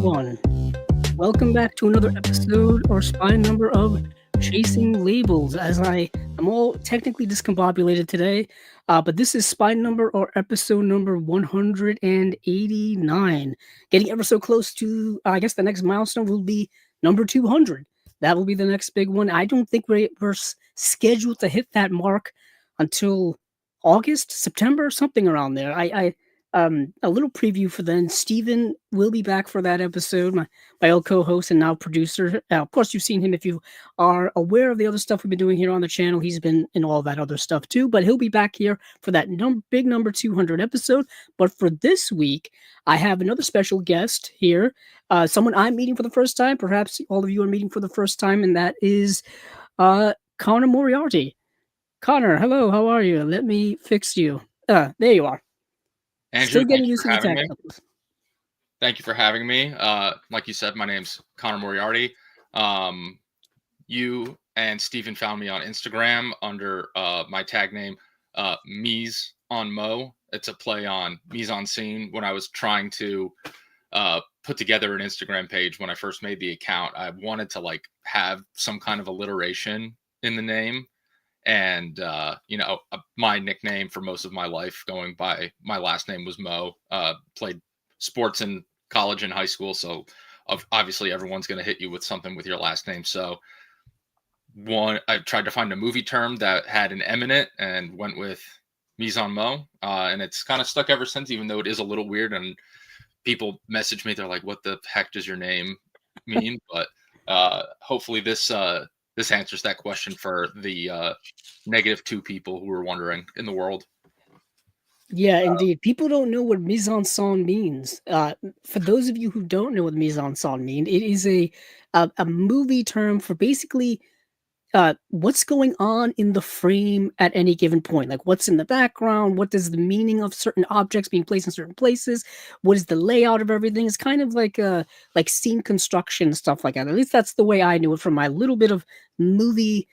everyone. Welcome back to another episode or spine number of Chasing Labels. As I'm all technically discombobulated today, but this is spine number or episode number 189. Getting ever so close to, I guess the next milestone will be number 200. That will be the next big one. I don't think we're scheduled to hit that mark until August, September, something around there. A little preview for then. Steven will be back for that episode, my old co-host and now producer. Of course, you've seen him if you are aware of the other stuff we've been doing here on the channel. He's been in all that other stuff too, but he'll be back here for that big number 200 episode. But for this week, I have another special guest here, someone I'm meeting for the first time. Perhaps all of you are meeting for the first time, and that is Connor Moriarty. Connor, hello, how are you? Let me fix you. There you are. Andrew, Still getting used to the tech. Thank you for having me. Like you said, my name's Connor Moriarty. You and Steven found me on Instagram under my tag name, Mise on Mo. It's a play on mise en scene. When I was trying to put together an Instagram page when I first made the account, I wanted to have some kind of alliteration in the name. And, my nickname for most of my life going by my last name was Mo. Played sports in college and high school. So obviously everyone's going to hit you with something with your last name. So I tried to find a movie term that had an M in it and went with mise en Mo. And it's kind of stuck ever since, even though it is a little weird. And people message me. They're like, what the heck does your name mean? But hopefully this answers that question for the -2 people who were wondering in the world. Yeah, indeed. People don't know what mise en scène means. For those of you who don't know what mise en scène means, it is a movie term for basically what's going on in the frame at any given point. Like what's in the background, what is the meaning of certain objects being placed in certain places, what is the layout of everything. It's kind of like scene construction, stuff like that. At least that's the way I knew it from my little bit of movie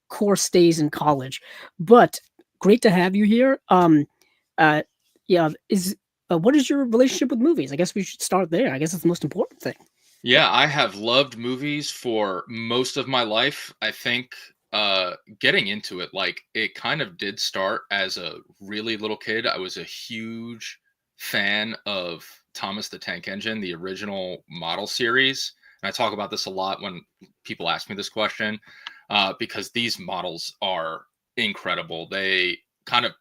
course days in college. But great to have you here. What is your relationship with movies? I guess we should start there. I guess it's the most important thing. Yeah, I have loved movies for most of my life. I think getting into it, it kind of did start as a really little kid. I was a huge fan of Thomas the Tank Engine, the original model series. And I talk about this a lot when people ask me this question because these models are incredible. They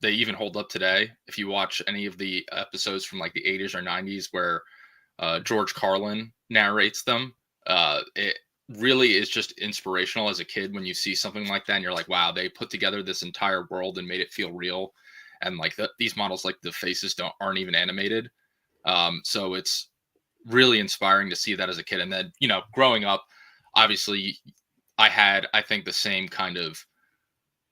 even hold up today. If you watch any of the episodes from the 80s or 90s where George Carlin narrates them, it really is just inspirational as a kid when you see something like that and you're like, wow, they put together this entire world and made it feel real. And these models, the faces aren't even animated. So it's really inspiring to see that as a kid. And then, growing up, obviously I had, I think, the same kind of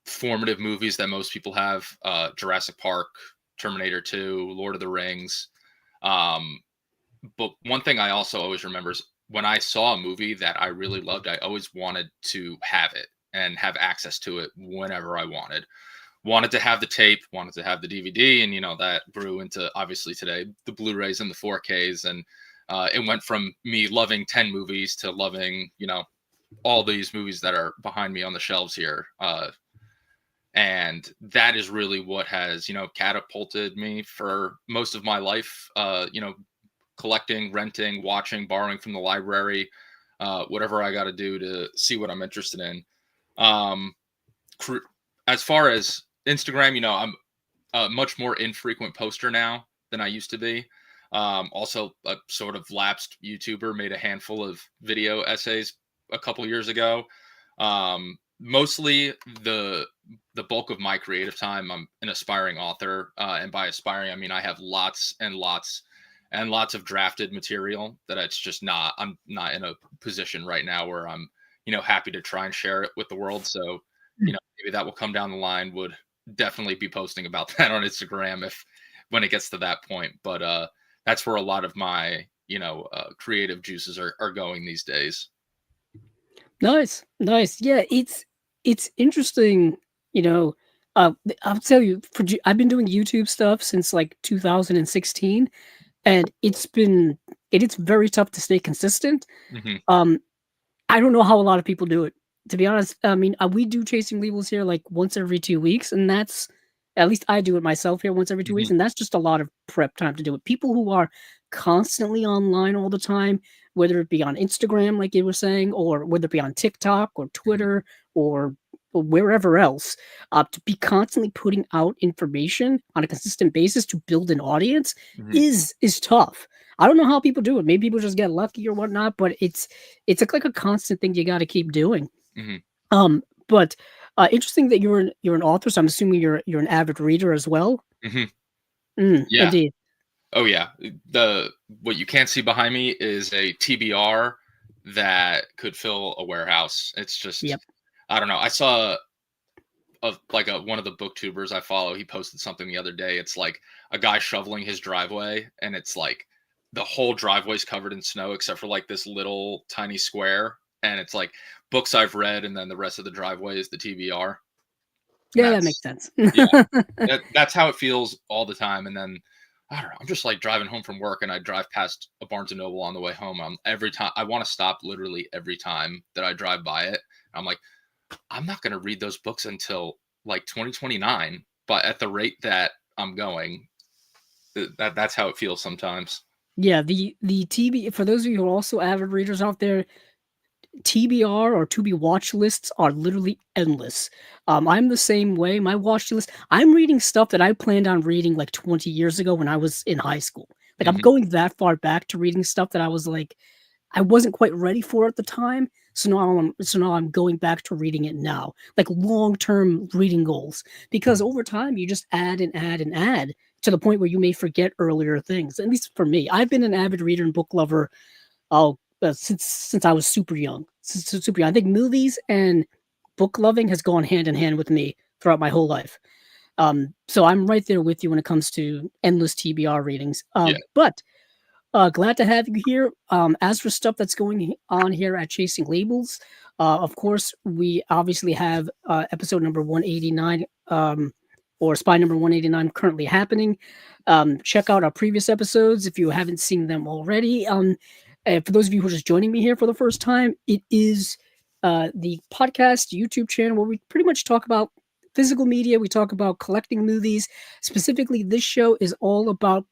formative movies that most people have, Jurassic Park, Terminator 2, Lord of the Rings. But one thing I also always remember is when I saw a movie that I really loved, I always wanted to have it and have access to it whenever I wanted. Wanted to have the tape, wanted to have the DVD, and that grew into obviously today the Blu-rays and the 4Ks, and it went from me loving 10 movies to loving all these movies that are behind me on the shelves here. And that is really what has catapulted me for most of my life. Collecting, renting, watching, borrowing from the library, whatever I got to do to see what I'm interested in. As far as Instagram, I'm a much more infrequent poster now than I used to be. Also a sort of lapsed YouTuber, made a handful of video essays a couple years ago. Mostly the bulk of my creative time, I'm an aspiring author. And by aspiring, I mean, I have lots and lots of drafted material that I'm not in a position right now where I'm, happy to try and share it with the world. So, maybe that will come down the line. Would definitely be posting about that on Instagram when it gets to that point. But that's where a lot of my, creative juices are going these days. Nice. Yeah, it's interesting. I'll tell you, I've been doing YouTube stuff since 2016, and it's been it is very tough to stay consistent. Hmm. Um, I don't know how a lot of people do it. To be honest, I mean, we do chasing labels here like once every 2 weeks, and that's at least I do it myself here once every 2 weeks, Hmm. and that's just a lot of prep time to do it. People who are constantly online all the time, whether it be on Instagram, like you were saying, or whether it be on TikTok or Hmm. Twitter or wherever else, to be constantly putting out information on a consistent basis to build an audience Hmm. is tough. I don't know how people do it. Maybe people just get lucky or whatnot, but like a constant thing you got to keep doing. Hmm. But interesting that you're an author, so I'm assuming you're an avid reader as well. Hmm. Yeah. Indeed. Oh yeah. The what you can't see behind me is a TBR that could fill a warehouse. It's Yep. just, I don't know. I saw one of the booktubers I follow. He posted something the other day. It's like a guy shoveling his driveway, and it's like the whole driveway's covered in snow except for like this little tiny square, and it's like books I've read, and then the rest of the driveway is the TBR. And Yeah, that makes that's, sense. yeah, that's how it feels all the time. And then I don't know, I'm just like driving home from work, and I drive past a Barnes and Noble on the way home. Every time I want to stop, literally every time that I drive by it. I'm like, I'm not going to read those books until like 2029, but at the rate that I'm going, that's how it feels sometimes. Yeah, the TB for those of you who are also avid readers out there, TBR or to be watch lists are literally endless. I'm the same way. My watch list, I'm reading stuff that I planned on reading like 20 years ago when I was in high school. Like I'm Hmm. going that far back to reading stuff that I was like I wasn't quite ready for at the time. So now I'm going back to reading it now, like long-term reading goals. Because over time you just add and add and add to the point where you may forget earlier things. At least for me, I've been an avid reader and book lover since I was super young. Super young. I think movies and book loving has gone hand in hand with me throughout my whole life. So I'm right there with you when it comes to endless TBR readings. Yeah. But glad to have you here. As for stuff that's going on here at Chasing Labels, of course, we obviously have episode number 189, or spy number 189 currently happening. Check out our previous episodes if you haven't seen them already. For those of you who are just joining me here for the first time, it is the podcast YouTube channel where we pretty much talk about physical media. We talk about collecting movies. Specifically, this show is all about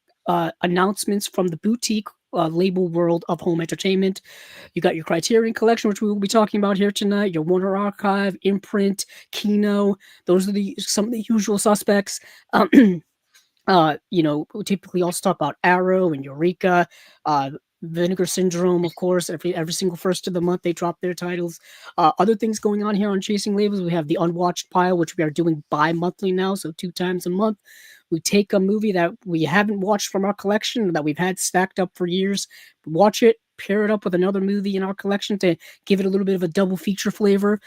announcements from the boutique label world of home entertainment. You got your Criterion collection, which we will be talking about here tonight. Your Warner Archive, Imprint, Kino. Those are some of the usual suspects. We typically also talk about Arrow and Eureka, uh, Vinegar Syndrome, of course. Every single first of the month they drop their titles. Other things going on here on Chasing Labels, we have the Unwatched Pile, which we are doing bi-monthly now, so 2 times a month. We take a movie that we haven't watched from our collection that we've had stacked up for years, watch it, pair it up with another movie in our collection to give it a little bit of a double feature flavor.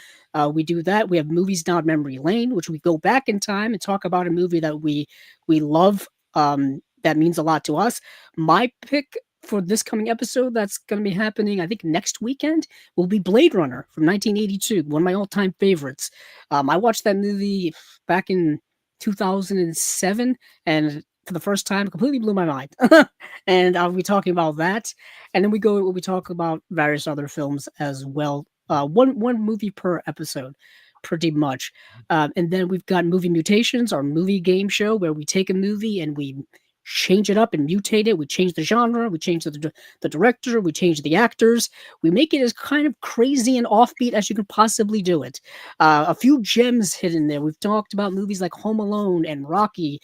We do that. We have Movies Down Memory Lane, which we go back in time and talk about a movie that we love, that means a lot to us. My pick for this coming episode that's going to be happening, I think, next weekend will be Blade Runner from 1982, one of my all-time favorites. I watched that movie back in 2007, and for the first time, it completely blew my mind. And I'll be talking about that, and then we'll be talking about various other films as well. One movie per episode, pretty much. And then we've got Movie Mutations, our movie game show, where we take a movie and we change it up and mutate it. We change the genre, we change the director, we change the actors. We make it as kind of crazy and offbeat as you can possibly do it. A few gems hidden there. We've talked about movies like Home Alone and Rocky,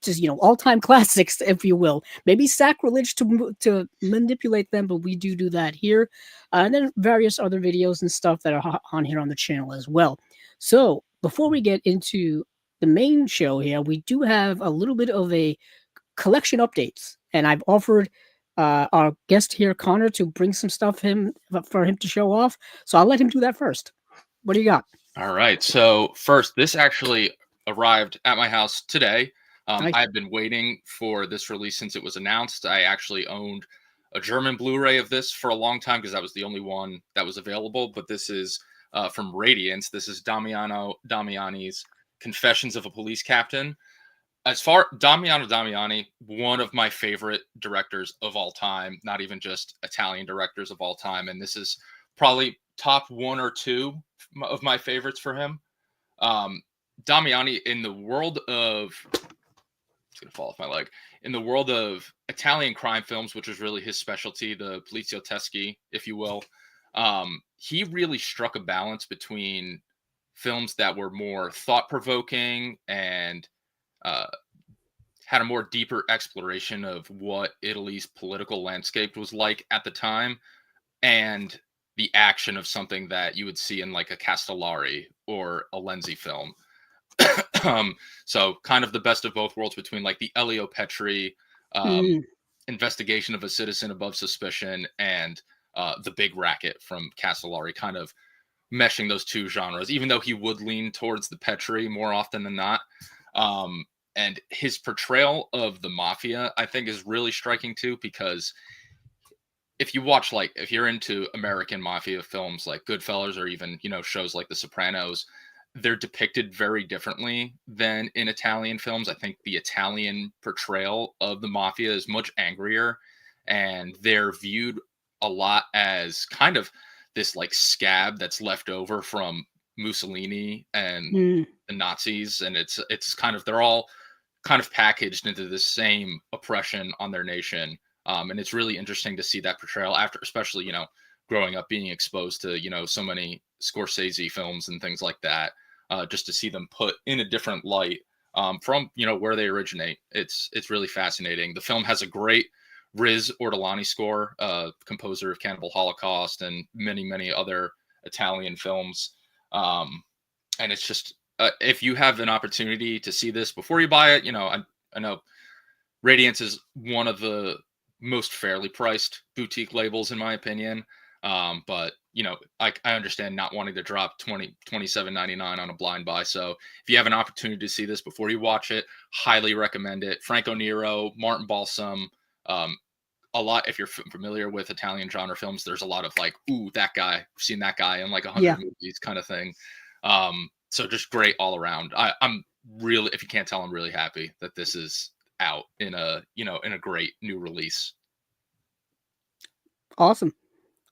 just all-time classics, if you will. Maybe sacrilege to manipulate them, but we do that here. And then various other videos and stuff that are on here on the channel as well. So before we get into the main show here, we do have a little bit of a collection updates, and I've offered our guest here, Connor, to bring some stuff for him to show off. So I'll let him do that first. What do you got? All right. So first, this actually arrived at my house today. Nice. I've been waiting for this release since it was announced. I actually owned a German Blu-ray of this for a long time because that was the only one that was available. But this is from Radiance. This is Damiani's Confessions of a Police Captain. as far Damiano Damiani, one of my favorite directors of all time, not even just Italian directors of all time, and this is probably top one or two of my favorites for him. Damiani, in the world of, it's gonna fall off my leg, in the world of Italian crime films, which is really his specialty, the poliziotteschi, if you will. He really struck a balance between films that were more thought provoking and uh, had a more deeper exploration of what Italy's political landscape was like at the time, and the action of something that you would see in like a Castellari or a Lenzi film. So kind of the best of both worlds between like the Elio Petri um, Mm, investigation of a citizen above suspicion and the Big Racket from Castellari, kind of meshing those two genres, even though he would lean towards the Petri more often than not. And his portrayal of the mafia, I think, is really striking too, because if you watch, like, if you're into American mafia films like Goodfellas or even, shows like The Sopranos, they're depicted very differently than in Italian films. I think the Italian portrayal of the mafia is much angrier, and they're viewed a lot as kind of this like scab that's left over from Mussolini and mm. the Nazis, and it's kind of, they're all kind of packaged into the same oppression on their nation. And it's really interesting to see that portrayal after, especially, growing up being exposed to, so many Scorsese films and things like that, just to see them put in a different light from, where they originate. It's really fascinating. The film has a great Riz Ortolani score, composer of Cannibal Holocaust and many, many other Italian films. And it's just, if you have an opportunity to see this before you buy it, I know Radiance is one of the most fairly priced boutique labels, in my opinion. But I understand not wanting to drop $27.99 on a blind buy. So if you have an opportunity to see this before you watch it, highly recommend it. Franco Nero, Martin Balsam, a lot. If you're familiar with Italian genre films, there's a lot of like, ooh, that guy, I've seen that guy in like 100 Yeah, movies kind of thing. So just great all around. I'm really, if you can't tell, I'm really happy that this is out in a great new release. awesome,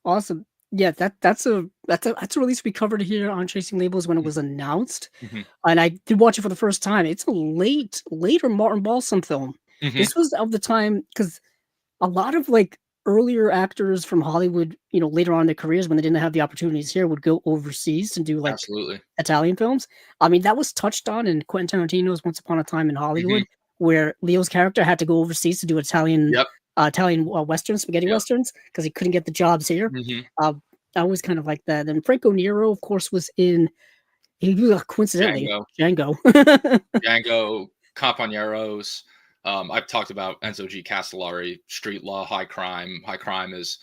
awesome. Yeah, that's a release we covered here on Chasing Labels when it was announced, Mm-hmm. and I did watch it for the first time. It's a later Martin Balsam film. Mm-hmm. This was of the time because a lot of like earlier actors from Hollywood, later on in their careers when they didn't have the opportunities here, would go overseas and do like Absolutely. Italian films. I mean, that was touched on in Quentin Tarantino's Once Upon a Time in Mm-hmm. Hollywood, where Leo's character had to go overseas to do Italian Yep. Italian westerns, spaghetti Yep. westerns, because he couldn't get the jobs here. Mm-hmm. Uh, I was kind of like that. And Franco Nero, of course, was in coincidentally Django. Django. Django, Companeros. I've talked about Enzo G. Castellari, Street Law, High Crime. High Crime is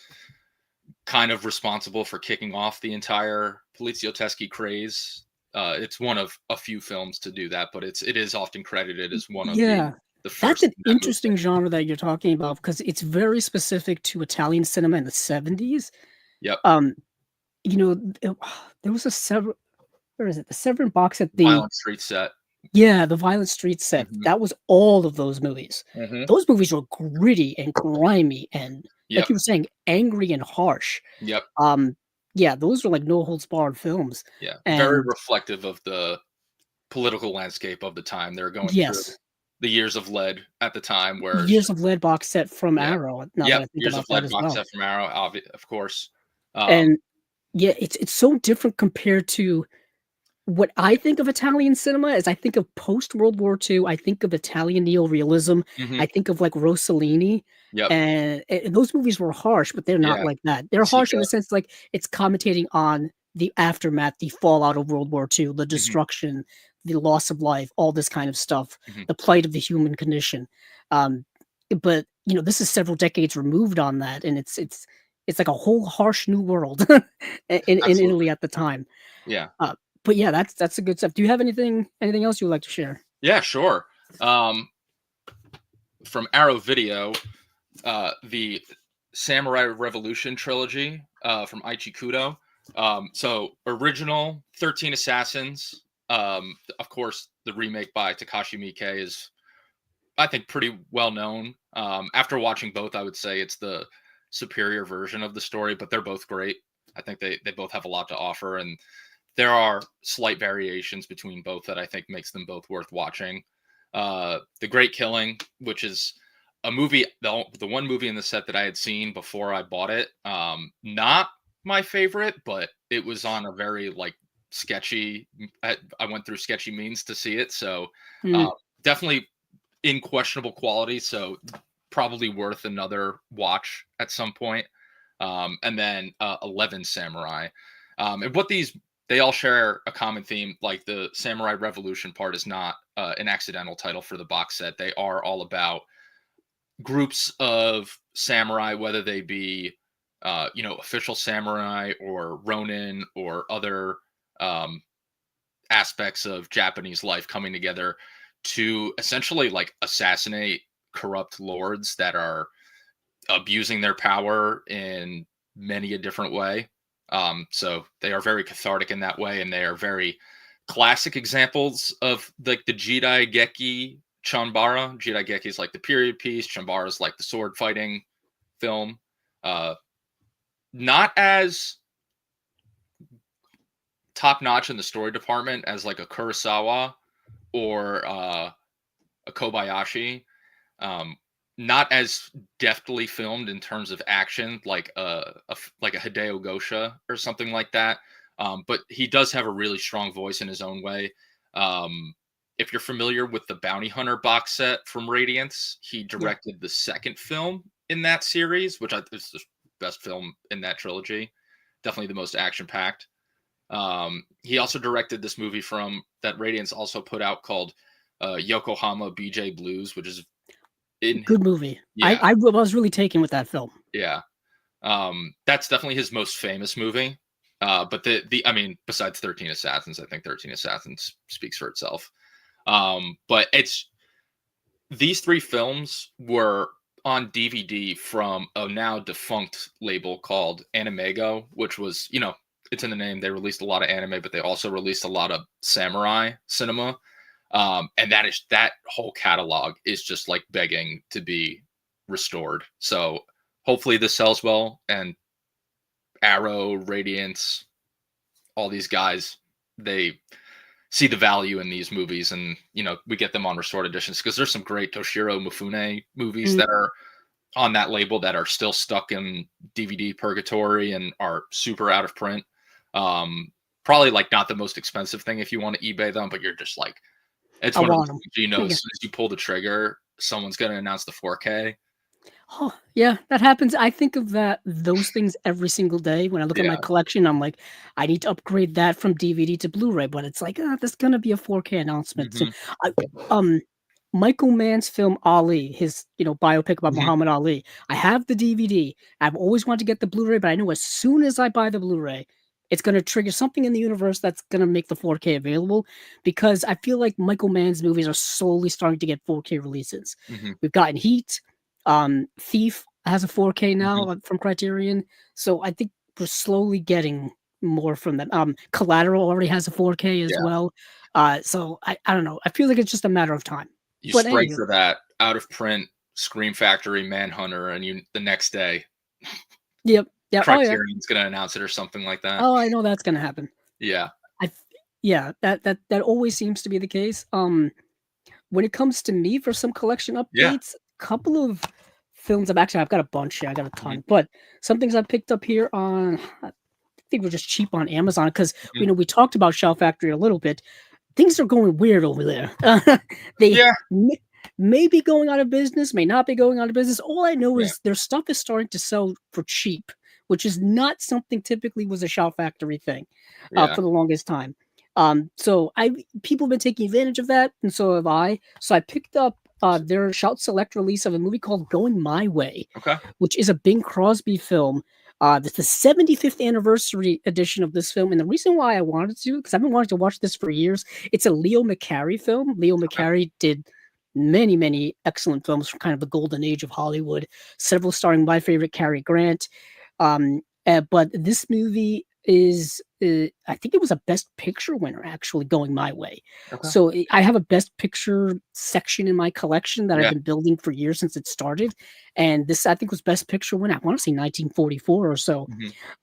kind of responsible for kicking off the entire poliziotteschi craze. It's one of a few films to do that, but it is often credited as one of the Yeah. That's first an in that interesting movement. genre that you're talking about because it's very specific to Italian cinema in the 70s. Yep. Um, you know, th there was a sever where is it? The Severin box at the Violent Street Set. yeah, the Violent Street set. Hmm. That was all of those movies. Hmm. Those movies were gritty and grimy and, like Yep. you were saying, angry and harsh. Yep. Um, yeah, those are like no holds barred films. Yeah. Very And reflective of the political landscape of the time. They're going through yes, the years of lead at the time, where Years of Lead box set from yeah. Arrow, now that Yep. I think Years of about that Lead as box well. set from Arrow, of course. Um, And yeah, it's so different compared to what I think of Italian cinema is I think of post World War II, I think of Italian neorealism, I mhm. think of like Rossellini, Yep. and those movies were harsh, but they're not Yeah. like that. They're harsh in Sika. the sense like it's commentating on the aftermath, the fallout of World War II, the Mhm. destruction, the loss of life, all this kind of stuff, Mhm. the plight of the human condition. Um, but this is several decades removed on that, and it's like a whole harsh new world in Absolutely. Italy at the time. Yeah. Uh, but yeah, that's a good stuff. Do you have anything else you would like to share? Yeah, sure. Um, from Arrow Video, the Samurai Revolution trilogy from Aichi Kudo. So original 13 Assassins. Of course, the remake by Takashi Miike is I think pretty well known. After watching both, I would say it's the superior version of the story, but they're both great. I think they both have a lot to offer, and there are slight variations between both that I think makes them both worth watching. The Great Killing, which is a movie, the one movie in the set that I had seen before I bought it. Not my favorite, but it was on a very like sketchy. I went through sketchy means to see it, so Mm. definitely in questionable quality. So probably worth another watch at some point. And then 11 Samurai. And what they all share a common theme. Like the Samurai Revolution part is not an accidental title for the box set. They are all about groups of samurai, whether they be, official samurai or Ronin or other um, aspects of Japanese life coming together to essentially like assassinate corrupt lords that are abusing their power in many a different way. So they are very cathartic in that way, and they are very classic examples of like the Jidai Geki Chanbara. Jidai Geki is like the period piece. Chanbara is like the sword fighting film. Uh, Not as top notch in the story department as like a Kurosawa or a Kobayashi. Um, Not as deftly filmed in terms of action, like like a Hideo Gosha or something like that. But he does have a really strong voice in his own way. If you're familiar with the Bounty Hunter box set from Radiance, he Yeah. directed the second film in that series, which is the best film in that trilogy. Definitely the most action packed. He also directed this movie from that Radiance also put out called Yokohama BJ Blues, which is in Good movie. yeah, I was really taken with that film. yeah. That's definitely his most famous movie. But the I mean, besides 13 Assassins, I think 13 Assassins speaks for itself. But it's these three films were on DVD from a now defunct label called Animego, which was, it's in the name. They released a lot of anime, but they also released a lot of samurai cinema. And that whole catalog is just like begging to be restored. So hopefully this sells well, and Arrow, Radiance, all these guys, they see the value in these movies, and we get them on restored editions because there's some great Toshiro Mifune movies Mm. that are on that label that are still stuck in DVD purgatory and are super out of print. Probably like not the most expensive thing if you want to eBay them, but you're just like, it's I one of those want them. things, as soon as you pull the trigger, someone's going to announce the 4K. Oh, yeah, that happens. I think of those things every single day when I look at my Yeah. collection. I'm like, I need to upgrade that from DVD to Blu-ray, but it's like, there's gonna be a 4K announcement soon. Hmm. I, Michael Mann's film Ali, his biopic about Hmm. Muhammad Ali. I have the DVD. I've always wanted to get the Blu-ray, but I know as soon as I buy the Blu-ray, it's gonna trigger something in the universe that's gonna make the 4K available. Because I feel like Michael Mann's movies are slowly starting to get 4K releases. Hmm. We've gotten Heat. Thief has a 4K now Hmm. from Criterion, so I think we're slowly getting more from them. Collateral already has a 4K as Yeah. well. So I don't know. I feel like it's just a matter of time. You But strike anyway, for that out of print Scream Factory Manhunter, and the next day yep, yeah, oh yeah, Criterion's going to announce it or something like that. oh I know that's gonna happen. Yeah. I Yeah, that always seems to be the case. When it comes to me for some collection Yeah. updates, couple of films I've got a bunch here, I got a Hmm. ton, but some things I picked up here on I think we're just cheap on Amazon because Hmm. we talked about Shout Factory a little bit. Things are going weird over there. They Yeah. may be going out of business, may not be going out of business. All I know Yeah. is their stuff is starting to sell for cheap, which is not something typically was a Shout Factory thing Yeah. for the longest time. So people have been taking advantage of that, and so have I. So I picked up their Shout Select release of a movie called Going My Way, Okay. which is a Bing Crosby film. It's the 75th anniversary edition of this film, and the reason why I wanted to, because I've been wanting to watch this for years, it's a Leo McCarey film. Leo Okay. McCarey did many, many excellent films from kind of the golden age of Hollywood, several starring my favorite Cary Grant. But this movie is, I think it was a Best Picture winner actually going my way. Okay. So I have a Best Picture section in my collection that I've Yeah. been building for years since it started, and this I think was Best Picture win. I want to say 1944 or so.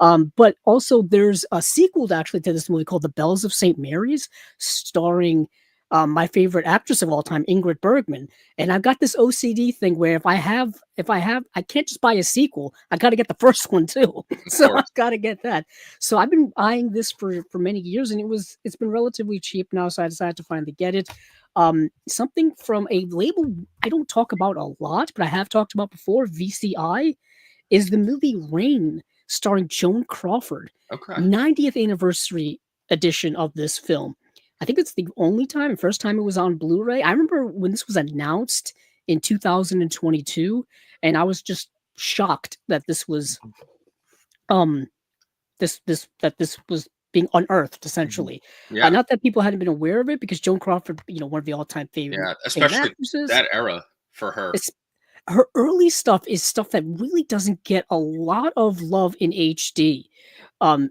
Mhm. But also there's a sequel actually to this movie called The Bells of St. Mary's, starring my favorite actress of all time, Ingrid Bergman. And I've got this OCD thing where I can't just buy a sequel. I got to get the first one too. Of So course. I've got to get that. So I've been eyeing this for many years, and it's been relatively cheap now. So I decided to finally get it. Something from a label I don't talk about a lot, but I have talked about before. VCI is the movie Rain, starring Joan Crawford. Okay. 90th anniversary edition of this film. I think it's the first time it was on Blu-ray. I remember when this was announced in 2022, and I was just shocked that this was um this was being unearthed Mhm. essentially. Yeah. Not that people hadn't been aware of it, because Joan Crawford, one of the all-time Yeah. favorite Especially actresses. that era for her. It's her early stuff is stuff that really doesn't get a lot of love in HD. Her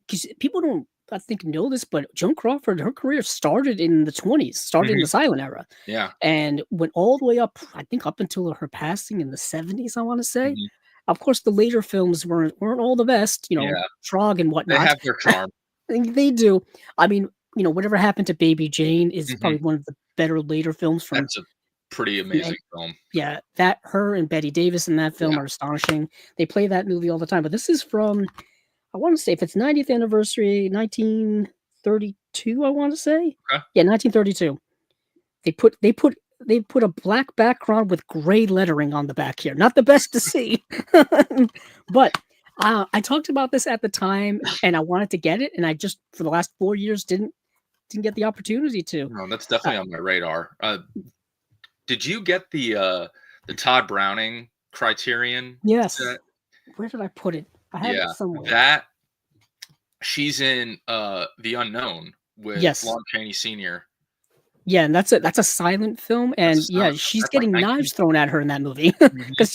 'cause people don't, I think, know this, but Joan Crawford, her career started in the 20s, started in Mhm. the silent era, Yeah. and went all the way up, I think up until her passing in the 70s, I wanna say. Mhm. Of course, the later films weren't all the best, Yeah. Frog and They whatnot. have their charm. They do. I mean, Whatever Happened to Baby Jane is Mhm. probably one of the better later films That's a pretty from amazing film. yeah, that her and Betty Davis in that film Yeah. are astonishing. They play that movie all the time, but this is from, I wanna say, if it's 90th anniversary, 1932, I wanna say? Okay. Yeah, 1932. They put a black background with gray lettering on the back here. Not the best to see. But, I talked about this at the time, and I wanted to get it, and I just, for the last 4 years, didn't get the opportunity to. No, that's Uh definitely on my radar. Did you get the Todd Browning Criterion Yes. set? Where did I put it? I have it Yeah. somewhere. That she's in The Unknown with Yes. Lon Chaney Sr. Yeah, and that's a silent film, That's and, a yeah, silent film. she's That's like getting 19. knives thrown at her in that movie Mhm. because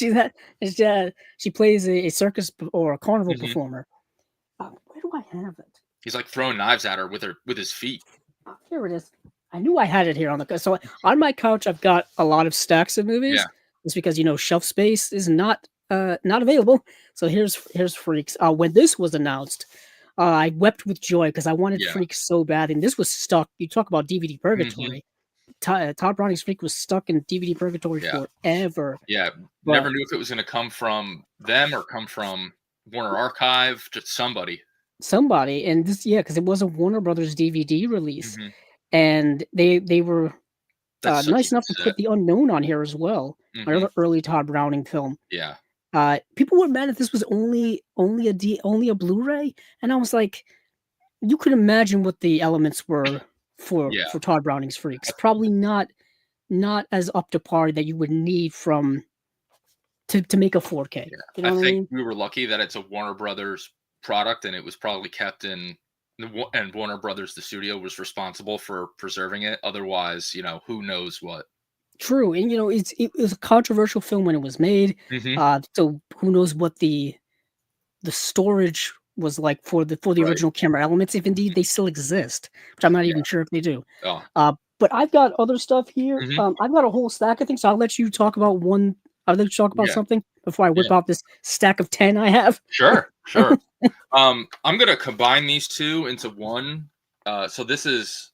she plays a circus or a carnival Mhm. performer. Where do I have it? He's like throwing knives at her with his feet. Here it is. I knew I had it here on the so on my couch, I've got a lot of stacks of Yeah. movies. It's because, shelf space is not available. So here's Freaks. When this was announced, I wept with joy because I wanted Yeah. Freaks so bad, and this was stuck. You talk about DVD Mhm. purgatory. Todd Browning's Freak was stuck in DVD purgatory Yeah. forever, Yeah. Never but knew if it was gonna come from them or come from Warner Archive, just somebody. somebody, and this, yeah, because it was a Warner Brothers DVD release, Mhm. and they were That's such a nice good enough to set. put The Unknown on here as well, Mhm. another early Todd Browning film. Yeah. People were mad that this was only a Blu-ray, and I was like, you could imagine what the elements were Yeah. for Todd Browning's Freaks. Probably Absolutely. not as up to par that you would need from to make a 4K. Yeah. You I know what I think mean? we were lucky that it's a Warner Brothers product, and it was probably kept in and Warner Brothers, the studio, was responsible for preserving it. Otherwise, who knows what. True, and it was a controversial film when it was made. Mhm. So who knows what the storage was like for the Right. original camera elements, if indeed they still exist, which I'm not Yeah. even sure if they do. Oh. But I've got other stuff here. Mhm. I've got a whole stack of things. So I'll let you talk about one. I'll let you talk about Yeah. something before I Yeah. whip out this stack of 10 I have. Sure. Sure. I'm gonna combine these two into one. So this is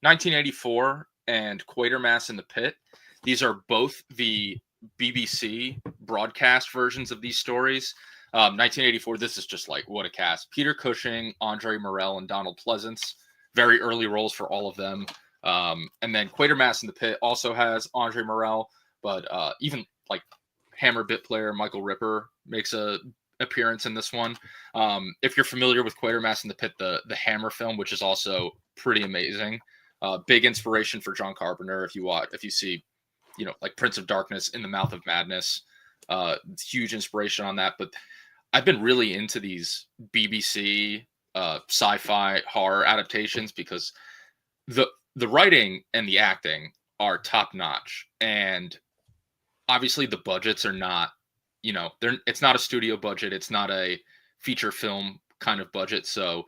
1984 and Quatermass in the Pit. These are both the BBC broadcast versions of these stories. 1984, this is just like, what a cast. Peter Cushing, Andre Morell, and Donald Pleasance. Very early roles for all of them. And then Quatermass in the Pit also has Andre Morell, but even like hammer bit player Michael Ripper makes a appearance in this one. If you're familiar with Quatermass in the Pit, the Hammer film, which is also pretty amazing, big inspiration for John Carpenter. If you see, like Prince of Darkness, In the Mouth of Madness, huge inspiration on that. But I've been really into these BBC sci-fi horror adaptations because the writing and the acting are top notch, and obviously the budgets are not, it's not a studio budget, it's not a feature film kind of budget, so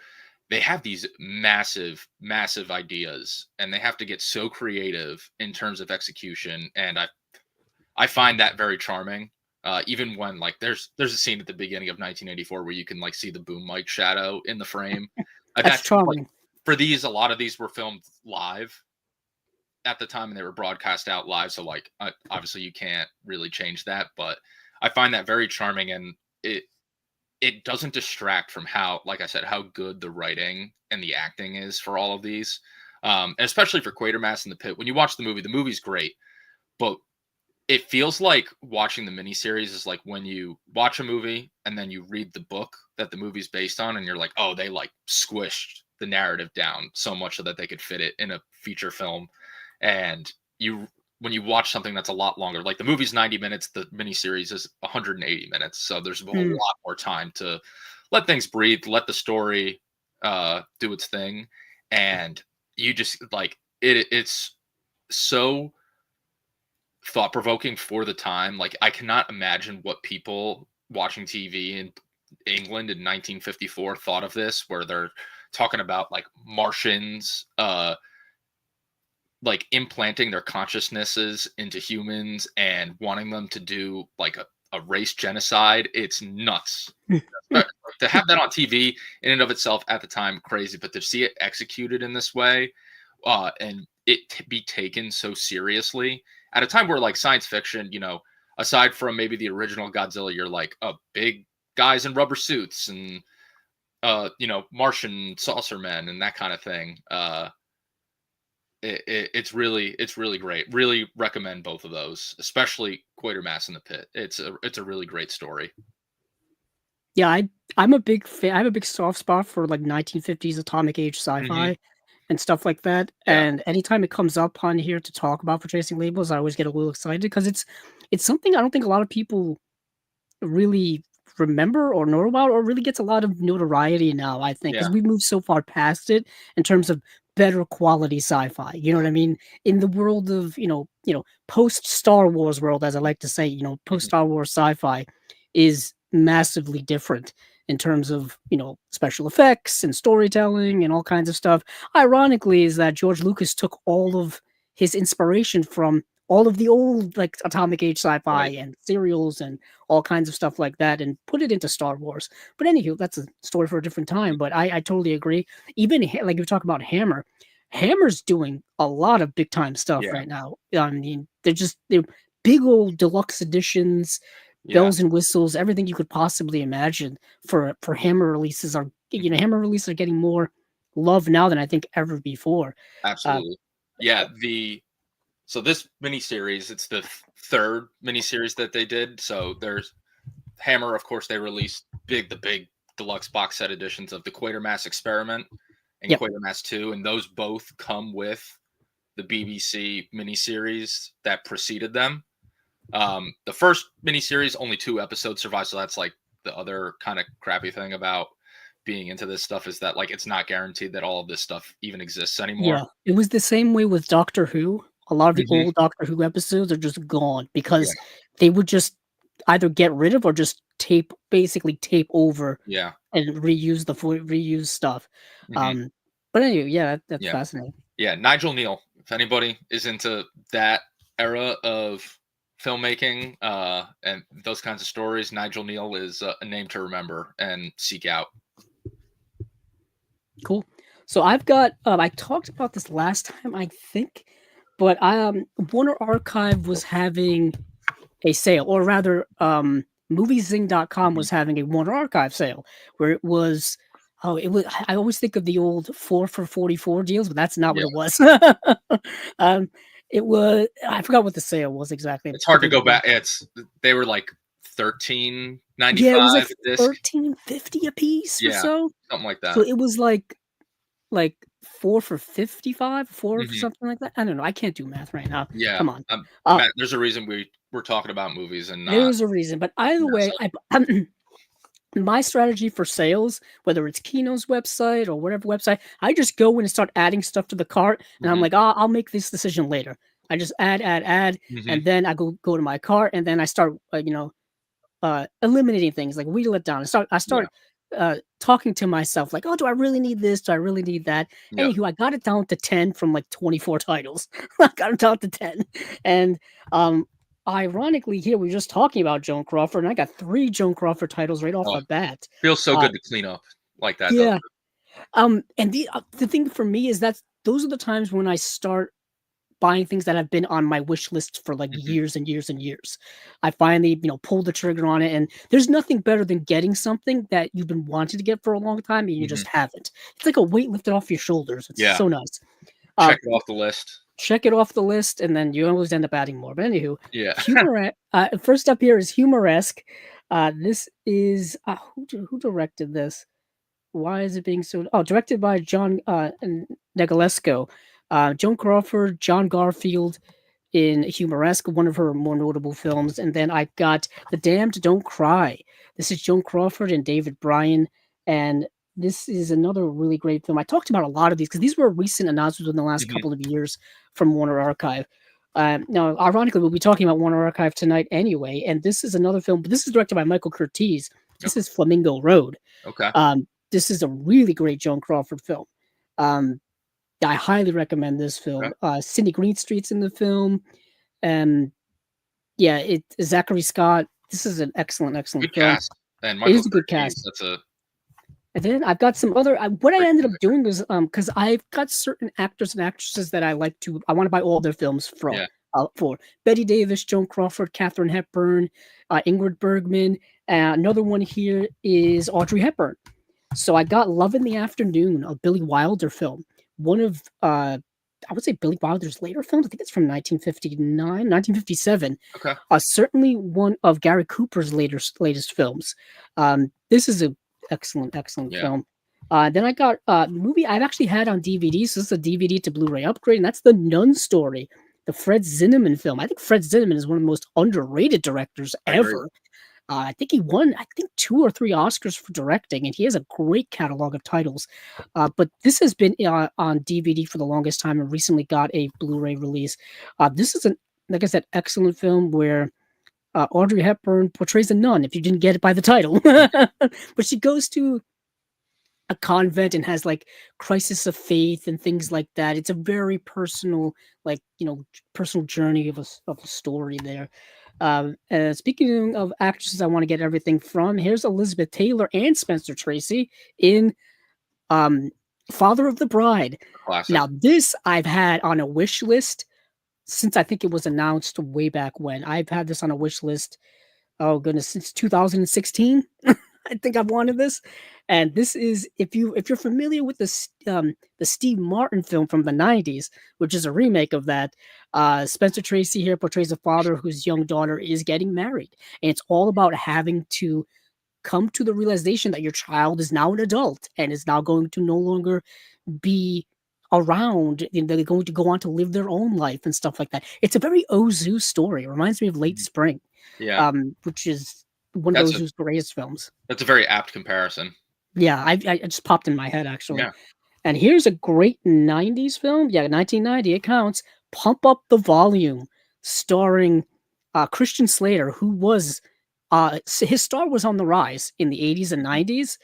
they have these massive, massive ideas, and they have to get so creative in terms of execution. And I find that very charming. Even when like there's a scene at the beginning of 1984 where you can like see the boom mic shadow in the frame. That's That's like charming. for these, a lot of these were filmed live at the time and they were broadcast out live. So like obviously you can't really change that, but I find that very charming, and it doesn't distract from how, like I said, how good the writing and the acting is for all of these. And especially for Quatermass in the Pit. When you watch the movie's great, but it feels like watching the miniseries is like when you watch a movie and then you read the book that the movie's based on, and you're like, oh, they like squished the narrative down so much so that they could fit it in a feature film. And when you watch something that's a lot longer, like the movie's 90 minutes, the miniseries is 180 minutes. So there's a whole lot more time to let things breathe, let the story do its thing. And you just like it's so thought-provoking for the time. Like I cannot imagine what people watching TV in England in 1954 thought of this, where they're talking about like Martians like implanting their consciousnesses into humans and wanting them to do like a race genocide. It's nuts. To have that on TV in and of itself at the time, crazy, but to see it executed in this way and it be taken so seriously at a time where like science fiction, you know, aside from maybe the original Godzilla, you're like big guys in rubber suits and you know, Martian saucer men and that kind of thing. It's really great. Really recommend both of those, especially Quatermass in the Pit. It's a really great story. Yeah, I'm a big fan. I have a big soft spot for like 1950s atomic age sci-fi and stuff like that. Yeah. And anytime it comes up on here to talk about for Tracing Labels, I always get a little excited because it's something I don't think a lot of people really remember or know about, or really gets a lot of notoriety now, I think, because we've moved so far past it in terms of better quality sci-fi. You know what I mean? In the world of, post Star Wars world, as I like to say, post Star Wars sci-fi is massively different in terms of, special effects and storytelling and all kinds of stuff. Ironically, is that George Lucas took all of his inspiration from all of the old like atomic age sci-fi and serials and all kinds of stuff like that and put it into Star Wars. But anywho, that's a story for a different time. But I totally agree. Even like you talk about Hammer, Hammer's doing a lot of big time stuff right now. I mean, they're big old deluxe editions, bells and whistles, everything you could possibly imagine for Hammer releases are Hammer releases are getting more love now than I think ever before. Absolutely. So this miniseries, it's the third miniseries that they did. So there's Hammer, of course, they released the big deluxe box set editions of the Quatermass Experiment and Quatermass 2, and those both come with the BBC miniseries that preceded them. The first miniseries, only 2 episodes survive, so that's like the other kind of crappy thing about being into this stuff is that like it's not guaranteed that all of this stuff even exists anymore. Yeah, it was the same way with Doctor Who. A lot of the old Doctor Who episodes are just gone because they would just either get rid of or just basically tape over and reuse stuff. But anyway, that's fascinating. Yeah, Nigel Neal. If anybody is into that era of filmmaking and those kinds of stories, Nigel Neal is a name to remember and seek out. Cool. So I've got I talked about this last time, I think, but Warner Archive was having a sale, or rather moviezing.com was having a Warner Archive sale where it was I always think of the old 4 for 44 deals, but that's not what it was. It was, I forgot what the sale was exactly. It's hard to go back. They were like $13.95. Yeah, it was like $13.50 a piece or so. Something like that. So it was like 4 for 55, 4 for something like that. I don't know. I can't do math right now. Yeah, come on. Matt, there's a reason we're talking about movies, and there's a reason. But either way, my strategy for sales, whether it's Kino's website or whatever website, I just go in and start adding stuff to the cart, and I'm like, I'll make this decision later. I just add, and then I go to my cart, and then I start, eliminating things, like wheel it down. I start talking to myself like, "Oh, do I really need this? Do I really need that?" Yep. Anywho, I got it down to 10 from like 24 titles. I got it down to 10. And um ironically here we're just talking about Joan Crawford and I got 3 Joan Crawford titles right off Oh, the bat. feels so Uh good to clean up like that, doesn't yeah. it? And the thing for me is that those are the times when I start buying things that have been on my wish list for like Mhm, years and years and years. I finally, pull the trigger on it, and there's nothing better than getting something that you've been wanting to get for a long time and you mhm. just haven't. It's like a weight lifted off your shoulders. It's Yeah, so nice. Uh, check it off the list. check it off the list, and then you always end up adding more. But anywho, Yeah. first up here is Humoresque. This is who directed this? Why is it being so? Oh, directed by John Negulesco. Joan Crawford, John Garfield in Humoresque, one of her more notable films. And then I've got The Damned Don't Cry. This is Joan Crawford and David Bryan. And this is another really great film. I talked about a lot of these because these were recent announcements in the last Mhm. couple of years from Warner Archive. Now, ironically, we'll be talking about Warner Archive tonight anyway. And this is another film, but this is directed by Michael Curtiz. Oh, This is Flamingo Road. okay. This is a really great Joan Crawford film. Um, I highly recommend this Okay. film. Sidney Greenstreet's in the film, and yeah, it Zachary Scott. This is an excellent, excellent Good film. cast. And It Michael is a good Curtiz, cast. that's a And then I've got some other. What I great ended up filmmaker. doing was because I've got certain actors and actresses that I like to. I want to buy all their films from. Yeah. For Betty Davis, Joan Crawford, Katharine Hepburn, Ingrid Bergman. Another one here is Audrey Hepburn. So I got Love in the Afternoon, a Billy Wilder film. One of I would say Billy Wilder's later films. I think it's from 1959, 1957. Okay. Certainly one of Gary Cooper's latest films. This is a excellent, excellent Yeah. film. Then I got a movie I've actually had on DVD. So this is a DVD to Blu-ray upgrade, and that's The Nun Story, the Fred Zinnemann film. I think Fred Zinnemann is one of the most underrated directors I agree. ever. I think he won, 2 or 3 Oscars for directing, and he has a great catalog of titles. But this has been on DVD for the longest time and recently got a Blu-ray release. This is like I said, excellent film where Audrey Hepburn portrays a nun. If you didn't get it by the title, but she goes to a convent and has like crisis of faith and things like that. It's a very personal, like personal journey of a story there. Speaking of actresses, I want to get everything from. Here's Elizabeth Taylor and Spencer Tracy in um, Father of the Bride. Classic. Now, this I've had on a wish list since I think it was announced way back when. I've had this on a wish list. Oh goodness, since 2016. I think I've wanted this, and this is if you're familiar with the Steve Martin film from the '90s, which is a remake of that. Spencer Tracy here portrays a father whose young daughter is getting married, and it's all about having to come to the realization that your child is now an adult and is now going to no longer be around. They're going to go on to live their own life and stuff like that. It's a very Ozu story. It reminds me of Late Mhm. Spring, Yeah. which is one of That's a Ozu's greatest films. that's a very apt comparison. Yeah, I just popped in my head actually. Yeah. And here's a great '90s film. Yeah, 1990. It counts. Pump Up the Volume, starring Christian Slater, who was his star was on the rise in the '80s and Mhm. '90s,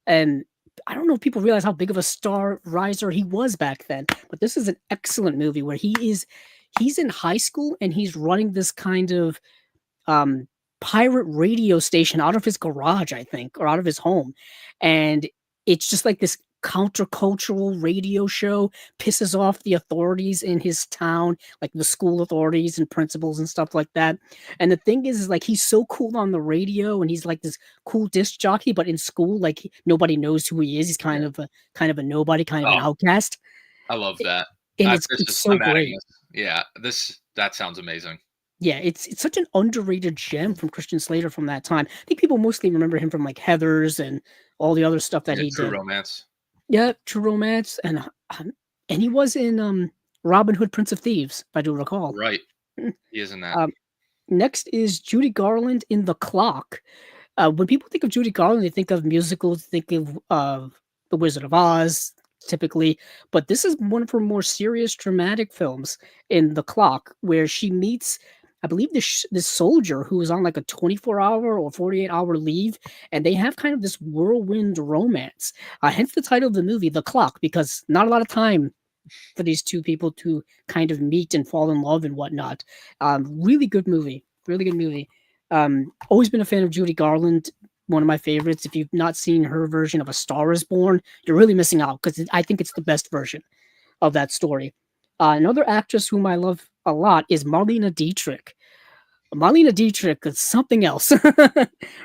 and I don't know if people realize how big of a star riser he was back then. But this is an excellent movie where he's in high school and he's running this kind of um, pirate radio station out of his garage, I think, or out of his home. And it's just like this countercultural radio show pisses off the authorities in his town, like the school authorities and principals and stuff like that. And the thing is like he's so cool on the radio and he's like this cool disc jockey, but in school, like nobody knows who he is. He's Yeah. kind of a nobody, kind of an Oh, outcast. I love that. And I it's this it's is so I'm adding great. this. Yeah, that sounds amazing. Yeah, it's such an underrated gem from Christian Slater from that time. I think people mostly remember him from like Heathers and all the other stuff that Yeah, he True did. Romance. Yeah, True Romance, and he was in Robin Hood, Prince of Thieves, if I do recall. Right. He is in that. Um, Next is Judy Garland in The Clock. When people think of Judy Garland, they think of musicals, think of The Wizard of Oz, typically. But this is one of her more serious, dramatic films in The Clock, where she meets I believe this soldier who is on like a 24-hour or 48-hour leave, and they have kind of this whirlwind romance. Hence the title of the movie, The Clock, because not a lot of time for these two people to kind of meet and fall in love and whatnot. Really good movie. Really good movie. Always been a fan of Judy Garland. One of my favorites. If you've not seen her version of A Star Is Born, you're really missing out because I think it's the best version of that story. Another actress whom I love a lot is Marlene Dietrich. Marlene Dietrich is something else.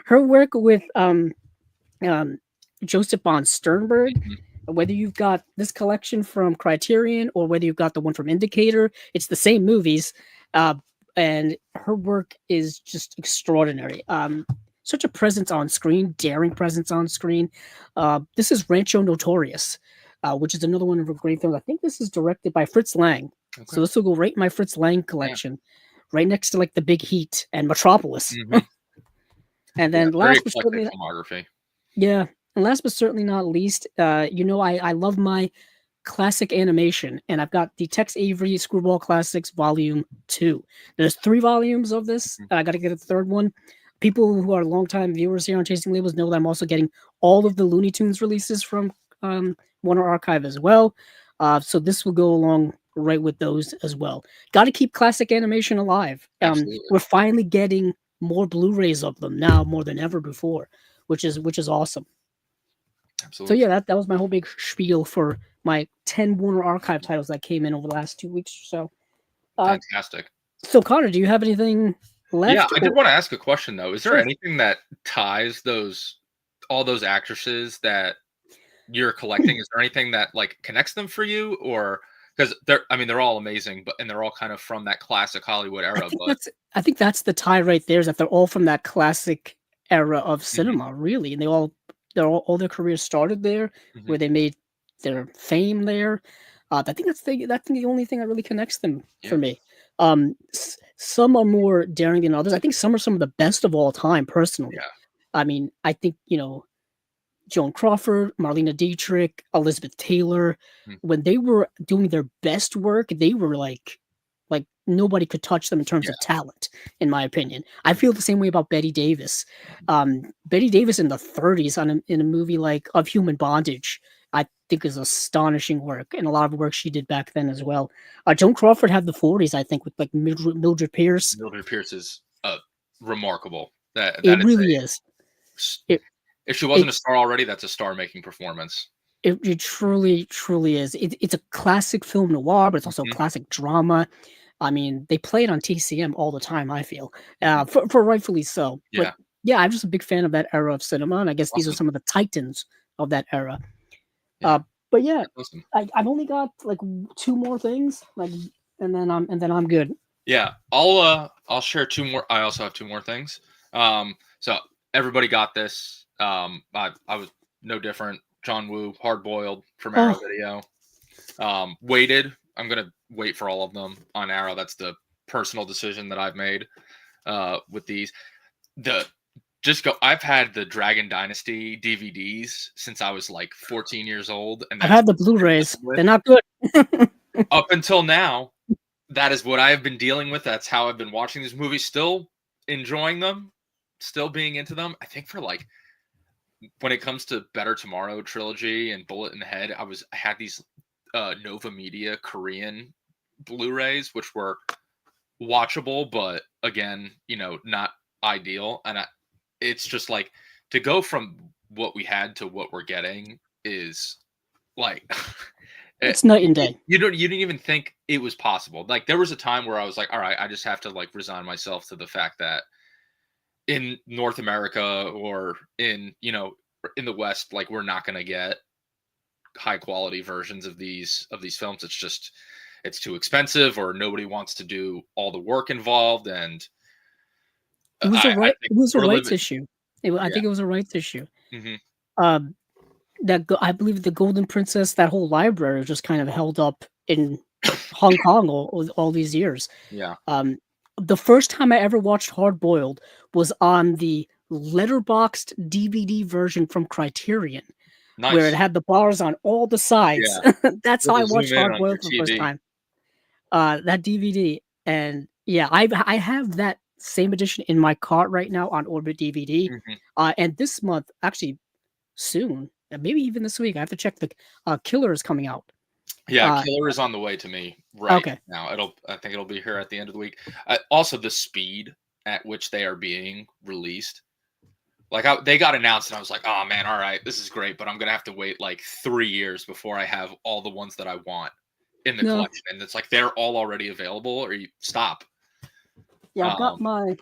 Her work with um, Joseph von Sternberg, Mhm. whether you've got this collection from Criterion or whether you've got the one from Indicator, it's the same movies. Uh, and her work is just extraordinary. Such a presence on screen, daring presence on screen. This is Rancho Notorious, which is another one of her great films. I think this is directed by Fritz Lang. So Okay. this will go right in my Fritz Lang collection, right next to like The Big Heat and Metropolis. Mhm. And Yeah, then very last but eclectic certainly, filmography. yeah, and last but certainly not least, I love my classic animation, and I've got the Tex Avery Screwball Classics Volume 2. There's 3 volumes of this, Mhm. and I gotta get a third one. People who are longtime viewers here on Chasing Labels know that I'm also getting all of the Looney Tunes releases from Warner Archive as well. So this will go along right with those as well. Gotta keep classic animation alive. Absolutely. We're finally getting more Blu-rays of them now more than ever before, which is awesome. So Absolutely. yeah, that was my whole big spiel for my 10 Warner Archive titles that came in over the last 2 weeks or so. Uh, Fantastic. so Connor, do you have anything Yeah, left? I did Or want to ask a question though. Is there sure. anything that ties those all those actresses that you're collecting? Is there anything that like connects them for you, or because they're all amazing, but and they're all kind of from that classic Hollywood I era, think but that's I think that's the tie right there is that they're all from that classic era of Mhm, cinema, really, and all their careers started there, mhm, where they made their fame there. I think that's the only thing that really connects them for yeah, me. Some are more daring than others. I think some of the best of all time, personally. yeah, I mean, I think Joan Crawford, Marlena Dietrich, Elizabeth Taylor, mm, when they were doing their best work, they were like nobody could touch them in terms yeah, of talent, in my opinion. I mhm, feel the same way about Betty Davis. Betty Davis in the 30s in a movie like Of Human Bondage, I think is astonishing work, and a lot of work she did back then as well. Joan Crawford had the 40s, I think, with like Mildred Pierce. Mildred Pierce is remarkable. That It is really is. s- It if she it wasn't a star already, that's a star-making performance. it truly, truly is. It's a classic film noir, but it's also Mhm, classic drama. I mean, they play it on TCM all the time, I feel, mhm, for rightfully so. But yeah, yeah, I'm just a big fan of that era of cinema, and I guess these are awesome. some of the titans of that era. Yeah, But yeah, that's awesome. I've only got like 2 more things, like, and then I'm good. Yeah, I'll share two more. I also have two more things. So everybody got this. I was no different. John Woo, Hard Boiled from Arrow Oh, Video. Waited. I'm gonna wait for all of them on Arrow. That's the personal decision that I've made with these. The just go. I've had the Dragon Dynasty DVDs since I was like 14 years old, and I've that's had the what I've been Blu-rays. living with They're not good. up until now. That is what I have been dealing with. That's how I've been watching these movies, still enjoying them, still being into them. I think for like when it comes to Better Tomorrow trilogy and Bullet in the Head, I had these Nova Media Korean Blu-rays, which were watchable, but again, not ideal. And it's just like to go from what we had to what we're getting is like It's night and day. you didn't even think it was possible. Like there was a time where I was like, all right, I just have to like resign myself to the fact that in North America or in the West, like we're not going to get high quality versions of these films. It's too expensive, or nobody wants to do all the work involved. And I think It was a we're rights living. issue. I Yeah. think it was a rights issue. Hmm. Um, I believe the Golden Princess, that whole library was just kind of held up in Hong Kong all these years. Yeah. Um, the first time I ever watched Hard Boiled was on the letterboxed DVD version from Criterion, where it Nice. had the bars on all the sides. Yeah. That's You how have I to zoom watched in Hard on your Boiled for the first TV. time. That DVD, and Yeah, I have that same edition in my cart right now on Orbit DVD. Mhm. And this month, actually soon, maybe even this week, I have to check the Killer is coming out. Yeah, Uh, Killer is on the way to me right okay. now. I think it'll be here at the end of the week. Also, the speed at which they are being released. Like they got announced, and I was like, "Oh man, all right, this is great," but I'm gonna have to wait like 3 years before I have all the ones that I want in the No, collection. And it's like they're all already available, or you stop. yeah, Um,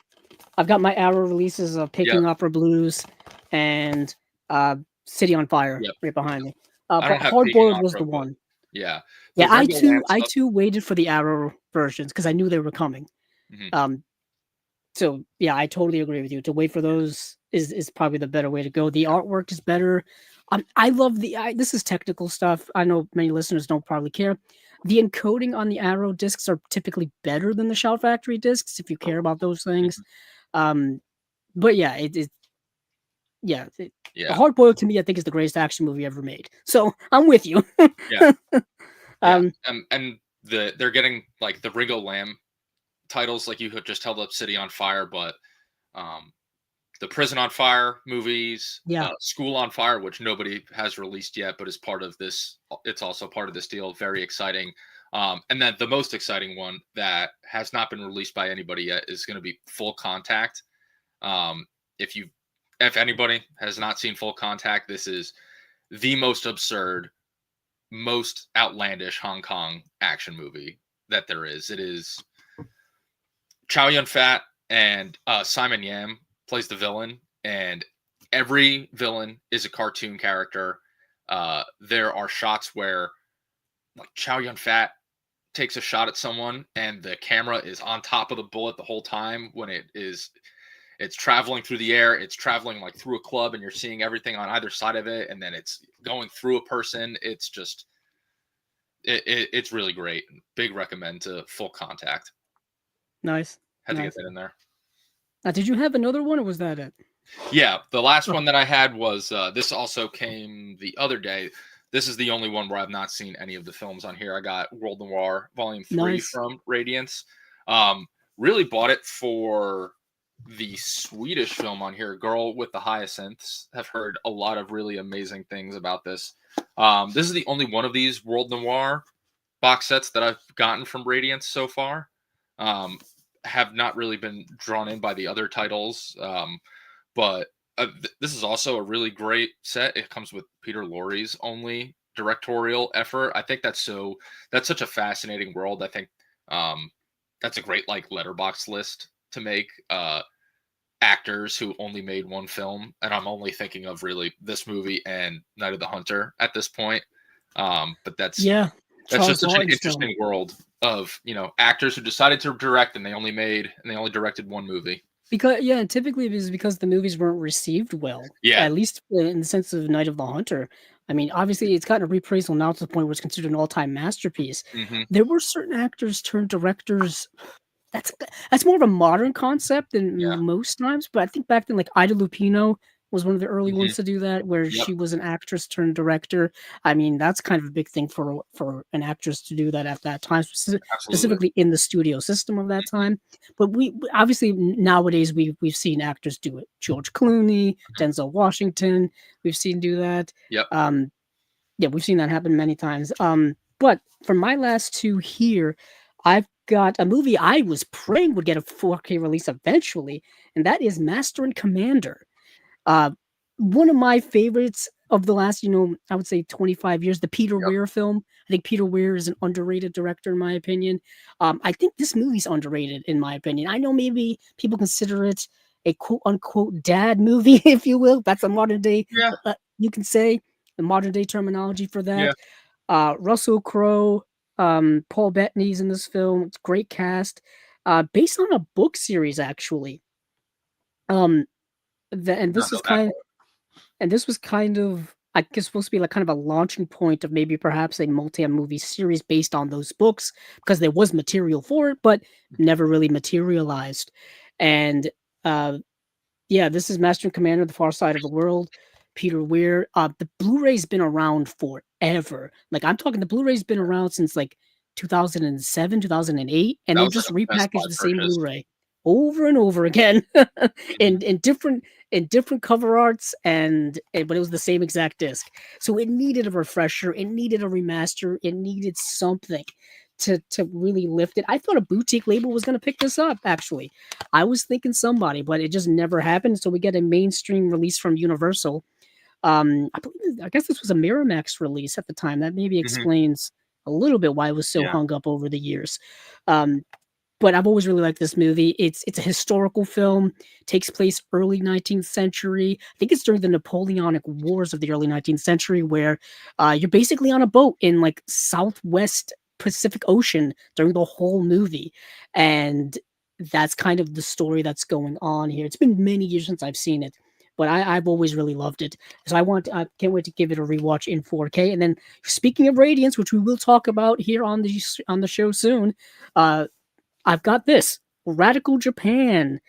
I've got my Arrow releases of yep, Picking Opera Blues and City on Fire yep. right behind me. I But don't have Hard Peking Boiled was Opera, the but one. yeah, the Yeah, Ringo Lamb I stuff. too waited for the Arrow versions because I knew they were coming. Mhm. Um, so yeah, I totally agree with you. To wait for those is probably the better way to go. The artwork is better. I love this is technical stuff. I know many listeners don't probably care. The encoding on the Arrow discs are typically better than the Shout Factory discs if you care about those things. Mhm. Um, but yeah, yeah, Yeah, Hard Boiled to me, I think is the greatest action movie ever made. So I'm with you. yeah, yeah. um, And they're getting like the Ringo Lamb titles, like you had just held up City on Fire, but um, the Prison on Fire movies, yeah, School on Fire, which nobody has released yet, but is part of this. It's also part of this deal. Very exciting. And then the most exciting one that has not been released by anybody yet is going to be Full Contact. Um, if you, if anybody has not seen Full Contact, this is the most absurd, most outlandish Hong Kong action movie that there is. It is Chow Yun Fat and Simon Yam plays the villain, and every villain is a cartoon character. There are shots where like Chow Yun Fat takes a shot at someone, and the camera is on top of the bullet the whole time when it's traveling through the air. It's traveling like through a club, and you're seeing everything on either side of it, and then it's going through a person. It's just it's really great. Big recommend to Full Contact. nice, Had to get nice. that in there. Did you have another one, or was that it? Yeah, the last Okay, one that I had was this also came the other day. This is the only one where I've not seen any of the films on here. I got World Noir Volume 3 nice. from Radiance. Um, really bought it for the Swedish film on here, Girl with the Hyacinths. Have heard a lot of really amazing things about this. This is the only one of these World Noir box sets that I've gotten from Radiance so far. Um, have not really been drawn in by the other titles. But this is also a really great set. It comes with Peter Lorre's only directorial effort. I think that's such a fascinating world. I think that's a great like letterbox list to make actors who only made one film, and I'm only thinking of really this movie and Night of the Hunter at this point. But Yeah, that's just Charles such an Martin's film. interesting world of actors who decided to direct and they only directed one movie. Because yeah, and typically it is because the movies weren't received well, Yeah. at least in the sense of Night of the Hunter. I mean, obviously it's gotten a reappraisal now to the point where it's considered an all-time masterpiece. Hmm. There were certain actors turned directors. That's that's more of a modern concept than Yeah. most times, but I think back then, like Ida Lupino was one of the early Hmm. ones to do that, where Yep. she was an actress turned director. I mean, that's kind of a big thing for an actress to do that at that time, Absolutely. specifically in the studio system of that Mhm, time. But obviously nowadays we've seen actors do it. George Clooney, mhm. Denzel Washington, we've seen do that. Yep. Um, yeah, we've seen that happen many times. But for my last two here, I've got a movie I was praying would get a 4K release eventually, and that is Master and Commander. Uh, one of my favorites of the last, I would say 25 years, the Peter Yep. Weir film. I think Peter Weir is an underrated director, in my opinion. I think this movie's underrated, in my opinion. I know maybe people consider it a quote unquote dad movie, if you will. That's a modern day, Yeah. you can say, the modern day terminology for Yeah. that. Russell Crowe, Paul Bettany's in this film. It's a great cast. Based on a book series, actually. Um, and Not this know is that kind and this was kind of, I guess, supposed to be like kind of a launching point of maybe perhaps a multi-movie series based on those books because there was material for it, but part. never really materialized. And uh, yeah, this is Master and Commander: The Far Side of the World. Peter Weir. The Blu-ray's been around forever. Like I'm talking, the Blu-ray's been around since like 2007, 2008, and That they've was like just a Best Buy repackaged the same purchase. Blu-ray over and over again Mhm. in different cover arts, but it was the same exact disc. So it needed a refresher, it needed a remaster, it needed something to really lift it. I thought a boutique label was going to pick this up. Actually, I was thinking somebody, but it just never happened. So we get a mainstream release from Universal. I guess this was a Miramax release at the time. That maybe Mhm. explains a little bit why it was so Yeah. hung up over the years. Um, but I've always really liked this movie. It's a historical film, takes place early 19th century. I think it's during the Napoleonic Wars of the early 19th century, where you're basically on a boat in like Southwest Pacific Ocean during the whole movie, and that's kind of the story that's going on here. It's been many years since I've seen it, but I've always really loved it. So I can't wait to give it a rewatch in 4K. And then speaking of Radiance, which we will talk about here on the show soon, uh, I've got this Radical Japan.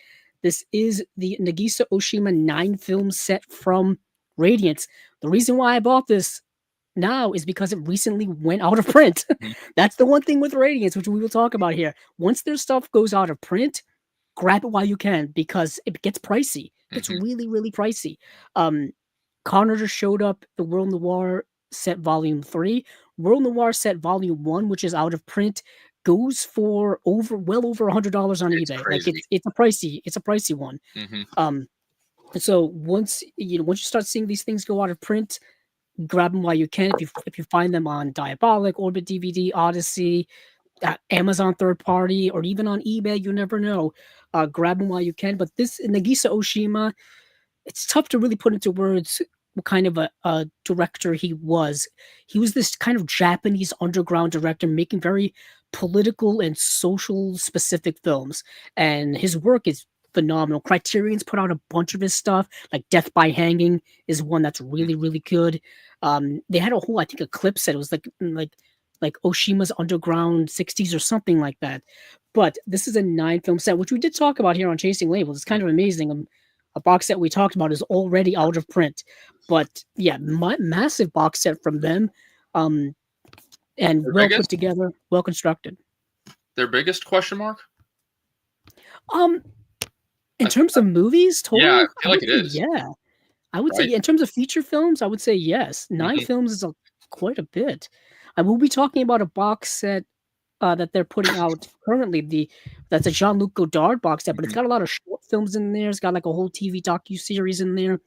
This is the Nagisa Oshima 9-film set from Radiance. The reason why I bought this now is because it recently went out of print. Mhm. That's the one thing with Radiance, which we will talk about here. Once their stuff goes out of print, grab it while you can because it gets pricey. It's Mhm. really, really pricey. Um, Connor just showed up the World Noir set volume 3. World Noir set volume 1, which is out of print, goes for well over $100 on It's eBay. Like crazy. it's a pricey one. Mhm. Um, so once you start seeing these things go out of print, grab them while you can. If you find them on Diabolic, Orbit DVD, Odyssey, Amazon third party, or even on eBay, you never know. Grab them while you can. But this Nagisa Oshima, it's tough to really put into words what kind of a director he was. He was this kind of Japanese underground director making very political and social specific films. And his work is phenomenal. Criterion's put out a bunch of his stuff, like Death by Hanging is one that's really, really good. They had a whole, I think, a clip set. It was like Oshima's Underground 60s or something like that. But this is a 9-film set, which we did talk about here on Chasing Labels. It's kind of amazing. A box set we talked about is already out of print. But yeah, massive box set from them, and Their well put biggest together, well constructed. their biggest question mark? Um, in I terms of movies Yeah, I total, I feel like would it say is, yeah. I would say right? yeah. In terms of feature films, I would say yes. 9 Mhm. films is quite a bit. I will be talking about a box set that they're putting out currently. That's a Jean-Luc Godard box set, but it's Mhm. got a lot of short films in there. It's got like a whole TV docu-series in there.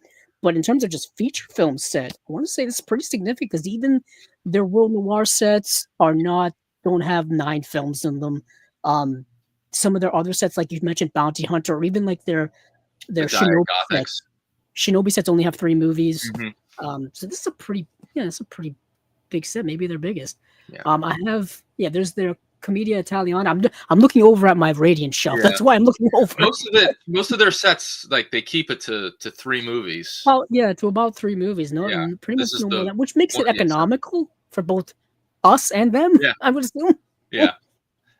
But in terms of just feature film set, I want to say this is pretty significant because even their world noir sets don't have 9 films in them. Um, some of their other sets, like you mentioned, Bounty Hunter, or even like The their Diet Shinobi sets. Gothics. Shinobi sets only have 3 movies. Mhm. So this is it's a pretty big set, maybe their biggest. Yeah. There's their Commedia Italiana. I'm looking over at my Radiant shelf. Yeah. That's why I'm looking over. Most of their sets, like, they keep it to 3 movies. Well, yeah, to about 3 movies. No, Yeah. pretty much This is no more the than, which makes one it of the exceptions. economical for both us and them. Yeah. I would assume. Yeah.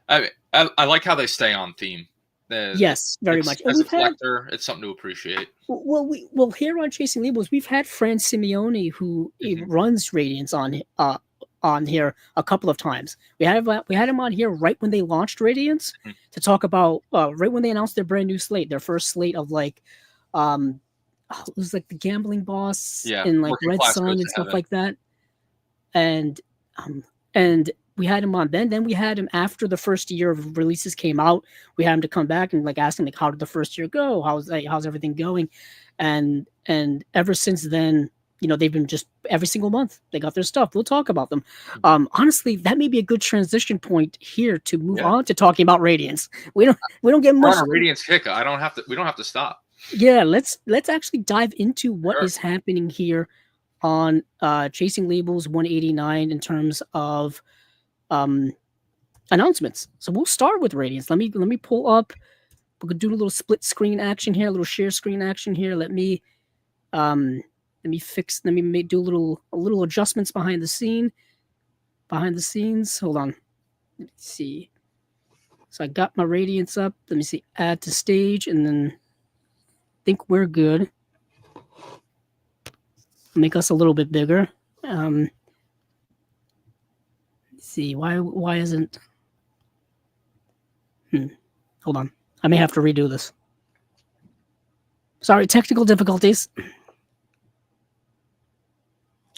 I like how they stay on theme. Yes, very It's much. And as a we've had collector, it's something to appreciate. here on Chasing Labels, we've had Fran Simeone who Mhm. runs Radiance on here a couple of times. We had him on here right when they launched Radiance Mhm. to talk about right when they announced their brand new slate, their first slate of like um it was like the Gambling Boss Yeah. and like Working Red Class Sun Goes and to stuff Heaven. like that. And and we had him on then. Then we had him after the first year of releases came out. We had him to come back and like ask him like, how did the first year go? How's everything going? And ever since then, they've been just every single month they got their stuff. We'll talk about them. Mhm. Honestly, that may be a good transition point here to move Yeah. on to talking about Radiance. We don't get We're much. on a Radiance kick. We don't have to stop. Yeah, let's actually dive into what Sure. is happening here on Chasing Labels 189 in terms of um announcements. So we'll start with Radiance. Let me pull up. We could do a little split screen action here, a little share screen action here. Um let me do a little adjustments behind the scenes. Hold on. Let me see. So I got my Radiance up. Let me see. Add to stage, and then think we're good. Make us a little bit bigger. Um, see why isn't hold on, I may have to redo this. Sorry, technical difficulties.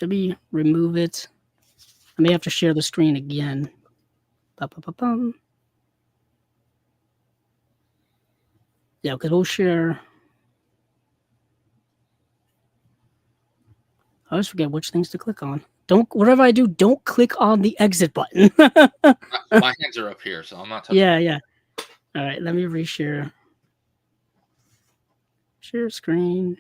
Let me remove it. I may have to share the screen again. Ba-ba-ba-bum. Yeah, because we'll share. I always forget which things to click on. Whatever I do, don't click on the exit button. My hands are up here, so I'm not touching. Yeah. All right, let me reshare. Share screen.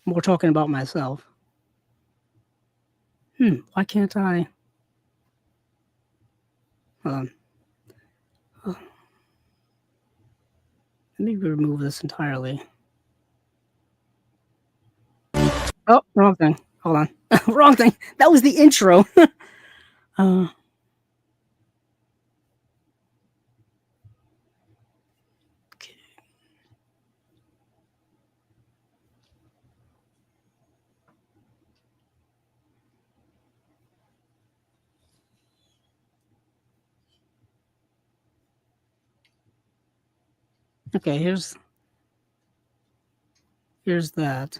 More talking about myself. Why can't I? Hold on. Oh. Let me remove this entirely. Oh, wrong thing. Hold on. Wrong thing. That was the intro. Okay, here's that.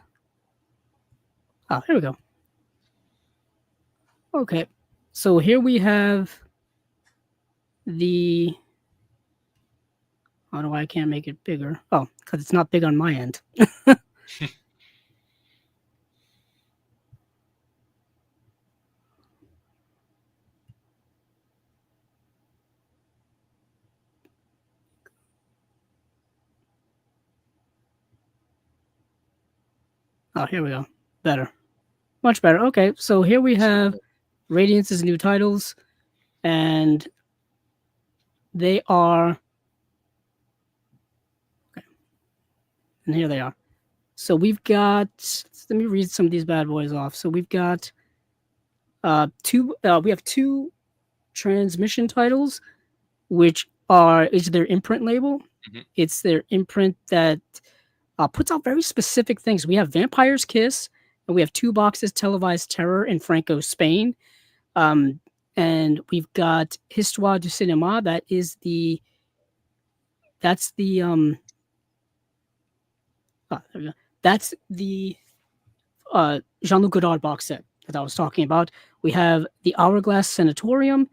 Oh, here we go. Okay, so here we have the. I don't know why I can't make it bigger. Oh, because it's not big on my end. Oh, here we go. Better. Much better. Okay, so here we have Radiance's new titles, and they are. Okay. And here they are. So we've got. Let me read some of these bad boys off. So we've got two. We have two transmission titles, which is their imprint label. Mm-hmm. It's their imprint that puts out very specific things. We have Vampire's Kiss, and we have two boxes, Televised Terror in Franco, Spain. And we've got Histoires du Cinéma. That's the Jean-Luc Godard box set that I was talking about. We have the Hourglass Sanatorium.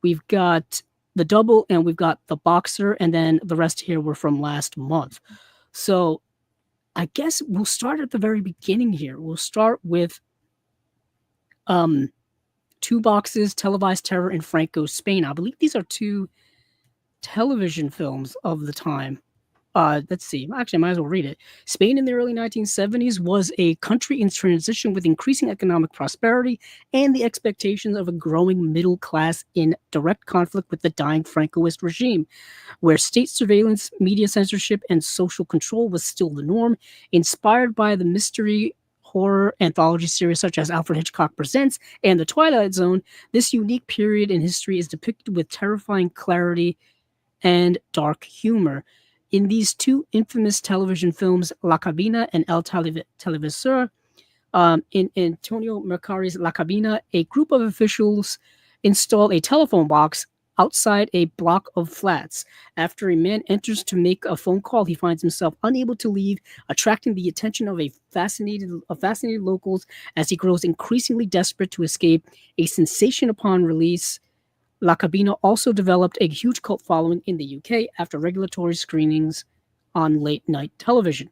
We've got the double, and we've got the boxer, and then the rest here were from last month. So I guess we'll start at the very beginning here. We'll start with two boxes, Televised Terror in Franco, Spain. I believe these are two television films of the time. Let's see. Actually, I might as well read it. Spain in the early 1970s was a country in transition with increasing economic prosperity and the expectations of a growing middle class in direct conflict with the dying Francoist regime, where state surveillance, media censorship, and social control was still the norm. Inspired by the mystery horror anthology series such as Alfred Hitchcock Presents and The Twilight Zone, this unique period in history is depicted with terrifying clarity and dark humor. In these two infamous television films, La Cabina and El Televisor, in Antonio Mercari's La Cabina, a group of officials install a telephone box outside a block of flats. After a man enters to make a phone call, he finds himself unable to leave, attracting the attention of fascinated locals as he grows increasingly desperate to escape. A sensation upon release, La Cabina also developed a huge cult following in the UK after regulatory screenings on late-night television.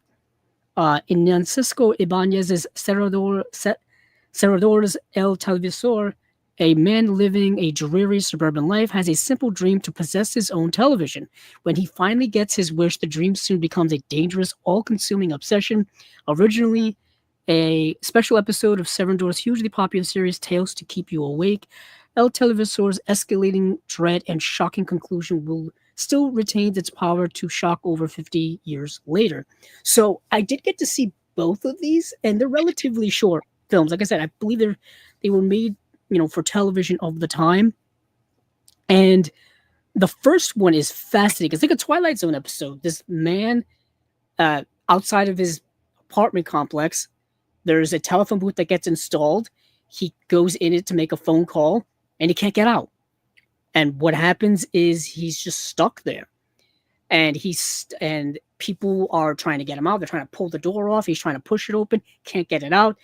In Francisco Ibanez's Serradores El Televisor, a man living a dreary suburban life has a simple dream to possess his own television. When he finally gets his wish, the dream soon becomes a dangerous, all-consuming obsession. Originally a special episode of Seven Doors' hugely popular series Tales to Keep You Awake, El Televisor's escalating dread and shocking conclusion will still retains its power to shock over 50 years later. So I did get to see both of these, and they're relatively short. films. Like I said, I believe they were made, for television of the time. And the first one is fascinating. It's like a Twilight Zone episode. This man, outside of his apartment complex, there's a telephone booth that gets installed. He goes in it to make a phone call, and he can't get out. And what happens is he's just stuck there. And people are trying to get him out. They're trying to pull the door off. He's trying to push it open, can't get it out.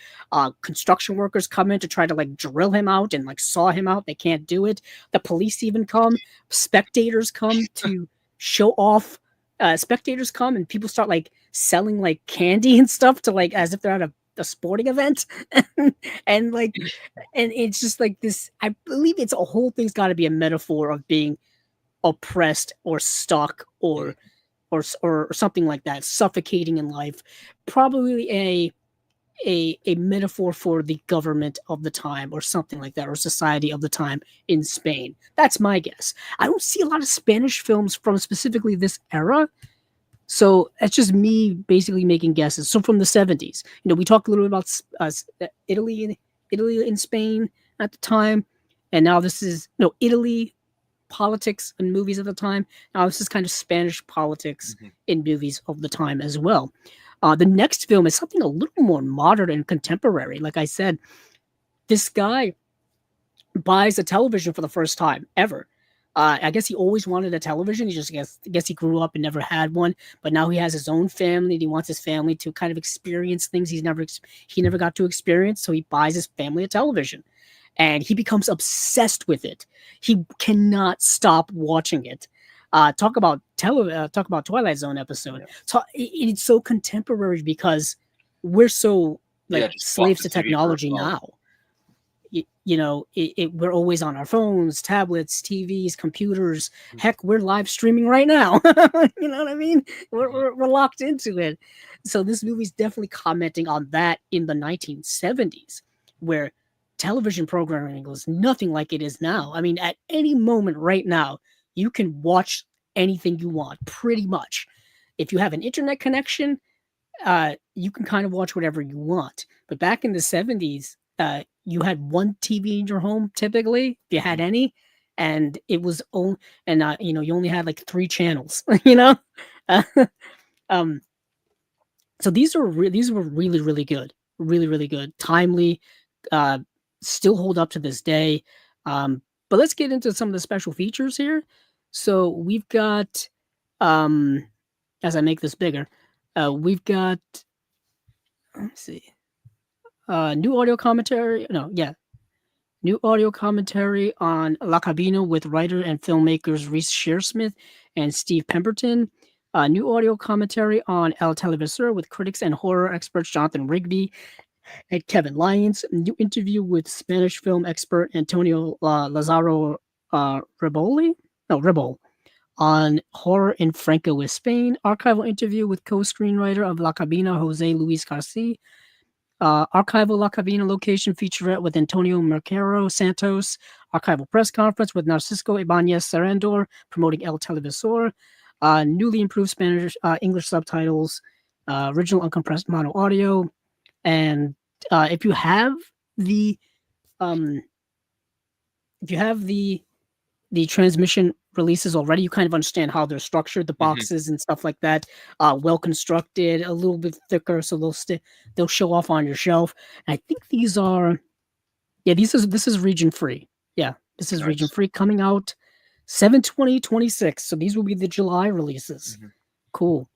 Construction workers come in to try to like drill him out and like saw him out. They can't do it. The police even come. Spectators come to show off. Spectators come and people start like selling like candy and stuff to like as if they're at a sporting event. and it's just like this. I believe it's a whole thing's got to be a metaphor of being oppressed or stuck or something like that, suffocating in life. Probably a metaphor for the government of the time or something like that, or society of the time in Spain. That's my guess. I don't see a lot of Spanish films from specifically this era, so that's just me basically making guesses. So from the 70s, we talked a little bit about Italy and Spain at the time, and now this is Italy politics and movies at the time. Now this is kind of Spanish politics in movies of the time as well. The next film is something a little more modern and contemporary. Like I said, this guy buys a television for the first time ever. I guess he always wanted a television. He just guess he grew up and never had one, but now he has his own family and he wants his family to kind of experience things he never got to experience. So he buys his family a television. And he becomes obsessed with it. He cannot stop watching it. Talk about Twilight Zone episode. Yeah. So it's so contemporary because we're so slaves to technology now. We're always on our phones, tablets, TVs, computers. Heck, we're live streaming right now. You know what I mean? We're locked into it. So this movie's definitely commenting on that in the 1970s, where television programming was nothing like it is now. I mean, at any moment right now, you can watch anything you want, pretty much. If you have an internet connection, you can kind of watch whatever you want. But back in the 70s, you had one TV in your home, typically, if you had any, and it was you only had like 3 channels, So these were really, really good, really, really good, timely, still hold up to this day. But let's get into some of the special features here. So we've got, as I make this bigger, we've got, let's see, new audio commentary. New audio commentary on La Cabina with writer and filmmakers Reese Shearsmith and Steve Pemberton. New audio commentary on El Televisor with critics and horror experts Jonathan Rigby and Kevin Lyons. New interview with Spanish film expert Antonio Lazaro Ribol on horror in Franco with Spain. Archival interview with co-screenwriter of La Cabina, Jose Luis Garcia. Archival La Cabina location featurette with Antonio Mercero Santos. Archival press conference with Narcisco Ibanez Serendor promoting El Televisor. Newly improved Spanish English subtitles. Original uncompressed mono audio. And if you have the transmission releases already, you kind of understand how they're structured, the boxes and stuff like that. Well constructed, a little bit thicker, so they'll show off on your shelf. And I think these are, this is region free. Yeah, this is nice. Region free, coming out 7/20/26. So these will be the July releases. Cool.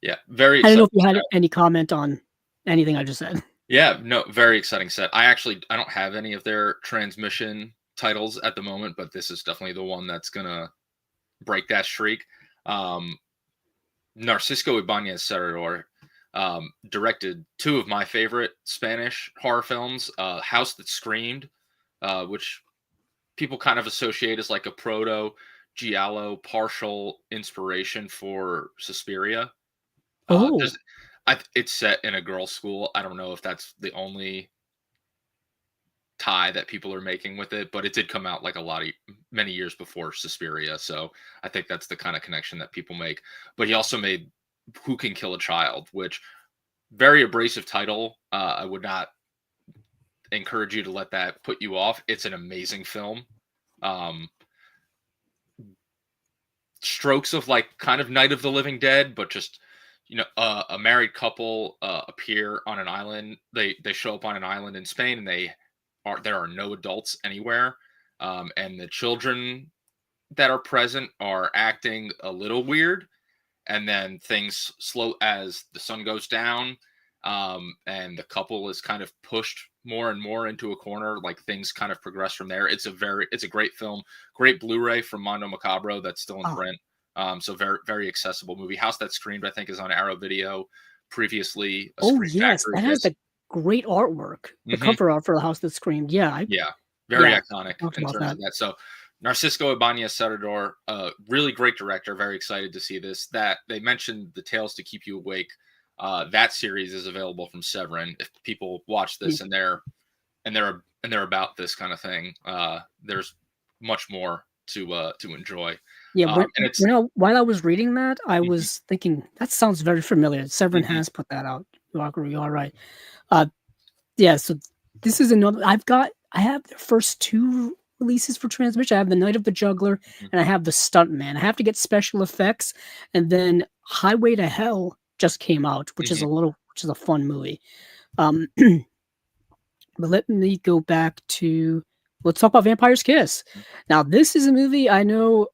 Yeah, very. I don't know if you had any comment on anything I just said. Yeah, no, very exciting set. I don't have any of their transmission titles at the moment, but this is definitely the one that's gonna break that streak. Narcisco Ibanez Serrador directed 2 of my favorite Spanish horror films, House That Screamed, which people kind of associate as like a proto giallo partial inspiration for Suspiria. It's set in a girls' school. I don't know if that's the only tie that people are making with it, but it did come out like many years before Suspiria, so I think that's the kind of connection that people make. But he also made Who Can Kill a Child, which very abrasive title. I would not encourage you to let that put you off. It's an amazing film. Um, Strokes of like kind of Night of the Living Dead, but just a married couple appear on an island. They show up on an island in Spain, and there are no adults anywhere, and the children that are present are acting a little weird, and then things slow as the sun goes down, and the couple is kind of pushed more and more into a corner. Like things kind of progress from there. It's a great film, great Blu-ray from Mondo Macabro that's still in Oh, print. So very, very accessible movie. House That Screamed, I think, is on Arrow Video. Previously, a oh Scream yes, Factory that has disc. the great artwork, the Mhm. cover art for The House That Screamed. Yeah, Yeah, very yeah, iconic talked in about terms that. of that. So Narcisco Ibanez Serrador, really great director. Very excited to see this. That they mentioned the Tales to Keep You Awake. That series is available from Severin. If people watch Mm. this and they're about this kind of thing, there's much more to enjoy. Yeah, And it's while I was reading that, I Mhm, was thinking that sounds very familiar. Severin mhm, has put that out. You are right. Uh, yeah, so this is another. I have the first two releases for transmission. I have the Night of the Juggler mhm, and I have the Stuntman. I have to get special effects, and then Highway to Hell just came out, mhm. which is a fun movie. Um, but let me go back to let's talk about Vampire's Kiss. Now, this is a movie I know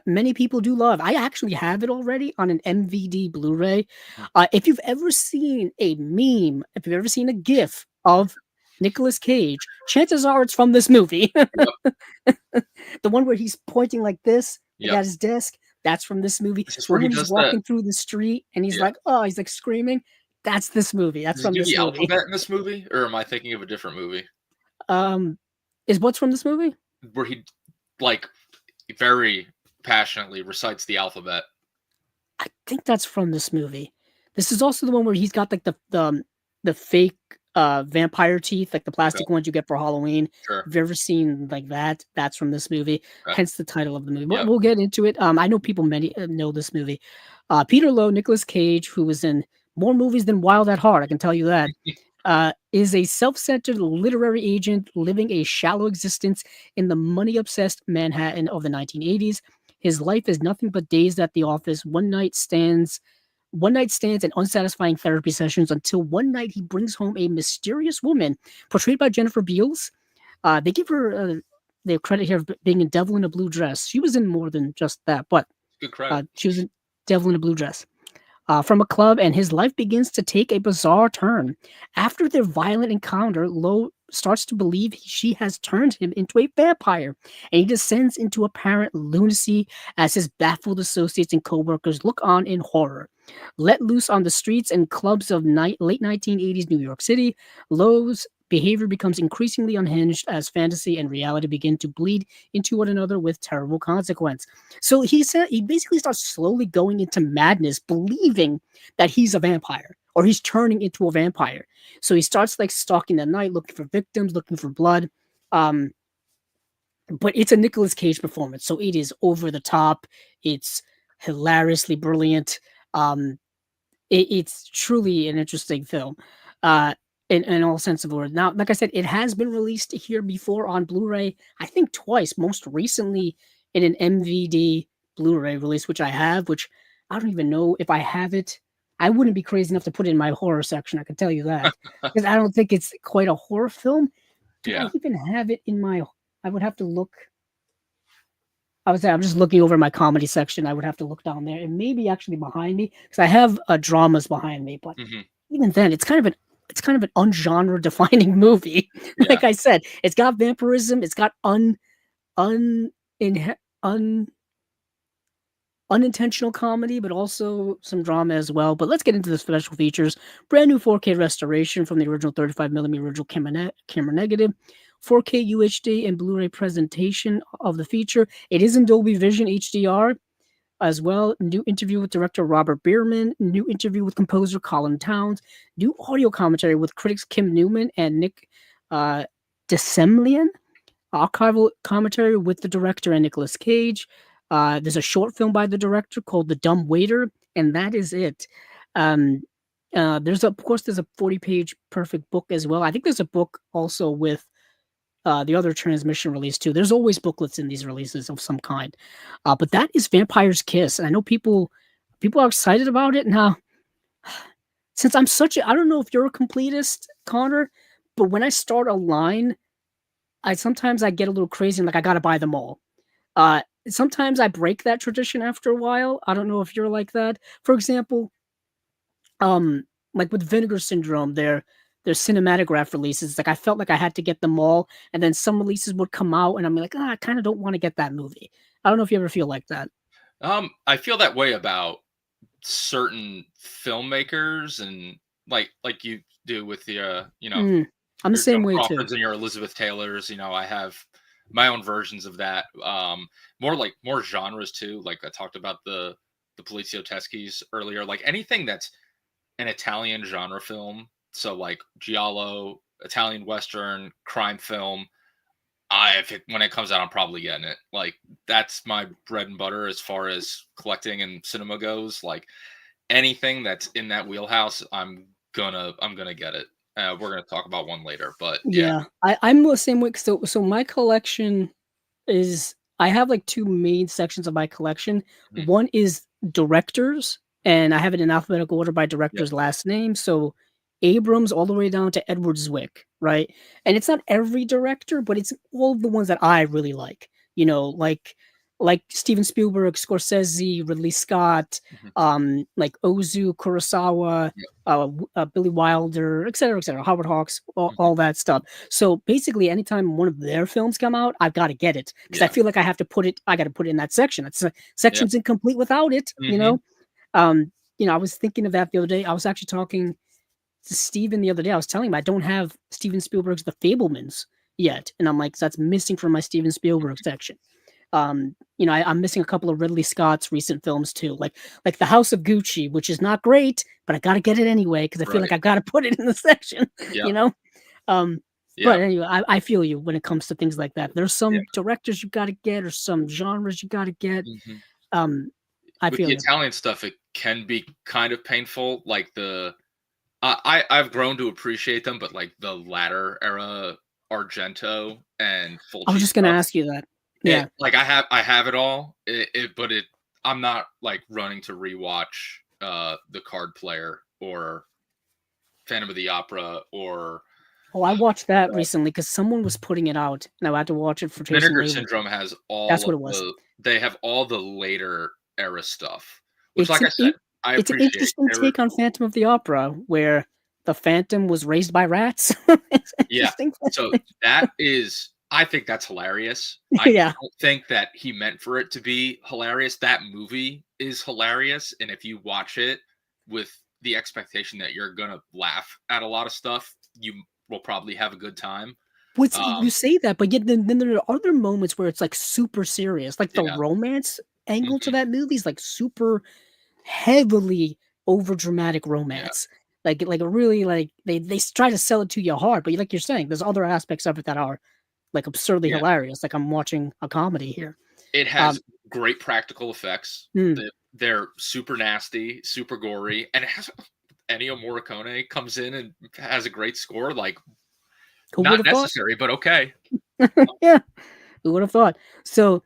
many people do love. I actually have it already on an MVD Blu-ray. Mhm. If you've ever seen a meme, if you've ever seen a GIF of Nicolas Cage, chances are it's from this movie. Yep, The one where he's pointing like this, like yep. at his desk, that's from this movie. Is this The where one he when he's does the walking through the street and he's Yeah. like, oh, he's like screaming. That's this movie. That's Does he from do this the movie. alphabet in this movie, or am I thinking of a different movie? Um, is what's from this movie? Where he, like, very passionately recites the alphabet. I think that's from this movie. This is also the one where he's got like the fake vampire teeth, like the Okay, plastic ones you get for Halloween. sure. If you've ever seen like that, that's from this movie. Okay. Hence the title of the movie. Yep. We'll get into it. I know people many know this movie. Peter Lowe, Nicolas Cage, who was in more movies than Wild at Heart, I can tell you that. Is a self-centered literary agent living a shallow existence in the money-obsessed Manhattan of the 1980s. His life is nothing but days at the office, one night stands and unsatisfying therapy sessions until one night he brings home a mysterious woman portrayed by Jennifer Beals. They give her the credit here of being a devil in a blue dress. She was in more than just that, but Good credit. she was a devil in a blue dress from a club, and his life begins to take a bizarre turn. After their violent encounter, Lowe starts to believe she has turned him into a vampire, and he descends into apparent lunacy as his baffled associates and coworkers look on in horror. Let loose on the streets and clubs of late 1980s New York City, Lowe's behavior becomes increasingly unhinged as fantasy and reality begin to bleed into one another with terrible consequence. So he basically starts slowly going into madness, believing that he's a vampire or he's turning into a vampire. So he starts like stalking the night, looking for victims, looking for blood. Um, but it's a Nicolas Cage performance, so it is over the top. It's hilariously brilliant. Um, it's truly an interesting film, uh, in all sense of the word. Now, like I said, it has been released here before on Blu-ray. I think twice. Most recently in an MVD Blu-ray release, which I have. Which I don't even know if I have it. I wouldn't be crazy enough to put it in my horror section. I can tell you that because I don't think it's quite a horror film. Do I Yeah. even have it in my? I would have to look. I would say I'm just looking over my comedy section. I would have to look down there. It may be actually behind me because I have dramas behind me. But Mhm. even then, it's kind of an ungenre defining movie. Yeah. Like I said, it's got vampirism. It's got un in, un unintentional comedy, but also some drama as well. But let's get into the special features. Brand new 4K restoration from the original 35mm original camera negative. 4K UHD and Blu-ray presentation of the feature. It is in Dolby Vision HDR as well. New interview with director Robert Bierman. New interview with composer Colin Towns. New audio commentary with critics Kim Newman and Nick uh, DeSemlian. Archival commentary with the director and Nicolas Cage. There's a short film by the director called The Dumb Waiter, and that is it. Um, There's of course there's a 40-page perfect book as well. I think there's a book also with the other transmission release too. There's always booklets in these releases of some kind. But that is Vampire's Kiss, and I know people are excited about it now. Since I'm such a, I don't know if you're a completist, Connor, but when I start a line, sometimes I get a little crazy and like I gotta buy them all. Sometimes I break that tradition after a while. I don't know if you're like that. For example, um, like with Vinegar Syndrome, their cinematograph releases, like I felt like I had to get them all, and then some releases would come out, and I'm like, I kind of don't want to get that movie. I don't know if you ever feel like that. I feel that way about certain filmmakers, and like you do with the Mm, I'm the your same Joan way too. Crawfords and your Elizabeth Taylors. I have my own versions of that. More genres too. Like I talked about the Poliziotteschi's earlier. Like anything that's an Italian genre film. So like giallo, Italian Western, crime film. When it comes out, I'm probably getting it. Like that's my bread and butter as far as collecting and cinema goes. Like anything that's in that wheelhouse, I'm gonna get it. We're gonna talk about one later, but yeah. Yeah, I'm the same way. So my collection is I have like two main sections of my collection. Mhm. One is directors, and I have it in alphabetical order by Yep. director's last name. So Abrams all the way down to Edward Zwick, right? And it's not every director, but it's all of the ones that I really like. Like Steven Spielberg, Scorsese, Ridley Scott, Mhm. like Ozu, Kurosawa, Yep. Billy Wilder, et cetera, Howard Hawks, Mhm. all that stuff. So basically, anytime one of their films come out, I've got to get it because I Yeah. feel like I have to put it. I got to put it in that section. Yep. Section's incomplete without it. Mhm. Um, I was thinking of that the other day. I was actually talking to Steven the other day. I was telling him I don't have Steven Spielberg's The Fablemans yet, and I'm like, so that's missing from my Steven Spielberg section. I'm missing a couple of Ridley Scott's recent films too, like The House of Gucci, which is not great, but I got to get it anyway because I feel Right. like I got to put it in the section. Yeah. you know. Um, Yeah. but anyway, I feel you when it comes to things like that. There's Yeah. some directors you got to get, or some genres you got to get. Mhm. Um, I With feel the you. Italian stuff, it can be kind of painful. Like I've grown to appreciate them, but like the latter era Argento and I was Fulci just gonna stuff, ask you that. it Yeah. like I have it all. But I'm not like running to rewatch The Card Player or Phantom of the Opera or Oh, I watched that uh, recently because someone was putting it out, and I had to watch it for Jason Vinegar Laywood. Syndrome has That's all what of it was. they have all the later era stuff, which, It's like I an said, in I it's an appreciate. interesting They were take on Phantom of the Opera, where the Phantom was raised by rats. It's Yeah. interesting. So I think that's hilarious. I Yeah. don't think that he meant for it to be hilarious. That movie is hilarious, and if you watch it with the expectation that you're gonna laugh at a lot of stuff, you will probably have a good time. What's you Um, say that, but yet then there are other moments where it's, like, super serious, like, the yeah. romance angle to Mhm. that movie is, like, super heavily overdramatic Yeah. romance. Like, a really, like they try to sell it to you hard, but like you're saying, there's other aspects of it that are, like, absurdly Yeah. hilarious, like, I'm watching a comedy here. It Um has great practical effects. mm, They're super nasty, super gory, and it has Ennio Morricone comes in and has a great score, like, who would not have thought? necessary, but okay. Yeah, who would have thought? So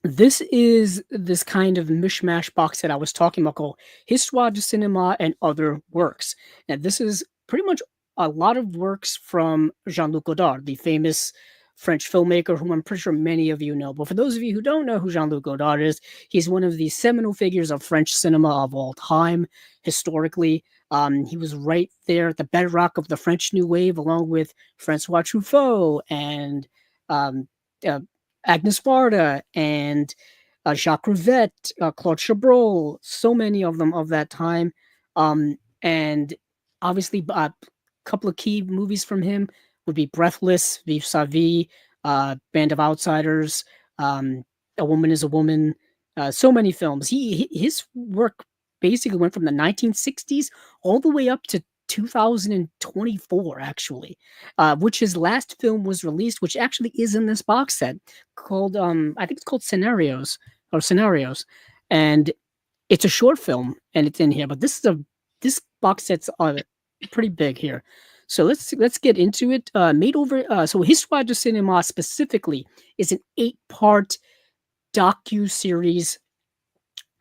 this is this kind of mishmash box set I was talking about called Histoires du Cinéma and Other Works. And this is pretty much a lot of works from Jean-Luc Godard, the famous French filmmaker whom I'm pretty sure many of you know. But for those of you who don't know who Jean-Luc Godard is, he's one of the seminal figures of French cinema of all time, historically. He was right there at the bedrock of the French New Wave, along with Francois Truffaut and um, uh, Agnes Varda and Jacques Rivette, Claude Chabrol, so many of them of that time. And obviously, a couple of key movies from him would be Breathless, Vive sa vie, Band of Outsiders, um, A Woman is a Woman. So many films. His work basically went from the 1960s all the way up to 2024, actually, which his last film was released, which actually is in this box set called I think it's called Scenarios, and it's a short film and it's in here. But this box set's pretty big here. So let's get into it. Made over so Histoires du Cinéma specifically is an 8-part docu-series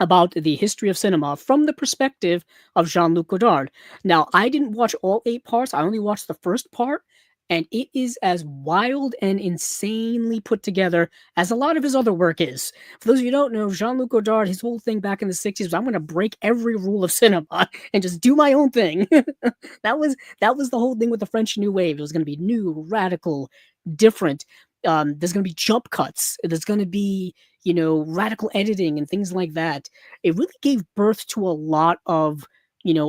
about the history of cinema from the perspective of Jean-Luc Godard. Now, I didn't watch all 8 parts. I only watched the first part, and it is as wild and insanely put together as a lot of his other work is. For those of you who don't know, Jean-Luc Godard, his whole thing back in the 60s was, I'm going to break every rule of cinema and just do my own thing. that was the whole thing with the French New Wave. It was going to be new, radical, different. There's going to be jump cuts. There's going to be, radical editing and things like that. It really gave birth to a lot of,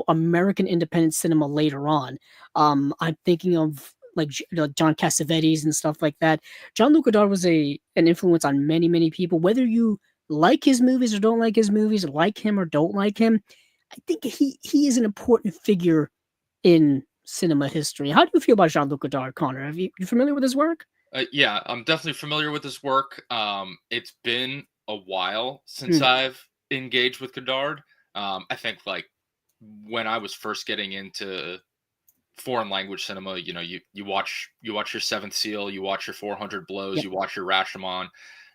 American independent cinema later on. I'm thinking of like John Cassavetes and stuff like that. Jean-Luc Godard was an influence on many, many people. Whether you like his movies or don't like his movies, like him or don't like him, I think he is an important figure in cinema history. How do you feel about Jean-Luc Godard, Connor? You familiar with his work? Yeah, I'm definitely familiar with his work. It's been a while since I've engaged with Godard. I think like when I was first getting into foreign language cinema, you watch your Seventh Seal, you watch your 400 Blows, you watch your Rashomon,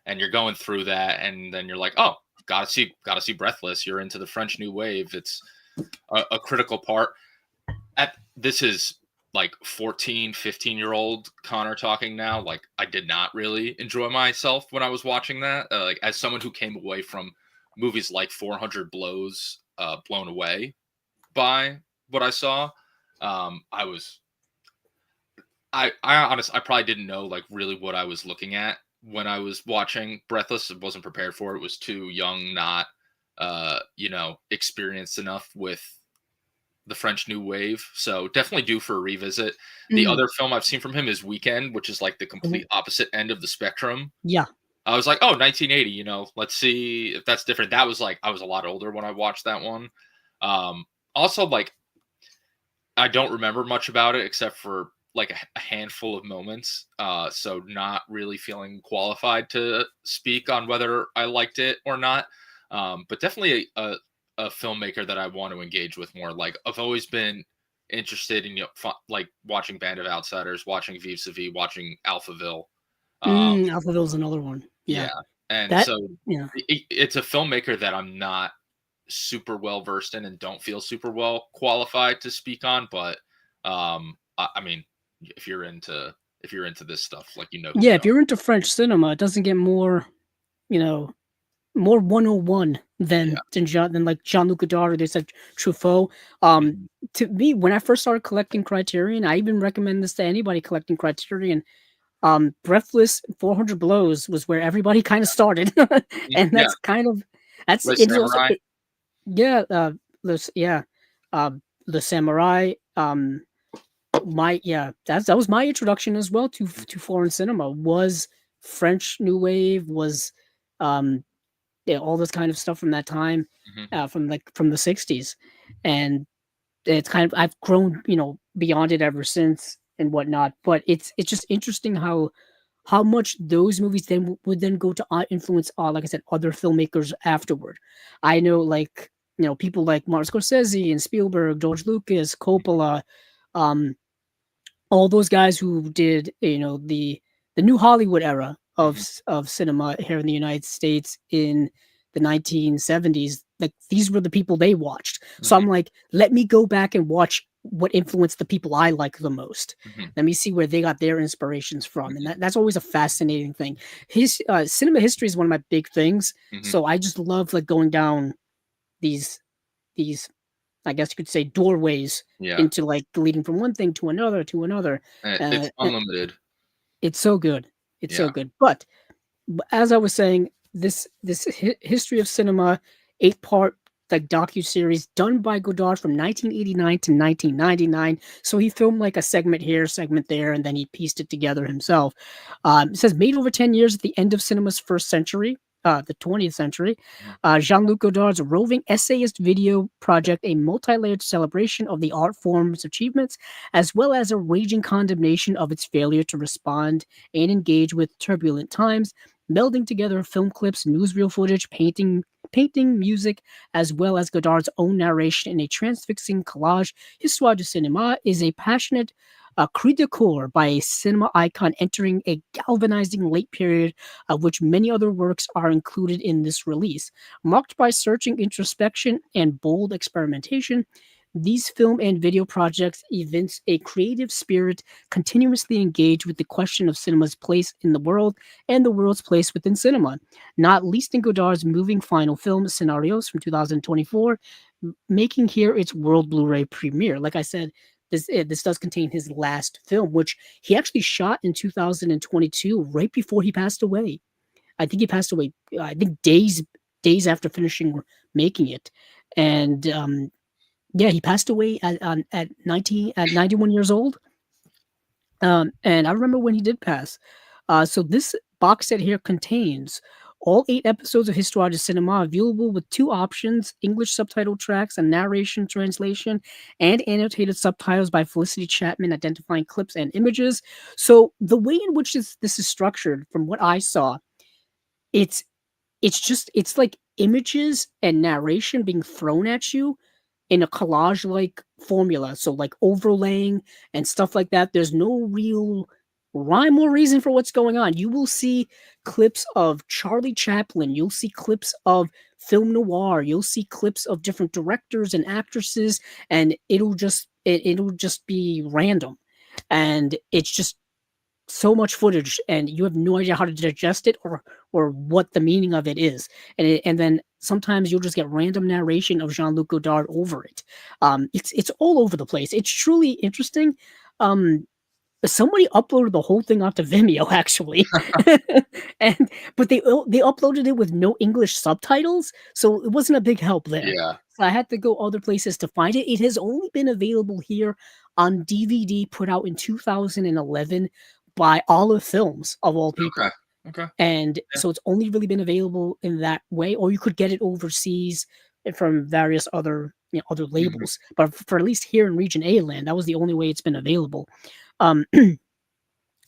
and you're going through that, and then you're like, oh, gotta see Breathless. You're into the French New Wave. It's a critical part. This is like 14, 15-year-old Connor talking now. Like, I did not really enjoy myself when I was watching that. Like, as someone who came away from movies like 400 Blows, blown away by what I saw. I honestly, I probably didn't know like really what I was looking at when I was watching Breathless. I wasn't prepared for it. It was too young, not, experienced enough with the French New Wave. So definitely due for a revisit. The other film I've seen from him is Weekend, which is like the complete opposite end of the spectrum. Yeah. I was like, oh, 1980, let's see if that's different. That was like, I was a lot older when I watched that one. Also, like, I don't remember much about it except for like a handful of moments. So not really feeling qualified to speak on whether I liked it or not. But definitely a filmmaker that I want to engage with more. Like, I've always been interested in, like watching Band of Outsiders, watching Vive sa Vie, watching Alphaville. Alphaville's another one. Yeah. And it's a filmmaker that I'm not super well versed in and don't feel super well qualified to speak on, but I mean, if you're into this stuff, like, if you're into French cinema, it doesn't get more 101 than like Jean-Luc Godard or they said Truffaut. To me, when I first started collecting Criterion, I even recommend this to anybody collecting Criterion. Breathless, 400 Blows was where everybody kind of started, and that's it's also, the Samurai. That was my introduction as well to foreign cinema. Was French New Wave, was all this kind of stuff from that time, from the 60s, and it's kind of, I've grown beyond it ever since and whatnot. But it's just interesting how much those movies would then go to influence, like I said, other filmmakers afterward. I know, like, people like Martin Scorsese and Spielberg, George Lucas, Coppola, all those guys who did, the new Hollywood era of cinema here in the United States in the 1970s. Like, these were the people they watched. So I'm like, let me go back and watch what influenced the people I like the most. Let me see where they got their inspirations from. And that's always a fascinating thing. His cinema history is one of my big things. So I just love like going down these, I guess you could say, doorways into like leading from one thing to another. It's unlimited. It's so good. It's so good. But as I was saying, this history of cinema, 8-part like docu-series done by Godard from 1989 to 1999. So he filmed like a segment here, segment there, and then he pieced it together himself. It says made over 10 years at the end of cinema's first century, the 20th century. Jean-Luc Godard's roving essayist video project, a multi-layered celebration of the art form's achievements, as well as a raging condemnation of its failure to respond and engage with turbulent times, melding together film clips, newsreel footage, painting, music, as well as Godard's own narration in a transfixing collage. Histoire du Cinéma is a passionate cri de coeur by a cinema icon entering a galvanizing late period of which many other works are included in this release. Marked by searching introspection and bold experimentation, these film and video projects evince a creative spirit continuously engaged with the question of cinema's place in the world and the world's place within cinema, not least in Godard's moving final film, Scenarios from 2024, making here its world Blu-ray premiere. Like I said, this does contain his last film, which he actually shot in 2022, right before he passed away. I think he passed away. I think days after finishing making it, and yeah, he passed away at 91 years old. And I remember when he did pass. So this box set here contains all 8 episodes of Histoire du Cinéma, viewable with 2 options: English subtitle tracks, a narration translation, and annotated subtitles by Felicity Chapman identifying clips and images. So the way in which this is structured, from what I saw, it's it's like images and narration being thrown at you in a collage like formula. So like overlaying and stuff like that. There's no real rhyme or reason for what's going on. You will see clips of Charlie Chaplin, you'll see clips of film noir, you'll see clips of different directors and actresses, and it'll just be random. And it's just so much footage, and you have no idea how to digest it or what the meaning of it is. And then sometimes you'll just get random narration of Jean-Luc Godard over it. It's all over the place. It's truly interesting. Somebody uploaded the whole thing onto Vimeo actually, and but they uploaded it with no English subtitles, so it wasn't a big help there. Yeah. So I had to go other places to find it. It has only been available here on DVD, put out in 2011 by Olive Films of all people. Okay. Okay. And Yeah. so it's only really been available in that way, or you could get it overseas from various other other labels. But for at least here in Region A land, that was the only way it's been available. Um,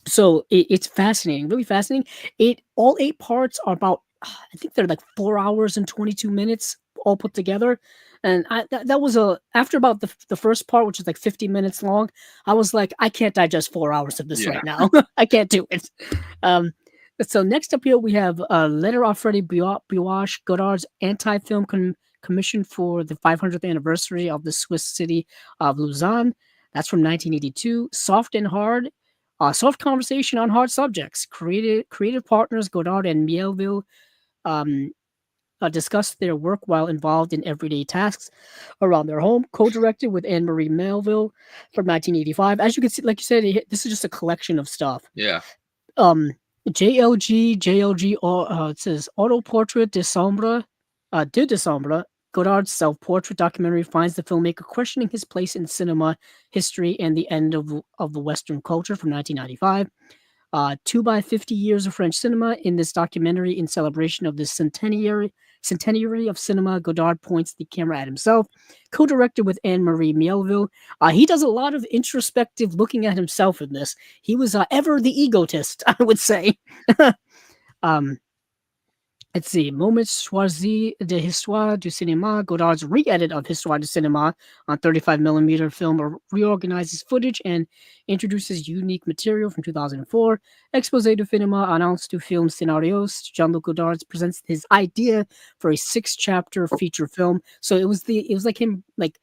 so it's fascinating, really fascinating. It all 8 parts are about, I think they're like 4 hours and 22 minutes all put together. And that was after about the first part, which is like 50 minutes long, I was like, I can't digest 4 hours of this Yeah. right now. I can't do it. So next up here we have Letter of Freddie Buache, Godard's anti-film commission for the 500th anniversary of the Swiss city of Lausanne. That's from 1982. Soft and Hard, soft conversation on hard subjects. Creative partners Godard and Mielville discussed their work while involved in everyday tasks around their home. Co-directed with Anne-Marie Melville from 1985. As you can see, like you said, this is just a collection of stuff. Yeah. JLG, it says Auto Portrait de Décembre. Godard's self-portrait documentary finds the filmmaker questioning his place in cinema history and the end of the Western culture from 1995. 2 by 50 years of French cinema. In this documentary, in celebration of the centenary of cinema, Godard points the camera at himself. Co-directed with Anne-Marie Mielville. He does a lot of introspective looking at himself in this. He was ever the egotist, I would say. Let's see. Moments choisis de Histoire du Cinéma. Godard's re-edit of Histoire du Cinéma on 35mm film reorganizes footage and introduces unique material from 2004. Exposé du Cinéma announced to film Scenarios. Jean-Luc Godard presents his idea for a 6-chapter feature film. So it was like him like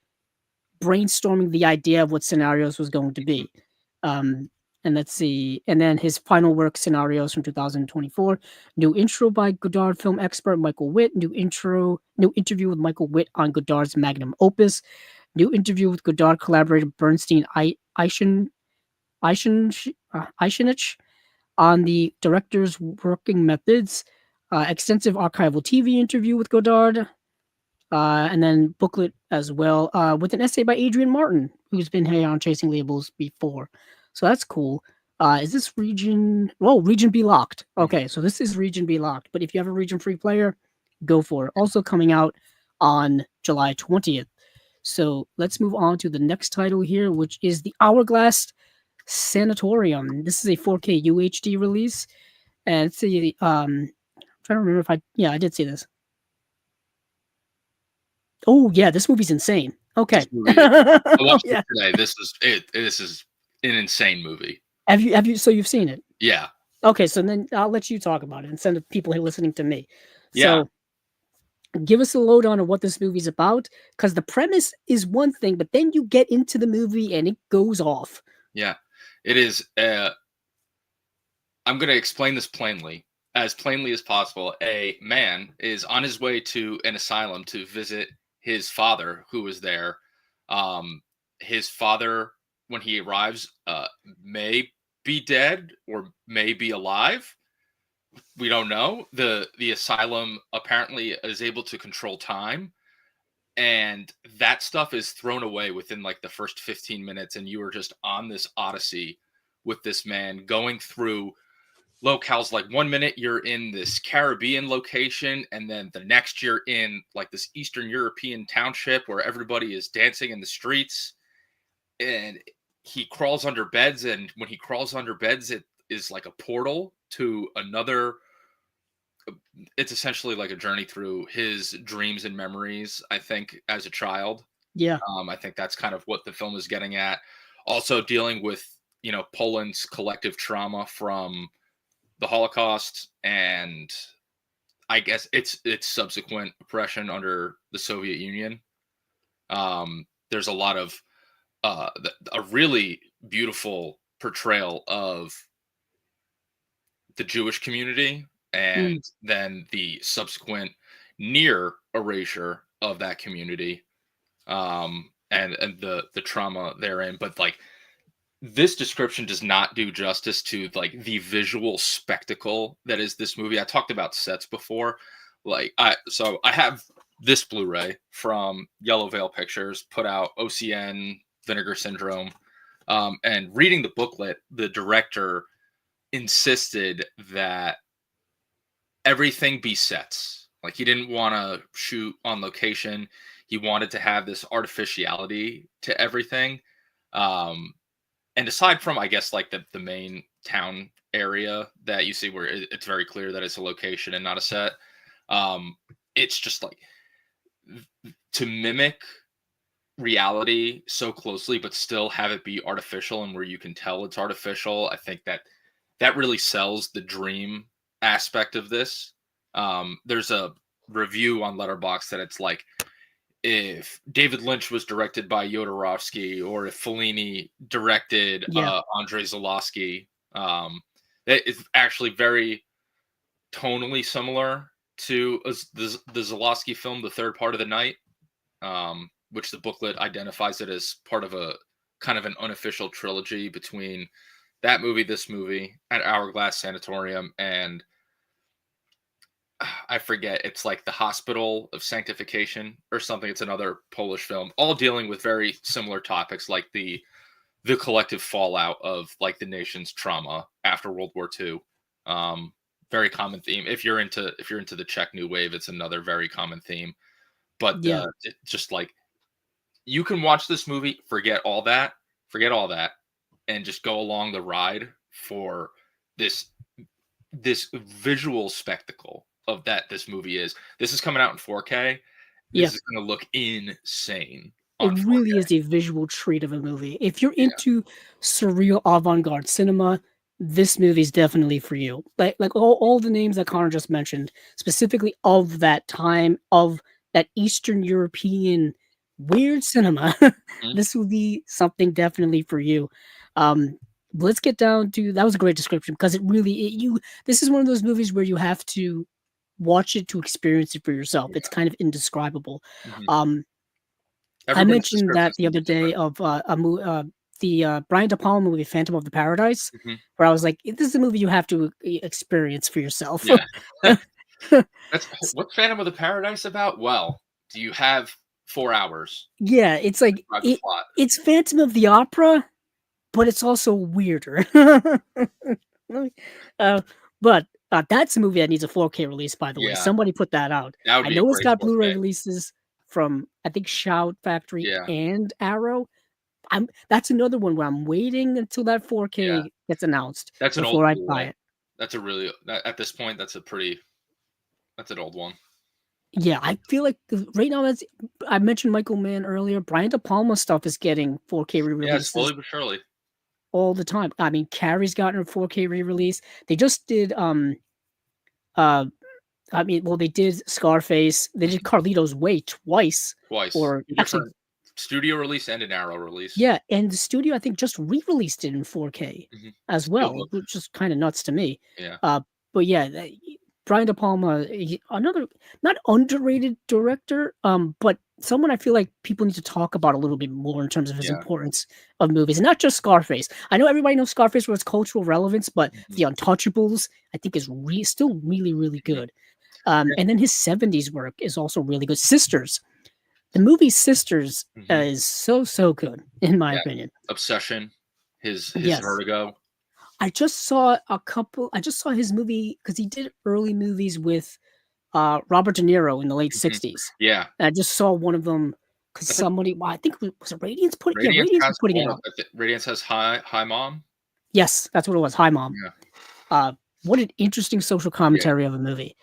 brainstorming the idea of what Scenarios was going to be. And let's see. And then his final work, Scenarios from 2024. New intro by Godard film expert Michael Witt. New interview with Michael Witt on Godard's magnum opus. New interview with Godard collaborator Bernstein Eichenich on the director's working methods. Extensive archival TV interview with Godard. And then booklet as well, with an essay by Adrian Martin, who's been here on Chasing Labels before. So that's cool. Is this region? Oh, region B locked. Okay, so this is region B locked. But if you have a region free player, go for it. Also coming out on July 20th. So let's move on to the next title here, which is the Hourglass Sanatorium. This is a 4K UHD release, and it's a I'm trying to remember if I did see this. Oh yeah, this movie's insane. Okay. This movie, I Oh watched it yeah. today. This is it. This is an insane movie. Have you so you've seen it? Yeah, Okay, so then I'll let you talk about it instead of people here listening to me. yeah, So give us a lowdown of what this movie's about, because the premise is one thing, but then you get into the movie and it goes off. yeah. It is. I'm going to explain this as plainly as possible. A man is on his way to an asylum to visit his father, who is there. His father, when he arrives, may be dead or may be alive. We don't know. The asylum apparently is able to control time, and that stuff is thrown away within like the first 15 minutes, and you are just on this odyssey with this man going through locales. Like 1 minute you're in this Caribbean location, and then the next you're in like this Eastern European township where everybody is dancing in the streets, and he crawls under beds, and when he crawls under beds it is like a portal to another. It's essentially like a journey through his dreams and memories, I think, as a child. Yeah. I think that's kind of what the film is getting at. Also dealing with, Poland's collective trauma from the Holocaust, and I guess its subsequent oppression under the Soviet Union. There's a lot of a really beautiful portrayal of the Jewish community, and Mm, then the subsequent near erasure of that community, and the trauma therein. But like, this description does not do justice to like the visual spectacle that is this movie. I talked about sets before. Like, I have this Blu-ray from Yellow Veil Pictures, put out OCN Vinegar Syndrome. And reading the booklet, the director insisted that everything be sets. Like, he didn't want to shoot on location. He wanted to have this artificiality to everything. And aside from, I guess, like the main town area that you see where it's very clear that it's a location and not a set, it's just like to mimic reality so closely, but still have it be artificial and where you can tell it's artificial. I think that really sells the dream aspect of this. There's a review on Letterboxd that it's like, if David Lynch was directed by Jodorowsky, or if Fellini directed yeah. Andrei Zulawski, it's actually very tonally similar to the Zulawski film, The Third Part of the Night, which the booklet identifies it as part of a kind of an unofficial trilogy between that movie, this movie, and Hourglass, Sanatorium, and I forget, it's like The Hospital of Sanctification or something. It's another Polish film, all dealing with very similar topics, like the collective fallout of like the nation's trauma after World War II. Very common theme. If you're into the Czech New Wave, it's another very common theme. But Yeah. just like, you can watch this movie, forget all that, and just go along the ride for this visual spectacle of that this movie is. This is coming out in 4K. Yeah. This is going to look insane It on 4K. really is a visual treat of a movie. If you're Yeah, into surreal avant-garde cinema, this movie is definitely for you. Like all the names that Connor just mentioned, specifically of that time, of that Eastern European weird cinema, mhm, this will be something definitely for you. Um, let's get down to that was a great description because it really this is one of those movies where you have to watch it to experience it for yourself. It's yeah. kind of indescribable. Mhm. Um, I Everybody's mentioned description that is the going to other be day different. of the Brian De Palma movie Phantom of the Paradise, Mhm. where I was like, "This is a movie you have to experience for yourself." Yeah. That's what's Phantom of the Paradise about? Well, do you have 4 hours Yeah, it's to like describe the plot? it's Phantom of the Opera, but it's also weirder. Let me- uh, but that's a movie that needs a 4K release. By the way, Yeah, somebody put that out. that would I be a know it's great got Blu-ray 4K. releases from I think Shout Factory Yeah, and Arrow. That's another one where I'm waiting until that yeah. 4K gets announced That's an old before I buy Blu-ray. it. At this point, that's an old one. Yeah, I feel like right now that's I mentioned Michael Mann earlier. Brian De Palma stuff is getting 4K Yeah, re-releases slowly but surely. all the time. I mean, Carrie's gotten a 4K re-release. They just did uh I mean, well, they did Scarface. They did Mhm. Carlito's Way twice, Twice. or Two actually, different studio release and an Arrow release. yeah, and the studio I think just re-released it in 4K Mhm. as well, Steelbook. which is kind of nuts to me. Yeah. Uh, but yeah, Brian De Palma, another not underrated director, but someone I feel like people need to talk about a little bit more in terms of his Yeah. importance of movies, and not just Scarface. I know everybody knows Scarface for its cultural relevance, but Mhm. The Untouchables I think is still really really Mhm. good. Yeah. And then his 70s work is also really good. Sisters, the movie Sisters Mhm. is so, so good, in my Yeah. opinion. Obsession. His Yes. Vertigo. I just saw his movie because he did early movies with Robert De Niro in the late Mhm. 60s. Yeah. And I just saw one of them because I think somebody, well, I think was it Radiance Radiance Radiance was has putting it one of out. Radiance has Hi Mom. Yes, that's what it was. Hi, Mom. Yeah. Uh, what an interesting social Yeah. commentary of a movie.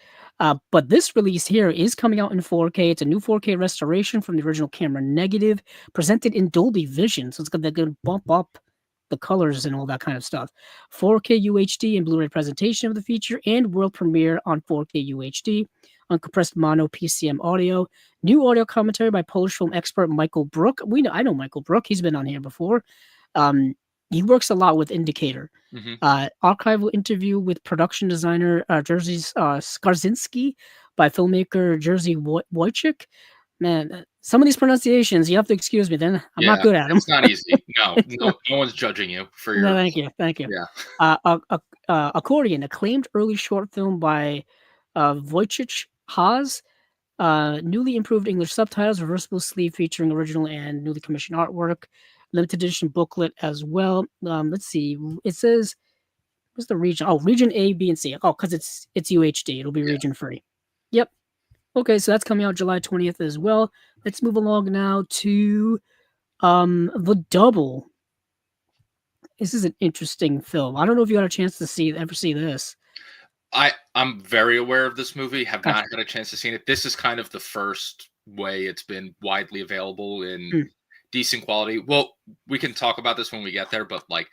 But this release here is coming out in 4K. It's a new 4K restoration from the original camera negative, presented in Dolby Vision. So they're going to bump up the colors and all that kind of stuff. 4K UHD and Blu-ray presentation of the feature, and world premiere on 4K UHD, uncompressed mono PCM audio. New audio commentary by Polish film expert Michael Brook. I know Michael Brook. He's been on here before. Um, he works a lot with Indicator. Mhm. Archival interview with production designer Jerzy Skarzinski by filmmaker Jerzy Wojcik. Man, some of these pronunciations, you have to excuse me, then I'm not Yeah. good at them. It's not easy. No. No one's judging you for No, your. thank you, thank you. Yeah. Accordion, acclaimed early short film by Wojciech Haas. Newly improved English subtitles, reversible sleeve featuring original and newly commissioned artwork, limited edition booklet as well. Let's see, it says what's the region? Oh, region A, B, and C. Oh, because it's UHD. It'll be Yeah. region free. Yep. Okay, so that's coming out July 20th as well. Let's move along now to The Double. This is an interesting film. I don't know if you got a chance to ever see this. I'm very aware of this movie, have not Gotcha. had a chance to see it. This is kind of the first way it's been widely available in Mm, decent quality. Well, we can talk about this when we get there, but like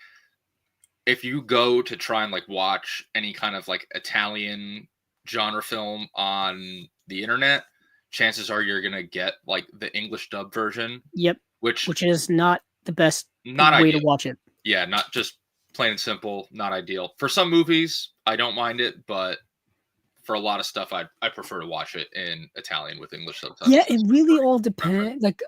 if you go to try and like watch any kind of like Italian genre film on the internet, chances are you're gonna get like the English dub version, yep. which Which is not the best not way to ideal. watch it. Yeah, not just plain and simple, not ideal. For some movies, I don't mind it, but for a lot of stuff, I prefer to watch it in Italian with English Yeah, subtitles. it That's really my all preference. depends. Like,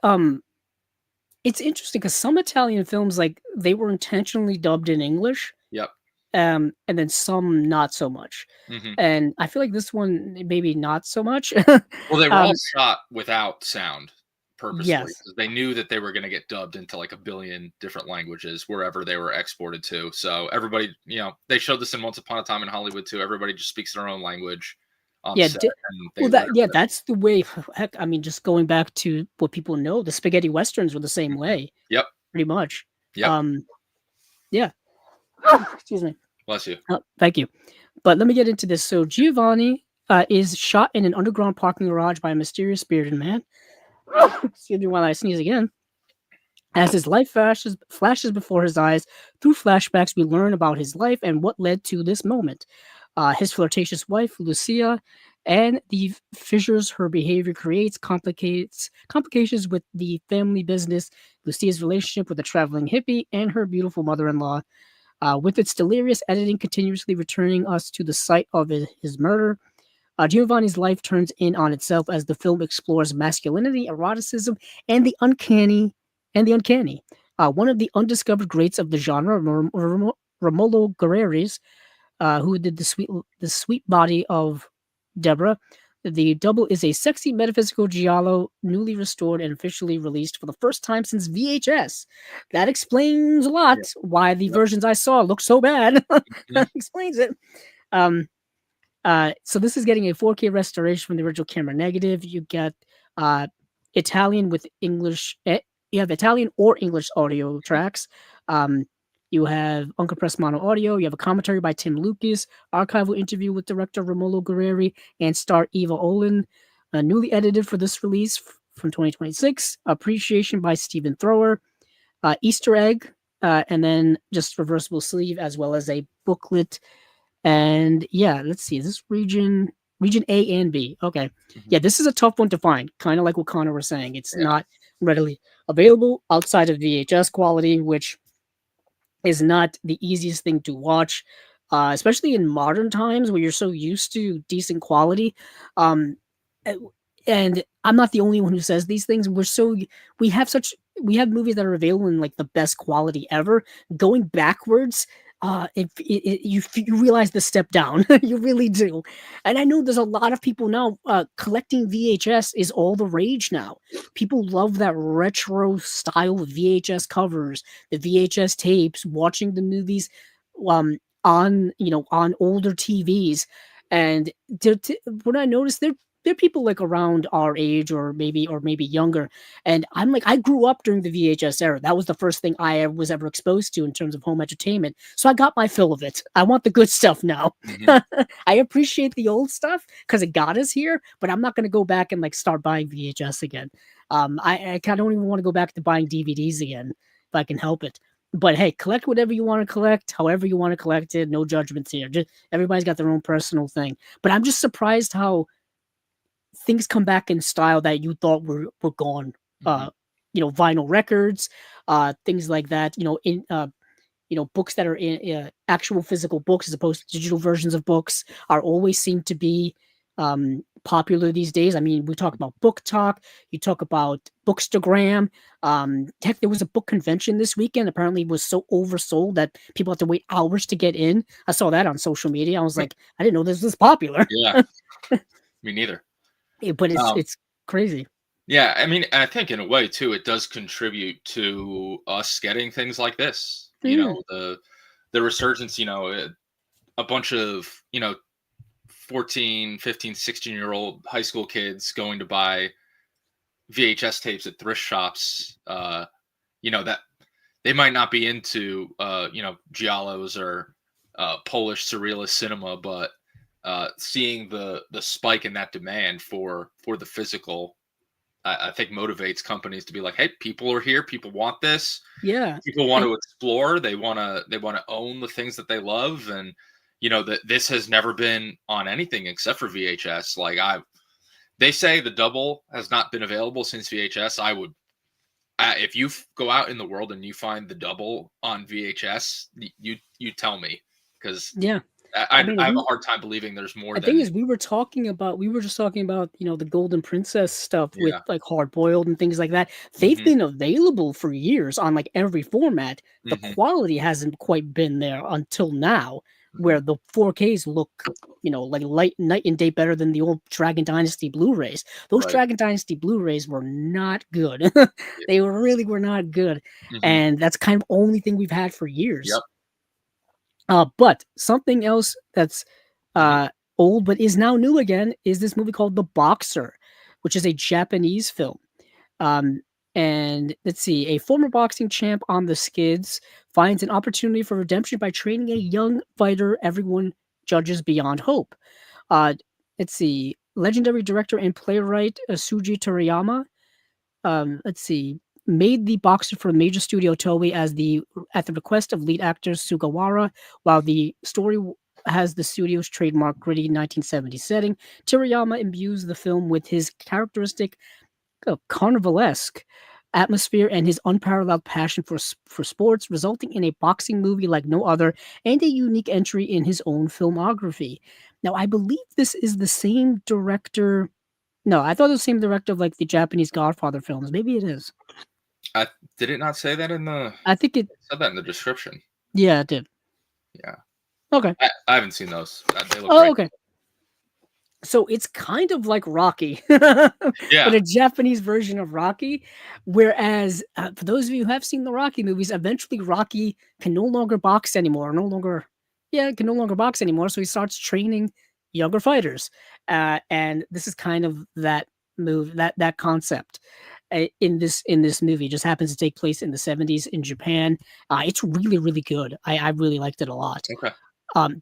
it's interesting because some Italian films, like, they were intentionally dubbed in English, Yep. and then some not so much. Hmm. And I feel like this one maybe not so much. Well, they were all um, shot without sound purposely yes, because they knew that they were going to get dubbed into like a billion different languages wherever they were exported to. So everybody, they showed this in Once Upon a Time in Hollywood too. Everybody just speaks their own language on yeah. set, and they Well, learn it. that's the way. Heck, I mean, just going back to what people know, the spaghetti westerns were the same Mhm. way, Yep. pretty much. Yep. Um, yeah. Excuse me. Bless you. Oh, thank you. But let me get into this. So Giovanni is shot in an underground parking garage by a mysterious bearded man. Excuse me while I sneeze again. As his life flashes before his eyes, through flashbacks, we learn about his life and what led to this moment. His flirtatious wife, Lucia, and the fissures her behavior creates complications with the family business, Lucia's relationship with a traveling hippie, and her beautiful mother-in-law. With its delirious editing continuously returning us to the site of his murder, Giovanni's life turns in on itself as the film explores masculinity, eroticism, and the uncanny. One of the undiscovered greats of the genre, Romolo Guerreris, who did the sweet body of Deborah. The Double is a sexy metaphysical giallo, newly restored and officially released for the first time since VHS. That explains a lot Yeah. why the Yep. versions I saw look so bad. Mhm. That explains it. Um, so this is getting a 4K restoration from the original camera negative. You get uh, Italian with English. You have Italian or English audio tracks. Um, you have uncompressed mono audio. You have a commentary by Tim Lucas, archival interview with director Romolo Guerreri and star Eva Olin. Newly edited for this release from 2026. Appreciation by Stephen Thrower. Easter egg, and then just reversible sleeve as well as a booklet. And yeah, let's see. Is this region A and B? Okay. Mhm. Yeah, this is a tough one to find. Kind of like what Connor was saying. It's Yeah. not readily available outside of VHS quality, which is not the easiest thing to watch, especially in modern times where you're so used to decent quality. Um, a- and I'm not the only one who says these things. We have such we have movies that are available in like the best quality ever. Going backwards, you realize the step down, you really do. And I know there's a lot of people now collecting VHS is all the rage now. People love that retro style of VHS covers, the VHS tapes, watching the movies on on older TVs. And what I noticed, there are people like around our age or maybe younger, and I'm like, I grew up during the VHS era. That was the first thing I was ever exposed to in terms of home entertainment. So I got my fill of it. I want the good stuff now. Mhm. I appreciate the old stuff because it got us here, but I'm not going to go back and like start buying VHS again. I kind of don't even want to go back to buying DVDs again if I can help it. But hey, collect whatever you want to collect, however you want to collect it. No judgments here. Just everybody's got their own personal thing. But I'm just surprised how things come back in style that you thought were gone. Mhm. Vinyl records, things like that. Books that are in actual physical books as opposed to digital versions of books are always seem to be popular these days. I mean, we talk about Book Talk, you talk about Bookstagram. Heck, there was a book convention this weekend. Apparently, it was so oversold that people have to wait hours to get in. I saw that on social media. I was like, I didn't know this was popular. Yeah. Me neither. But it's Um, it's crazy. yeah, I mean, I think in a way too, it does contribute to us getting things like this. Mm, The resurgence. A bunch of 14, 15, 16-year-old high school kids going to buy VHS tapes at thrift shops. That they might not be into giallos or Polish surrealist cinema, but seeing the spike in that demand for the physical, I think motivates companies to be like, hey, people are here, people want this, yeah. people want And to explore, they want to own the things that they love, and that this has never been on anything except for VHS. They say the double has not been available since VHS. If you go out in the world and you find the double on VHS, you tell me, because yeah. I, I I mean, I have a we hard time believing there's more the thing than. is, we were just talking about, the Golden Princess stuff with Yeah. like Hard Boiled and things like that. They've Hmm. been available for years on like every format. The Hmm. quality hasn't quite been there until now, Hmm. where the 4Ks look, like light night and day better than the old Dragon Dynasty Blu-rays. Those Right. Dragon Dynasty Blu-rays were not good. Yeah. They really were not good, Hmm. and that's kind of only thing we've had for years. Yep. But something else that's Hmm. uh, old but is now new again is this movie called The Boxer, which is a Japanese film. Um, and let's see, a former boxing champ on the skids finds an opportunity for redemption by training a young fighter everyone judges beyond hope. Uh, let's see, legendary director and playwright Suji Toriyama, let's see, made the boxer for major studio Toei at the request of lead actor Sugawara, while the story has the studio's trademark gritty 1970s setting. Terayama imbues the film with his characteristic carnivalesque atmosphere and his unparalleled passion for sports, resulting in a boxing movie like no other and a unique entry in his own filmography. Now, I believe this is the same director. No, I thought it was the same director of like the Japanese Godfather films. Maybe it is. I did it not say that in the I think it. it said that in the description. Yeah, it did. Yeah. Okay. I haven't seen those. They look Oh, great. okay. So it's kind of like Rocky, but Yeah. a Japanese version of Rocky. Whereas, for those of you who have seen the Rocky movies, eventually Rocky can no longer box anymore. Can no longer box anymore. So he starts training younger fighters, and this is kind of that concept. In this movie, it just happens to take place in the 70s in Japan. It's really really good. I really liked it a lot. Okay.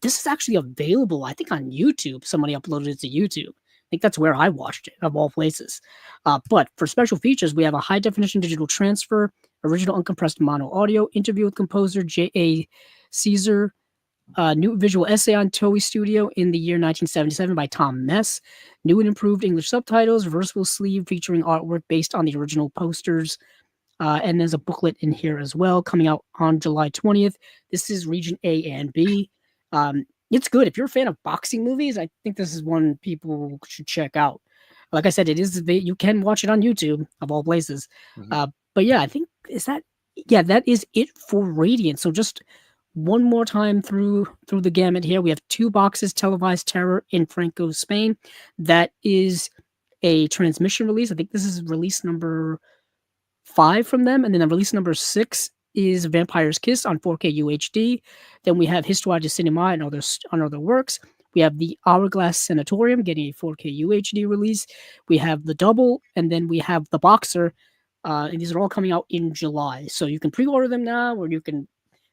This is actually available, I think, on YouTube. Somebody uploaded it to YouTube. think that's where I watched it, of all places. But for special features, we have a high definition digital transfer, original uncompressed mono audio, interview with composer J.A. Caesar, new visual essay on Toei Studio in the year 1977 by Tom Mess, new and improved English subtitles, reversible sleeve featuring artwork based on the original posters. And there's a booklet in here as well coming out on July 20th. This is region A and B. It's good. If you're a fan of boxing movies, I think this is one people should check out. Like I said, you can watch it on YouTube, of all places. But yeah, I think that is it for Radiance. So just one more time through the gamut here. We have 2 boxes, Televised Terror in Franco, Spain. That is a transmission release. I think this is release number 5 from them, and then release number 6 is Vampire's Kiss on 4K UHD. Then we have Histoires du Cinéma and other works. We have the Hourglass Sanatorium getting a 4K UHD release. We have the Double, and then we have the Boxer. And these are all coming out in July. So you can pre-order them now, or you can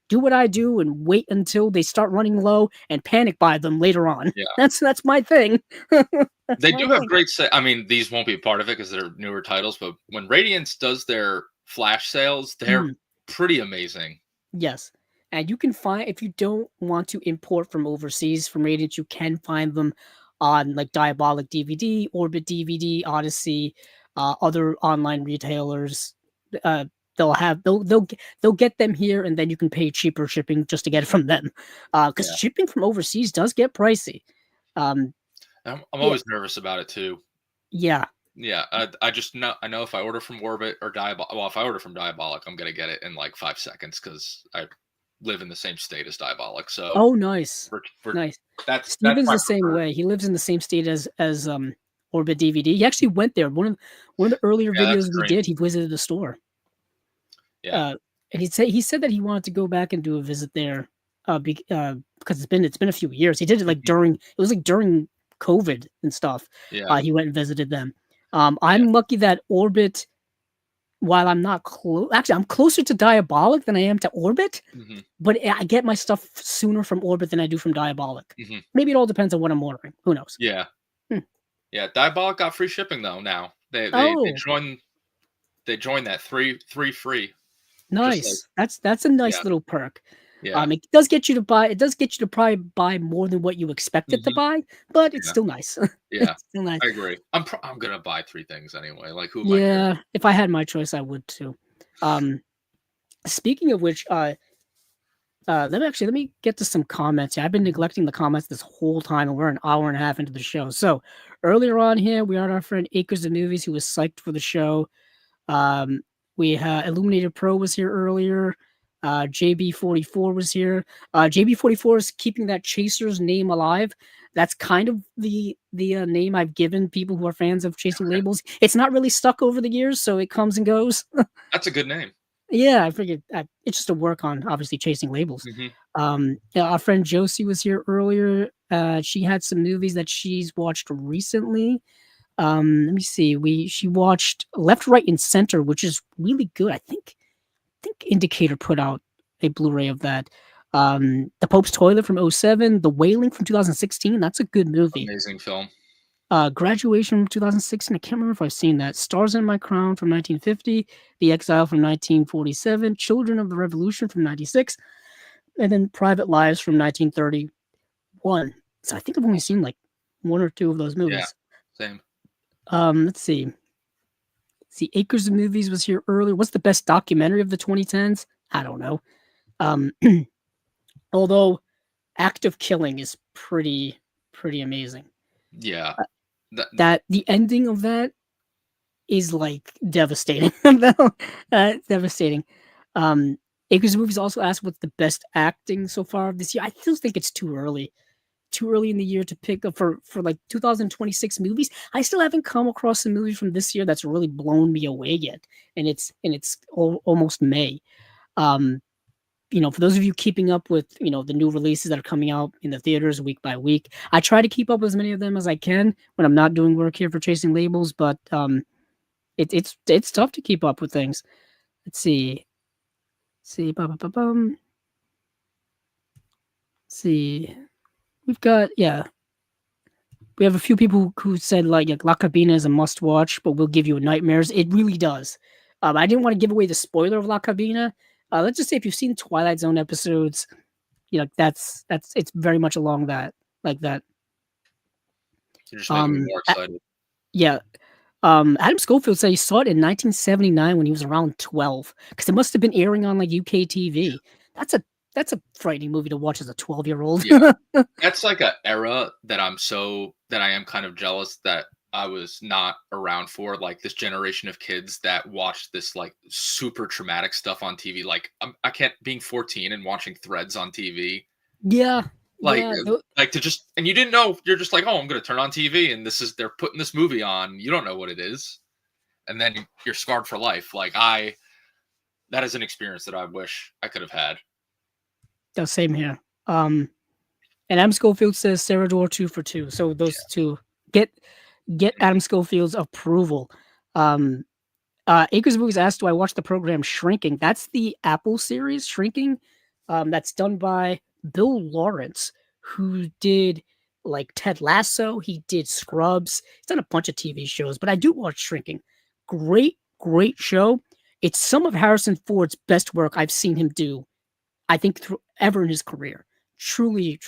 do what I do and wait until they start running low and panic buy them later on. Yeah. That's my thing. They do have great I mean, these won't be a part of it because they're newer titles, but when Radiance does their flash sales, they're pretty amazing. Yes. And you can find, if you don't want to import from overseas from Radiance, you can find them on like Diabolic DVD, Orbit DVD, Odyssey, other online retailers. They'll get them here, and then you can pay cheaper shipping just to get it from them. Because shipping from overseas does get pricey. I'm always nervous about it too. Yeah. Yeah, I just know. I know if I order from Orbit or Diabolic, well, if I order from Diabolic, I'm gonna get it in like 5 seconds because I live in the same state as Diabolic. So nice, nice. That's Steven's the same way. He lives in the same state as Orbit DVD. He actually went there. One of the earlier videos we did, he visited the store. Yeah, and he said that he wanted to go back and do a visit there, because it's been a few years. He did it like during COVID and stuff. Yeah, he went and visited them. I'm lucky that Orbit, while I'm not close, actually I'm closer to Diabolic than I am to Orbit, but I get my stuff sooner from Orbit than I do from Diabolic. Maybe it all depends on what I'm ordering. Who knows? Yeah, yeah. Diabolic got free shipping though. Now they joined that three free. Nice. That's a nice little perk. Yeah. It does get you to probably buy more than what you expected to buy, but it's still nice. Yeah, it's still nice. I agree. I'm gonna buy 3 things anyway. Like who? Yeah, if I had my choice, I would too. Speaking of which, let me get to some comments. I've been neglecting the comments this whole time, and we're an hour and a half into the show. So earlier on here, we had our friend Acres of Movies who was psyched for the show. We had Illuminated Pro was here earlier. JB44 was here. JB44 is keeping that Chaser's name alive. That's kind of the name I've given people who are fans of Chasing Labels. It's not really stuck over the years, so it comes and goes. That's a good name. Yeah, I figured it's just a work on obviously Chasing Labels. Our friend Josie was here earlier. She had some movies that she's watched recently. Let me see. She watched Left, Right, and Center, which is really good. I think Indicator put out a Blu-ray of that. The Pope's Toilet from 2007, The Wailing from 2016. That's a good movie. Amazing film. Graduation from 2016. I can't remember if I've seen that. Stars in My Crown from 1950. The Exile from 1947. Children of the Revolution from 96. And then Private Lives from 1931. So I think I've only seen like 1 or 2 of those movies. Yeah, same. Let's see. Acres of Movies was here earlier. What's the best documentary of the 2010s? I don't know. Although Act of Killing is pretty amazing. Yeah. That the ending of that is like devastating. Devastating. Acres of Movies also asked what's the best acting so far of this year. I still think it's too early in the year to pick up for like 2026 movies. I still haven't come across a movie from this year that's really blown me away yet, and it's almost May. For those of you keeping up with the new releases that are coming out in the theaters week by week, I try to keep up with as many of them as I can when I'm not doing work here for Chasing Labels, but it's tough to keep up with things. Let's see. See. We've got we have a few people who said like La Cabina is a must watch, but will give you nightmares. It really does. I didn't want to give away the spoiler of La Cabina. Let's just say if you've seen Twilight Zone episodes, that's it's very much along that like that. You're just making me more excited. Yeah. Adam Schofield said he saw it in 1979 when he was around 12, because it must have been airing on like UK TV. That's a frightening movie to watch as a 12-year-old. Yeah. That's like an era that I am kind of jealous that I was not around for, like this generation of kids that watched this like super traumatic stuff on TV. Like I can't, being 14 and watching Threads on TV. Yeah. Like, yeah. like to just, and you didn't know, you're just like, oh, I'm going to turn on TV and they're putting this movie on. You don't know what it is. And then you're scarred for life. Like that is an experience that I wish I could have had. The same here. And Adam Schofield says Sarah Door 2 for 2. So those two get Adam Schofield's approval. Acres Movies asked, do I watch the program Shrinking? That's the Apple series Shrinking. That's done by Bill Lawrence, who did like Ted Lasso. He did Scrubs. He's done a bunch of TV shows, but I do watch Shrinking. Great show. It's some of Harrison Ford's best work I've seen him do, I think, ever in his career. Truly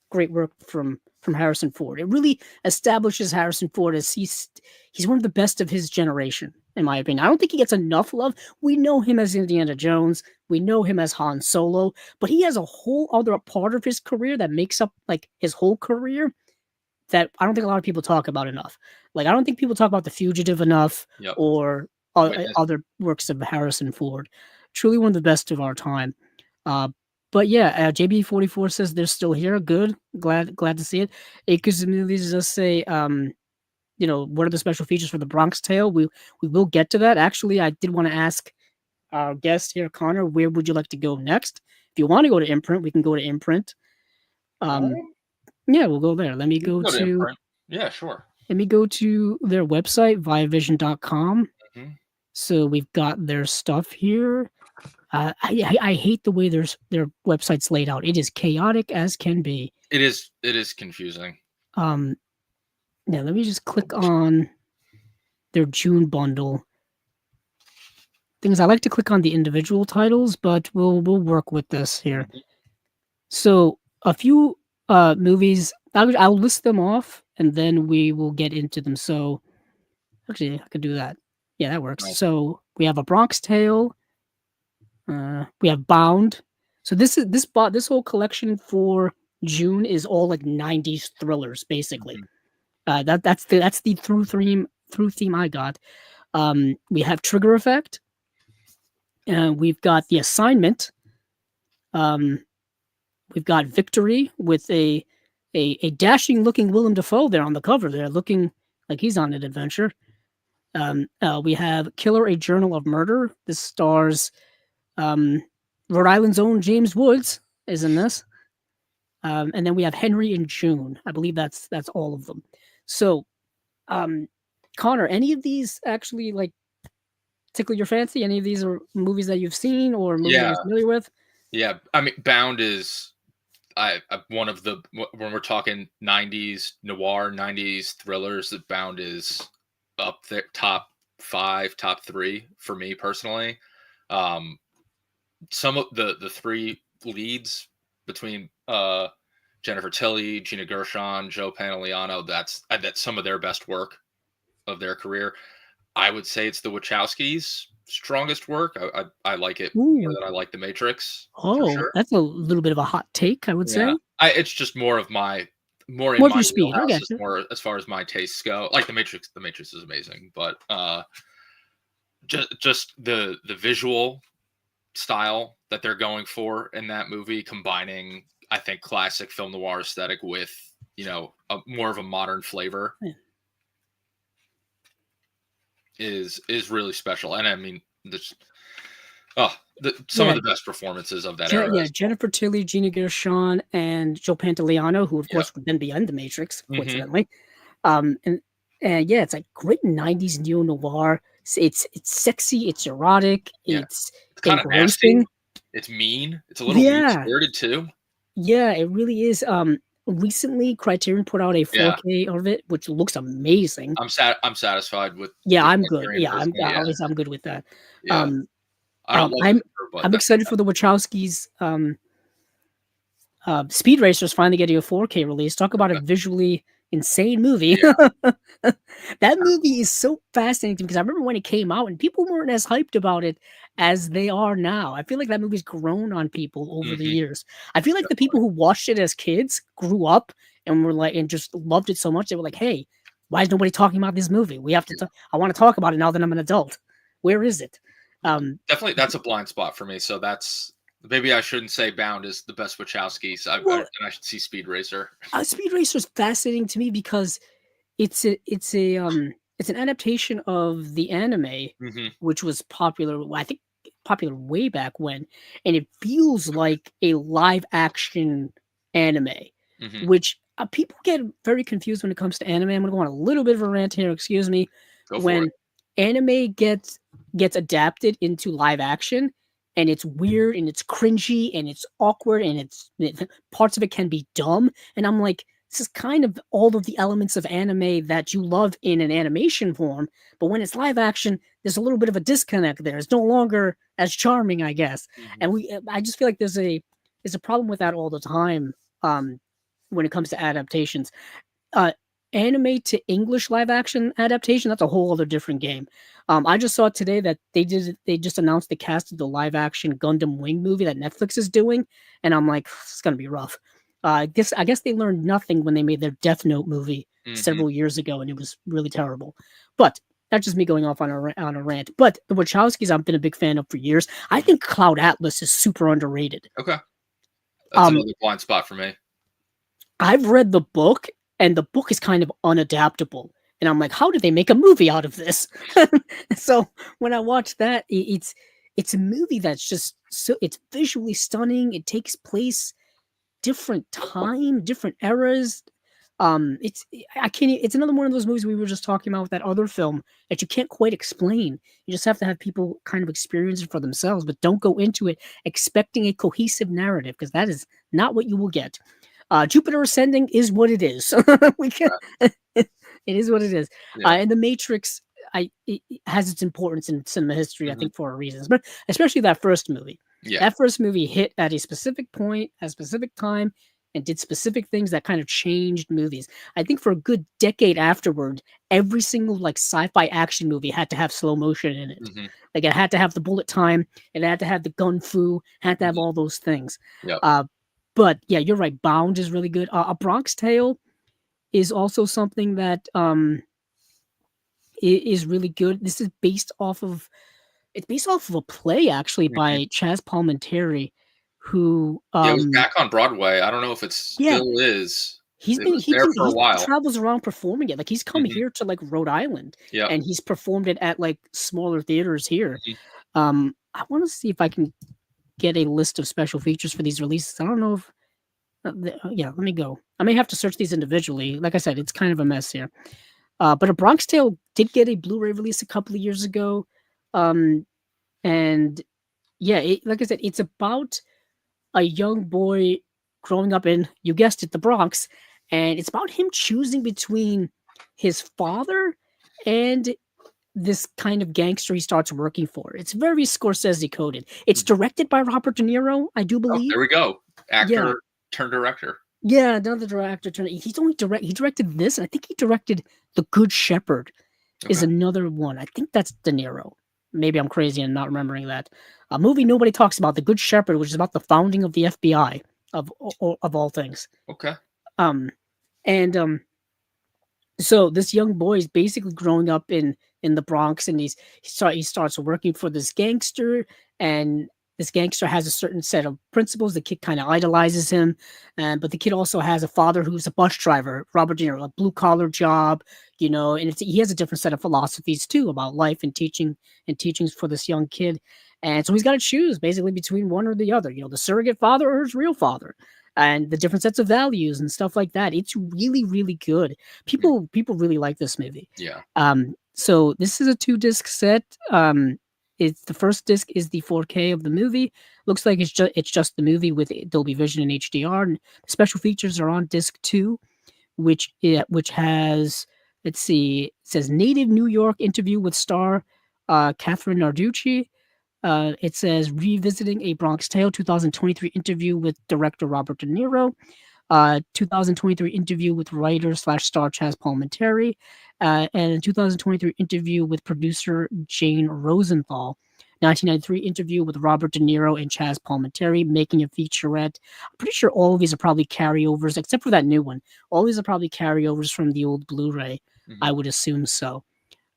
great work from Harrison Ford. It really establishes Harrison Ford as he's one of the best of his generation, in my opinion. I don't think he gets enough love. We know him as Indiana Jones. We know him as Han Solo, but he has a whole other part of his career that makes up like his whole career that I don't think a lot of people talk about enough. Like, I don't think people talk about The Fugitive enough, or other works of Harrison Ford. Truly one of the best of our time. But yeah, JB44 says they're still here. Good. Glad to see it. Acres of Movies does say, what are the special features for the Bronx Tale? We will get to that. Actually, I did want to ask our guest here, Connor, where would you like to go next? If you want to go to Imprint, we can go to Imprint. Yeah, we'll go there. Let me go to Imprint. Yeah, sure. Let me go to their website, viavision.com. Mm-hmm. So we've got their stuff here. I hate the way their website's laid out. It is chaotic as can be. It is confusing. Yeah, let me just click on their June bundle. Things I like to click on the individual titles, but we'll work with this here. Mm-hmm. So a few movies, I'll list them off and then we will get into them. So actually, I could do that. Yeah, that works. Nice. So we have A Bronx Tale. We have Bound. So this whole collection for June is all like 90s thrillers, basically. Mm-hmm. That's the through theme I got. We have Trigger Effect. We've got The Assignment. We've got Victory with a dashing looking Willem Dafoe there on the cover. There, looking like he's on an adventure. We have Killer: A Journal of Murder. This stars Rhode Island's own James Woods is in this. And then we have Henry and June. I believe that's all of them. So, Connor, any of these actually like tickle your fancy? Any of these are movies that you've seen or movies that you're familiar with? Yeah, I mean, Bound is one of the, when we're talking 90s noir, 90s thrillers, that Bound is up there, top 5, top 3 for me personally. Some of the 3 leads between Jennifer Tilly, Gina Gershon, Joe Pantoliano, that's some of their best work of their career. I would say it's the Wachowskis' strongest work. I like it more than I like The Matrix. Oh, sure. That's a little bit of a hot take, I would say. It's just more in my speed. I get you. More as far as my tastes go. Like The Matrix is amazing, but just the visual style that they're going for in that movie, combining, I think, classic film noir aesthetic with, more of a modern flavor. Yeah. is really special. And I mean, some of the best performances of that era. Yeah, Jennifer Tilly, Gina Gershon, and Joe Pantoliano, who of course would then be in The Matrix, coincidentally. Mm-hmm. And it's like great 90s neo-noir. It's sexy, it's erotic, it's kind of nasty, it's mean, it's a little mean-spirited too. Yeah, it really is. recently Criterion put out a Yeah. 4K of it, which looks amazing. I'm satisfied with Yeah, the I'm good. Criterion Yeah, version. at Yeah. least I'm good with that. Yeah. Um, I don't love I'm it, but I'm that excited for the Wachowskis. Speed Racer's finally getting a 4K release. Talk about a okay. visually insane movie. Yeah. That movie is so fascinating to me because I remember when it came out and people weren't as hyped about it as they are now. I feel like that movie's grown on people over the Mhm. years. I feel like the people Definitely. who watched it as kids grew up and were like and just loved it so much they were like, "Hey, why is nobody talking about this movie? We have to. Yeah. I want to talk about it now that I'm an adult. Where is it?" Yeah. Um, Definitely, that's a blind spot for me, so that's maybe I shouldn't say Bound is the best Wachowskis. well, And I should see Speed Racer. Speed Racer is fascinating to me because it's an adaptation of the anime, Mhm. which was popular. I think popular way back when, and it feels like a live action anime, Mhm. which people get very confused when it comes to anime. I'm gonna go on a little bit of a rant here. Excuse me. Go for it. When anime gets adapted into live action, and it's weird and it's cringy and it's awkward and parts of it can be dumb, and I'm like this is kind of all of the elements of anime that you love in an animation form, but when it's live action, there's a little bit of a disconnect there. It's no longer as charming, I guess. Mhm. And I just feel like there's a problem with that all the time when it comes to adaptations. Uh, Anime to English live action adaptation, that's a whole other different game. I just saw today that they just announced the cast of the live action Gundam Wing movie that Netflix is doing, and I'm like, it's gonna be rough. I guess they learned nothing when they made their Death Note movie Mhm. several years ago, and it was really terrible. But that's just me going off on a rant. But the Wachowskis, I've been a big fan of for years. I think Cloud Atlas is super underrated. Okay. That's Um, another blind spot for me. I've read the book, and the book is kind of unadaptable. And I'm like, how did they make a movie out of this? So when I watch that, it's a movie that's just so it's visually stunning. It takes place different time, different eras. It's I can't. It's another one of those movies we were just talking about with that other film that you can't quite explain. You just have to have people kind of experience it for themselves, but don't go into it expecting a cohesive narrative because that is not what you will get. Jupiter Ascending is what it is. we can, Okay. it is what it is. Yeah. And the Matrix, it has its importance in cinema history, I Mhm. think, for reasons, but especially that first movie. Yeah. That first movie hit at a specific point, at a specific time, and did specific things that kind of changed movies. I think for a good decade afterward, every single like sci-fi action movie had to have slow motion in it. Mhm. Like it had to have the bullet time, it had to have the gun fu, had to have Mhm. all those things. Yep. But yeah, you're right. Bound is really good. A Bronx Tale is also something that is really good. This is based off of it's based off of a play actually Mhm. by Chaz Palminteri, who Yeah, it was back on Broadway. I don't know if it yeah, still is. It was there for a he while. travels around performing it. Like he's come Mhm. here to like Rhode Island Yep. and he's performed it at like smaller theaters here. Mhm. I want to see if I can get a list of special features for these releases. I don't know if yeah, let me go. I may have to search these individually. Like I said, it's kind of a mess here. But A Bronx Tale did get a Blu-ray release a couple of years ago. Um, and yeah, like I said, it's about a young boy growing up in, you guessed it, the Bronx, and it's about him choosing between his father and this kind of gangster he starts working for. It's very Scorsese coded. It's Mhm. directed by Robert De Niro, I do Oh, believe. there we go. Yeah, Actor turned director. yeah, another director. He directed this, and I think he directed The Good Shepherd is Okay. another one. I think that's De Niro. Maybe I'm crazy and not remembering that. A movie nobody talks about, The Good Shepherd, which is about the founding of the FBI of all things. Okay. Um, and so this young boy is basically growing up in the Bronx, and he starts working for this gangster, and this gangster has a certain set of principles. The kid kind of idolizes him, and but the kid also has a father who's a bus driver, Robert De Niro, a blue collar job, and he has a different set of philosophies too about life and teachings for this young kid, and so he's got to choose basically between one or the other, the surrogate father or his real father. And the different sets of values and stuff like that. It's really, really good. Mhm. People really like this movie. Yeah. So this is a 2-disc set. It's the first disc is the 4K of the movie. Looks like it's just the movie with Dolby Vision and HDR. And the special features are on disc 2, which has, let's see, it says native New York interview with star Catherine Narducci. It says revisiting a Bronx Tale 2023 interview with director Robert De Niro. 2023 interview with writer slash star Chaz Palminteri, and a 2023 interview with producer Jane Rosenthal. 1993 interview with Robert De Niro and Chaz Palminteri, making a featurette. I'm pretty sure all of these are probably carryovers, except for that new one. All these are probably carryovers from the old Blu-ray. I would assume so.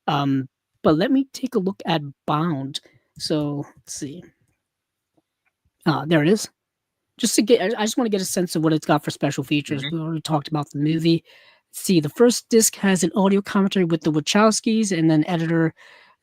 But let me take a look at Bound. So let's see. There it is. Just to get, I just want to get a sense of what it's got for special features. We already talked about the movie. Let's see, the first disc has an audio commentary with the Wachowskis, and then editor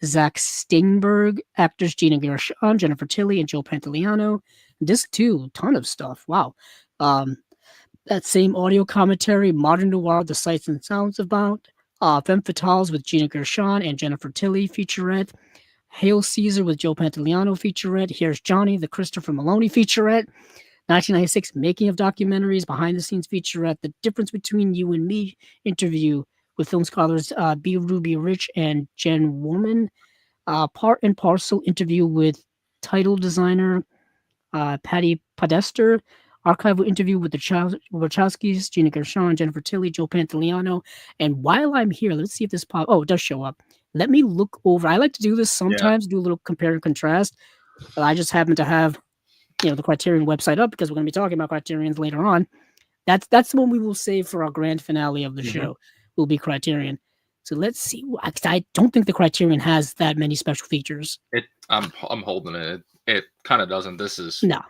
Zach Steinberg, actors Gina Gershon, Jennifer Tilly, and Joe Pantoliano. Disc 2, ton of stuff. Wow. That same audio commentary, Modern Noir, The Sights and Sounds About, Femme Fatales with Gina Gershon and Jennifer Tilly featurette, Hail Caesar with Joe Pantoliano featurette, Here's Johnny, the Christopher Maloney featurette, 1996 Making of Documentaries, Behind the Scenes featurette, The Difference Between You and Me interview with film scholars B. Ruby Rich and Jen Woman, Part and Parcel interview with title designer Patty Podesta, archival interview with the Wachowskis, Gina Gershon, Jennifer Tilly, Joe Pantoliano. And while I'm here, let's see if this pop. Oh, it does show up. Let me look over. I like to do this sometimes, do a little compare and contrast. I just happen to have the Criterion website up because we're going to be talking about Criterions later on. That's the one we will save for our grand finale of the show. Will be Criterion. So let's see. I don't think the Criterion has that many special features. I'm holding it. It kind of doesn't. This is no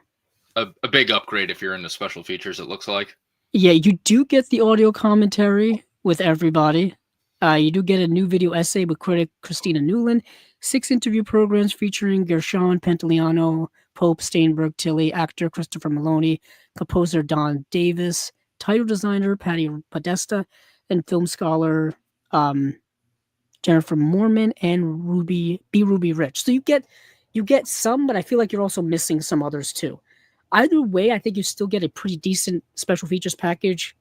a big upgrade if you're into special features. It looks like. Yeah, you do get the audio commentary with everybody. You do get a new video essay with critic Christina Newland, 6 interview programs featuring Gershon, Pantoliano, Pope, Steinberg, Tilly, actor Christopher Maloney, composer Don Davis, title designer Patty Podesta, and film scholar Jennifer Mormon and Ruby Rich. So you get some, but I feel like you're also missing some others too. Either way, I think you still get a pretty decent special features package,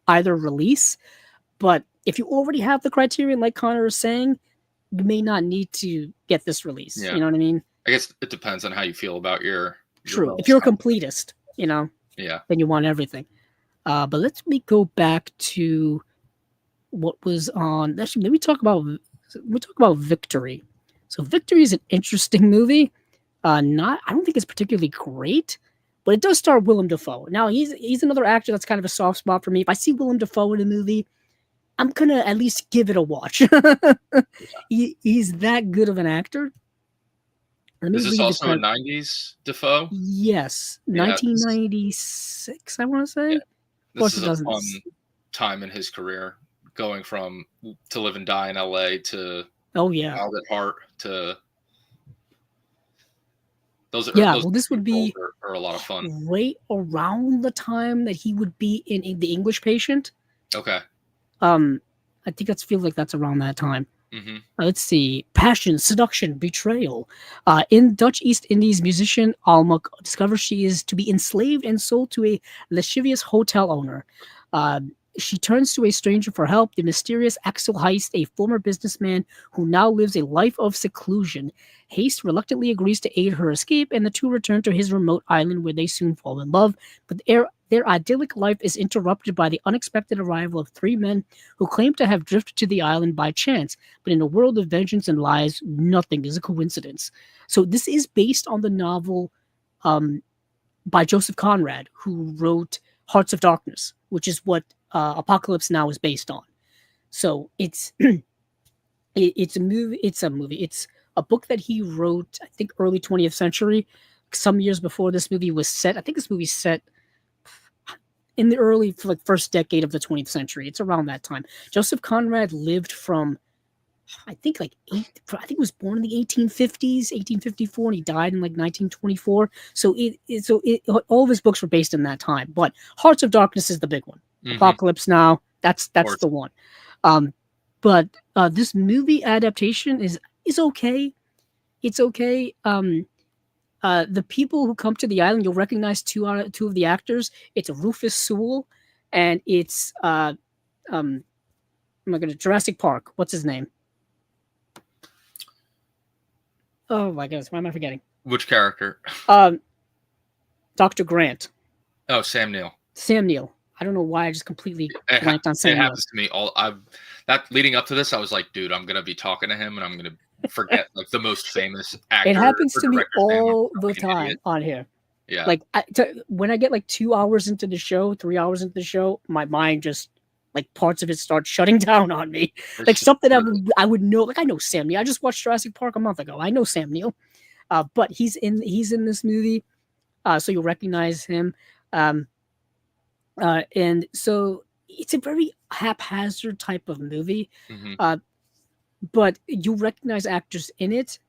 either release. But if you already have the Criterion, like Connor is saying, you may not need to get this release. Yeah. You know what I mean? I guess it depends on how you feel about your True. If you're a completist, then you want everything. But let me go back to what was on. Actually, let me talk about Victory. So Victory is an interesting movie. I don't think it's particularly great, but it does star Willem Dafoe. Now he's another actor that's kind of a soft spot for me. If I see Willem Dafoe in a movie, I'm gonna at least give it a watch. He's that good of an actor. Is this also a 90s Dafoe? Yes, 1996, I want to say. Yeah. This is a fun time in his career, going from To Live and Die in LA to Wild at Heart to those. This would be are a lot of fun. Right around the time that he would be in The English Patient. Okay. I think feels like that's around that time. Let's see. Passion, seduction, betrayal. In Dutch East Indies, musician Alma discovers she is to be enslaved and sold to a lascivious hotel owner. She turns to a stranger for help, the mysterious Axel Heist, a former businessman who now lives a life of seclusion. Heist reluctantly agrees to aid her escape, and the two return to his remote island where they soon fall in love. But their idyllic life is interrupted by the unexpected arrival of 3 men who claim to have drifted to the island by chance. But in a world of vengeance and lies, nothing is a coincidence. So this is based on the novel by Joseph Conrad, who wrote Hearts of Darkness, which is what Apocalypse Now is based on. So it's it's a movie. It's a book that he wrote, I think, early 20th century, some years before this movie was set. I think this movie's set in the early first decade of the 20th century. It's around that time. Joseph Conrad lived from, I think he was born in the 1850s, 1854, and he died in 1924. So all of his books were based in that time. But Hearts of Darkness is the big one. Apocalypse Now, that's the one. But this movie adaptation is okay. it's okay. The people who come to the island, you'll recognize two of the actors. It's Rufus Sewell, and it's oh my goodness, Jurassic Park. What's his name? Oh my goodness, why am I forgetting? Which character? Dr. Grant. Oh, Sam Neill. Sam Neill. I don't know why I just completely blanked on Sam It Neill. happens to me all. That leading up to this, I was like, dude, I'm gonna be talking to him, and I'm gonna forget like the most famous actor. It happens or to me director's name. all I'm the fucking time idiot. on here. Yeah. Like when I get like 2 hours into the show, 3 hours into the show, my mind just like parts of it start shutting down on me. It's Like just something brutal. I would know. Like I know Sam Neill. I just watched Jurassic Park a month ago. I know Sam Neill. But he's in this movie, so you'll recognize him. And so it's a very haphazard type of movie, Mhm. but you recognize actors in it,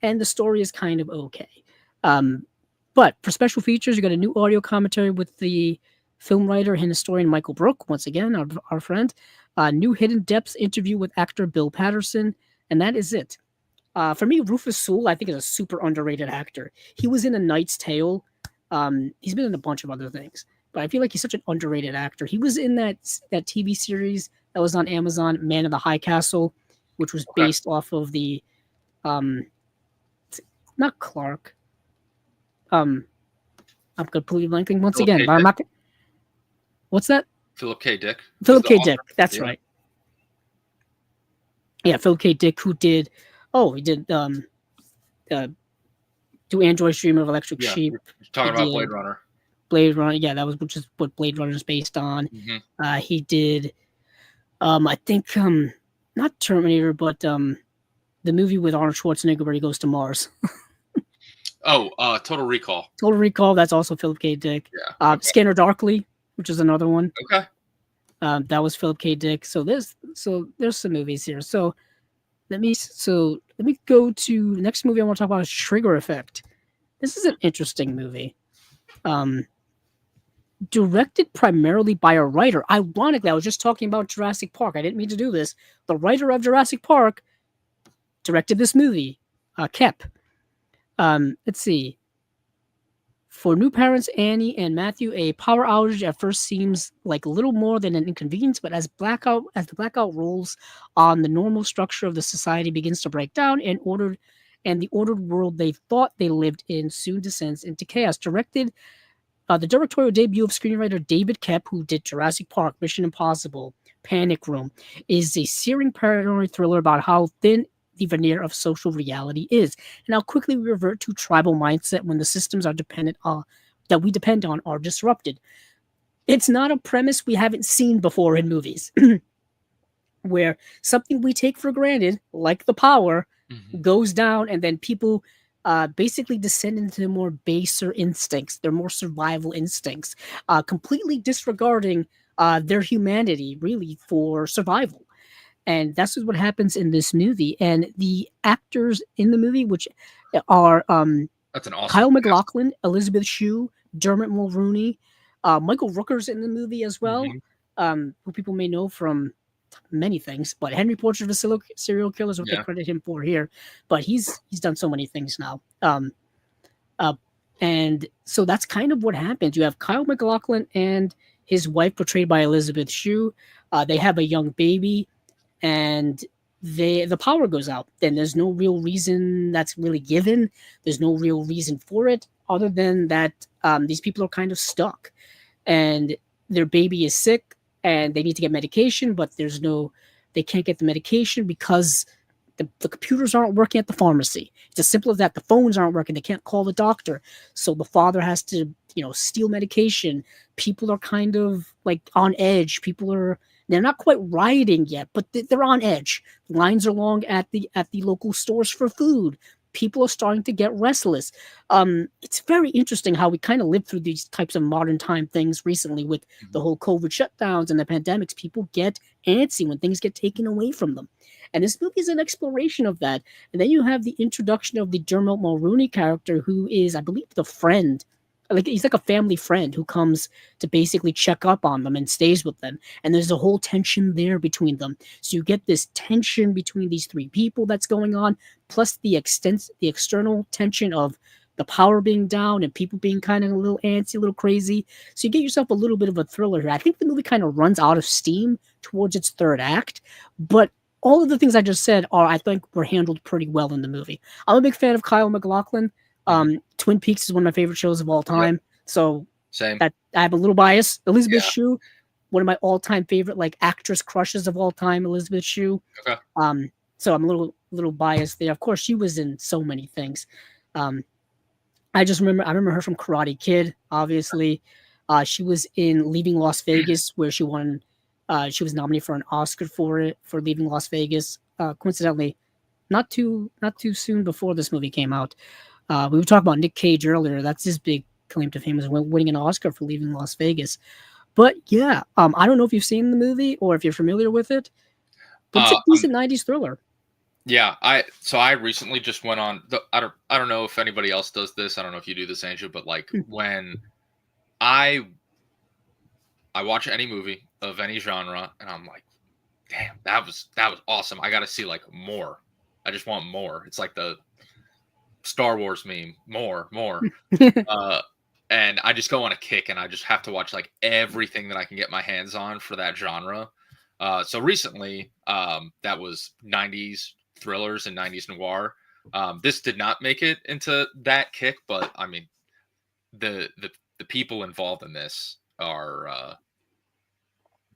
and the story is kind of okay. But for special features, you got a new audio commentary with the film writer and historian Michael Brook, once again, our friend. New Hidden Depths interview with actor Bill Patterson, and that is it. For me, Rufus Sewell, I think, is a super underrated actor. He was in A Knight's Tale. He's been in a bunch of other things, but I feel like he's such an underrated actor. He was in that TV series that was on Amazon, Man in the High Castle, which was Okay. based off of the, not Clark. I'm completely blanking once Philip again. K. But I'm Dick. not. What's that? Philip K. Dick. Philip is the K. author. Dick. That's Yeah. right. Yeah, Philip K. Dick, who did. Oh, he did. Do Android Streamer of Electric Yeah. Sheep. You're talking He about Blade did Runner. Blade Runner. Yeah, that was which is what Blade Runner is based on. Mhm. He did. I think not Terminator, but the movie with Arnold Schwarzenegger where he goes to Mars. Oh, Total Recall. Total Recall. That's also Philip K. Dick. Yeah. Okay. Scanner Darkly, which is another one. Okay. That was Philip K. Dick. So there's some movies here. So let me go to the next movie I want to talk about is Trigger Effect. This is an interesting movie. Directed primarily by a writer. Ironically, I was just talking about Jurassic Park. I didn't mean to do this. The writer of Jurassic Park directed this movie, Kep. Let's see. For new parents Annie and Matthew, a power outage at first seems like little more than an inconvenience, but as the blackout rolls on, the normal structure of the society begins to break down, and the ordered world they thought they lived in soon descends into chaos. The directorial debut of screenwriter David Kep, who did Jurassic Park, Mission Impossible, Panic Room, is a searing paranoid thriller about how thin the veneer of social reality is, and how quickly we revert to tribal mindset when the systems that we depend on are disrupted. It's not a premise we haven't seen before in movies, where something we take for granted, like the power, goes down, and then people basically descend into more baser instincts, their more survival instincts, completely disregarding their humanity, really, for survival. And that's what happens in this movie. And the actors in the movie, which are That's an awesome. Kyle MacLachlan, Elizabeth Shue, Dermot Mulroney, Michael Rooker's in the movie as well, who people may know from many things, but Henry Portrait of a Serial Killer is what they credit him for here. But he's done so many things now. And so that's kind of what happens. You have Kyle MacLachlan and his wife, portrayed by Elizabeth Shue. They have a young baby, and the power goes out. Then there's no real reason that's really given. There's no real reason for it, other than that these people are kind of stuck, and their baby is sick, and they need to get medication, but they can't get the medication because the computers aren't working at the pharmacy. It's as simple as that. The phones aren't working. They can't call the doctor. So the father has to, steal medication. People are kind of like on edge. They're not quite rioting yet, but they're on edge. Lines are long at the local stores for food. People are starting to get restless. It's very interesting how we kind of lived through these types of modern time things recently with the whole COVID shutdowns and the pandemics. People get antsy when things get taken away from them. And this movie is an exploration of that. And then you have the introduction of the Dermot Mulroney character, who is, I believe, the friend like he's like a family friend who comes to basically check up on them and stays with them. And there's a whole tension there between them. So you get this tension between these three people that's going on, plus the external tension of the power being down and people being kind of a little antsy, a little crazy. So you get yourself a little bit of a thriller here. I think the movie kind of runs out of steam towards its third act, but all of the things I just said I think, were handled pretty well in the movie. I'm a big fan of Kyle MacLachlan. Twin Peaks is one of my favorite shows of all time. Yep. So same. That I have a little bias. Elizabeth Shue, one of my all-time favorite like actress crushes of all time. Elizabeth Shue. Okay. So I'm a little biased there. Of course, she was in so many things. I remember her from Karate Kid. Obviously, she was in Leaving Las Vegas, where she won. She was nominated for an Oscar for Leaving Las Vegas. Coincidentally, not too soon before this movie came out. We were talking about Nick Cage earlier. That's his big claim to fame, is winning an Oscar for Leaving Las Vegas. But yeah, I don't know if you've seen the movie or if you're familiar with it, but it's a decent 90s thriller. Yeah, I recently just went on. I don't know if anybody else does this. I don't know if you do this, Andrew, but like when I watch any movie of any genre, and I'm like, damn, that was awesome. I got to see like more. I just want more. It's like the Star Wars meme, more. And I just go on a kick, and I just have to watch like everything that I can get my hands on for that genre. So recently, that was 90s thrillers and 90s noir. This did not make it into that kick, but I mean, the people involved in this are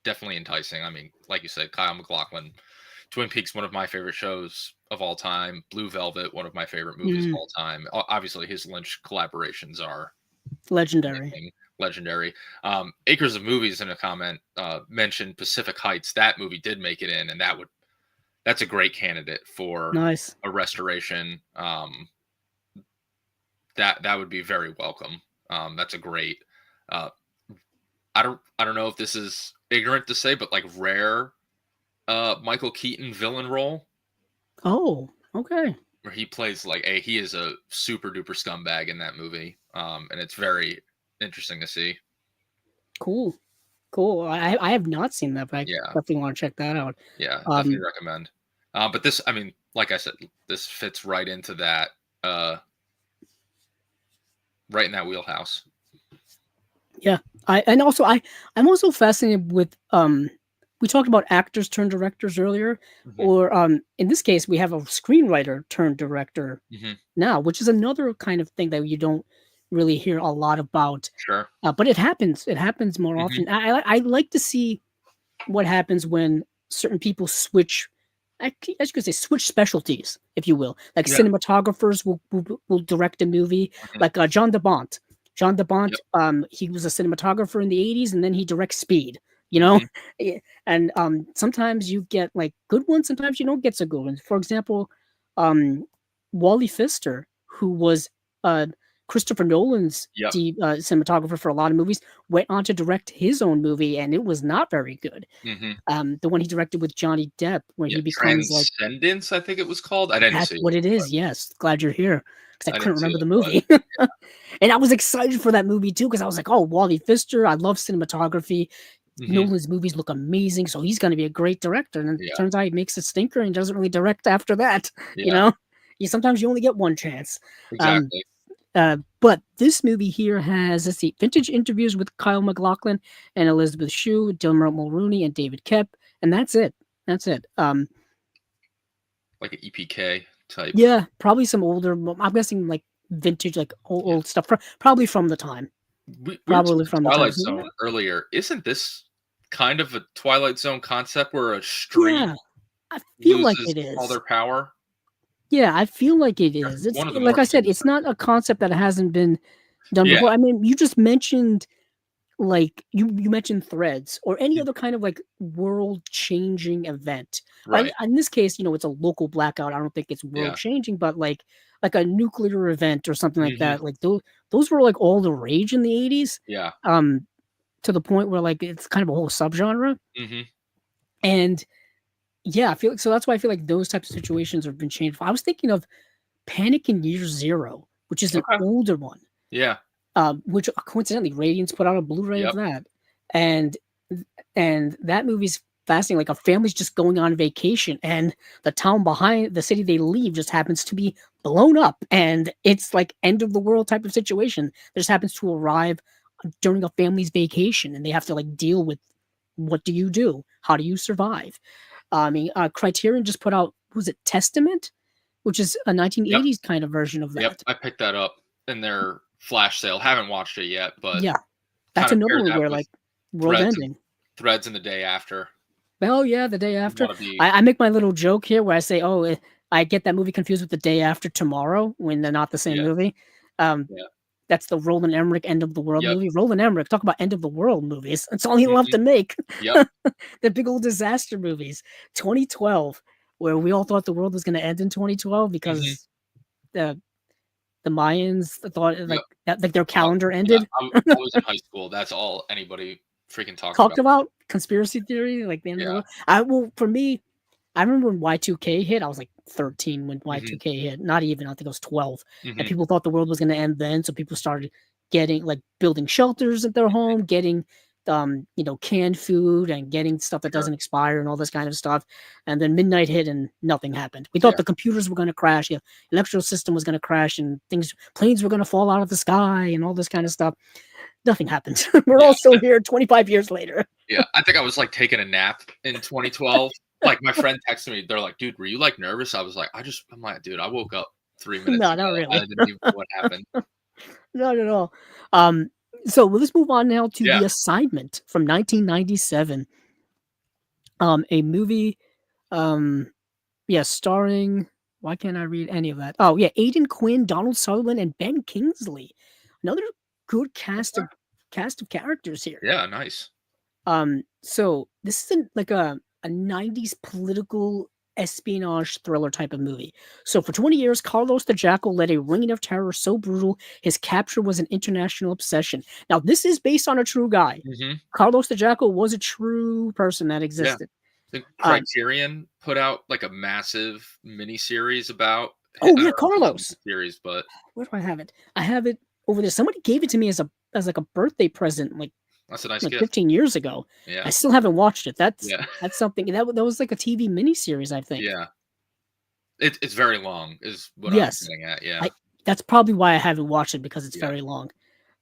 definitely enticing. I mean, like you said, Kyle MacLachlan, Twin Peaks, one of my favorite shows of all time. Blue Velvet, one of my favorite movies of all time. Obviously, his Lynch collaborations are legendary. Acres of Movies in a comment mentioned Pacific Heights. That movie did make it in, and that's a great candidate for a restoration. That would be very welcome. That's a great. I don't know if this is ignorant to say, but like rare Michael Keaton villain role. Oh, okay. Where he plays like he is a super duper scumbag in that movie. And it's very interesting to see. Cool. I have not seen that, but I definitely want to check that out. Yeah, definitely recommend. But this, I mean, like I said, this fits right into that, right in that wheelhouse. Yeah, I'm also fascinated with we talked about actors turned directors earlier, or in this case we have a screenwriter turned director now, which is another kind of thing that you don't really hear a lot about. Sure. But it happens more often. I like to see what happens when certain people switch. As you could say, switch specialties, if you will. Like cinematographers will direct a movie, like John DeBont. He was a cinematographer in the 80s, and then he directs Speed. You know, and sometimes you get like good ones, sometimes you don't get so good ones. For example, Wally Pfister, who was Christopher Nolan's cinematographer for a lot of movies, went on to direct his own movie, and it was not very good. The one he directed with Johnny Depp, where he becomes like Transcendence, I think it was called. I didn't see what it is. Yes, glad you're here, because I couldn't remember the movie. And I was excited for that movie too, because I was like, oh, Wally Pfister, I love cinematography. Nolan's movies look amazing, so he's going to be a great director. And it turns out he makes a stinker and doesn't really direct after that. You know, sometimes you only get one chance. Exactly. But this movie here has, let's see, vintage interviews with Kyle MacLachlan and Elizabeth Shue, Dermot Mulroney, and David Koepp, and that's it. Like an EPK type. Yeah, probably some older. I'm guessing like vintage, like old stuff, probably from the time. Probably from Twilight Zone earlier. Isn't this kind of a Twilight Zone concept where a street I feel like it is all their power? Yeah, I feel like it is. It's like I said, it's not a concept that hasn't been done before. I mean, you just mentioned like you mentioned Threads or any other kind of like world-changing event. Right. In this case, it's a local blackout. I don't think it's world-changing, but like a nuclear event or something like that. Like those were like all the rage in the 80s. Yeah. To the point where like it's kind of a whole subgenre. And yeah, I feel like, so that's why I feel like those types of situations have been changed. I was thinking of Panic in Year Zero, which is an older one. Yeah. which coincidentally Radiance put out a Blu-ray of Yep. that, and that movie's fascinating. Like a family's just going on vacation, and the town behind the city they leave just happens to be blown up, and it's like end of the world type of situation. That just happens to arrive during a family's vacation, and they have to like deal with what do you do? How do you survive? I mean, Criterion just put out, was it Testament, which is a Yep. 1980s kind of version of Yep. that. I picked that up in their flash sale. Haven't watched it yet, but Yeah, that's kind of another paired one that where with like world Threads ending. Threads in the day after. Oh yeah, the day after. Want to be I make my little joke here where I say, "Oh, I get that movie confused with the day after tomorrow when they're not the same yeah. movie." Um, Yeah. that's the Roland Emmerich end of the world Yep. movie. Roland Emmerich, talk about end of the world movies. That's all he loved to Mhm. make. Yep. The big old disaster movies. 2012, where we all thought the world was going to end in 2012 Mhm. because the Mayans thought Yep. like their calendar Yeah. ended. I was in high school. That's all anybody freaking talked Talked about. about conspiracy theory, like the end of the Yeah. world. I well, for me, I remember when Y2K hit. I was like 13 when Mhm. Y2K hit. Not even. I think I was 12, and Mhm. people thought the world was going to end then. So people started getting like building shelters at their home, getting canned food and getting stuff that Sure. doesn't expire and all this kind of stuff. And then midnight hit and nothing happened. We thought Yeah. the computers were going to crash, the electrical system was going to crash, and planes were going to fall out of the sky and all this kind of stuff. Nothing happened. We're Yeah. all still here 25 years later. Yeah. I think I was like taking a nap in 2012. Like my friend texted me. They're like, "Dude, were you like nervous?" I'm like, "Dude, I woke up 3 minutes No, ago. not I really. didn't even know what happened." Not at all. So let's move on now to Yeah. The Assignment from 1997. A movie, um, starring. Why can't I read any of that? Oh yeah, Aidan Quinn, Donald Sutherland, and Ben Kingsley. Another good Okay. cast of characters here. Yeah. Nice. So this is like a 90s political espionage thriller type of movie. So for 20 years, Carlos the Jackal led a reign of terror so brutal his capture was an international obsession. Now, this is based on a true guy. Mhm. Carlos the Jackal was a true person that Yeah. existed. I think Um, Criterion put out like a massive mini series about. I oh don't yeah, know if it's Carlos. a series, but Where do I have it? I have it over there. Somebody gave it to me as like a birthday present, that's a nice like gift. 15 years ago. I Yeah. still haven't watched it. That's Yeah. that's something that was like a TV miniseries, I think. Yeah. It's very long, is what I'm Yes. getting at. Yeah. I That's probably why I haven't watched it because it's Yeah. very long.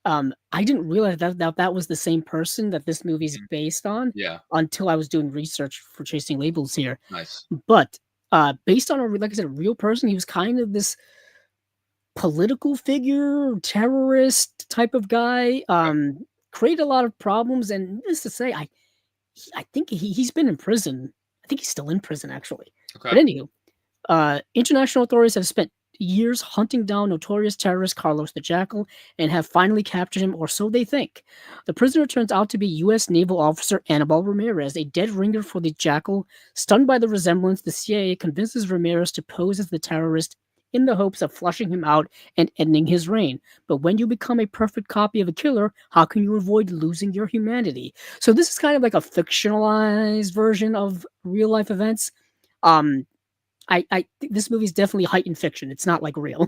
I didn't realize that was the same person that this movie's Mhm. based on Yeah. until I was doing research for Chasing Labels here. Nice. But based on like I said, a real person, he was kind of this political figure, terrorist type of guy. Okay. Created a lot of problems, and needless to say, I think he's been in prison. I think he's still in prison actually. Okay. But anywho, international authorities have spent years hunting down notorious terrorist Carlos the Jackal and have finally captured him, or so they think. The prisoner turns out to be U.S. naval officer Annabelle Ramirez, a dead ringer for the Jackal. Stunned by the resemblance, the CIA convinces Ramirez to pose as the terrorist in the hopes of flushing him out and ending his reign. But when you become a perfect copy of a killer, how can you avoid losing your humanity? So this is kind of like a fictionalized version of real life events. Um, I think this movie is definitely heightened fiction. It's not like real.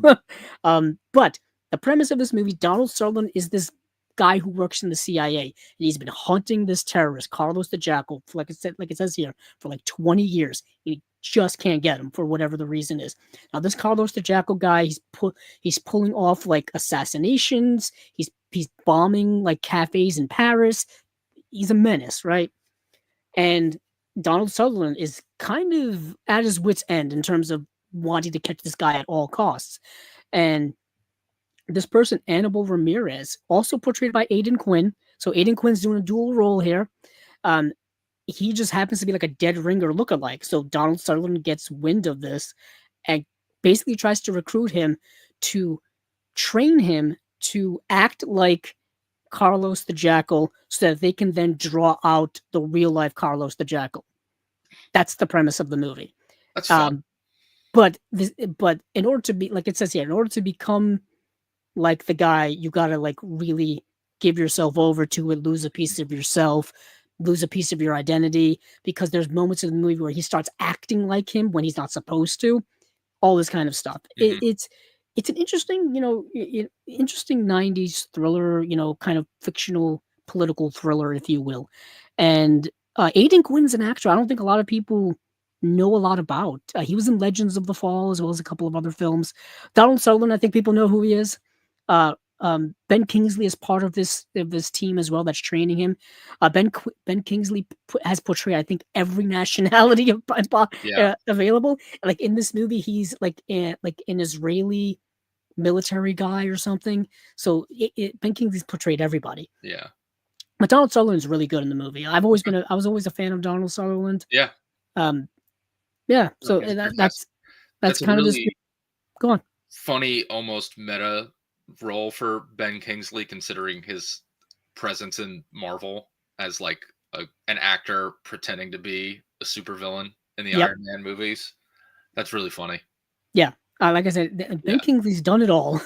But the premise of this movie, Donald Sutherland is this guy who works in the CIA, and he's been hunting this terrorist, Carlos the Jackal, for, like it says here, for like 20 years. He just can't get him for whatever the reason is. Now, this Carlos the Jackal guy, he's pulling off like assassinations. He's bombing like cafes in Paris. He's a menace, right? And Donald Sutherland is kind of at his wit's end in terms of wanting to catch this guy at all costs. And this person, Annabelle Ramirez, also portrayed by Aidan Quinn. So Aidan Quinn's doing a dual role here. Um, he just happens to be like a dead ringer lookalike. So Donald Sutherland gets wind of this and basically tries to recruit him to train him to act like Carlos the Jackal so that they can then draw out the real life Carlos the Jackal. That's the premise of the movie. That's fun. Um, but in order to be like it says here, in order to become like the guy, you gotta like really give yourself over to it, lose a piece of yourself, lose a piece of your identity, because there's moments in the movie where he starts acting like him when he's not supposed to. All this kind of stuff. Mhm. it's an interesting, interesting '90s thriller, kind of fictional political thriller, if you will. And Aidan Quinn's an actor I don't think a lot of people know a lot about. He was in Legends of the Fall as well as a couple of other films. Donald Sutherland, I think people know who he is. Ben Kingsley is part of this team as well that's training him. Ben Kingsley has portrayed I think every nationality Yeah, available. Like in this movie, he's like an Israeli military guy or something. So Ben Kingsley's portrayed everybody. yeah, But Donald Sutherland's really good in the movie. I was always a fan of Donald Sutherland. yeah. Um, yeah. No, So he's that's That's a kind of this. really Go on. funny, almost meta role for Ben Kingsley, considering his presence in Marvel as like an actor pretending to be a supervillain in the Yep. Iron Man movies. That's really funny. Yeah. Like I said, Ben Yeah. Kingsley's done it all.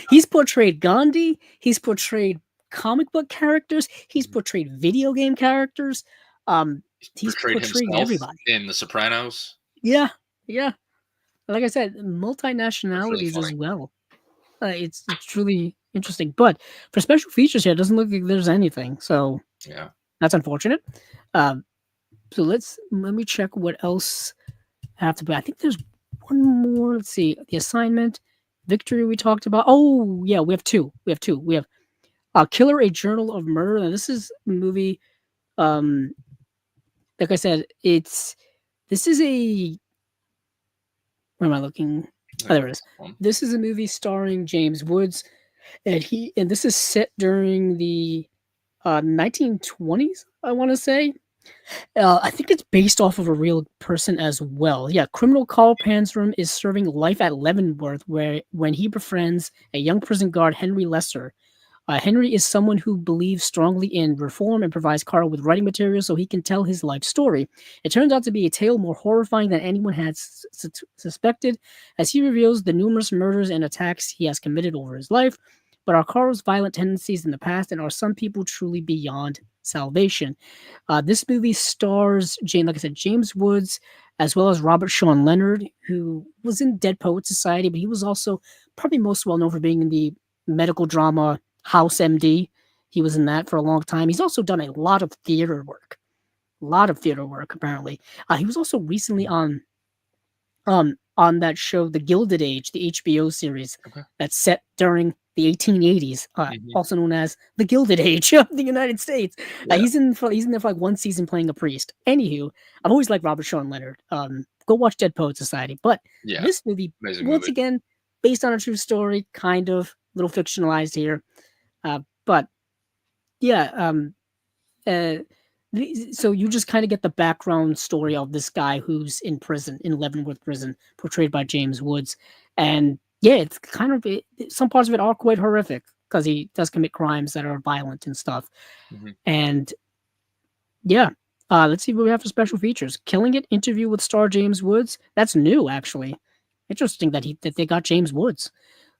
He's portrayed Gandhi. He's portrayed comic book characters. He's Mhm. portrayed video game characters. He's Portrayed portrayed himself everybody. in The Sopranos. Yeah. Yeah. Like I said, That's really multinationalities funny. as well. It's truly interesting. But for special features here, it doesn't look like there's anything. So Yeah. that's unfortunate. Um, so let me check what else I have to be. I think there's one more. Let's see. The Assignment, Victory we talked about. Oh yeah, we have two. We have Killer, A Journal of Murder. Now, this is a movie. Um, like I said, this is a where am I looking? Oh, there it is. This is a movie starring James Woods, and this is set during the 1920s. I want to say. I think it's based off of a real person as well. Yeah, criminal Carl Panzram is serving life at Leavenworth, where when he befriends a young prison guard, Henry Lesser. Henry is someone who believes strongly in reform and provides Carl with writing materials so he can tell his life story. It turns out to be a tale more horrifying than anyone had suspected, as he reveals the numerous murders and attacks he has committed over his life. But are Carl's violent tendencies in the past, and are some people truly beyond salvation? This movie stars like I said, James Woods, as well as Robert Sean Leonard, who was in Dead Poet Society, but he was also probably most well known for being in the medical drama House MD. He was in that for a long time. He's also done a lot of theater work. A lot of theater work, apparently. He was also recently on that show, The Gilded Age, the HBO series Okay. that's set during the 1880s, also known as The Gilded Age of the United States. Yeah. He's in there for like one season playing a priest. Anywho, I've always liked Robert Sean Leonard. Go watch Dead Poet Society. But this movie, once again, based on a true story, kind of a little fictionalized here. But yeah, so you just kind of get the background story of this guy who's in prison, in Leavenworth prison, portrayed by James Woods. And yeah, it's kind of, some parts of it are quite horrific because he does commit crimes that are violent and stuff. Mm-hmm. And yeah, let's see what we have for special features. Killing It, interview with star James Woods. That's new, actually. Interesting that they got James Woods.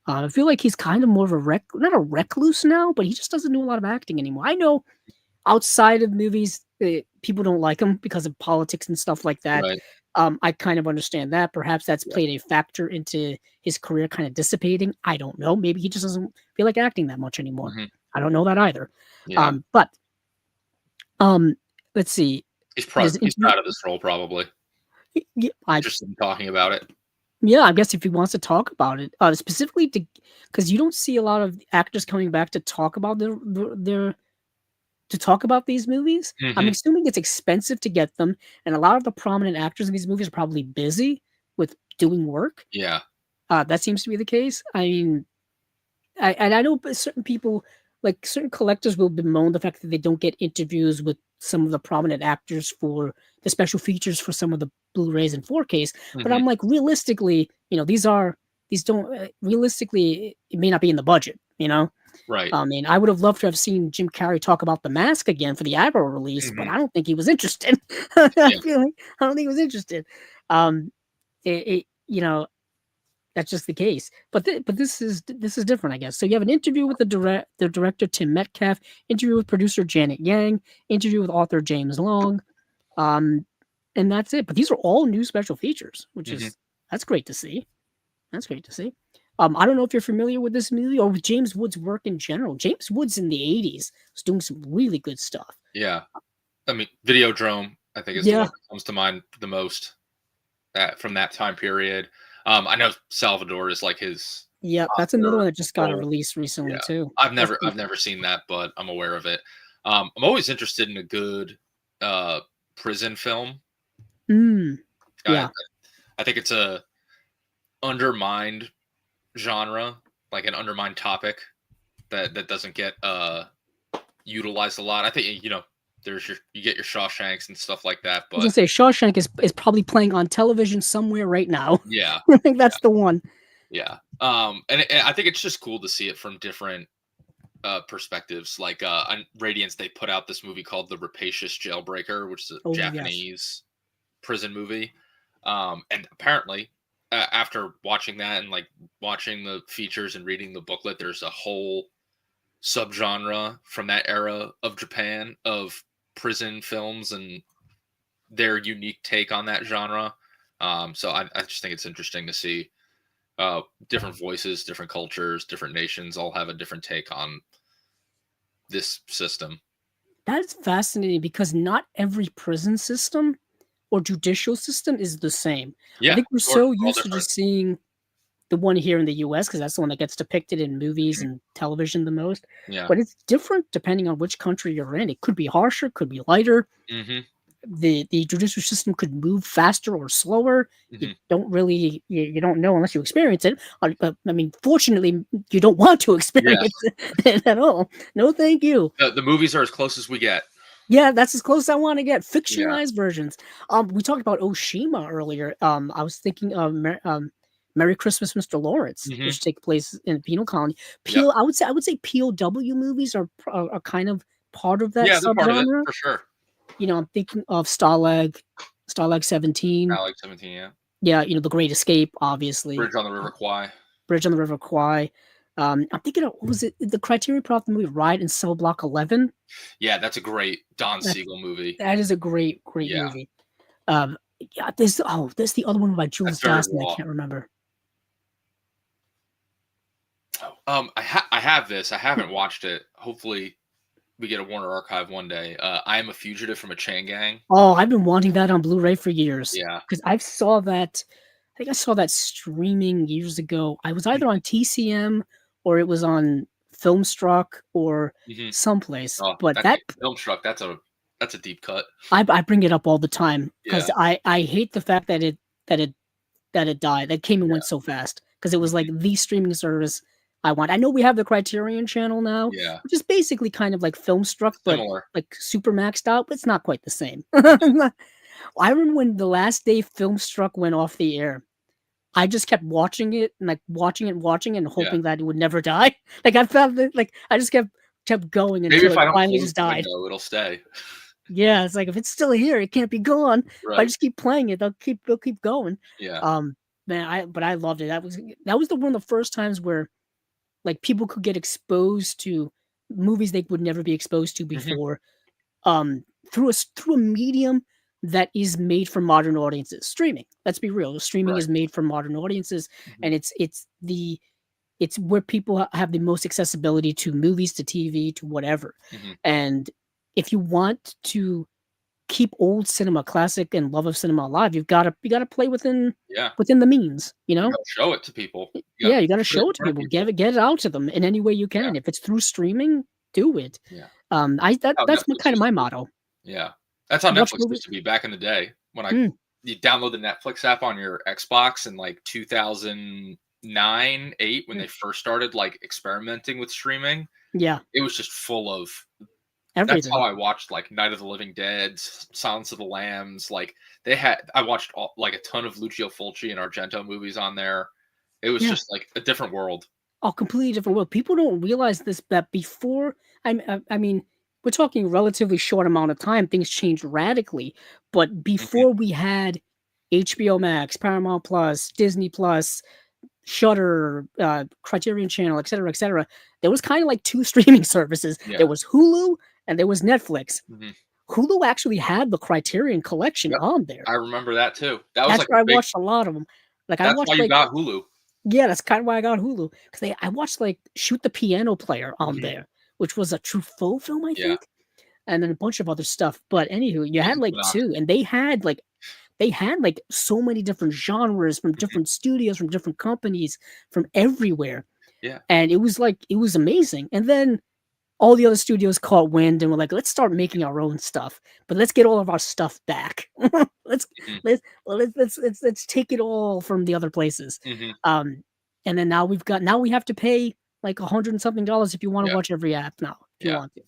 I feel like he's kind of more of not a recluse now, but he just doesn't do a lot of acting anymore. I know outside of movies, people don't like him because of politics and stuff like that. Right. I kind of understand that. Perhaps that's played a factor into his career kind of dissipating. I don't know. Maybe he just doesn't feel like acting that much anymore. Mm-hmm. I don't know that either. Yeah. But let's see. He's proud of this role, probably. Yeah, Interested in talking about it. Yeah, I guess if he wants to talk about it, specifically because you don't see a lot of actors coming back to talk about to talk about these movies. Mm-hmm. I'm assuming it's expensive to get them, and a lot of the prominent actors in these movies are probably busy with doing work. Yeah, that seems to be the case. I mean, I know certain people, like certain collectors, will bemoan the fact that they don't get interviews with some of the prominent actors for the special features for some of the Blu-rays and 4Ks. Mm-hmm. But I'm like, realistically, realistically, it may not be in the budget, Right. I mean, I would have loved to have seen Jim Carrey talk about The Mask again for the Arrow release, but I don't think he was interested. I don't think he was interested. That's just the case. But this is different, I guess. So you have an interview with the director Tim Metcalf, interview with producer Janet Yang, interview with author James Long, and that's it. But these are all new special features, which is that's great to see. That's great to see. I don't know if you're familiar with this movie or with James Wood's work in general. James Wood's in the 80s was doing some really good stuff. Yeah. I mean, Videodrome, I think, is the one Yeah. that comes to mind the most from that time period. I know Salvador is like his Yep, that's another Oscar one that just got a role. release recently Yeah. too. I've That's never pretty I've never seen that, but I'm aware of it. I'm always interested in a good prison film. I Yeah. I think it's a undermined genre, like an undermined topic that doesn't get utilized a lot. I think there's you get your Shawshanks and stuff like that, I was gonna but say Shawshank is probably playing on television somewhere right now. yeah, I think that's the one. yeah. And I think it's just cool to see it from different perspectives. Like on Radiance, they put out this movie called The Rapacious Jailbreaker, which is a Oh yes. Japanese prison movie. And apparently, after watching that and like watching the features and reading the booklet, there's a whole subgenre from that era of Japan of prison films and their unique take on that genre. So I just think it's interesting to see different voices, different cultures, different nations all have a different take on this system. That's fascinating because not every prison system or judicial system is the same. I Yeah, think we're sure, so all used to different. just seeing the one here in the US because that's the one that gets depicted in movies Mhm. and television the most. Yeah. But it's different depending on which country you're in. It could be harsher, could be lighter. Hmm. The judicial system could move faster or slower. You Hmm. don't really you don't know unless you experience it. But I mean, fortunately, you don't want to Yes. experience it at all. No, thank you. The movies are as close as we get. Yeah, that's as close as I want to get. Yeah. Fictionalized versions. We talked about Oshima earlier. I was thinking of Merry Christmas, Mr. Lawrence, Hmm. which take place in a penal colony. Yep. I would say POW movies are kind of part of that Yeah, they're part of it subgenre. for sure. I'm thinking of Stalag 17. Alex 17, yeah. Yeah, The Great Escape, obviously. Bridge on the River Kwai. Bridge on the River Kwai. I'm thinking of what was it? The Criterion put out the movie Ride in Cell Block 11. Yeah, that's a great Don That's Siegel movie. that is a great, great Yeah, movie. Yeah, there's the other one by that's Jules very Dassin. I raw. can't remember. I have this. I haven't watched it. Hopefully, we get a Warner Archive one day. I Am a Fugitive from a Chain Gang. Oh, I've been wanting that on Blu-ray for years Yeah. because I saw that. I think I saw that streaming years ago. I was either on TCM or it was on Filmstruck or Hmm. someplace. Oh, But that that Filmstruck. That's a deep cut. I bring it up all the time because Yeah. I hate the fact that it that it died. That came and Yeah. went so fast because it was like Mhm. the streaming service I want. I know we have the Criterion channel now, Yeah. which is basically kind of like Filmstruck, but Similar. like super maxed out, but it's not quite the same. Mhm. I remember when the last day Filmstruck went off the air, I just kept watching it and like watching it and Yeah. hoping that it would never die. Like I felt it like I just kept going Maybe until if it I don't finally close just the died. window, it'll stay. Yeah, it's like if it's still here, it can't be gone. If I Right. just keep playing it, they'll keep going. Yeah. Um, man, I loved it. That was one of the first times where like people could get exposed to movies they would never be exposed to Hmm. before. Through a medium that is made for modern audiences. Streaming. Let's be real. Streaming Right. is made for modern audiences, Hmm. and it's where people have the most accessibility to movies, to TV, to whatever. Hmm. And if you want to keep old cinema classic and love of cinema alive, you gotta play Yeah. within the means, You gotta show it to people. You Yeah, gotta you gotta put it show in it to front of people, people. get it out to them in any way you Yeah. can. If it's through streaming, do it. Yeah. I that How that's Netflix kind of used my to be. motto. Yeah. That's how Watch Netflix movie used to be back in the day when mm, you download the Netflix app on your Xbox in like 2009, 8 when mm, they first started like experimenting with streaming. yeah, It was just full of that's how everything. I watched like Night of the Living Dead, Silence of the Lambs. Like I watched like a ton of Lucio Fulci and Argento movies on there. It was Yeah, just like a different world. a completely different world. People don't realize this, that before I mean, we're talking relatively short amount of time, things changed radically, but Mhm. before we had HBO Max, Paramount Plus, Disney Plus, Shudder, Criterion Channel, et cetera, there was kinda like 2 streaming services. There Yeah. was Hulu and there was Netflix. Mhm. Hulu actually had the Criterion Collection Yep. on there. I remember that too. That was That's like a where I big watched a lot of them. Like, I that's why watched, you like got Hulu. Yeah, that's kind of why I got Hulu, because I watched, like, Shoot the Piano Player on Mhm. there, which was a Truffaut film, I Yeah. think, and then a bunch of other stuff, but anywho, you had, like, Equinox. 2, and they had, like, so many different genres from Mhm. different studios, from different companies, from everywhere, Yeah. and it was amazing, and then all the other studios caught wind and were like, "Let's start making our own stuff, but let's get all of our stuff back. Let's Mhm. let's well, let's take it all from the other places." Mhm. Um, and then now we have to pay like 100 and something dollars if you wanna Yeah. watch every app now, if you Yeah. want to.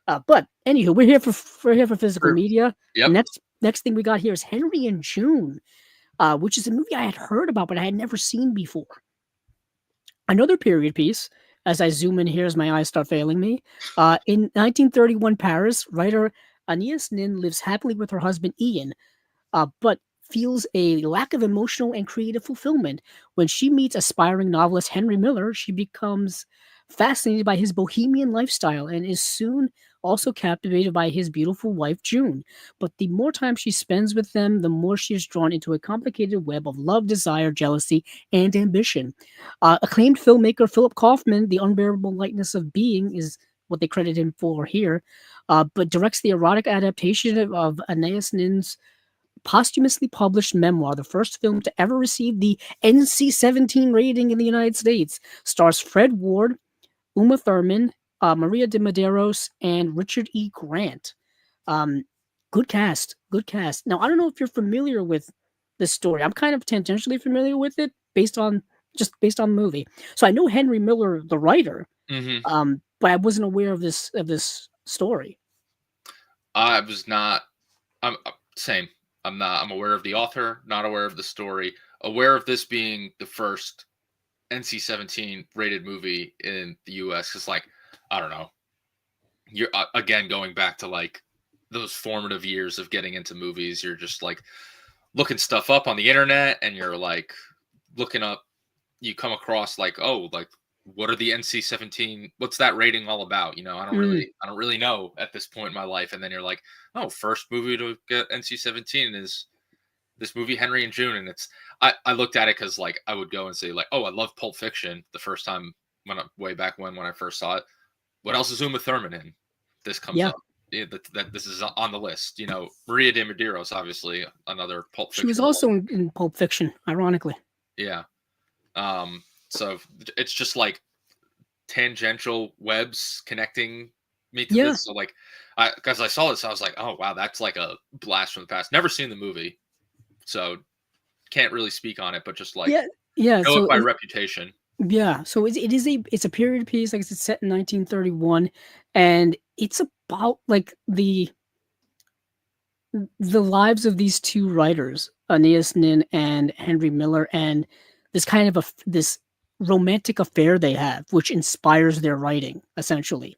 Yeah. But anywho, we're here for physical True. media. Yep. Next thing we got here is Henry and June, which is a movie I had heard about, but I had never seen before. Another period piece, as I zoom in here as my eyes start failing me. In 1931 Paris, writer Agnès Nin lives happily with her husband Ian, but feels a lack of emotional and creative fulfillment. When she meets aspiring novelist Henry Miller, she becomes fascinated by his bohemian lifestyle and is soon also captivated by his beautiful wife June. But the more time she spends with them, the more she is drawn into a complicated web of love, desire, jealousy, and ambition. Acclaimed filmmaker Philip Kaufman, The Unbearable Lightness of Being is what they credit him for here, but directs the erotic adaptation of Anais Nin's posthumously published memoir, the first film to ever receive the NC-17 rating in the United States. Stars Fred Ward, Uma Thurman, Maria de Medeiros, and Richard E. Grant. Um, good cast, good cast. Now, I don't know if you're familiar with this story. I'm kind of tangentially familiar with it based on the movie. So I know Henry Miller, the writer, Mhm. but I wasn't aware of this story. I was not. Same. I'm aware of the author, not aware of the story. Aware of this being the first NC-17 rated movie in the US. Because, like, I don't know. You're again going back to like those formative years of getting into movies. You're just like looking stuff up on the internet, and you're like looking up. You come across like, oh, like what are the NC-17? What's that rating all about? Mm, I don't really know at this point in my life. And then you're like, oh, first movie to get NC-17 is this movie Henry and June. And I looked at it because like I would go and say like, oh, I love Pulp Fiction the first time way back when I first saw it. What else is Uma Thurman in? This comes yeah, up. Yeah, that this is on the list. Maria de Medeiros, obviously another Pulp she was Fiction. also in Pulp Fiction, ironically. Yeah. Um, so it's just like tangential webs connecting me to Yeah, this. So like, because I saw this, I was like, oh wow, that's like a blast from the past. Never seen the movie, so can't really speak on it. But just like yeah, yeah. know it So by reputation. yeah, so it's a period piece, like it's set in 1931, and it's about like the lives of these two writers, Aeneas Nin and Henry Miller, and this kind of this romantic affair they have, which inspires their writing essentially.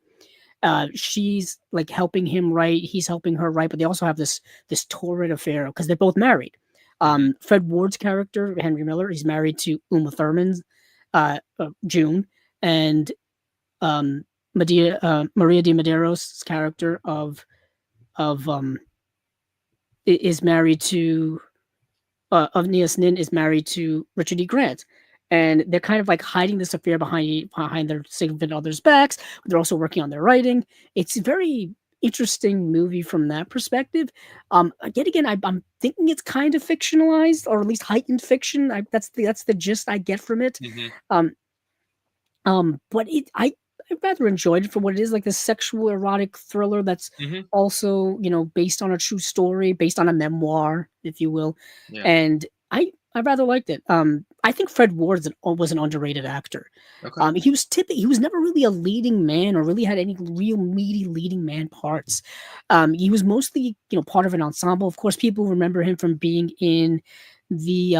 She's like helping him write, he's helping her write, but they also have this torrid affair because they're both married. Hmm. Fred Ward's character, Henry Miller, he's married to Uma Thurman's June, and Maria de Medeiros' character of is married to of Nias Nin is married to Richard E. Grant. And they're kind of like hiding this affair behind their significant others' backs. They're also working on their writing. It's a very interesting movie from that perspective. Yet again, I'm thinking it's kind of fictionalized, or at least heightened fiction. That's the gist I get from it. Hmm. Um, but I rather enjoyed it for what it is, like this sexual erotic thriller that's Hmm. also, based on a true story, based on a memoir, if you will. Yeah. And I rather liked it. I think Fred Ward was an underrated actor. Okay. He was never really a leading man or really had any real meaty leading man parts. He was mostly, part of an ensemble. Of course, people remember him from being in the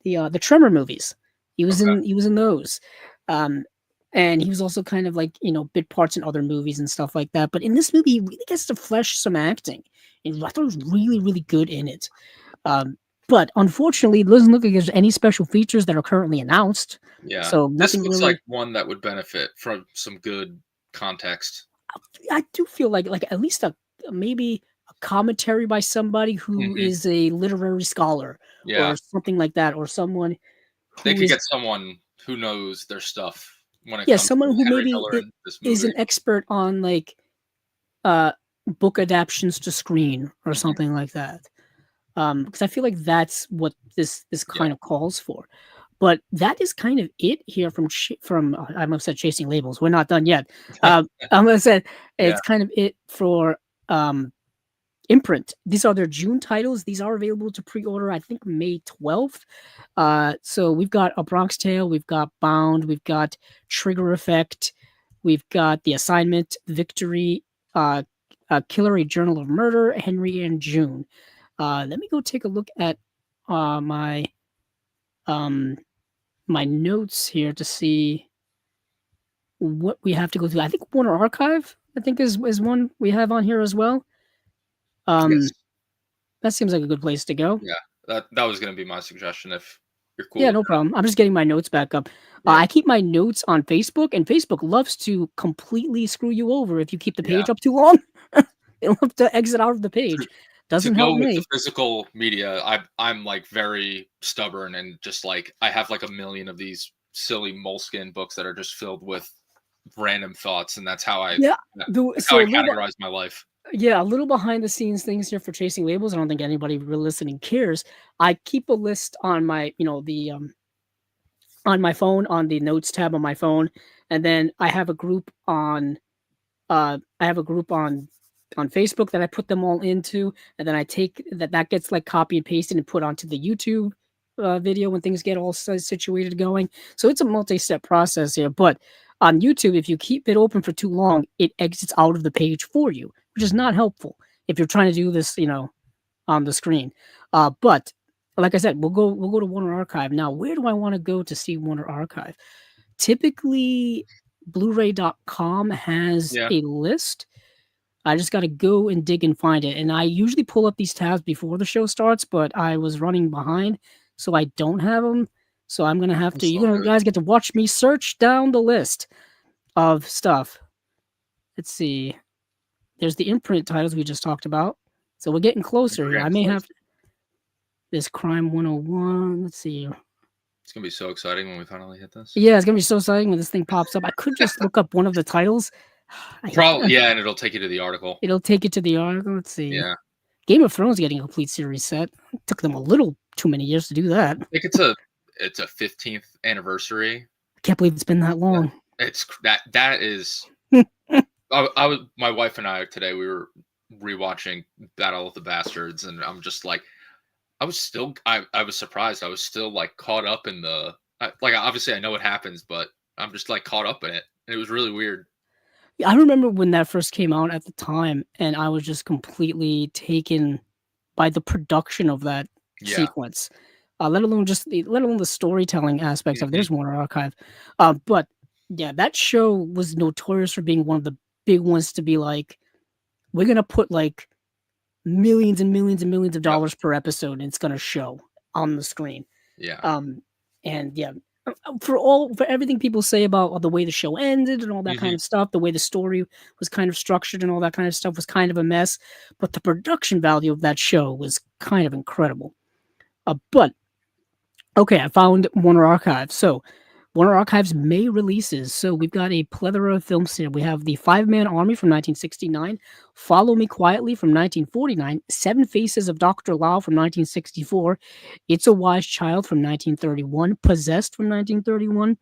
the Tremor movies. Okay. He was in those. Um, and he was also kind of like, bit parts in other movies and stuff like that. But in this movie, he really gets to flesh some acting. And I thought he was really, really good in it. Um, but unfortunately, it doesn't look like there's any special features that are currently announced. Yeah. So This nothing looks like really. one that would benefit from some good context. I do feel like at least maybe a commentary by somebody who Hmm. is a literary scholar Yeah. or something like that, or someone They who could is get someone who knows their stuff when it yeah, comes someone to who Henry maybe Miller in this is movie. an expert on like uh book adaptations to screen or Mhm. something like that. Because I feel like that's what this Yeah. kind of calls for. But that is kind of it here from I almost said chasing labels. We're not done yet. I'm gonna say Yeah. it's kind of it for um Imprint. These are their June titles. These are available to pre-order, I think May 12th. So we've got A Bronx Tale, we've got Bound, we've got Trigger Effect, we've got The Assignment, Victory, uh, Killer, A Journal of Murder, Henry and June. Let me go take a look at my um my notes here to see what we have to go through. I think Warner Archive, I think is one we have on here as well. Yes. Um, that seems like a good place to go. Yeah. That was gonna be my suggestion if you're cool Yeah, with no that. problem. I'm just getting my notes back up. Yeah. I keep my notes on Facebook, and Facebook loves to completely screw you over if you keep the Yeah. page up too long. It'll have to exit out of the To page. to Doesn't go help with the me. physical media, I'm, like, very stubborn and just, like, I have, like, a million of these silly Moleskine books that are just filled with random thoughts, and Yeah, that's how so I categorize my life. a little behind the scenes things here for chasing labels. I don't think anybody really listening cares. I keep a list on my, on my phone, on the notes tab on my phone, and then I have a group on on Facebook that I put them all into, and then I take that gets like copy and pasted and put onto the YouTube video when things get all situated going. So it's a multi-step process here. But on YouTube, if you keep it open for too long, it exits out of the page for you, which is not helpful if you're trying to do this, on the screen. But like I said, we'll go to Warner Archive now. Where do I want to go to see Warner Archive? Typically, Blu-ray.com has Yeah. a list. I just got to go and dig and find it. And I usually pull up these tabs before the show starts, but I was running behind, so I don't have them. So I'm gonna have to. That's You're all gonna good. guys get to watch me search down the list of stuff. Let's see. There's the imprint titles we just talked about. So we're getting closer We're here. I getting may close. have this Crime 101. Let's see. It's gonna be so exciting when we finally hit this. Yeah, it's gonna be so exciting when this thing pops up. I could just look up one of the titles. I hate Probably, yeah, and it'll take you to the article. It'll take you to the article. Let's see. Yeah. Game of Thrones getting a complete series set. It took them a little too many years to do that. I think it's a 15th anniversary. I can't believe it's been that That long. that is I was my wife and I today, we were rewatching Battle of the Bastards, and I'm just like, I was surprised. I was still like caught up in like obviously I know what happens, but I'm just like caught up in it. It was really weird. I remember when that first came out at the time, and I was just completely taken by the production of that Yeah. sequence. Let alone the storytelling aspects of Mhm. There's Warner Archive. But yeah, that show was notorious for being one of the big ones to be like, we're gonna put like millions and millions and millions of Yep. dollars per episode, and it's gonna show on the screen. Yeah. Um, and yeah, for everything people say about the way the show ended and all that kind Mhm. of stuff, the way the story was kind of structured and all that kind of stuff was kind of a mess. But the production value of that show was kind of incredible. But okay, I found Warner Archive. So Warner Archive's May releases. So we've got a plethora of films here. We have The Five Man Army from 1969, Follow Me Quietly from 1949, Seven Faces of Dr. Lao from 1964, It's a Wise Child from 1931, Possessed from 1931,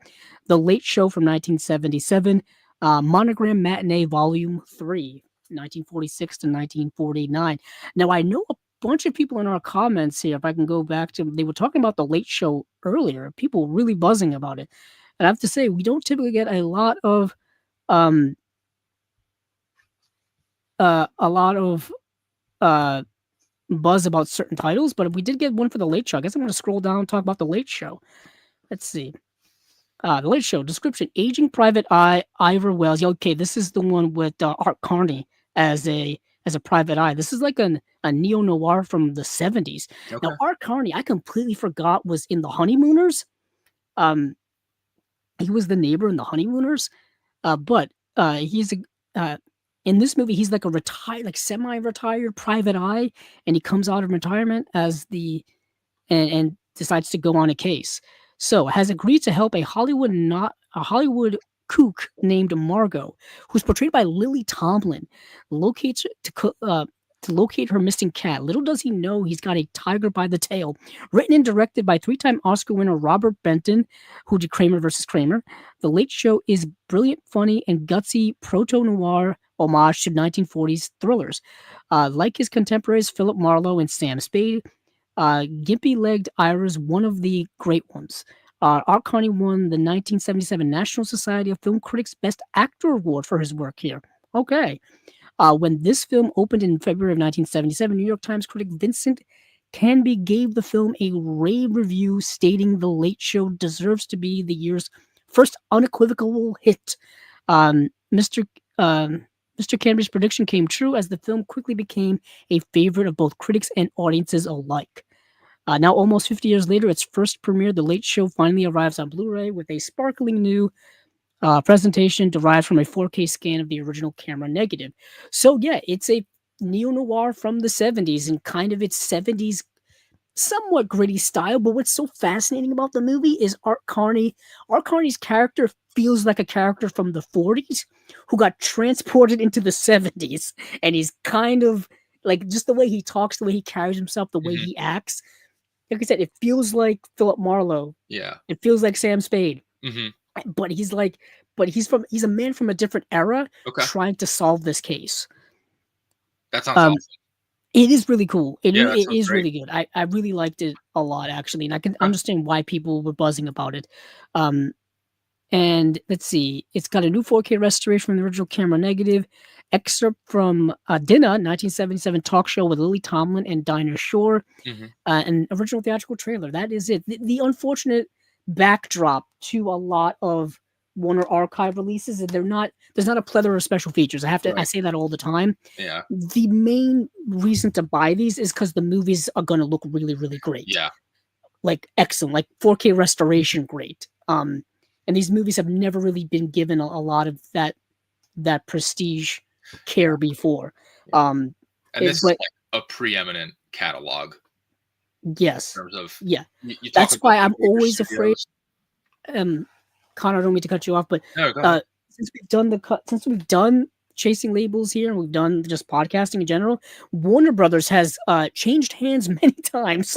The Late Show from 1977, Monogram Matinee Volume 3, 1946 to 1949. Now, I know a bunch of people in our comments here, if I can go back to, they were talking about The Late Show earlier, people really buzzing about it. And I have to say, we don't typically get um a lot of uh buzz about certain titles, but we did get one for The Late Show. I guess I'm gonna scroll down and talk about The Late Show. Let's see. The Late Show description: aging private eye Ivor Wells. Yeah, okay, this is the one with Art Carney as a private eye. This is like a neo noir from the 70s. Now, Okay. Art Carney, I completely forgot was in The Honeymooners. Um, he was the neighbor in The Honeymooners. But he's a in this movie, he's like a retired, like semi-retired private eye, and he comes out of retirement as and decides to go on a case. So has agreed to help a Hollywood kook named Margot, who's portrayed by Lily Tomlin, locates to locate her missing cat. Little does he know he's got a tiger by the tail. Written and directed by three-time Oscar winner Robert Benton, who did Kramer versus Kramer. The Late Show is brilliant, funny, and gutsy proto-noir homage to 1940s thrillers. Like his contemporaries Philip Marlowe and Sam Spade, gimpy-legged Ira's one of the great ones. Art Carney won the 1977 National Society of Film Critics Best Actor Award for his work here. Okay. When this film opened in February of 1977, New York Times critic Vincent Canby gave the film a rave review, stating The Late Show deserves to be the year's first unequivocal hit. Mr. Canby's prediction came true as the film quickly became a favorite of both critics and audiences alike. Now, almost 50 years later, its first premiere, The Late Show, finally arrives on Blu-ray with a sparkling new presentation derived from a 4K scan of the original camera negative. So, yeah, it's a neo-noir from the 70s and kind of its 70s somewhat gritty style. But what's so fascinating about the movie is Art Carney. Art Carney's character feels like a character from the 40s who got transported into the 70s. And he's kind of like just the way he talks, the way he carries himself, the way he acts. Like I said, it feels like Philip Marlowe. Yeah. It feels like Sam Spade. Mm-hmm. But he's a man from a different era trying to solve this case. That sounds awesome. It is really cool. It is great. really good. I really liked it a lot, actually, and I can understand why people were buzzing about it. And let's see, it's got a new 4K restoration from the original camera negative, excerpt from Dinner, 1977 talk show with Lily Tomlin and Dinah Shore, an original theatrical trailer. That is it. The unfortunate backdrop to a lot of Warner Archive releases, and there's not a plethora of special features. I say that all the time. Yeah. The main reason to buy these is because the movies are going to look really, really great. Yeah. Like excellent, like 4K restoration, great. And these movies have never really been given a lot of that prestige care before. And this is like a preeminent catalog. Yes. In terms of you that's why I'm always afraid. Connor, I don't mean to cut you off, but since we've done Chasing Labels here and we've done just podcasting in general, Warner Brothers has changed hands many times.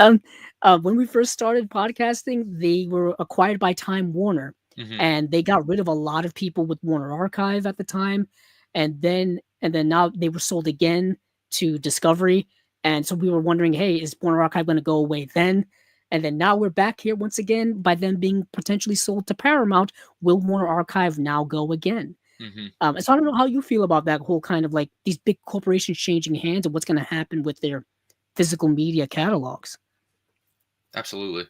When we first started podcasting, they were acquired by Time Warner, and they got rid of a lot of people with Warner Archive at the time, and then now they were sold again to Discovery, and so we were wondering, hey, is Warner Archive going to go away then? And then now we're back here once again by them being potentially sold to Paramount. Will Warner Archive now go again? So I don't know how you feel about that whole kind of like these big corporations changing hands and what's going to happen with their physical media catalogs. Absolutely.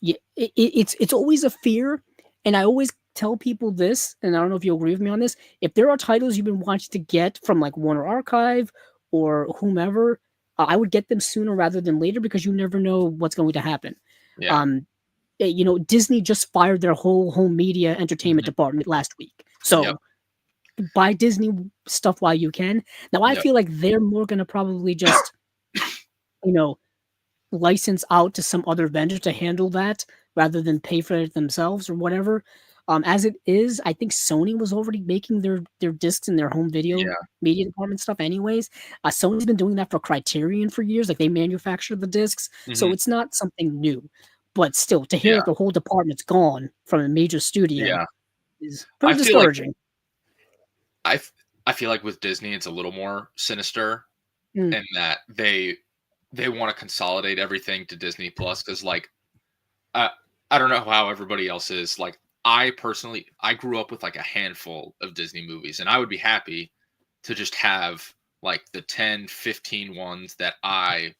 Yeah, it's always a fear, and I always tell people this, and I don't know if you agree with me on this. If there are titles you've been wanting to get from like Warner Archive or whomever, I would get them sooner rather than later because you never know what's going to happen. Yeah. Disney just fired their whole home media entertainment department last week. So buy Disney stuff while you can. Now, I feel like they're more going to probably just, license out to some other vendor to handle that rather than pay for it themselves or whatever. As it is, I think Sony was already making their discs in their home video media department stuff anyways. Sony's been doing that for Criterion for years. Like they manufacture the discs. So it's not something new. But still, to hear that the whole department's gone from a major studio is pretty discouraging. I feel like with Disney, it's a little more sinister in that they want to consolidate everything to Disney Plus because, like, I don't know how everybody else is. Like, I grew up with like a handful of Disney movies, and I would be happy to just have like the 10, 15 ones that I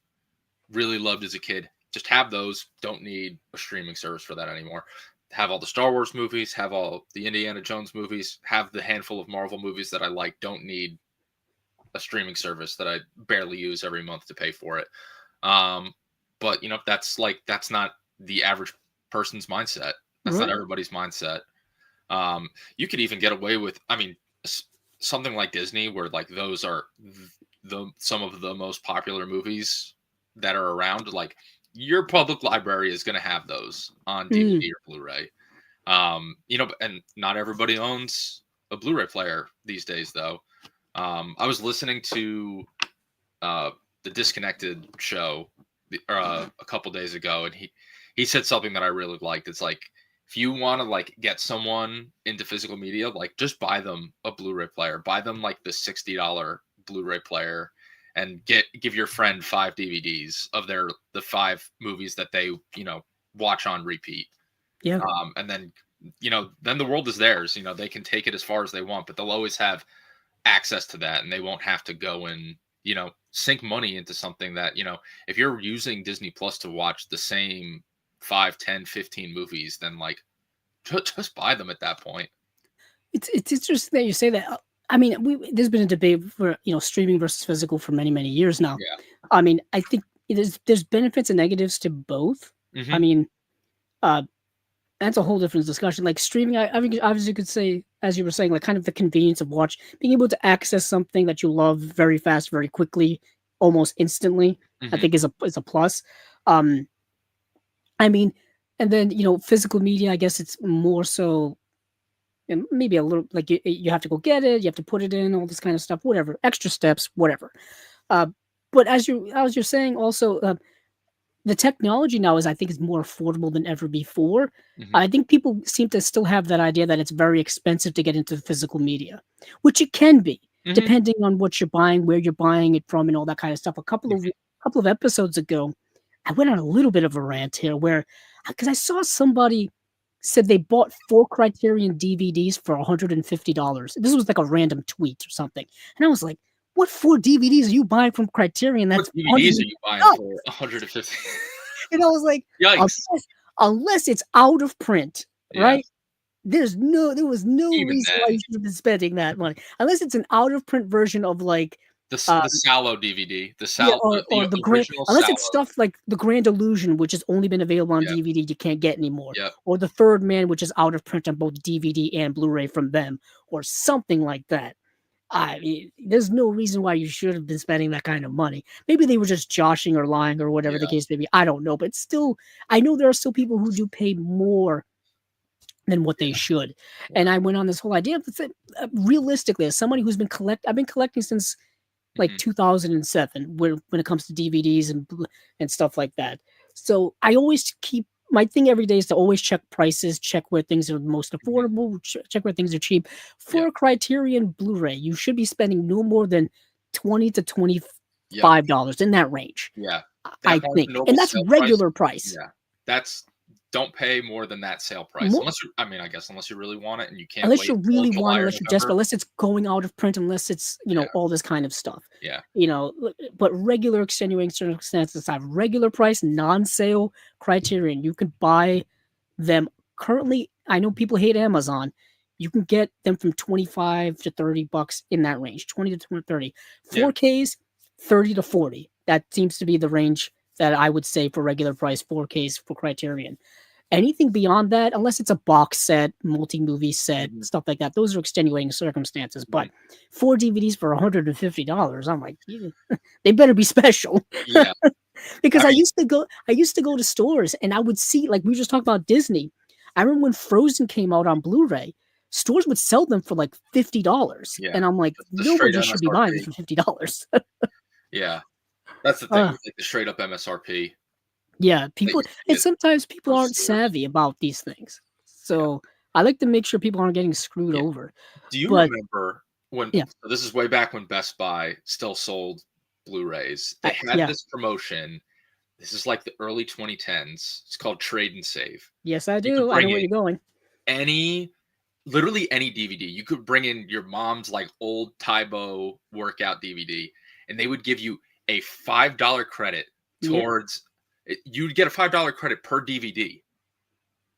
really loved as a kid. Just have those. Don't need a streaming service for that anymore. Have all the Star Wars movies, have all the Indiana Jones movies, have the handful of Marvel movies that I like. Don't need a streaming service that I barely use every month to pay for it. But that's not the average person's mindset. That's not everybody's mindset. You could even get away with, something like Disney where like those are some of the most popular movies that are around. Like your public library is going to have those on DVD or Blu-ray. And not everybody owns a Blu-ray player these days, though. I was listening to the Disconnected show a couple days ago, and he said something that I really liked. It's like, if you want to like get someone into physical media, like just buy them a Blu-ray player, buy them like the $60 Blu-ray player, and give your friend 5 DVDs of the 5 movies that they watch on repeat. Yeah. And then then the world is theirs. They can take it as far as they want, but they'll always have access to that, and they won't have to go and sink money into something that if you're using Disney Plus to watch the same 5, 10, 15 movies, then like just buy them at that point. It's interesting that you say that. I mean, there's been a debate for streaming versus physical for many years now. Yeah. I mean, I think there's benefits and negatives to both. Mm-hmm. I mean, that's a whole different discussion. Like streaming, I mean, obviously you could say, as you were saying, like kind of the convenience of being able to access something that you love very fast, very quickly, almost instantly. Mm-hmm. I think is a plus. I mean, and then physical media, I guess it's more so, and maybe a little like you have to go get it, you have to put it in, all this kind of stuff, whatever, extra steps, whatever. But as you're saying, also the technology now I think is more affordable than ever before. Mm-hmm. I think people seem to still have that idea that it's very expensive to get into physical media, which it can be, depending on what you're buying, where you're buying it from, and all that kind of stuff. A couple of episodes ago, I went on a little bit of a rant here because I saw somebody said they bought 4 Criterion DVDs for $150. This was like a random tweet or something. And I was like, what 4 DVDs are you buying from Criterion? That's what DVDs are you buying for 150? And I was like, unless it's out of print, right? There was no reason why you should have been spending that money. Unless it's an out of print version of like the Sallow DVD, or the original unless Sallow. It's stuff like The Grand Illusion, which has only been available on DVD, you can't get anymore. Or The Third Man, which is out of print on both DVD and Blu-ray from them, or something like that. I mean, there's no reason why you should have been spending that kind of money. Maybe they were just joshing or lying or whatever the case may be. I don't know, but still, I know there are still people who do pay more than what they should. And I went on this whole idea of realistically, as somebody who's I've been collecting since like 2007 when it comes to DVDs and stuff like that. So I always keep my thing every day is to always check prices, check where things are most affordable, check where things are cheap. For a Criterion Blu-ray, you should be spending no more than $20 to $25 in that range. Yeah, I think, and that's regular price. Yeah, don't pay more than that sale price. Unless you really want it and you can't. Unless you really want it, unless you're desperate, unless it's going out of print, unless it's all this kind of stuff. Yeah. But regular extenuating circumstances have regular price, non-sale Criterion. You can buy them currently. I know people hate Amazon. You can get them from $25 to $30 in that range, 20 to 30. 4Ks, 30 to 40. That seems to be the range that I would say for regular price 4Ks for Criterion. Anything beyond that, unless it's a box set, multi-movie set, stuff like that, those are extenuating circumstances. But 4 DVDs for $150, I'm like, they better be special. Yeah. Because I used to go to stores and I would see, like we were just talking about Disney. I remember when Frozen came out on Blu-ray, stores would sell them for like $50. And I'm like, nobody should be buying them for $50. Yeah. That's the thing, like the straight up MSRP. Yeah, sometimes people aren't savvy about these things. So I like to make sure people aren't getting screwed over. Do you remember when, so this is way back when Best Buy still sold Blu-rays. They had this promotion. This is like the early 2010s. It's called Trade and Save. Yes, I do. I know where you're going. Literally any DVD. You could bring in your mom's like old Tybo workout DVD, and they would give you a $5 credit towards. You'd get a $5 credit per DVD.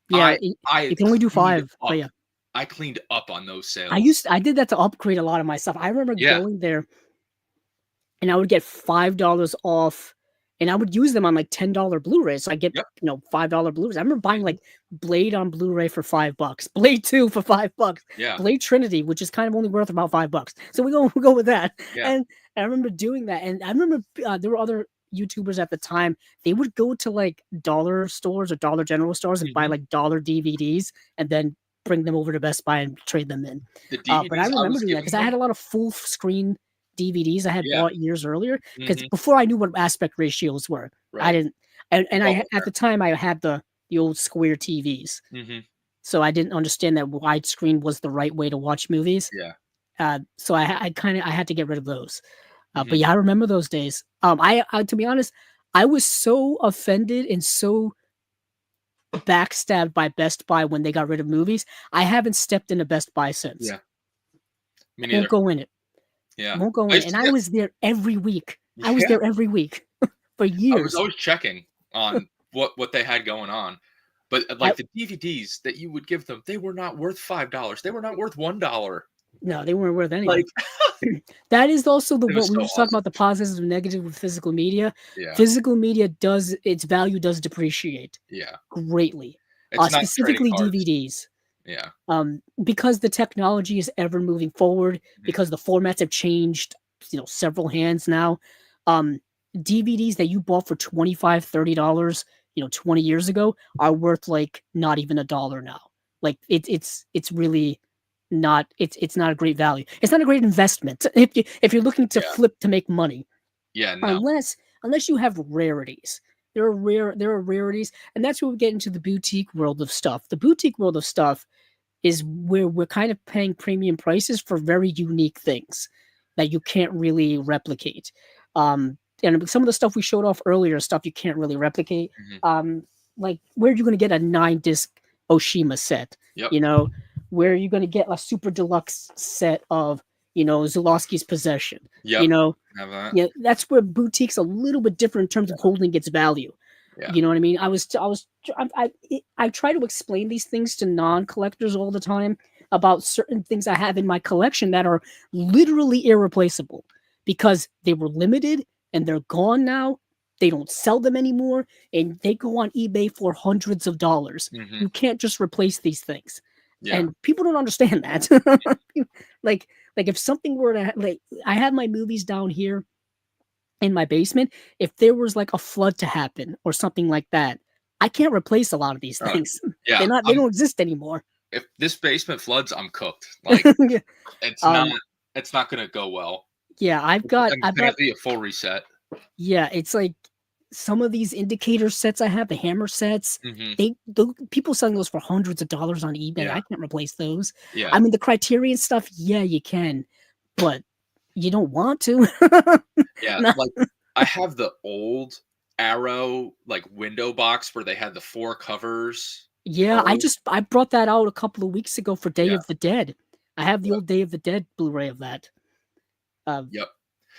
Yeah, you can only do 5. But yeah, I cleaned up on those sales. I did that to upgrade a lot of my stuff. I remember going there, and I would get $5 off, and I would use them on like $10 Blu-rays. So I get $5 Blu-rays. I remember buying like Blade on Blu-ray for $5, Blade 2 for $5, Blade Trinity, which is kind of only worth about $5. So we go with that. Yeah. And I remember doing that, and I remember there were other YouTubers at the time, they would go to like dollar stores or Dollar General stores and buy like dollar DVDs and then bring them over to Best Buy and trade them in. The But I DVDs I remember was doing that giving because I had them. a lot of full screen DVDs I had Yeah. bought years earlier. Because Mhm. before I knew what aspect ratios were, I Right. didn't. And Oh, I okay. at the time I had the old square TVs, Mhm. so I didn't understand that widescreen was the right way to watch movies. Yeah. So I had to get rid of those. But Mhm. yeah, I remember those days. I to be honest, I was so offended and so backstabbed by Best Buy when they got rid of movies. I haven't stepped into Best Buy since. Yeah. Me Won't neither. go in it. Yeah. Won't go I in it. used And to I get was there every week. I was Yeah. there every week for I was years. always checking on what they had going on. But, I like, the DVDs that you would give them, they were not worth $5. They were not worth $1. No, they weren't worth anything. Like, That is also the it what was we so were just talking awesome. about, the positives and negatives with physical media. Yeah. Physical media does its value does depreciate Yeah. greatly. It's not trading Specifically cards. DVDs. Yeah. Because the technology is ever moving forward, Mhm. because the formats have changed, several hands now. DVDs that you bought for $25, $30, 20 years ago are worth like not even $1 now. Like it's really not it's not a great value. It's not a great investment if you're looking to Yeah. flip to make money. Yeah, no. Unless you have rarities. There are rarities, and that's where we get into the boutique world of stuff. The boutique world of stuff is where we're kind of paying premium prices for very unique things that you can't really replicate. And some of the stuff we showed off earlier, stuff you can't really replicate. Mhm. Like where are you going to get a 9-disc Oshima set? Yep. Where are you going to get a super deluxe set of Zulawski's Possession? Yep. Have that. Yeah, that's where boutique's a little bit different in terms of holding its value. Yeah. You know what I mean? I try to explain these things to non-collectors all the time about certain things I have in my collection that are literally irreplaceable because they were limited and they're gone now. They don't sell them anymore, and they go on eBay for hundreds of dollars. Mhm. You can't just replace these things, Yeah. and people don't understand that. like if something were to I have my movies down here in my basement. If there was like a flood to happen or something like that, I can't replace a lot of these things. Yeah. They don't exist anymore. If this basement floods, I'm cooked. Like, Yeah. it's Um, not gonna go well. Yeah, It's gonna be a full reset. yeah, it's like some of these indicator sets I have, the hammer sets, Mhm. the people selling those for hundreds of dollars on eBay. Yeah. I can't replace those. Yeah. I mean, the Criterion stuff, yeah, you can, but you don't want to. Yeah, No. like, I have the old Arrow, like, window box where they had the 4 covers. Yeah, Oh. I brought that out a couple of weeks ago for Day Yeah. of the Dead. I have the Yep. old Day of the Dead Blu-ray of that. Yep.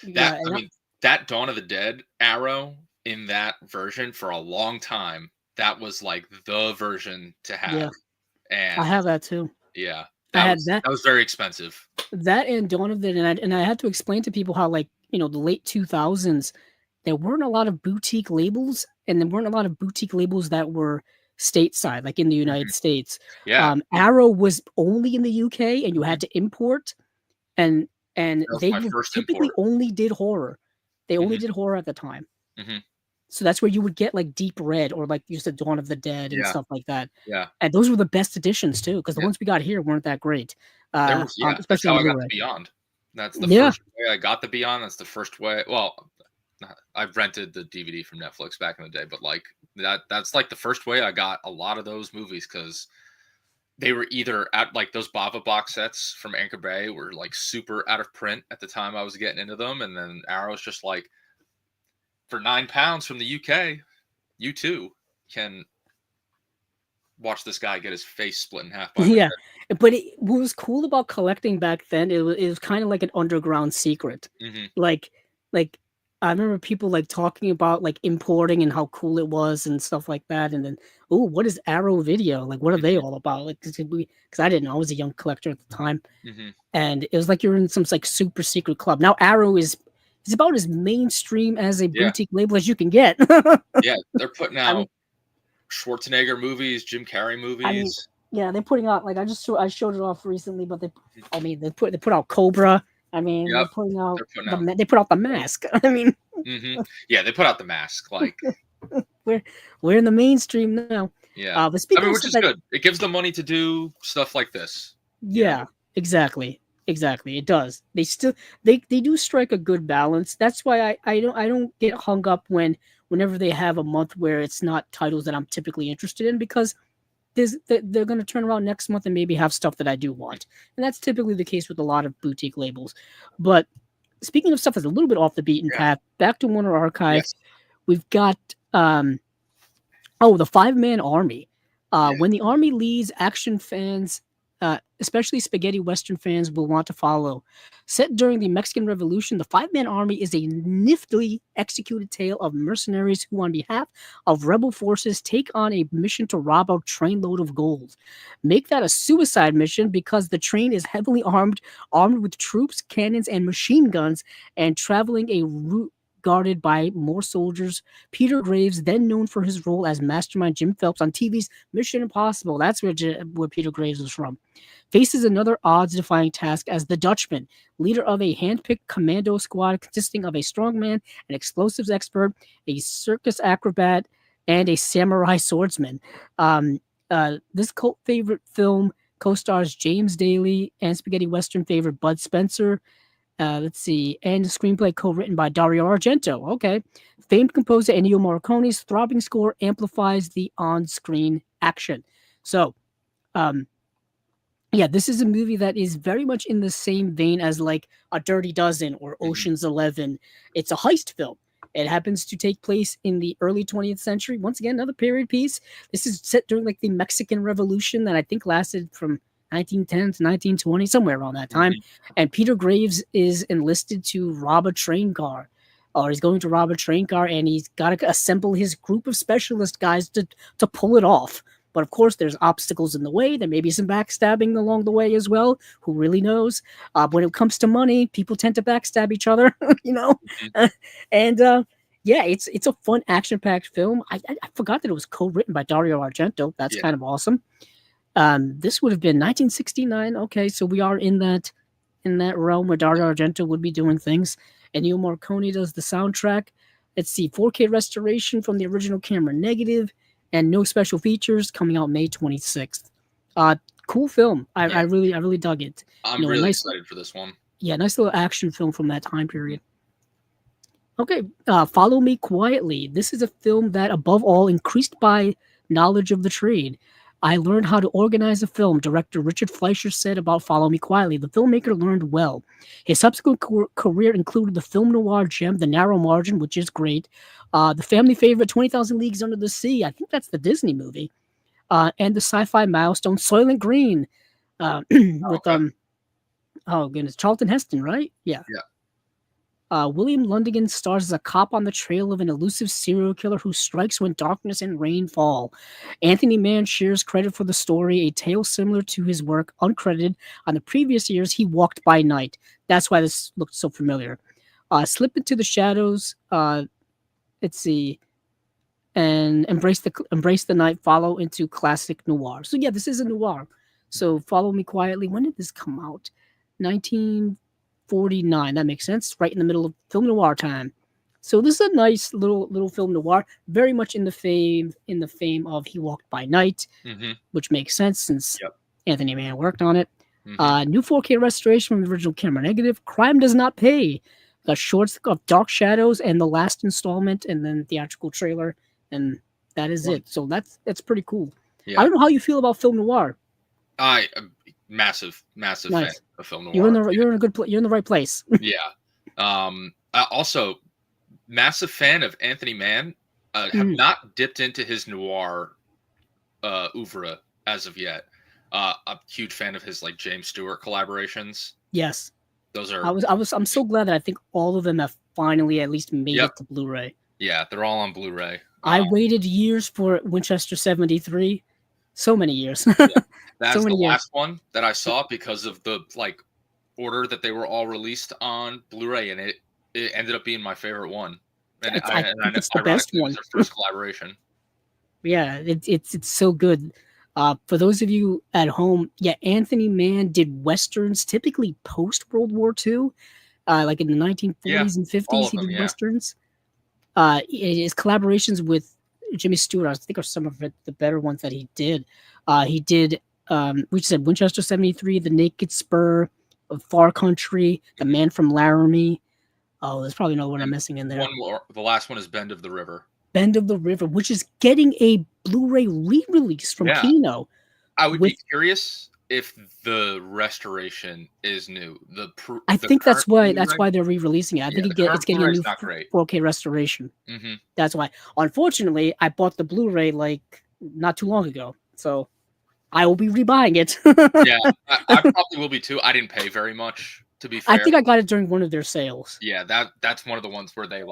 Yeah, I mean, that Dawn of the Dead Arrow in that version for a long time, that was, like, the version to have. Yeah. I And have that too. yeah, I had that was very expensive. that and Dawn of the Dead, and I had to explain to people how, like, the late 2000s, there weren't a lot of boutique labels, and there weren't a lot of boutique labels that were stateside, like in the United Mhm. States. Yeah, Arrow was only in the UK, and you had Mhm. to import, and that was they my were first typically import. only did horror. They only Mhm. did horror at the time. Mhm. So that's where you would get like Deep Red or like you said Dawn of the Dead and Yeah, stuff like that. yeah, And those were the best editions too, because the yeah. ones we got here weren't that great. That's Especially how on I got Blu-ray. the Beyond. That's the Yeah. first way I got the Beyond. That's the first way. Well, I've rented the DVD from Netflix back in the day, but like that's like the first way I got a lot of those movies because they were either at like those Bava box sets from Anchor Bay were like super out of print at the time I was getting into them, and then Arrow's just like for £9 from the UK, you too can watch this guy get his face split in half by a Yeah. machete. But what was cool about collecting back then, it was kind of like an underground secret. Mhm. Like like I remember people like talking about like importing and how cool it was and stuff like that. And then, oh, what is Arrow Video? Like, what are they Mhm. all about? Like, because I didn't know. I was a young collector at the time. Mhm. And it was like you're in some like super secret club. Now Arrow is about as mainstream as a Yeah, boutique label as you can get. yeah, they're putting I mean, out Schwarzenegger movies, Jim Carrey I mean, movies. yeah, they're putting out like I showed it off recently, but Mhm. they put out Cobra. I mean, Yep, they're putting out they're putting out they put out the Mask. I mean, Yeah, they put out The Mask. Like, we're in the mainstream now. yeah. But I speaking mean, of which stuff is that, good. It gives them money to do stuff like this. You know? yeah, exactly, exactly, it does. They still they do strike a good balance. That's why I don't get hung up whenever they have a month where it's not titles that I'm typically interested in, because they're going to turn around next month and maybe have stuff that I do want, and that's typically the case with a lot of boutique labels. But speaking of stuff that's a little bit off the beaten Yeah. path, back to Warner Archive, Yes. we've got the 5-Man Army. Yeah. When the army leads, action fans, especially spaghetti western fans, will want to follow. Set during the Mexican Revolution, the 5-Man Army is a niftily executed tale of mercenaries who, on behalf of rebel forces, take on a mission to rob a trainload of gold. Make that a suicide mission because the train is heavily armed with troops, cannons, and machine guns, and traveling a route guarded by more soldiers. Peter Graves, then known for his role as Mastermind Jim Phelps on TV's Mission Impossible, that's where Peter Graves was from, faces another odds-defying task as the Dutchman, leader of a hand-picked commando squad consisting of a strongman, an explosives expert, a circus acrobat, and a samurai swordsman. This cult favorite film co-stars James Daly and spaghetti western favorite Bud Spencer. Let's see. And the screenplay co-written by Dario Argento. Okay. Famed composer Ennio Morricone's throbbing score amplifies the on-screen action. So, um, yeah, this is a movie that is very much in the same vein as like A Dirty Dozen or Ocean's 11. It's a heist film. It happens to take place in the early 20th century. Once again, another period piece. This is set during like the Mexican Revolution that I think lasted from 1910 to 1920, somewhere around that time. And Peter Graves is enlisted to rob a train car. Or he's going to rob a train car, and he's got to assemble his group of specialist guys to pull it off. But of course, there's obstacles in the way. There may be some backstabbing along the way as well. Who really knows? When it comes to money, people tend to backstab each other, you know. And yeah, it's a fun action-packed film. I forgot that it was co-written by Dario Argento. That's kind of awesome. This would have been 1969. Okay, so we are in that realm where Dario Argento would be doing things. And Ennio Morricone does the soundtrack. Let's see, 4K restoration from the original camera negative, and no special features, coming out May 26th. Cool film. I really dug it. I'm really excited for this one. Yeah, nice little action film from that time period. Okay, Follow Me Quietly. This is a film that, above all, increased by knowledge of the trade. I learned how to organize a film, director Richard Fleischer said about Follow Me Quietly. The filmmaker learned well. His subsequent career included the film noir gem, The Narrow Margin, which is great, the family favorite, 20,000 Leagues Under the Sea. I think that's the Disney movie. And the sci-fi milestone, Soylent Green, with, oh goodness, Charlton Heston, right? Yeah. William Lundigan stars as a cop on the trail of an elusive serial killer who strikes when darkness and rain fall. Anthony Mann shares credit for the story, a tale similar to his work, uncredited. On the previous years, He Walked by Night. That's why this looked so familiar. Slip into the Shadows. Let's see. And Embrace the Night follow into classic noir. So yeah, this is a noir. So Follow Me Quietly. When did this come out? 1949. That makes sense. Right in the middle of film noir time. So this is a nice little film noir, very much in the fame of He Walked by Night, which makes sense since Anthony Mann worked on it. New 4K restoration from the original camera negative. Crime Does Not Pay. The shorts of Dark Shadows and the last installment, and then theatrical trailer, and that is it. So that's pretty cool. Yeah. I don't know how you feel about film noir. I massive fan of film noir. You're in the right place. Yeah. Also, massive fan of Anthony Mann. Have not dipped into his noir oeuvre as of yet. I'm a huge fan of his like James Stewart collaborations. Yes. Those are. I'm so glad that I think all of them have finally at least made it to Blu-ray. Yeah, they're all on Blu-ray. I waited years for Winchester 73. So many years. That's the last one that I saw because of the like order that they were all released on Blu-ray, and it ended up being my favorite one. And I think it's the best one. It was their first collaboration. Yeah, it's so good. For those of you at home, Anthony Mann did westerns, typically post World War II, like in the 1940s and 50s. He did westerns. his collaborations with Jimmy Stewart, I think, are some of the better ones that he did. He did, we said Winchester 73, The Naked Spur, Far Country, The Mhm. Man from Laramie. Oh, there's probably another one I'm And missing in there. one more, the last one is Bend of the River. Bend of the River, which is getting a Blu-ray re-release from Yeah. Kino. I would be curious if the restoration is new. I The think current that's Blu-ray, why they're re-releasing it. I yeah, think the current it's getting a Blu-ray is new not great. 4K restoration. Mhm. That's why. Unfortunately, I bought the Blu-ray like not too long ago, so I will be rebuying it. Yeah, I probably will be too. I didn't pay very much, to be I fair. think I got it during one of their sales. Yeah, that's one of the ones where they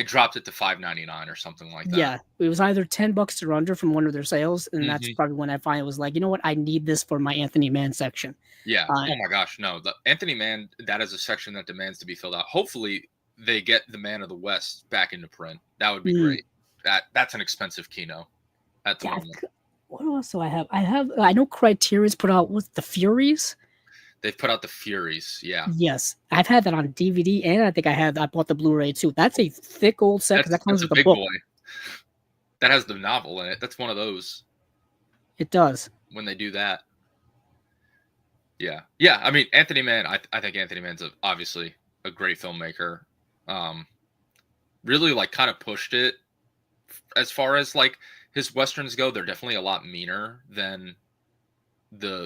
dropped it to $5.99 or something like that. Yeah, it was either $10 or under from one of their sales, and that's Mhm. probably when I finally was like, you know what, I need this for my Anthony Mann section. Yeah. Oh my gosh, no. The Anthony Mann, that is a section that demands to be filled out. Hopefully, they get the Man of the West back into print. That would be great. That's an expensive Kino at the Yeah, moment. what else do I have? I know Criterion's put out what's the Furies. They've put out the Furies. Yeah. Yes, I've had that on DVD, and I think I bought the Blu-ray too. That's a thick old set because that comes That's a with a big book. boy. That has the novel in it. That's one of those. It does. When they do that. Yeah. Yeah. I mean, Anthony Mann, I think Anthony Mann's obviously a great filmmaker. Really like kind of pushed it as far as like his Westerns go. They're definitely a lot meaner than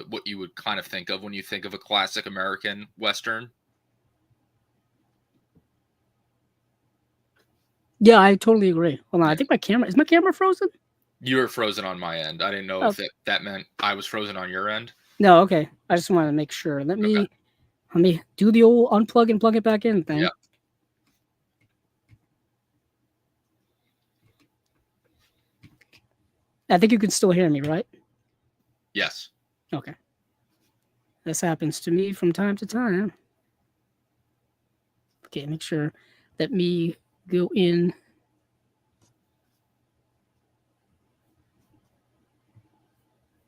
what you would kind of think of when you think of a classic American Western. Yeah, I totally agree. Hold on, I think my camera frozen? You were frozen on my end. I didn't know if that meant I was frozen on your end. No, okay. I just wanted to make sure. Let me do the old unplug and plug it back in thing. Yeah. I think you can still hear me, right? Yes. Okay. This happens to me from time to time. Okay, make sure. Let me go in.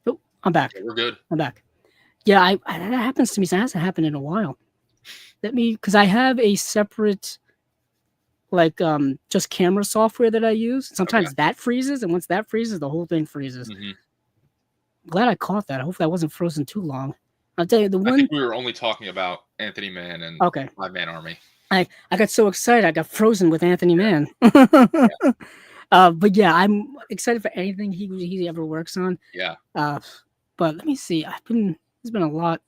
Oh, I'm back. Okay, we're good. I'm back. Yeah, that happens to me. So it hasn't happened in a while. Because I have a separate, like, just camera software that I use. Sometimes that freezes, and once that freezes, the whole thing freezes. Mm-hmm. I'm glad I caught that. Hopefully, I wasn't frozen too long. I'll tell you the one. I think we were only talking about Anthony Mann and Five Man Army. I got so excited, I got frozen with Anthony Mann. But yeah, I'm excited for anything he ever works on. Yeah. But let me see. There's been a lot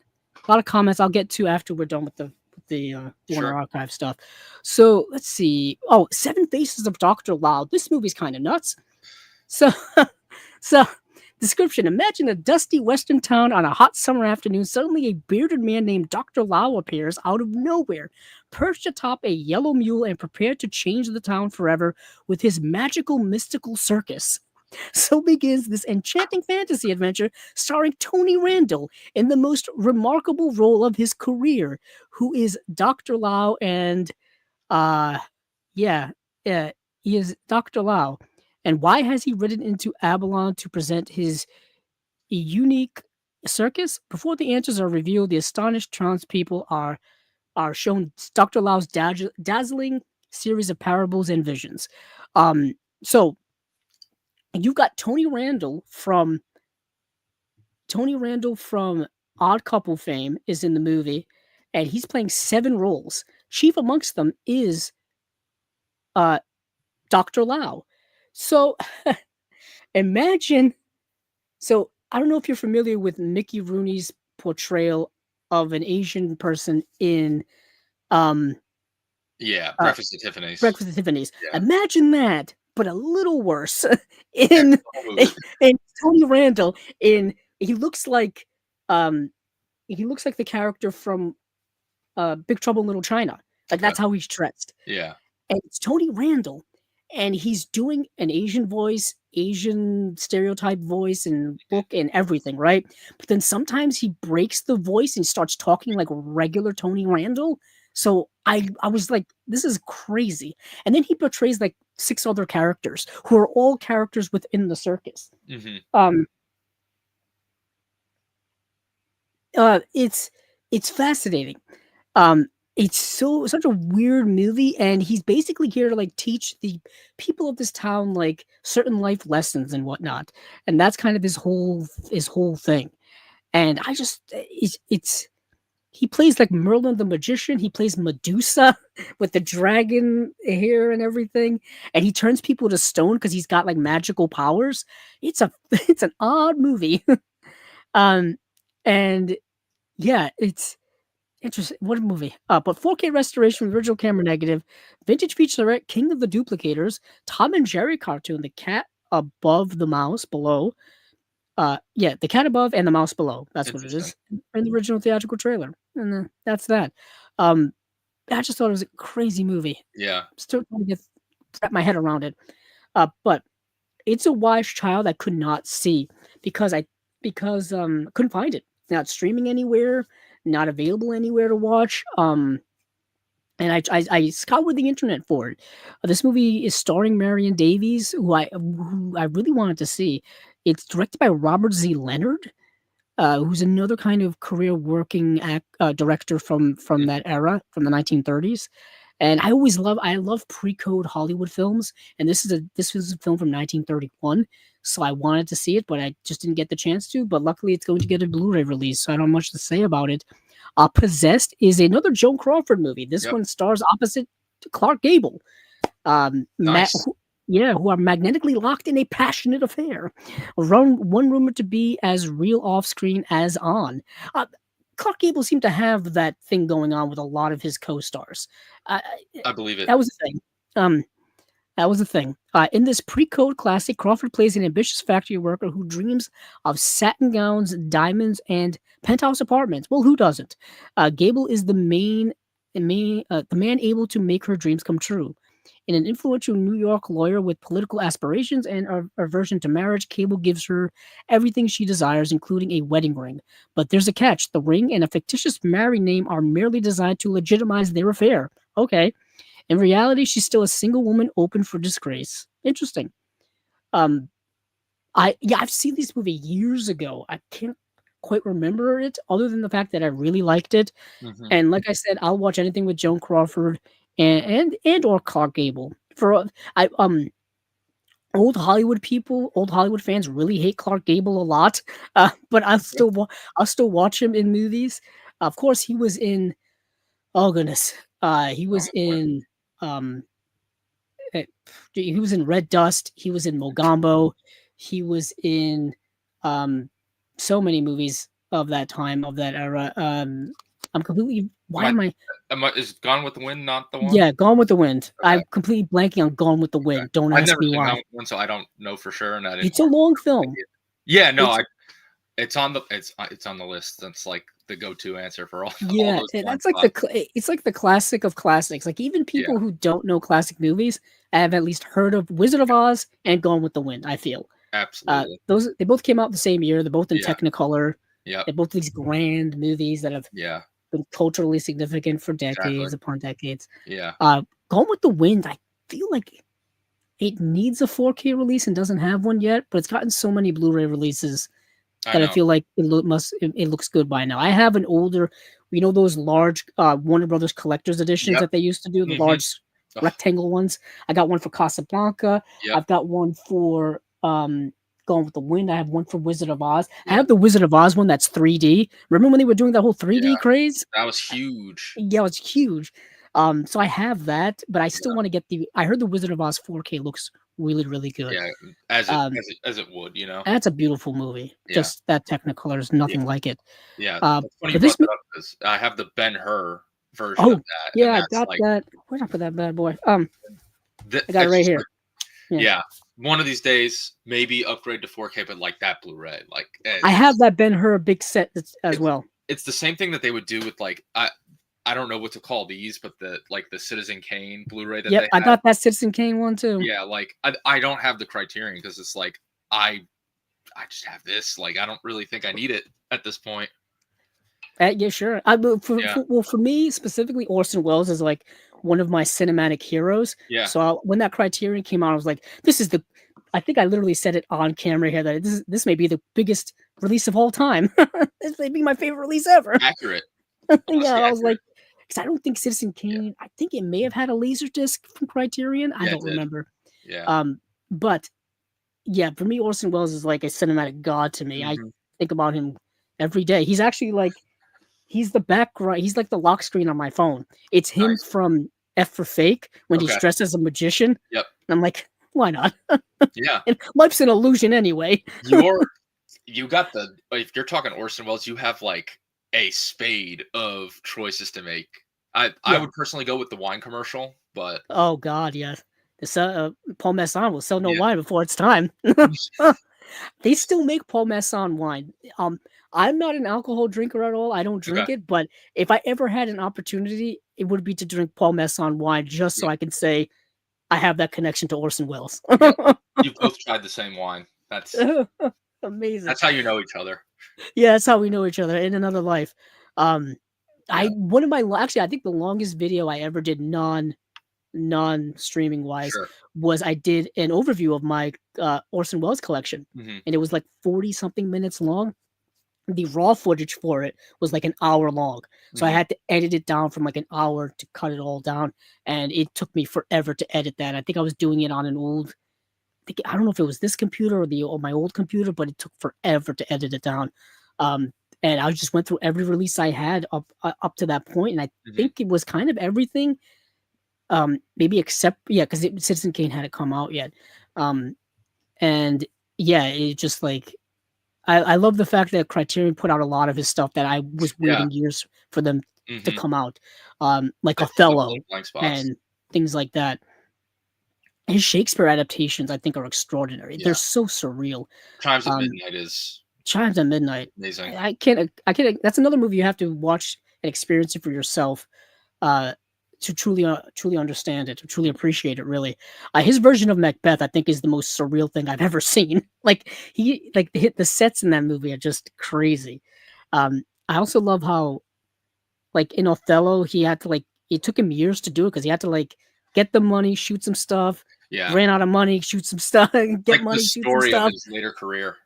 of comments I'll get to after we're done with the Warner Archive stuff. So let's see. Oh, Seven Faces of Dr. Lao. This movie's kind of nuts. So description. Imagine a dusty western town on a hot summer afternoon. Suddenly a bearded man named Dr. Lao appears out of nowhere, perched atop a yellow mule and prepared to change the town forever with his magical mystical circus. So begins this enchanting fantasy adventure starring Tony Randall in the most remarkable role of his career, who is Dr. Lao, and he is Dr. Lao. And why has he ridden into Avalon to present his unique circus? Before the answers are revealed, the astonished townspeople are shown Dr. Lao's dazzling series of parables and visions. So you've got Tony Randall from Odd Couple fame is in the movie, and he's playing 7 roles. Chief amongst them is Dr. Lao. So imagine. So I don't know if you're familiar with Mickey Rooney's portrayal of an Asian person in Breakfast at Tiffany's. Yeah. Imagine that, but a little worse. in Tony Randall he looks like the character from Big Trouble in Little China. Like that's how he's dressed. Yeah. And it's Tony Randall, and he's doing an Asian voice, Asian stereotype voice and look and everything, right? But then sometimes he breaks the voice and starts talking like regular Tony Randall. So I was like, this is crazy. And then he portrays like 6 other characters who are all characters within the circus. Mm-hmm. It's fascinating. it's such a weird movie, and he's basically here to like teach the people of this town like certain life lessons and whatnot, and that's kind of his whole thing. And I just it's he plays like Merlin the magician. He plays Medusa with the dragon hair and everything, and he turns people to stone because he's got like magical powers. It's a it's an odd movie, um, and yeah, it's interesting. What a movie! But 4K restoration, original camera negative, vintage featurette, King of the Duplicators, Tom and Jerry cartoon, the cat above the mouse below. Yeah, the cat above and the mouse below. That's what it Interesting. is in the original theatrical trailer, and that's that. Um, I just thought it was a crazy movie. Yeah. Still trying to wrap my head around it. But it's a wise child I could not see because I couldn't find it. It's not streaming anywhere, not available anywhere to watch. And I scoured the internet for it. This movie is starring Marion Davies, who I really wanted to see. It's directed by Robert Z. Leonard, who's another kind of career working director from that era, from the 1930s. And I love pre-code Hollywood films, and this was a film from 1931, so I wanted to see it, but I just didn't get the chance to. But luckily, it's going to get a Blu-ray release, so I don't have much to say about it. Possessed is another Joan Crawford movie. This Yep. one stars opposite Clark Gable, Nice. who are magnetically locked in a passionate affair. One rumored to be as real off-screen as on. Clark Gable seemed to have that thing going on with a lot of his co-stars. Uh, I believe it. that was the thing. That was the thing. In this pre-code classic, Crawford plays an ambitious factory worker who dreams of satin gowns, diamonds, and penthouse apartments. Well, who doesn't? Gable is the man able to make her dreams come true. In an influential New York lawyer with political aspirations and aversion to marriage, Cable gives her everything she desires, including a wedding ring. But there's a catch. The ring and a fictitious married name are merely designed to legitimize their affair. Okay. In reality, she's still a single woman open for disgrace. Interesting. I've seen this movie years ago. I can't quite remember it, other than the fact that I really liked it. Mhm. And like I said, I'll watch anything with Joan Crawford and or Clark Gable. Old Hollywood fans really hate Clark Gable a lot. But I'll still watch him in movies. Of course, he was in. Oh goodness, he was Oh, boy. in. Um, he was in Red Dust. He was in Mogambo. He was in so many movies of that time, of that era. I'm completely. Why am I? Is Gone with the Wind not the one? Yeah, Gone with the Wind. Okay. I'm completely blanking on Gone with the Wind. Okay. Don't I've ask never me seen why. Gone with the Wind, so I don't know for sure, and I didn't. It's a long film. Yeah, no, It's- it's on the list. That's like the go-to answer for all. Yeah, all those that's blind like spots. it's like the classic of classics. Like even people who don't know classic movies have at least heard of Wizard of Oz and Gone with the Wind. I feel Absolutely. they both came out the same year. They're both in Yeah. Technicolor. Yep. They're both these grand movies that have Yeah. been culturally significant for decades Exactly. upon decades. Yeah. Gone with the Wind, I feel like it needs a 4K release and doesn't have one yet, but it's gotten so many Blu-ray releases that I feel like it looks good by now. I have an older, those large Warner Brothers collector's editions Yep. that they used to do, the Mhm. large Ugh. rectangle ones. I got one for Casablanca. Yep. I've got one for Gone with the Wind. I have one for Wizard of Oz. I Yep. have the Wizard of Oz one that's 3D. Remember when they were doing that whole 3D Yeah. craze? That was huge. Yeah, it's huge. So I have that, but I still want to get I heard the Wizard of Oz 4K looks really, really good. Yeah, as it would, That's a beautiful movie. Yeah. Just that Technicolor is nothing like it. Yeah, Uh, it's funny but you this brought that up 'cause I have the Ben-Hur version Oh, of that. yeah, and I that's got like, that. Where'd I put that bad boy? I got it it's right just here. like- Yeah. yeah, one of these days, maybe upgrade to 4K, but like that Blu-ray, like I have that Ben-Hur big set as well. it's the same thing that they would do with like I don't know what to call these, but the Citizen Kane Blu-ray that Yep, they I had. got that Citizen Kane one too. Yeah, like I don't have the Criterion because it's like I just have this. Like I don't really think I need it at this point. Yeah, sure. For me specifically, Orson Welles is like one of my cinematic heroes. Yeah. So when that Criterion came out, I was like, "This is the." I think I literally said it on camera here that this may be the biggest release of all time. This may be my favorite release ever. Accurate. Yeah, I was like, because I don't think Citizen Yeah. Kane. I think it may have had a laser disc from Criterion. I Yeah, it don't did. remember. Yeah. But yeah, for me, Orson Welles is like a cinematic god to me. I Mhm. think about him every day. He's actually like he's the background. He's like the lock screen on my phone. It's him Nice. from F for Fake when he's Okay. dressed as a magician. Yep. And I'm like, why not? Yeah. And life's an illusion anyway. You got the if you're talking Orson Welles, you have like a spade of choices to make. I Yeah. would personally go with the wine commercial, but Oh God, yes. Paul Masson will sell no yeah. wine before it's time. They still make Paul Masson wine. I'm not an alcohol drinker at all. I don't Okay. drink it, but if I ever had an opportunity, it would be to drink Paul Masson wine just so Yeah. I can say I have that connection to Orson Welles. Yeah. You both tried the same wine. Amazing. That's how you know each other. Yeah, that's how we know each other in another life. Yeah. Actually, I think the longest video I ever did non-streaming wise Sure. was I did an overview of my Orson Welles collection, Mhm. and it was like 40 something minutes long. The raw footage for it was like an hour long, so I Mhm. had to edit it down from like an hour to cut it all down, and it took me forever to edit that. I think I was doing it on an old, I don't know if it was this computer or my old computer, but it took forever to edit it down. Um, and I just went through every release I had up to that point, and I Mhm. think it was kind of everything. Maybe except because Citizen Kane hadn't come out yet. Um, and yeah, it just like I love the fact that Criterion put out a lot of his stuff that I was Yeah. waiting years for them to Mhm. come out. Like They fill those Othello little blank spots. and things like that. His Shakespeare adaptations, I think, are extraordinary. They're Yeah. so surreal. Chimes at Um, Midnight is Chimes at Midnight. amazing. I can't. That's another movie you have to watch and experience it for yourself. Uh, to truly understand it, to truly appreciate it, really. His version of Macbeth, I think, is the most surreal thing I've ever seen. The sets in that movie are just crazy. I also love how, like in Othello, he had to like it took him years to do it because he had to like get the money, shoot some stuff, Yeah. ran out of money, shoot some stuff, get Like the money, shoot some story of stuff. his later career.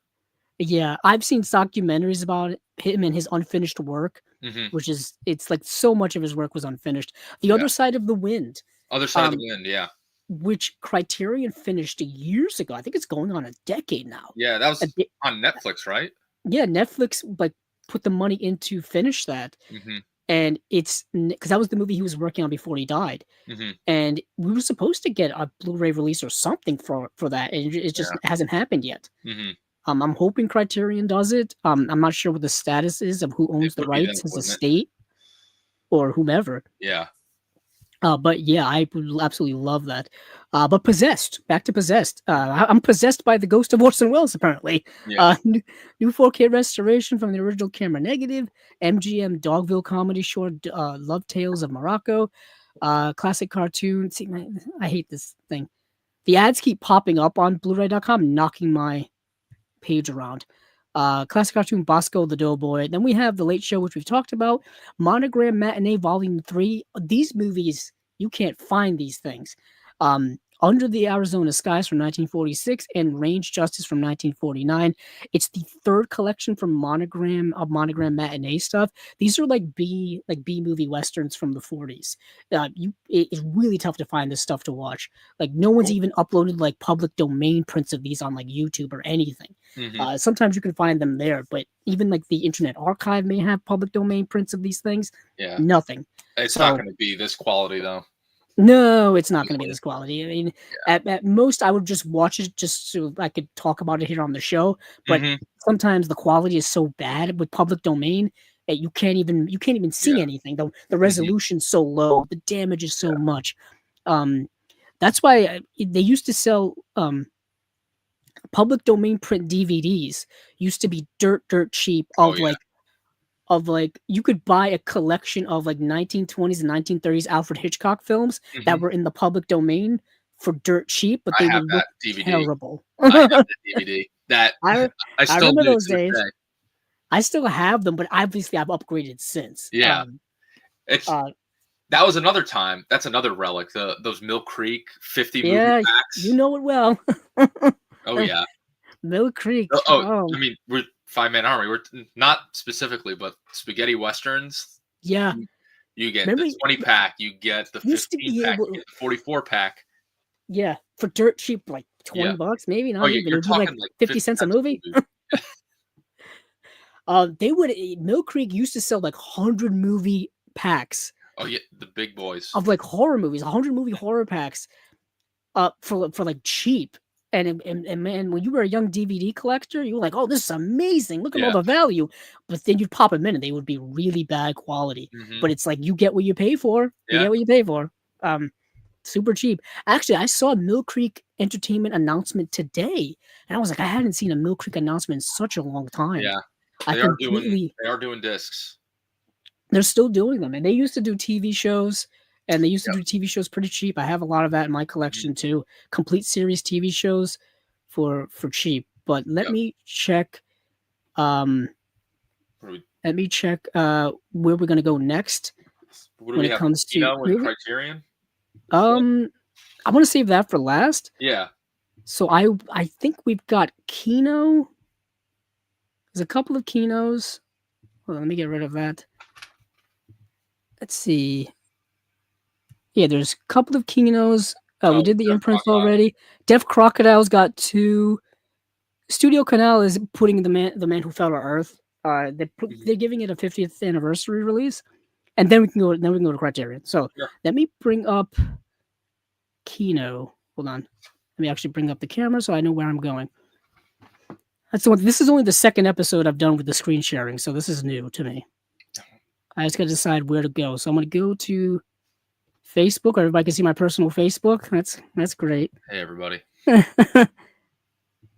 Yeah, I've seen documentaries about him and his unfinished work, Mhm. which is it's like so much of his work was unfinished. The Yeah. Other Side of the Wind, Other Side of the um, Wind, yeah. which Criterion finished years ago. I think it's going on a decade now. Yeah, that A was de- on Netflix, right? yeah, Netflix like put the money in to finish that, Mhm. and it's because that was the movie he was working on before he died, Mhm. and we were supposed to get a Blu-ray release or something for that, and it just Yeah. hasn't happened yet. Mhm. I'm hoping Criterion does it. I'm not sure what the status is of who It owns the would be them, rights, his wouldn't it? estate or whomever. Yeah. But yeah, I would absolutely love that. But Possessed, back to Possessed. I'm possessed by the ghost of Orson Welles, apparently. Yeah. New 4K restoration from the original camera negative, MGM Dogville comedy short, Love Tales of Morocco, classic cartoon. See, I hate this thing. The ads keep popping up on Blu-ray.com, knocking my page around. Classic cartoon Bosco the Doughboy. Then we have The Late Show, which we've talked about. Monogram Matinee Volume 3. These movies, you can't find these things. Under the Arizona Skies from 1946 and Range Justice from 1949. It's the third collection from Monogram Matinee stuff. These are like B movie westerns from the 40s. It's really tough to find this stuff to watch. Like no one's Cool. even uploaded like public domain prints of these on like YouTube or anything. Mhm. Sometimes you can find them there, but even like the Internet Archive may have public domain prints of these things. Yeah. Nothing. It's not So gonna be this quality though. no, it's not going to be Usually. this quality. I mean, Yeah. at most, I would just watch it just so I could talk about it here on the show. But Mhm. sometimes the quality is so bad with public domain that you can't even see Yeah. anything. The Mhm. resolution's so low, the damage is so Yeah. much. That's why they used to sell public domain print DVDs. Used to be dirt cheap Oh, yeah. of like you could buy a collection of like 1920s and 1930s Alfred Hitchcock films that Mhm. were in the public domain for dirt cheap, but I they have would look that DVD. terrible. I have that DVD. That I I I still remember do those to this days. day. I still have them, but obviously I've upgraded since. Yeah. It's Uh, that was another time. That's another relic. Those Mill Creek 50 movie yeah, you packs. know it well. Oh, yeah. Mill Creek. Oh, Oh, I mean, we're Five Man Army. We're not specifically, but spaghetti westerns. yeah. Mm. You get Remember, the 20 pack, you get the used to 15 be pack, able, you get the 44 pack. yeah, for dirt cheap, like Yeah. $20, maybe Oh, not yeah, even. It you're would be like talking like 50 50 cents a cents a movie. movie. They would Mill Creek used to sell like 100 movie packs Oh, yeah, the big boys. of like horror movies, 100 movie horror packs, for like cheap. And man, when you were a young DVD collector, you were like, "Oh, this is amazing! Look at all Yeah. the value." But then you'd pop them in, and they would be really bad quality. Mhm. But it's like you get what you pay for. You Yeah. get what you pay for. Super cheap. Actually, I saw a Mill Creek Entertainment announcement today, and I was like, I hadn't seen a Mill Creek announcement in such a long time. Yeah. I They are completely. doing discs. They're still doing them, and they used to do TV shows, and they used to Yep. do TV shows pretty cheap. I have a lot of that in my Mhm. collection too. Complete series TV shows for cheap. But let Yep. me check. What do we Let me check where we're gonna go next what do when we it have? comes to Kino and movie. Criterion? I want to save that for last. Yeah. So I think we've got Kino. There's a couple of Kinos. Hold on, let me get rid of that. Let's see. Yeah, there's a couple of Kinos. We did the Deaf imprints Crocodile. already. Deaf Crocodile's got 2. Studio Canal is putting the man who fell to Earth. They're giving it a 50th anniversary release, and then we can go to Criterion. So Sure. let me bring up Kino. Hold on. Let me actually bring up the camera so I know where I'm going. That's the one. This is only the second episode I've done with the screen sharing, so this is new to me. I just got to decide where to go. So I'm going to go to Facebook. Everybody can see my personal Facebook. That's great. Hey, everybody.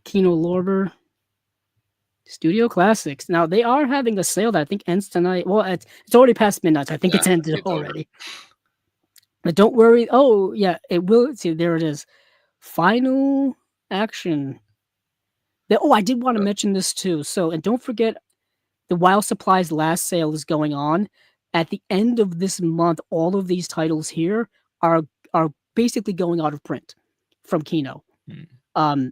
Kino Lorber. Studio Classics. Now they are having a sale that I think ends tonight. Well, it's already past midnight. So I think Yeah, it's ended it's over. already. But don't worry. Oh yeah, it will. See, there it is. Final action. I did want to mention this too. So, and don't forget, the Wild Supplies last sale is going on. At the end of this month, all of these titles here are basically going out of print from Kino.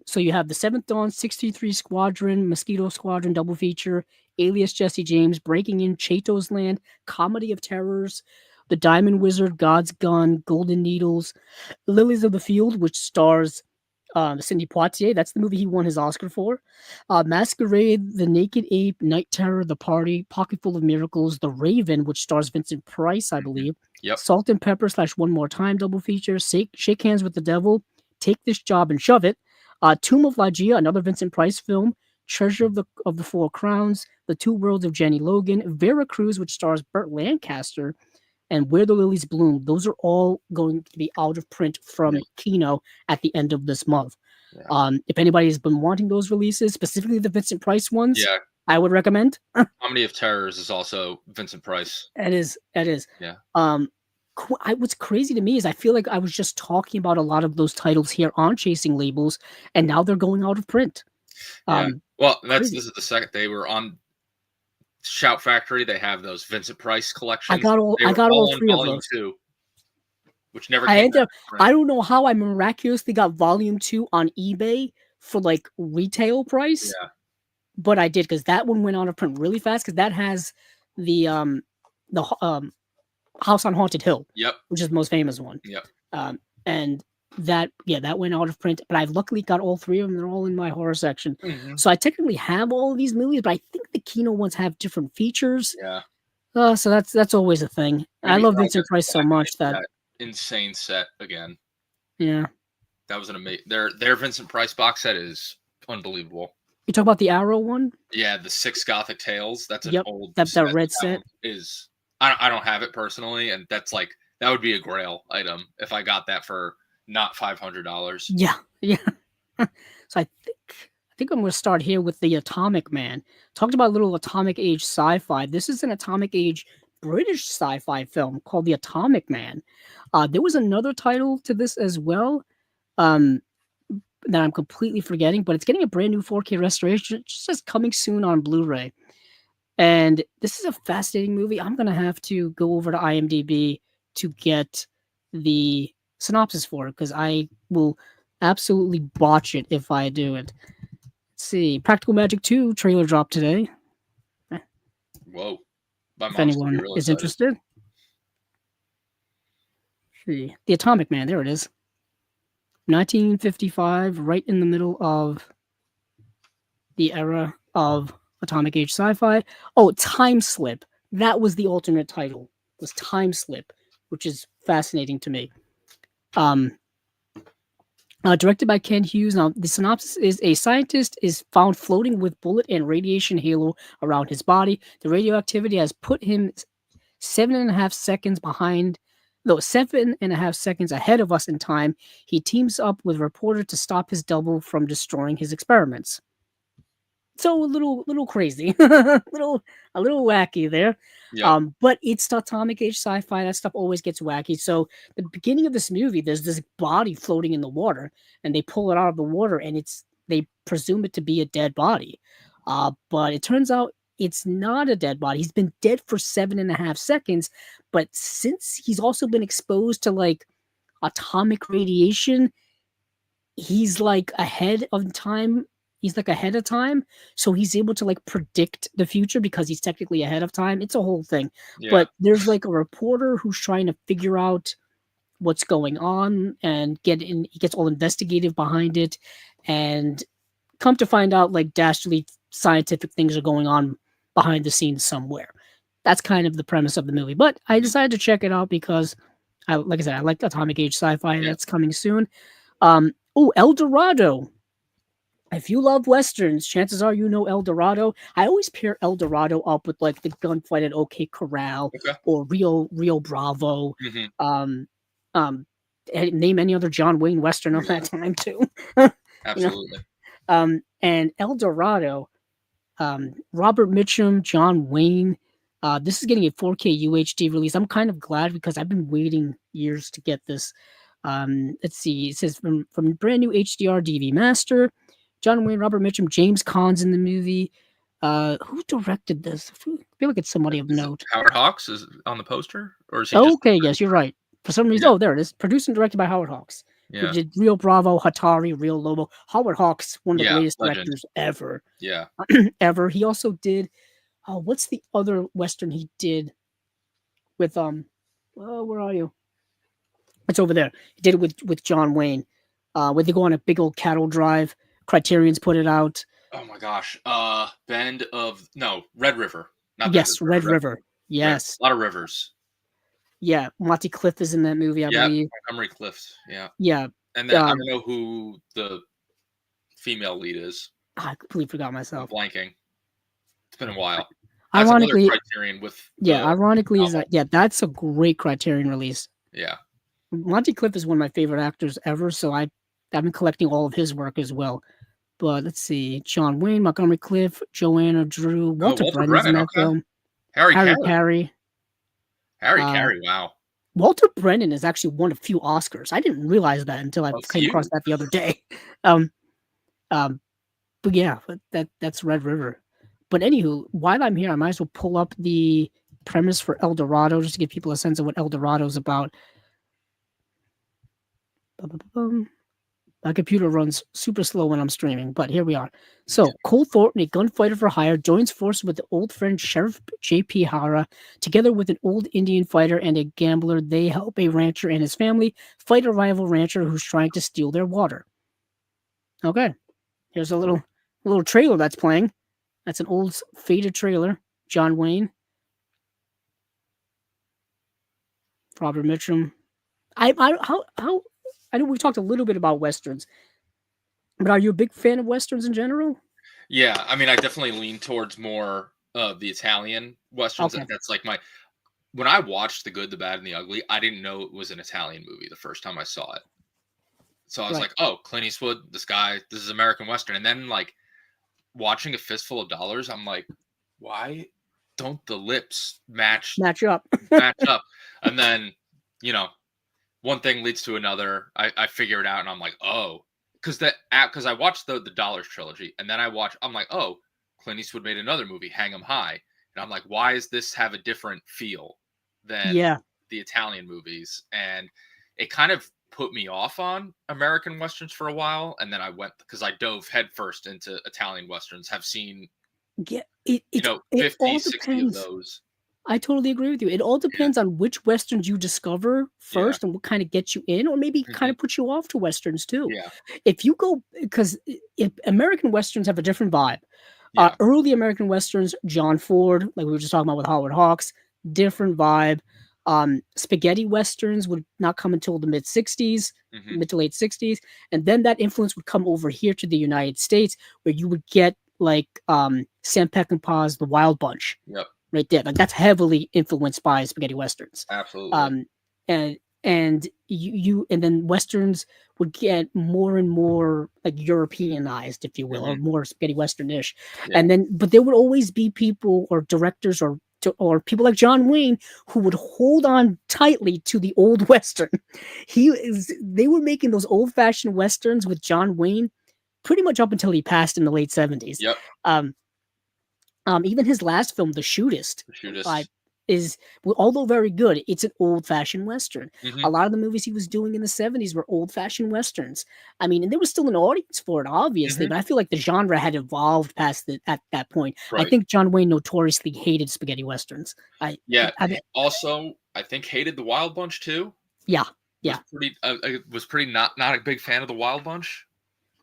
So you have the 7th Dawn, 63 Squadron, Mosquito Squadron double feature, Alias Jesse James, Breaking In, Chato's Land, Comedy of Terrors, The Diamond Wizard, God's Gun, Golden Needles, Lilies of the Field, which stars Sidney Poitier. That's the movie he won his Oscar for. Masquerade, The Naked Ape, Night Terror, The Party, Pocketful of Miracles, The Raven, which stars Vincent Price, I believe. Yep. Salt and Pepper / One More Time double feature, Shake Hands with the Devil, Take This Job and Shove It, Tomb of Ligeia, another Vincent Price film, Treasure of the Four Crowns, The Two Worlds of Jenny Logan, Vera Cruz, which stars Burt Lancaster, and Where the Lilies Bloom. Those are all going to be out of print from Kino at the end of this month. Yeah. If anybody has been wanting those releases, specifically the Vincent Price ones, Yeah. I would recommend. Comedy of Terrors is also Vincent Price. It is. Yeah. What's crazy to me is I feel like I was just talking about a lot of those titles here on Chasing Labels, and now they're going out of print. Yeah. Well, this is the second. They were on Shout Factory. They have those Vincent Price collections. I got all 3 of those. 2, which never came out. I don't know how I miraculously got volume 2 on eBay for like retail price. Yeah. But I did, because that one went out of print really fast, because that has the House on Haunted Hill. Yep. Which is the most famous one. Yep. And that went out of print, but I've luckily got all 3 of them. They're all in my horror section. Mm-hmm. So I technically have all of these movies, but I think the Kino ones have different features. Yeah. So that's always a thing. Maybe I love Vincent Price so much that insane set again. Yeah. That was an amazing. Their Vincent Price box set is unbelievable. You talk about the Arrow one? Yeah, the 6 Gothic Tales. That's an old. That red set is. I don't have it personally, and that's like that would be a grail item if I got that for not $500. Yeah. So I think I'm going to start here with the Atomic Man. Talked about a little atomic age sci-fi. This is an atomic age British sci-fi film called The Atomic Man. There was another title to this as well that I'm completely forgetting, but it's getting a brand new 4K restoration. It just says coming soon on Blu-ray. And this is a fascinating movie. I'm going to have to go over to IMDb to get the synopsis for it, because I will absolutely botch it if I do it. Let's see. Practical Magic 2 trailer dropped today. Whoa. If anyone is interested. see. The Atomic Man, there it is. 1955, right in the middle of the era of Atomic Age sci-fi. Oh, Time Slip. That was the alternate title. Was Time Slip, which is fascinating to me. Directed by Ken Hughes. Now, the synopsis is a scientist is found floating with bullet and radiation halo around his body. The radioactivity has put him 7.5 seconds behind, no, 7.5 seconds ahead of us in time. He teams up with a reporter to stop his double from destroying his experiments. So a little crazy, a little wacky there. Yeah. But it's atomic age sci-fi. That stuff always gets wacky. So the beginning of this movie, there's this body floating in the water, and they pull it out of the water, and they presume it to be a dead body. But it turns out it's not a dead body. He's been dead for 7.5 seconds, but since he's also been exposed to like atomic radiation, he's like ahead of time. He's like ahead of time, so he's able to like predict the future because he's technically ahead of time. It's a whole thing. Yeah. But there's like a reporter who's trying to figure out what's going on and he gets all investigative behind it, and come to find out like dastardly scientific things are going on behind the scenes somewhere. That's kind of the premise of the movie. But I decided to check it out because like I said, I like atomic age sci-fi, and that's coming soon. El Dorado. If you love westerns, chances are you know El Dorado. I always pair El Dorado up with like the gunfight at OK Corral or Rio Bravo. Name any other John Wayne western of that time too. Absolutely. And El Dorado, Robert Mitchum, John Wayne. This is getting a 4K UHD release. I'm kind of glad because I've been waiting years to get this. Let's see. It says from brand new HDR DV master. John Wayne, Robert Mitchum, James Caan's in the movie. Who directed this? I feel like it's somebody of note. Howard Hawks is on the poster, or is he? Okay, yes, you're right. For some reason, oh, there it is. Produced and directed by Howard Hawks. Yeah. Who did Rio Bravo, Hatari, Rio Lobo. Howard Hawks, one of the greatest directors ever. Yeah. Ever. He also did. What's the other western he did? With where are you? It's over there. He did it with John Wayne. Where they go on a big old cattle drive. Criterion's put it out. Oh my gosh. Red River. Yes, Red River. Yes. A lot of rivers. Yeah, Monty Cliff is in that movie, I believe. Montgomery Clift. Yeah. Yeah. And then I don't know who the female lead is. I completely forgot myself. I'm blanking. It's been a while. That's ironically, Criterion with ironically is that that's a great Criterion release. Yeah. Monty Cliff is one of my favorite actors ever, so I've been collecting all of his work as well. But let's see, John Wayne, Montgomery Cliff, Joanna Drew, Walter Brennan's in that film. Harry Carey. Wow. Walter Brennan has actually won a few Oscars. I didn't realize that until I came across that the other day. But yeah, that's Red River. But anywho, while I'm here, I might as well pull up the premise for El Dorado just to give people a sense of what El Dorado is about. My computer runs super slow when I'm streaming, but here we are. So, Cole Thornton, a gunfighter for hire, joins forces with the old friend Sheriff J.P. Hara. Together with an old Indian fighter and a gambler, they help a rancher and his family fight a rival rancher who's trying to steal their water. Okay, here's a little trailer that's playing. That's an old faded trailer. John Wayne, Robert Mitchum. I know we talked a little bit about westerns, but are you a big fan of westerns in general? Yeah, I mean, I definitely lean towards more of the Italian westerns. Okay. That's like when I watched The Good, the Bad, and the Ugly, I didn't know it was an Italian movie the first time I saw it. So I was like, oh, Clint Eastwood, this is American Western. And then like watching A Fistful of Dollars, I'm like, why don't the lips match up? And then, one thing leads to another. I figure it out, and I'm like, oh, because I watched the Dollars trilogy, and then I'm like, oh, Clint Eastwood made another movie, Hang 'em High, and I'm like, why does this have a different feel than the Italian movies? And it kind of put me off on American westerns for a while, and then I went because I dove headfirst into Italian westerns. Have seen 50, 60 of those. I totally agree with you. It all Yeah. depends on which westerns you discover Yeah. first and what kind of gets you in, or maybe kind Mhm. of puts you off to westerns too. Yeah. If you go, because if American westerns have a different vibe. Yeah. Early American westerns, John Ford, like we were just talking about with Howard Hawks, different vibe. Spaghetti westerns would not come until the mid '60s, Mhm. mid to late '60s, and then that influence would come over here to the United States, where you would get like Sam Peckinpah's The Wild Bunch Yep. right there. Like that's heavily influenced by spaghetti westerns. Absolutely. Um, and and then westerns would get more and more like Europeanized, if you will, or Mhm. more spaghetti westernish. Yeah. And then, but there would always be people or directors or people like John Wayne who would hold on tightly to the old western. They were making those old fashioned westerns with John Wayne pretty much up until he passed in the late '70s. Yep. Um, even his last film, The Shootist, The Shootist. I is although very good, it's an old-fashioned western. A Mhm. lot of the movies he was doing in the '70s were old-fashioned westerns. I mean, and there was still an audience for it, obviously, Mhm. but I feel like the genre had evolved past at that point. I Right. think John Wayne notoriously hated spaghetti westerns. Yeah. I Also, I think hated the Wild Bunch too. yeah, Was yeah, pretty was pretty not a big fan of the Wild Bunch.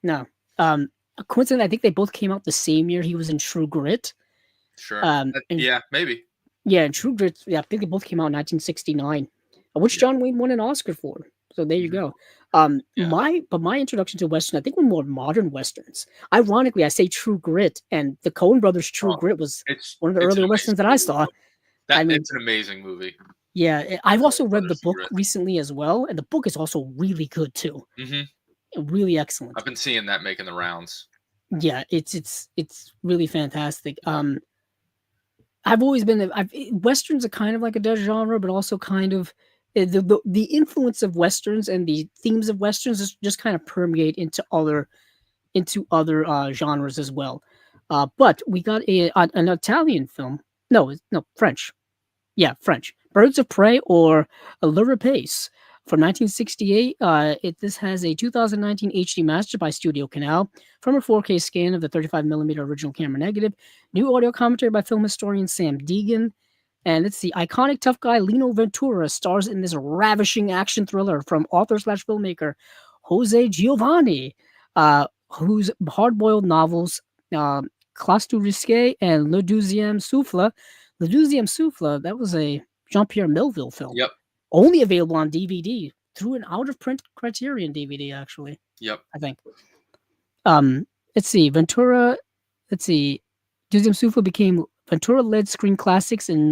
no. Um, Coincidentally, I think they both came out the same year he was in True Grit. Sure. And Yeah, maybe. Yeah, and True Grit, yeah, I think they both came out in 1969, which Yeah. John Wayne won an Oscar for. So there you Mhm. go. Yeah. My introduction to Western, I think, were more modern Westerns. Ironically, I say True Grit, and the Coen Brothers' True Oh, Grit was one of the it's an earlier amazing Westerns that I movie saw. too. I That mean, it's an amazing movie. yeah, I've also Coen read the Brothers and book Grit. recently as well, and the book is also really good too. Mhm. Really excellent. I've been seeing that making the rounds. Yeah, it's really fantastic. I've always been westerns are kind of like a dead genre, but also kind of the influence of westerns and the themes of westerns just kind of permeate into other genres as well. But we got an Italian film. No, French. Yeah, French. Birds of Prey or Le Rapace from 1968. This has a 2019 HD master by Studio Canal from a 4K scan of the 35mm original camera negative. New audio commentary by film historian Sam Deegan. And it's the iconic tough guy Lino Ventura stars in this ravishing action thriller from author slash filmmaker Jose Giovanni, whose hard-boiled novels Classe du Risque and Le Deuxième Souffle. Le Deuxième Souffle, that was a Jean-Pierre Melville film, Yep. only available on DVD through an out-of-print Criterion DVD, actually, Yep. I think. Let's see, Ventura. Let's see, Deuxième Souffle became Ventura-led screen classics uh, in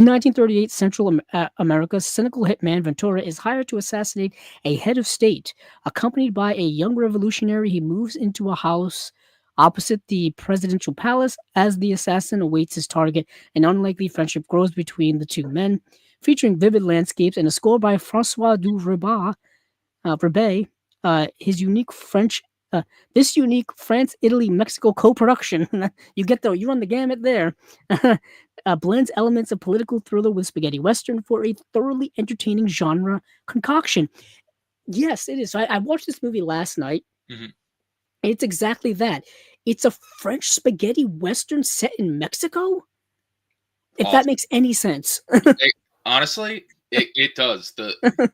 1938, Central America's cynical hitman Ventura is hired to assassinate a head of state. Accompanied by a young revolutionary, he moves into a house opposite the presidential palace. As the assassin awaits his target, an unlikely friendship grows between the two men, featuring vivid landscapes and a score by Francois Rebet. His unique French. This unique France, Italy, Mexico co-production. You run the gamut there. Blends elements of political thriller with spaghetti western for a thoroughly entertaining genre concoction. Yes, it is. So I watched this movie last night. Mhm. It's exactly that. It's a French spaghetti western set in Mexico. If that Awesome. makes any sense. Honestly, it does. The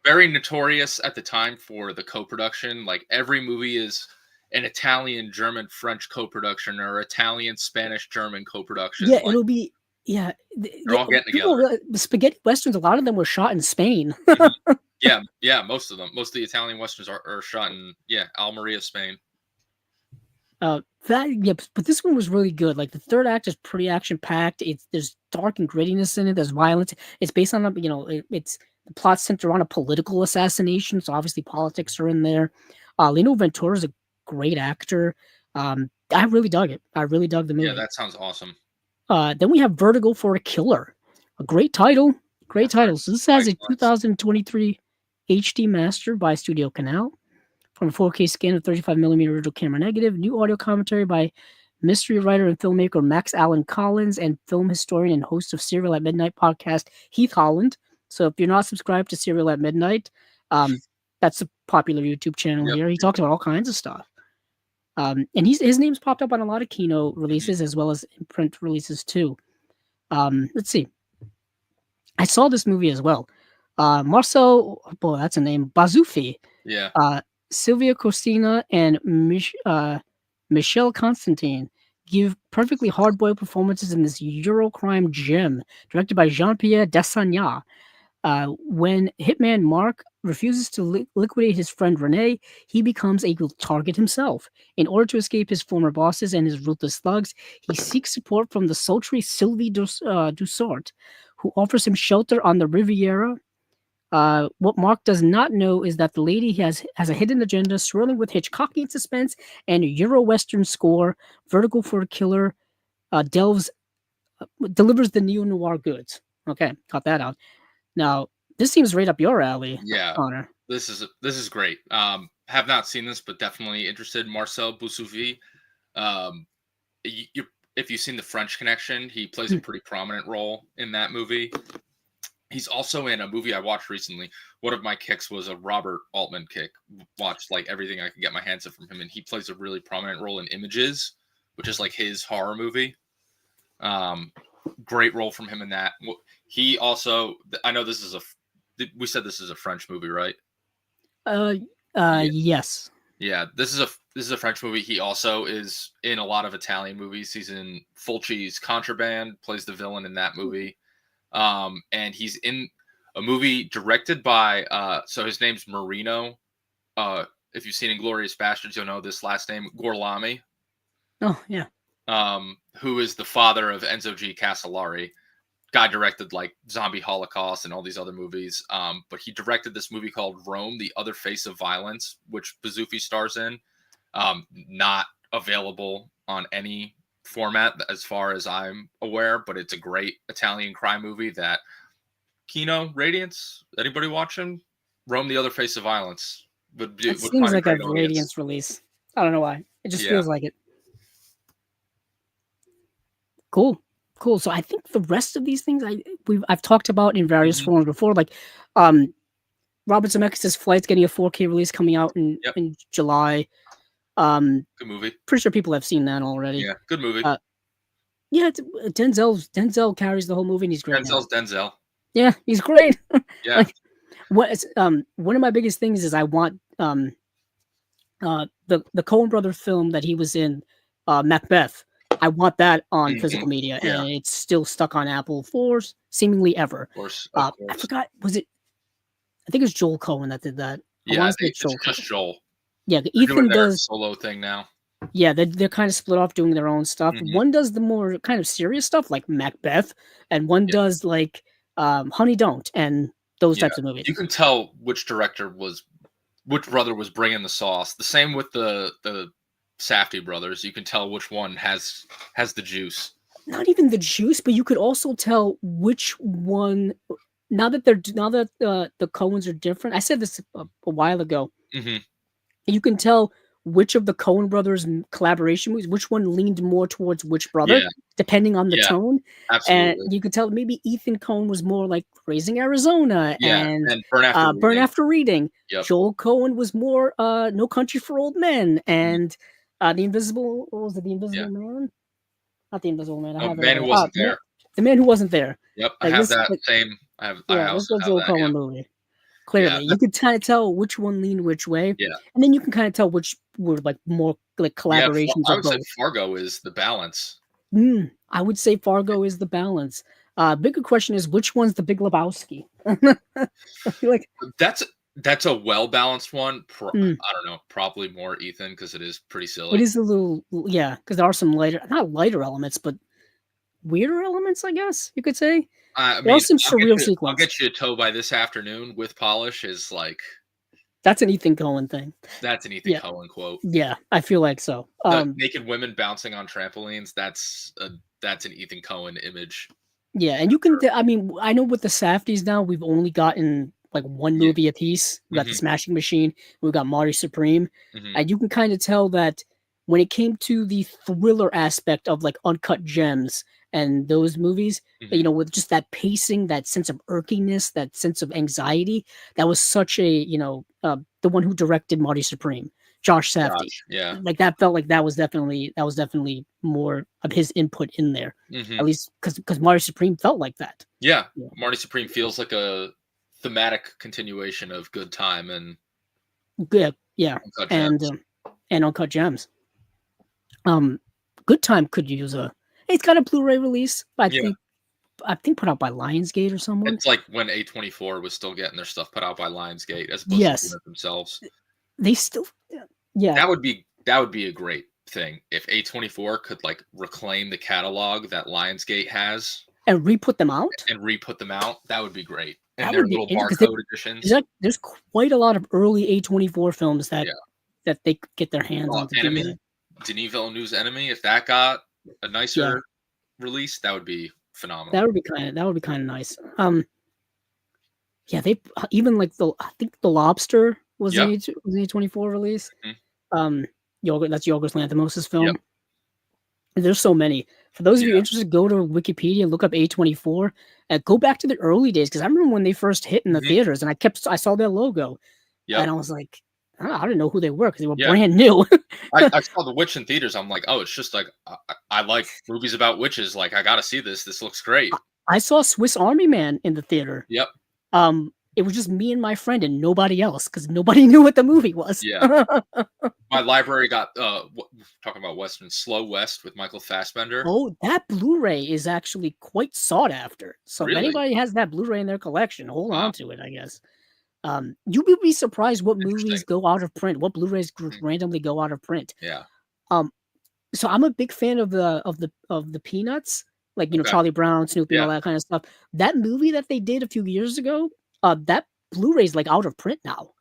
very notorious at the time for the co-production. Like every movie is an Italian, German, French co-production or Italian, Spanish, German co-production. Yeah, Like it'll be. Yeah, they're all getting people. together. The spaghetti westerns. A lot of them were shot in Spain. Mhm. Yeah, yeah, most of them. Most of the Italian westerns are shot in Almeria, Spain. But this one was really good. Like the third act is pretty action packed. There's dark and grittiness in it. There's violence. It's based on it's the plot centered on a political assassination. So obviously politics are in there. Lino Ventura is a great actor. I really dug it. I really dug the Yeah, movie. that sounds awesome. Then we have Vertigo for a Killer. A great title. Great That's right. title. So this has a Nice. 2023 HD master by Studio Canal from a 4K scan of 35mm original camera negative. New audio commentary by mystery writer and filmmaker Max Allen Collins and film historian and host of Serial at Midnight podcast Heath Holland. So if you're not subscribed to Serial at Midnight, that's a popular YouTube channel Yep. here. He talks about all kinds of stuff. And his name's popped up on a lot of Kino Mhm. releases as well as Imprint releases too. Let's see. I saw this movie as well. Marcel, boy, that's a name. Bazoufi, Yeah. Sylvia Costina, and Michelle Constantine give perfectly hard-boiled performances in this Eurocrime gem, directed by Jean-Pierre Dessagna. When Hitman Mark refuses to liquidate his friend Rene, he becomes a target himself. In order to escape his former bosses and his ruthless thugs, he seeks support from the sultry Sylvie Dussart, who offers him shelter on the Riviera. What Mark does not know is that the lady has a hidden agenda swirling with Hitchcockian suspense and Euro-Western score. Vertigo for a Killer delivers the neo-noir goods. Okay, got that out. Now, this seems right up your alley, Yeah. Connor. This is great. Have not seen this, but definitely interested. Marcel Boussouvi. If you've seen The French Connection, he plays a pretty prominent role in that movie. He's also in a movie I watched recently. One of my kicks was a Robert Altman kick. Watched like everything I could get my hands on from him, and he plays a really prominent role in Images, which is like his horror movie. Great role from him in that. He also, I know this is we said this is a French movie, right? Yes. Yeah, this is a French movie. He also is in a lot of Italian movies. He's in Fulci's Contraband, plays the villain in that movie. And he's in a movie directed by so his name's Marino. If you've seen Inglourious Bastards, you'll know this last name, Gorlami. Oh, yeah. Who is the father of Enzo G. Castellari. Guy directed like Zombie Holocaust and all these other movies. But he directed this movie called Rome, The Other Face of Violence, which Bazoufi stars in. Not available on any format as far as I'm aware, but it's a great Italian crime movie that Kino, Radiance, anybody watching? Rome, The Other Face of Violence. It seems like a Radiance release. I don't know why. It just feels like it. Cool. So I think the rest of these things I've talked about in various forms before, like Robert Zemeckis' Flight's getting a 4K release coming out in July. Good movie. Pretty sure people have seen that already. Yeah, good movie. Yeah, Denzel carries the whole movie, and he's great. Denzel. Yeah, he's great. Yeah. Like, one of my biggest things is I want the Coen Brothers film that he was in, Macbeth. I want that on physical media, and it's still stuck on Apple for seemingly ever. Of course. I forgot. Was it? I think it was Joel Coen that did that. Yeah, it's just Joel. Yeah, Ethan does solo thing now. Yeah, they're kind of split off doing their own stuff. One does the more kind of serious stuff like Macbeth, and one does like Honey Don't and those types of movies. You can tell which brother was bringing the sauce. The same with the Safdie brothers. You can tell which one has the juice. Not even the juice, but you could also tell which one. Now that the Coens are different, I said this a while ago. You can tell which of the Coen brothers collaboration movies, which one leaned more towards which brother, depending on the tone. Absolutely. And you could tell maybe Ethan Coen was more like Raising Arizona and Burn After Reading. Yep. Joel Coen was more No Country for Old Men and The Invisible. What was it? The Invisible Man? Not The Invisible Man. The Man Who Wasn't There. The Man Who Wasn't There. Yep, I have that same. This was a Joel Coen movie. Clearly, you could kind of tell which one leaned which way. Yeah, and then you can kind of tell which were like more like collaborations. I would say Fargo is the balance. I would say Fargo is the balance. Bigger question is which one's the Big Lebowski? I feel like that's a well balanced one. I don't know, probably more Ethan because it is pretty silly. It is a little because there are some not lighter elements, but weirder elements, I guess you could say. There are some surreal sequences. I'll get you a toe by this afternoon with polish is like. That's an Ethan Coen thing. That's an Ethan Coen quote. Yeah, I feel like so. Naked women bouncing on trampolines. That's an Ethan Coen image. Yeah, and you can. I mean, I know with the Safdies now, we've only gotten like one movie apiece. We got the Smashing Machine. We've got Marty Supreme, and you can kind of tell that when it came to the thriller aspect of like Uncut Gems and those movies, with just that pacing, that sense of irkiness, that sense of anxiety, that was such a, the one who directed Marty Supreme, Josh Safdie. Yeah. Like that felt like that was definitely more of his input in there. At least because Marty Supreme felt like that. Yeah. Marty Supreme feels like a thematic continuation of Good Time and Uncut Gems. And Uncut Gems. Good Time could use it's got a Blu-ray release, I think put out by Lionsgate or someone. It's like when A24 was still getting their stuff put out by Lionsgate as opposed to doing it themselves. They still, That would be a great thing if A24 could like reclaim the catalog that Lionsgate has and re-put them out. That would be great. And that their would be little barcode editions. There's quite a lot of early A24 films that they could get their hands on. Enemy, Denis Villeneuve's Enemy. If that got a nicer release, that would be phenomenal. That would be kind of nice. They even like I think The Lobster was an A24 release. That's Yorgos Lanthimos' film. Yep. There's so many. For those of you interested, go to Wikipedia, look up A24, and go back to the early days, because I remember when they first hit in the theaters, and I saw their logo, and I was like, I didn't know who they were because they were brand new. I saw The Witch in theaters. I'm like, oh, it's just like I like movies about witches. Like, I got to see this. This looks great. I saw Swiss Army Man in the theater. Yep. It was just me and my friend and nobody else because nobody knew what the movie was. Yeah. My library got talking about Western Slow West with Michael Fassbender. Oh, that Blu-ray is actually quite sought after. So really? If anybody has that Blu-ray in their collection, hold on to it, I guess. You would be surprised what movies go out of print, what Blu-rays randomly go out of print. Yeah. So I'm a big fan of the Peanuts, like Charlie Brown, Snoopy, all that kind of stuff. That movie that they did a few years ago, that Blu-ray is like out of print now,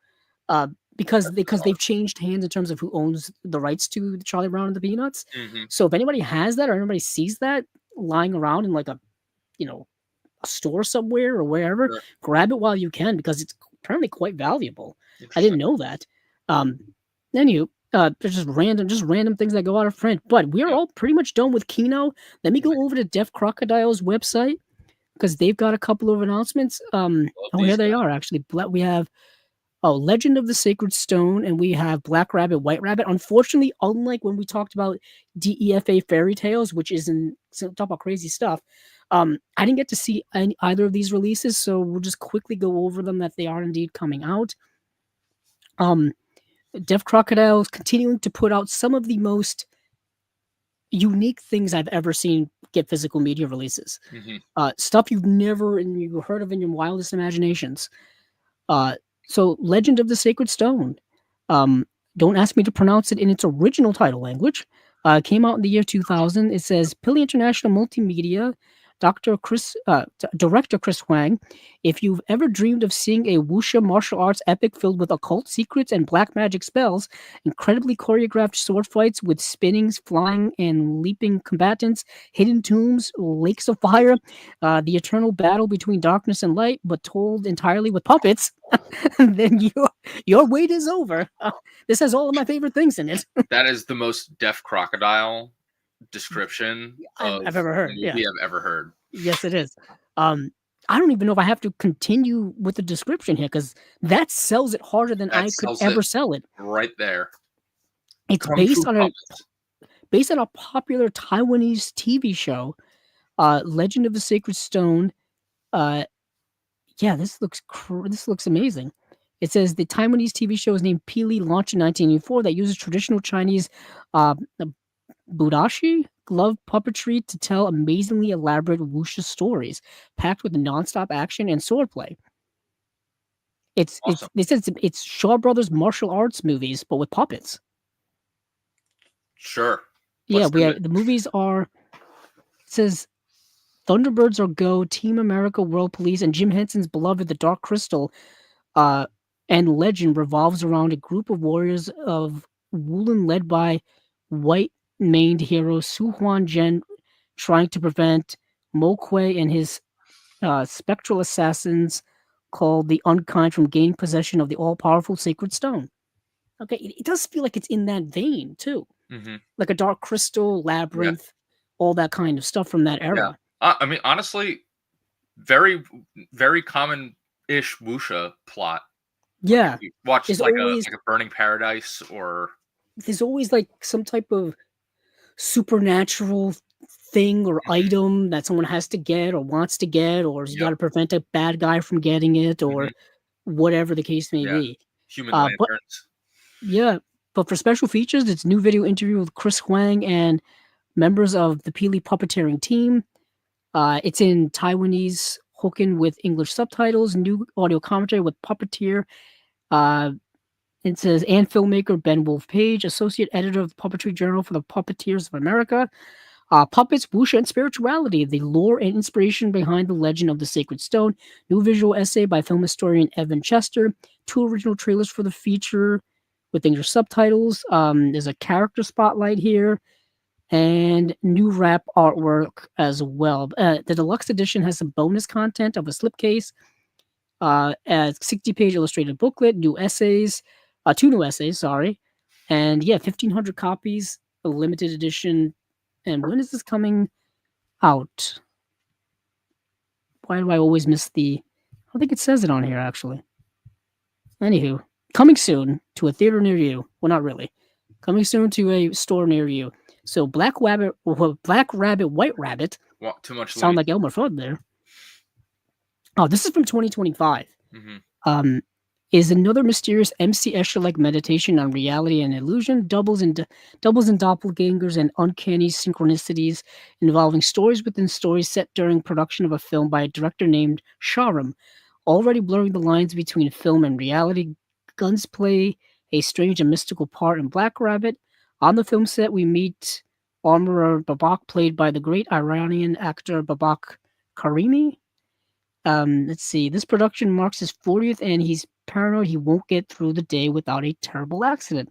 because they've changed hands in terms of who owns the rights to the Charlie Brown and the Peanuts. So if anybody has that or anybody sees that lying around in like a store somewhere or wherever, grab it while you can because it's apparently quite valuable. I didn't know that. There's just random things that go out of print. But we're all pretty much done with Kino. Let me go over to Deaf Crocodile's website because they've got a couple of announcements. Here they are actually. We have Legend of the Sacred Stone, and we have Black Rabbit, White Rabbit. Unfortunately, unlike when we talked about DEFA Fairy Tales, which is talk about crazy stuff, I didn't get to see either of these releases, so we'll just quickly go over them that they are indeed coming out. Deaf Crocodile is continuing to put out some of the most unique things I've ever seen get physical media releases. Stuff you've never heard of in your wildest imaginations. So Legend of the Sacred Stone. Don't ask me to pronounce it in its original title language. Came out in the year 2000. It says Pili International Multimedia, Director Chris Huang. If you've ever dreamed of seeing a wuxia martial arts epic filled with occult secrets and black magic spells, incredibly choreographed sword fights with spinnings, flying, and leaping combatants, hidden tombs, lakes of fire, the eternal battle between darkness and light, but told entirely with puppets, then your wait is over. This has all of my favorite things in it. That is the most Deaf Crocodile description I've ever heard. I've ever heard. Yes, it is. I don't even know if I have to continue with the description here because that sells it harder than I could ever sell it. Right there. It's based on a popular Taiwanese TV show, Legend of the Sacred Stone. This looks amazing. It says the Taiwanese TV show is named Pili, launched in 1984, that uses traditional Chinese budashi glove puppetry to tell amazingly elaborate wuxia stories, packed with nonstop action and swordplay. It's Shaw Brothers martial arts movies, but with puppets. Sure. The movies are. It says Thunderbirds Are Go, Team America, World Police, and Jim Henson's beloved The Dark Crystal, and Legend revolves around a group of warriors of Wulin led by white-maned hero Su Huan Zhen, trying to prevent Mo Kuei and his spectral assassins called the Unkind from gaining possession of the all-powerful Sacred Stone. Okay, it does feel like it's in that vein too, like a Dark Crystal, Labyrinth, all that kind of stuff from that era. I mean, honestly, very, very common-ish wuxia plot. Like Yeah, if you watched there's always like a Burning Paradise or like some type of supernatural thing or Mhm, item that someone has to get or wants to get, or you got yep, to prevent a bad guy from getting it, mhm, or whatever the case may yeah, be. Human But Lanterns. yeah, but for special features, it's new video interview with Chris Huang and members of the Peely puppeteering team. It's in Taiwanese Hokkien with English subtitles, new audio commentary with puppeteer. Uh, it says, and filmmaker Ben Wolf Page, associate editor of the Puppetry Journal for the Puppeteers of America. Puppets, Wuxia, and Spirituality, the lore and inspiration behind the legend of the Sacred Stone. New visual essay by film historian Evan Chester. 2 original trailers for the feature with English subtitles. There's a character spotlight here and new wrap artwork as well. The deluxe edition has some bonus content of a slipcase, a 60-page illustrated booklet, new essays, 2 new essays, sorry. And yeah, 1,500 copies, a limited edition. And when is this coming out? Why do I always miss the? I don't think it says it on here actually. Anywho, coming soon to a theater near you. Well, not really. Coming soon to a store near you. So Black Rabbit, White Rabbit. Too much Sound Looney. like Elmer Fudd there. Oh, this is from 2025. Mm-hmm. Um, is another mysterious MC Escher-like meditation on reality and illusion, doubles and doppelgangers and uncanny synchronicities involving stories within stories set during production of a film by a director named Sharam, already blurring the lines between film and reality. Guns play a strange and mystical part in Black Rabbit. On the film set, we meet armorer Babak, played by the great Iranian actor Babak Karimi. Let's see. This production marks his 40th, and he's paranoid he won't get through the day without a terrible accident.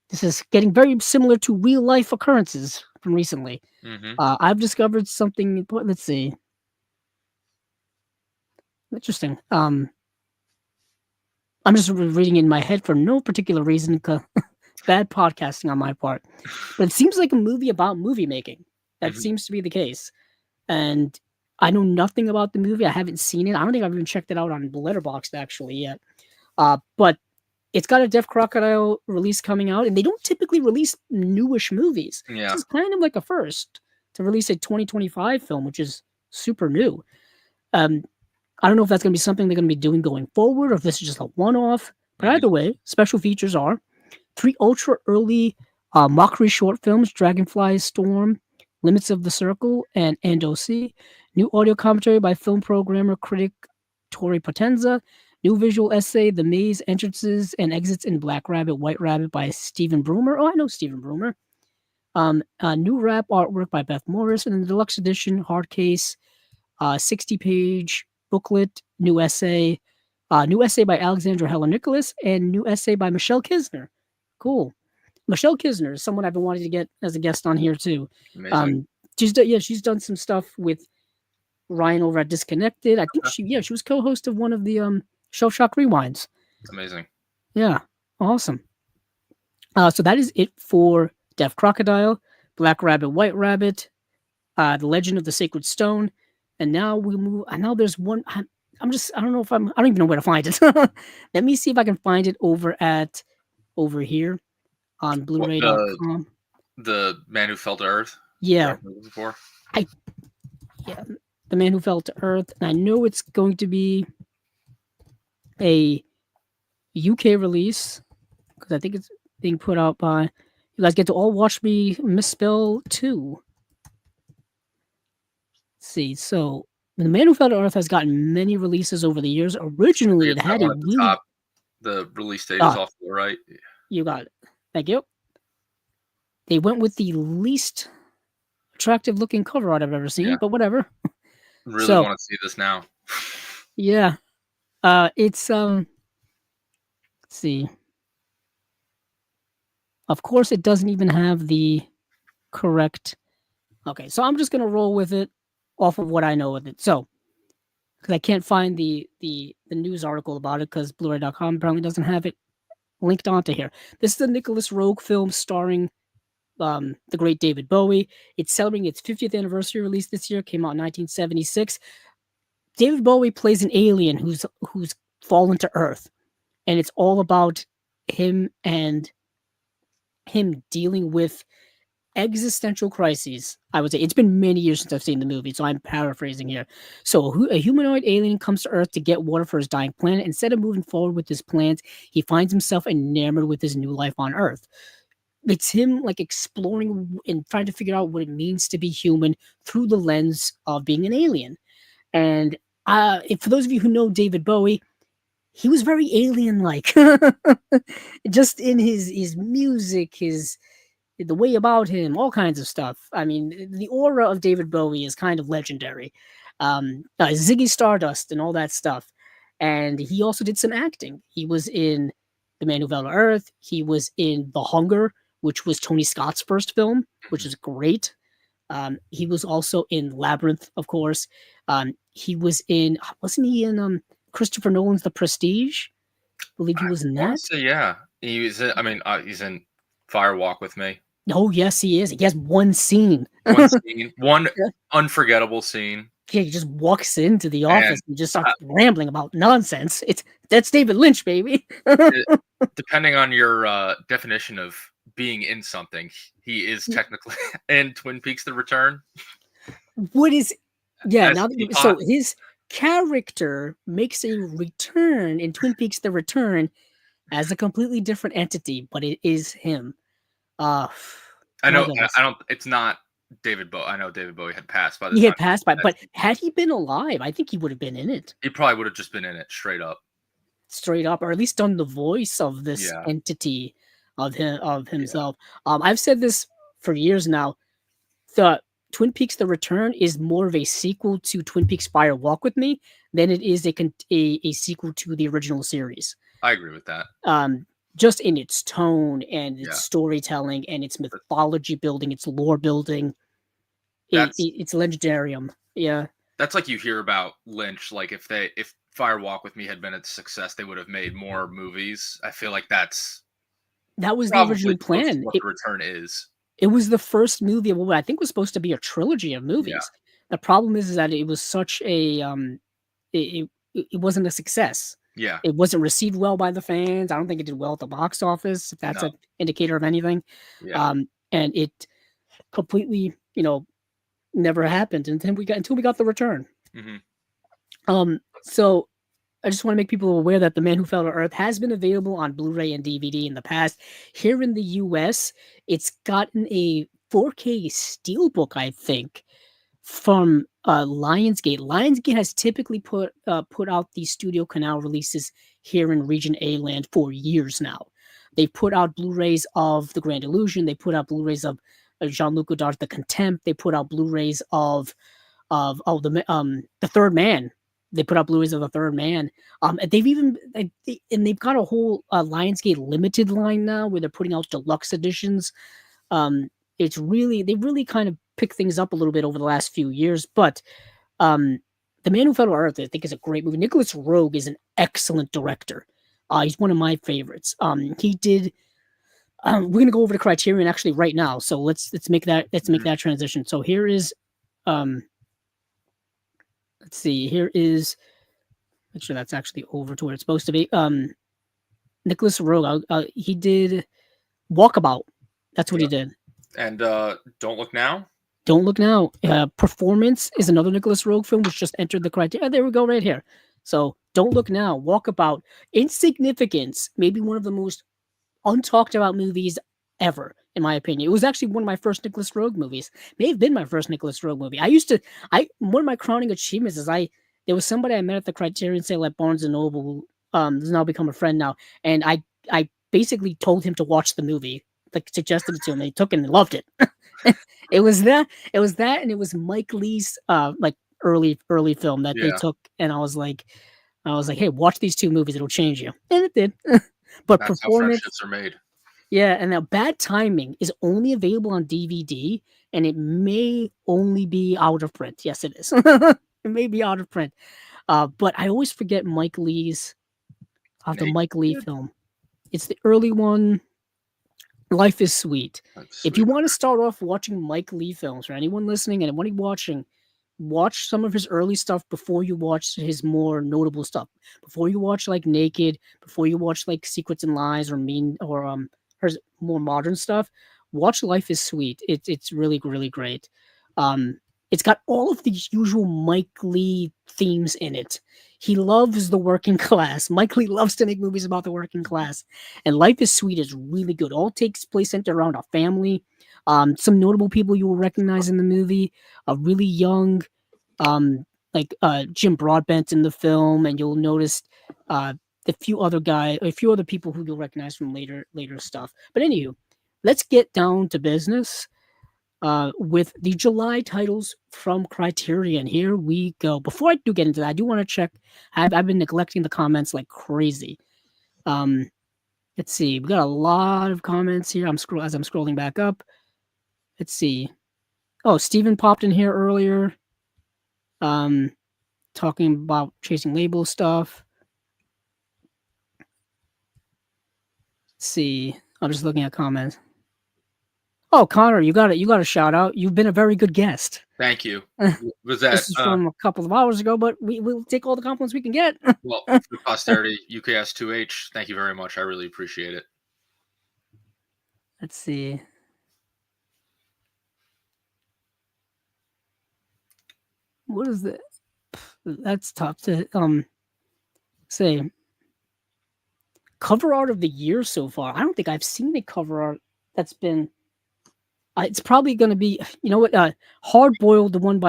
This is getting very similar to real life occurrences from recently. Mm-hmm. I've discovered something. Let's see. Interesting. I'm just reading in my head for no particular reason. Bad podcasting on my part, but it seems like a movie about movie making. That Mm-hmm. seems to be the case, and I know nothing about the movie. I haven't seen it. I don't think I've even checked it out on Letterboxd actually yet. But it's got a Deaf Crocodile release coming out, and they don't typically release newish movies. Yeah. This is kind of like a first to release a 2025 film, which is super new. Um, I don't know if that's going to be something they're going to be doing going forward, or if this is just a one-off. But Mm-hmm. either way, special features are 3 ultra early mockery short films: Dragonfly Storm, Limits of the Circle, and OC. New audio commentary by film programmer critic Tori Potenza. New visual essay, The Maze, Entrances and Exits in Black Rabbit, White Rabbit by Stephen Broomer. Oh, I know Stephen Broomer. New rap artwork by Beth Morris, and the deluxe edition, hard case, 60-page booklet, new essay by Alexandra Heller Nicholas, and new essay by Michelle Kisner. Cool. Michelle Kisner is someone I've been wanting to get as a guest on here too. Amazing. She's done some stuff with Ryan over at Disconnected. I think she was co-host of one of the Shelf Shock Rewinds. It's amazing. Yeah, awesome. So that is it for Deaf Crocodile, Black Rabbit, White Rabbit, The Legend of the Sacred Stone, and now we move. And now there's one. I don't know if I don't even know where to find it. Let me see if I can find it over here on Blu-ray.com. The Man Who Fell to Earth. Yeah, Before. Yeah, The Man Who Fell to Earth, and I know it's going to be a UK release because I think it's being put out by. You guys get to all watch me misspell 2. Let's see, so The Man Who Fell to Earth has gotten many releases over the years. Originally, it had a at the really. top. The release date is off to the right. You got it. Thank you. They went with the least attractive looking cover art I've ever seen, but whatever. Really want to see this now. Yeah. It's let's see. Of course it doesn't even have the correct. Okay, so I'm just gonna roll with it off of what I know with it. So because I can't find the news article about it because Blu-ray.com apparently doesn't have it linked onto here. This is a Nicholas Roeg film starring the great David Bowie. It's celebrating its 50th anniversary release this year. Came out in 1976. David Bowie plays an alien who's fallen to Earth, and it's all about him and him dealing with existential crises. I would say it's been many years since I've seen the movie, so I'm paraphrasing here. So a humanoid alien comes to Earth to get water for his dying planet. Instead of moving forward with his plans, he finds himself enamored with his new life on Earth. It's him like exploring and trying to figure out what it means to be human through the lens of being an alien. And for those of you who know David Bowie, he was very alien-like, just in his music, the way about him, all kinds of stuff. I mean, the aura of David Bowie is kind of legendary. Ziggy Stardust and all that stuff. And he also did some acting. He was in The Man Who Fell to Earth. He was in The Hunger, which was Tony Scott's first film, which is great. He was also in Labyrinth, of course. He was in, wasn't he in Christopher Nolan's The Prestige? I believe he was in that. Yeah, he was. He's in Fire Walk with Me. Oh, yes, he is. He has one scene. One unforgettable scene. Yeah, he just walks into the office and just starts rambling about nonsense. That's David Lynch, baby. Depending on your definition of being in something, he is technically in Twin Peaks: The Return. What is? Yeah, so his character makes a return in Twin Peaks: The Return as a completely different entity, but it is him. I know. I don't. It's not David Bowie. I know David Bowie had passed by the time. He had passed by, but had he been alive, I think he would have been in it. He probably would have just been in it straight up, or at least done the voice of this entity of himself. Yeah. I've said this for years now. The Twin Peaks: The Return is more of a sequel to Twin Peaks: Fire Walk with Me than it is a sequel to the original series. I agree with that. Just in its tone and its storytelling and its mythology building, its lore building, it's legendarium. Yeah, that's like you hear about Lynch. Like if Fire Walk with Me had been a success, they would have made more movies. I feel like that was the original plan. What The Return is. It was the first movie of what I think was supposed to be a trilogy of movies. Yeah. The problem is that it was such a it wasn't a success. Yeah. It wasn't received well by the fans. I don't think it did well at the box office, if that's an indicator of anything. Yeah. And it completely, never happened until we got The Return. Mm-hmm. So I just want to make people aware that The Man Who Fell to Earth has been available on Blu-ray and DVD in the past. Here in the US, it's gotten a 4K steelbook, I think, from Lionsgate. Lionsgate has typically put out these Studio Canal releases here in Region A land for years now. They put out Blu-rays of The Grand Illusion. They put out Blu-rays of Jean-Luc Godard's The Contempt. They put out Blu-rays of The Third Man. They put out Blu-rays of The Third Man. They've got a whole Lionsgate limited line now where they're putting out deluxe editions. They really kind of pick things up a little bit over the last few years, but The Man Who Fell to Earth, I think, is a great movie. Nicholas Roeg is an excellent director. He's one of my favorites. He did. We're gonna go over the Criterion actually right now, so let's make that transition. So here is, let's see. Here is, make sure that's actually over to where it's supposed to be. Nicholas Roeg, he did Walkabout. That's what he did. And Don't Look Now. Don't Look Now. Performance is another Nicholas Roeg film which just entered the Criterion. There we go, right here. So Don't Look Now, Walkabout, Insignificance, maybe one of the most untalked about movies ever, in my opinion. It was actually one of my first Nicholas Roeg movies. May have been my first Nicholas Roeg movie. One of my crowning achievements is there was somebody I met at the Criterion sale at Barnes & Noble who has now become a friend now, and I basically told him to watch the movie, like suggested it to him, and he took it and loved it. It was that, and it was Mike Leigh's like early film that they took, and I was like, hey, watch these two movies, it'll change you, and it did. But that's performance, how friendships are made. Yeah, and now Bad Timing is only available on DVD, and it may only be out of print. Yes, it is. It may be out of print. But I always forget Mike Leigh's the Mike Leigh film. It's the early one. Life is Sweet. If you want to start off watching Mike Leigh films, for anyone listening and anyone watching, watch some of his early stuff before you watch his more notable stuff. Before you watch like Naked, before you watch like Secrets and Lies or Mean or his more modern stuff, watch Life is Sweet. It's really really great. Um, it's got all of these usual Mike Lee themes in it. He loves the working class. Mike Lee loves to make movies about the working class, and Life is Sweet is really good. All takes place centered around a family. Some notable people you will recognize in the movie: a really young, Jim Broadbent in the film, and you'll notice a few other people who you'll recognize from later stuff. But anywho, let's get down to business with the July titles from Criterion. Here we go. Before I do get into that, I do want to check. I've been neglecting the comments like crazy. Let's see. We got a lot of comments here. As I'm scrolling back up. Let's see. Oh, Steven popped in here earlier. Talking about Chasing Label stuff. Let's see. I'm just looking at comments. Oh, Connor, you got a shout out. You've been a very good guest. Thank you. Was This that is from a couple of hours ago, but we'll take all the compliments we can get. well, for posterity, UKS2H, thank you very much. I really appreciate it. Let's see. What is that? That's tough to say. Cover art of the year so far. I don't think I've seen a cover art that's been. It's probably going to be, you know what? Hard Boiled, the one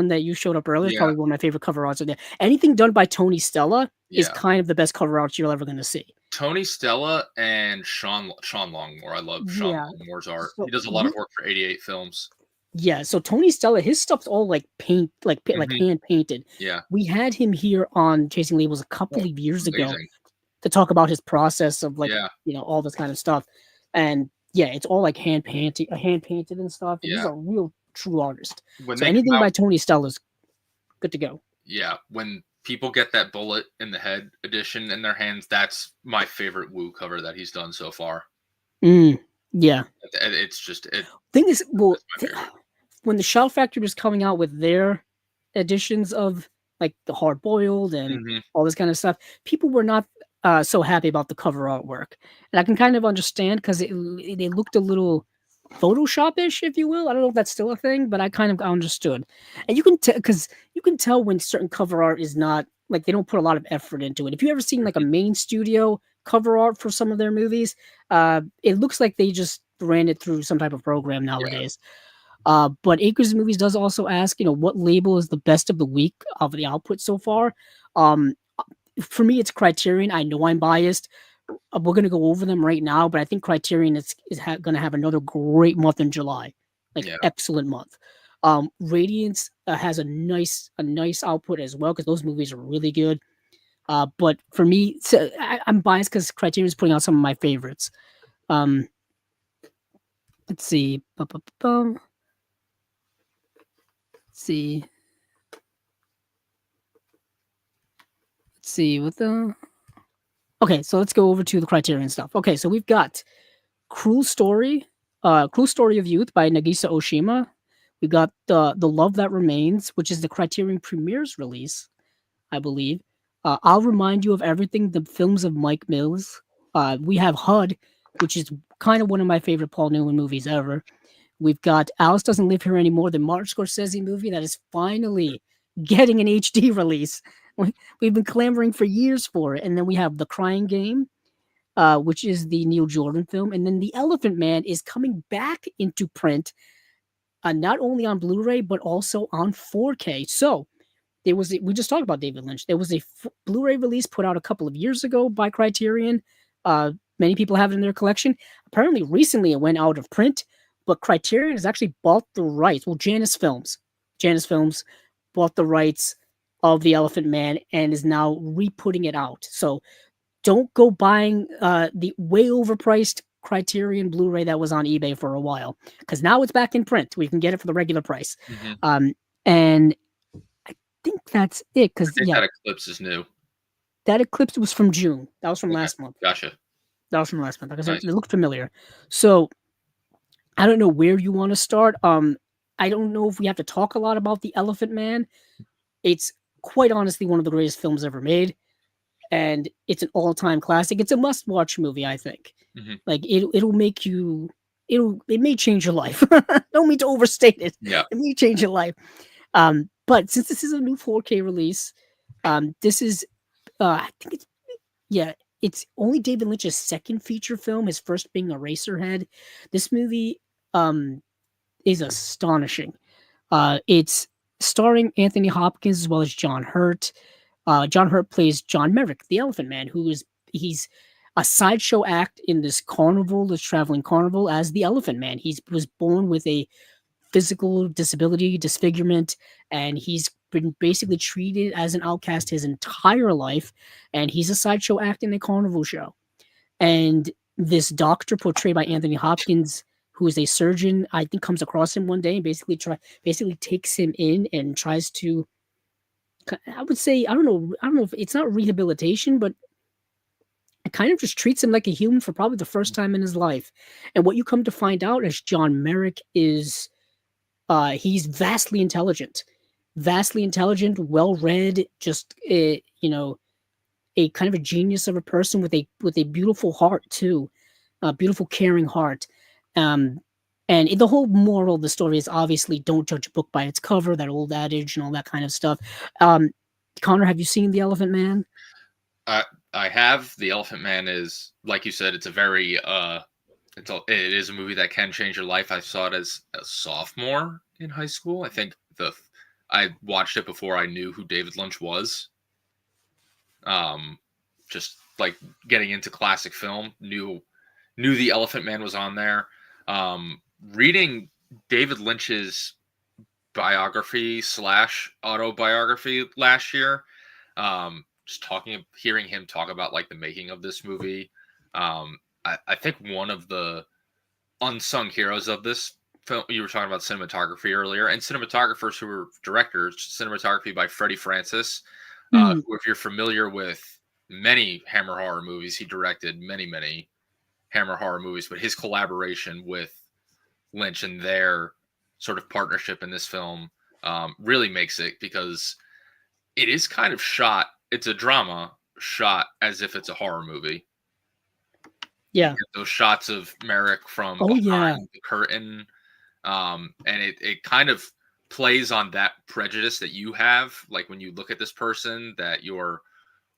that you showed up earlier, is probably one of my favorite cover arts of there. Anything done by Tony Stella is kind of the best cover arts you're ever going to see. Tony Stella and Sean Longmore. I love Sean Longmore's art. So he does a lot of work for 88 Films. Yeah, so Tony Stella, his stuff's all like like hand painted. Yeah, we had him here on Chasing Labels a couple of years ago to talk about his process of all this kind of stuff, and it's all like hand painted and stuff. And he's a real true artist. So anything by Tony Stella is good to go. Yeah, when people get that Bullet in the Head edition in their hands, that's my favorite Woo cover that he's done so far. Yeah, it's just it. Thing is, well, when the Shout Factory was coming out with their editions of like the Hard Boiled and all this kind of stuff, people were not so happy about the cover artwork, and I can kind of understand because they looked a little Photoshop-ish, if you will. I don't know if that's still a thing, but I kind of understood. And you can tell when certain cover art is not like they don't put a lot of effort into it. If you ever seen like a main studio cover art for some of their movies, it looks like they just ran it through some type of program nowadays. But Acres of Movies does also ask, what label is the best of the week of the output so far? For me, it's Criterion. I know I'm biased. We're going to go over them right now, but I think Criterion is going to have another great month in July, excellent month. Radiance has a nice output as well because those movies are really good. But for me, I'm biased because Criterion is putting out some of my favorites. Let's see. Let's see what the. Okay, so let's go over to the Criterion stuff. Okay, so we've got Cruel Story of Youth by Nagisa Oshima. We got the Love That Remains, which is the Criterion Premieres release, I believe. I'll Remind You of Everything, the films of Mike Mills. We have HUD, which is kind of one of my favorite Paul Newman movies ever. We've got Alice Doesn't Live Here Anymore, the Martin Scorsese movie that is finally getting an HD release. We've been clamoring for years for it. And then we have The Crying Game, which is the Neil Jordan film. And then The Elephant Man is coming back into print, not only on Blu-ray, but also on 4K. So we just talked about David Lynch. There was a Blu-ray release put out a couple of years ago by Criterion. Many people have it in their collection. Apparently recently it went out of print, but Criterion has actually bought the rights. Well, Janus Films bought the rights of The Elephant Man and is now re-putting it out. So don't go buying the way overpriced Criterion Blu-ray that was on eBay for a while, because now it's back in print. We can get it for the regular price. And I think that's it. Because that Eclipse is new. That Eclipse was from June. That was from last month. Gotcha. That was from last month. Because it looked familiar. So I don't know where you want to start. I don't know if we have to talk a lot about The Elephant Man. It's quite honestly one of the greatest films ever made, and it's an all-time classic. It's a must-watch movie, I think. Mhm. Like it'll make you. It may change your life. Don't mean to overstate it. Yeah. It may change your life. But since this is a new 4K release, this is I think it's only David Lynch's second feature film, his first being Eraserhead. This movie is astonishing. It's starring Anthony Hopkins as well as John Hurt. John Hurt plays John Merrick, the Elephant Man, he's a sideshow act in this carnival, this traveling carnival, as the Elephant Man. He was born with a physical disability, disfigurement, and he's been basically treated as an outcast his entire life. And he's a sideshow act in a carnival show. And this doctor, portrayed by Anthony Hopkins, who is a surgeon, I think comes across him one day and basically takes him in and tries to, I would say, I don't know if it's not rehabilitation, but it kind of just treats him like a human for probably the first time in his life. And what you come to find out is John Merrick is he's vastly intelligent, well read, just a kind of a genius of a person with a beautiful heart too, a beautiful caring heart. And the whole moral of the story is obviously don't judge a book by its cover, that old adage and all that kind of stuff. Connor, have you seen The Elephant Man? I have. The Elephant Man is, like you said, it's a very it is a movie that can change your life. I saw it as a sophomore in high school. I think I watched it before I knew who David Lynch was. Just like getting into classic film, knew The Elephant Man was on there. Reading David Lynch's biography / autobiography last year, just hearing him talk about like the making of this movie. I think one of the unsung heroes of this film, you were talking about cinematography earlier, and cinematographers who were directors, cinematography by Freddie Francis, who, if you're familiar with many Hammer horror movies, he directed many Hammer horror movies, but his collaboration with Lynch and their sort of partnership in this film really makes it, because it is kind of shot, it's a drama shot as if it's a horror movie. Yeah. Those shots of Merrick from behind the curtain. And it kind of plays on that prejudice that you have, like when you look at this person, that you're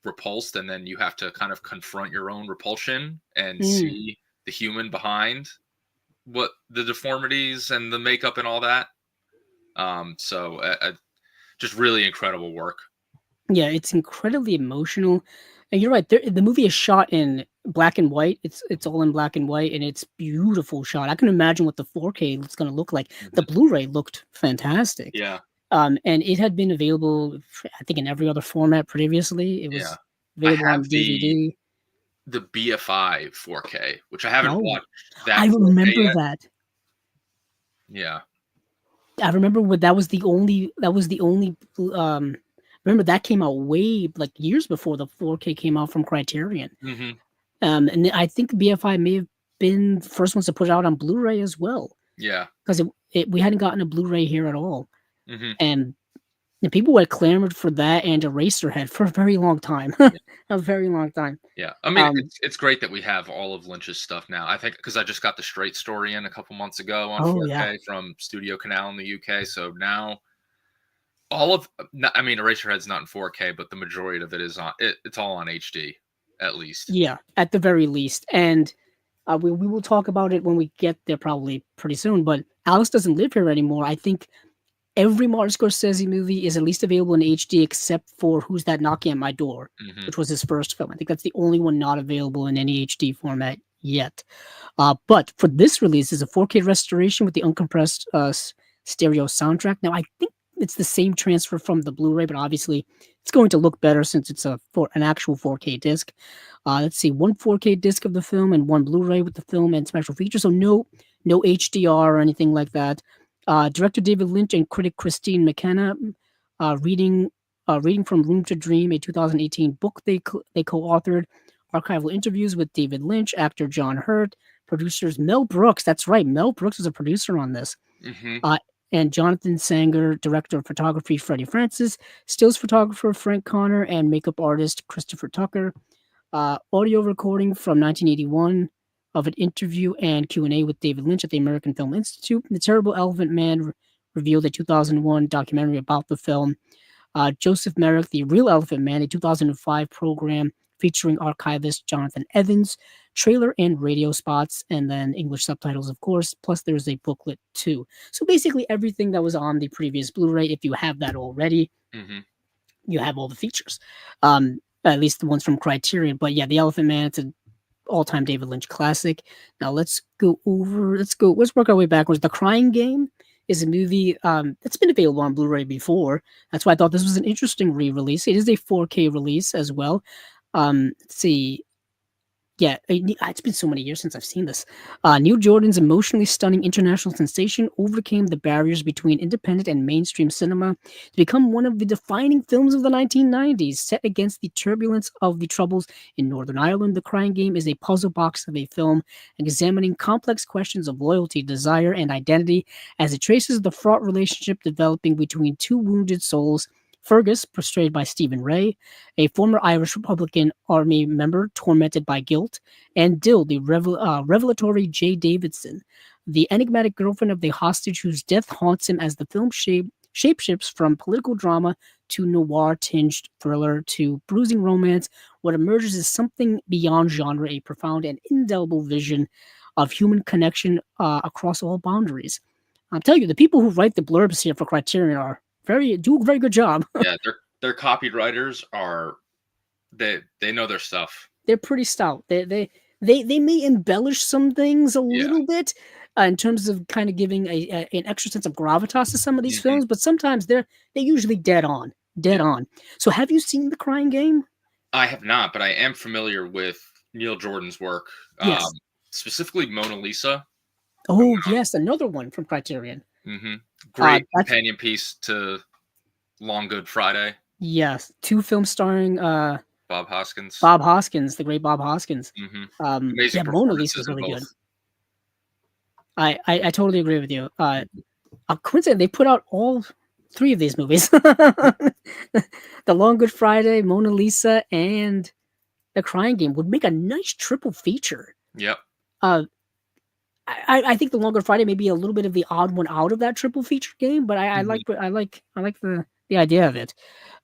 repulsed, and then you have to kind of confront your own repulsion and see the human behind what the deformities and the makeup and all that. So just really incredible work. Yeah, it's incredibly emotional. And you're right, the movie is shot in black and white. It's all in black and white, and it's beautiful shot. I can imagine what the 4K is going to look like. The Blu-ray looked fantastic. Yeah. And it had been available, I think, in every other format previously. It was available on DVD. The BFI 4K, which I haven't watched that. I remember that. Yeah. I remember that was the only remember that came out way like years before the 4K came out from Criterion. Mm-hmm. And I think BFI may have been the first ones to put it out on Blu-ray as well. Yeah. Because we hadn't gotten a Blu-ray here at all. Mm-hmm. And people had clamored for that and Eraserhead for a very long time. A very long time. Yeah. I mean, it's great that we have all of Lynch's stuff now. I think because I just got the Straight Story in a couple months ago on 4K from Studio Canal in the UK. So now Eraserhead's not in 4K, but the majority of it is it's all on HD, at least. Yeah, at the very least. And we will talk about it when we get there, probably pretty soon. But Alex doesn't live here anymore. I think every Martin Scorsese movie is at least available in HD, except for Who's That Knocking at My Door, which was his first film. I think that's the only one not available in any HD format yet. But for this release, is a 4K restoration with the uncompressed stereo soundtrack. Now, I think it's the same transfer from the Blu-ray, but obviously it's going to look better since it's an actual 4K disc. Let's see, one 4K disc of the film and one Blu-ray with the film and special features. So no HDR or anything like that. Director David Lynch and critic Christine McKenna reading from Room to Dream, a 2018 book they co-authored. Archival interviews with David Lynch, actor John Hurt, producers Mel Brooks. That's right, Mel Brooks was a producer on this. Mm-hmm. and Jonathan Sanger, director of photography Freddie Francis, stills photographer Frank Connor, and makeup artist Christopher Tucker. Audio recording from 1981 of an interview and Q&A with David Lynch at the American Film Institute. The Terrible Elephant Man revealed a 2001 documentary about the film. Joseph Merrick, The Real Elephant Man, a 2005 program featuring archivist Jonathan Evans, trailer and radio spots, and then English subtitles, of course. Plus, there's a booklet too. So basically, everything that was on the previous Blu-ray, if you have that already, you have all the features. At least the ones from Criterion. But yeah, The Elephant Man, it's an all-time David Lynch classic. Now let's work our way backwards. The Crying Game is a movie that's been available on Blu-ray before. That's why I thought this was an interesting re-release. It is a 4K release as well. Let's see. Yeah, it's been so many years since I've seen this. Neil Jordan's emotionally stunning international sensation overcame the barriers between independent and mainstream cinema to become one of the defining films of the 1990s. Set against the turbulence of the Troubles in Northern Ireland, The Crying Game is a puzzle box of a film examining complex questions of loyalty, desire, and identity as it traces the fraught relationship developing between two wounded souls. Fergus, portrayed by Stephen Ray, a former Irish Republican Army member tormented by guilt, and Dill, the revelatory Jay Davidson, the enigmatic girlfriend of the hostage whose death haunts him as the film shapeshifts from political drama to noir-tinged thriller to bruising romance. What emerges is something beyond genre, a profound and indelible vision of human connection across all boundaries. I'm telling you, the people who write the blurbs here for Criterion do a very good job. Yeah, their copywriters are they know their stuff. They're pretty stout. They may embellish some things a little bit in terms of kind of giving an extra sense of gravitas to some of these films, but sometimes they're usually dead on. So have you seen The Crying Game? I have not, but I am familiar with Neil Jordan's work. Yes. Specifically Mona Lisa. Oh, yes, another one from Criterion. Great companion piece to Long Good Friday. Yes, 2 films starring Bob Hoskins. The great Bob Hoskins. Amazing Mona Lisa is really good. I totally agree with you. Coincidentally, they put out all 3 of these movies: The Long Good Friday, Mona Lisa, and The Crying Game would make a nice triple feature. Yep. I think The Long Good Friday may be a little bit of the odd one out of that triple feature game, but I like the idea of it.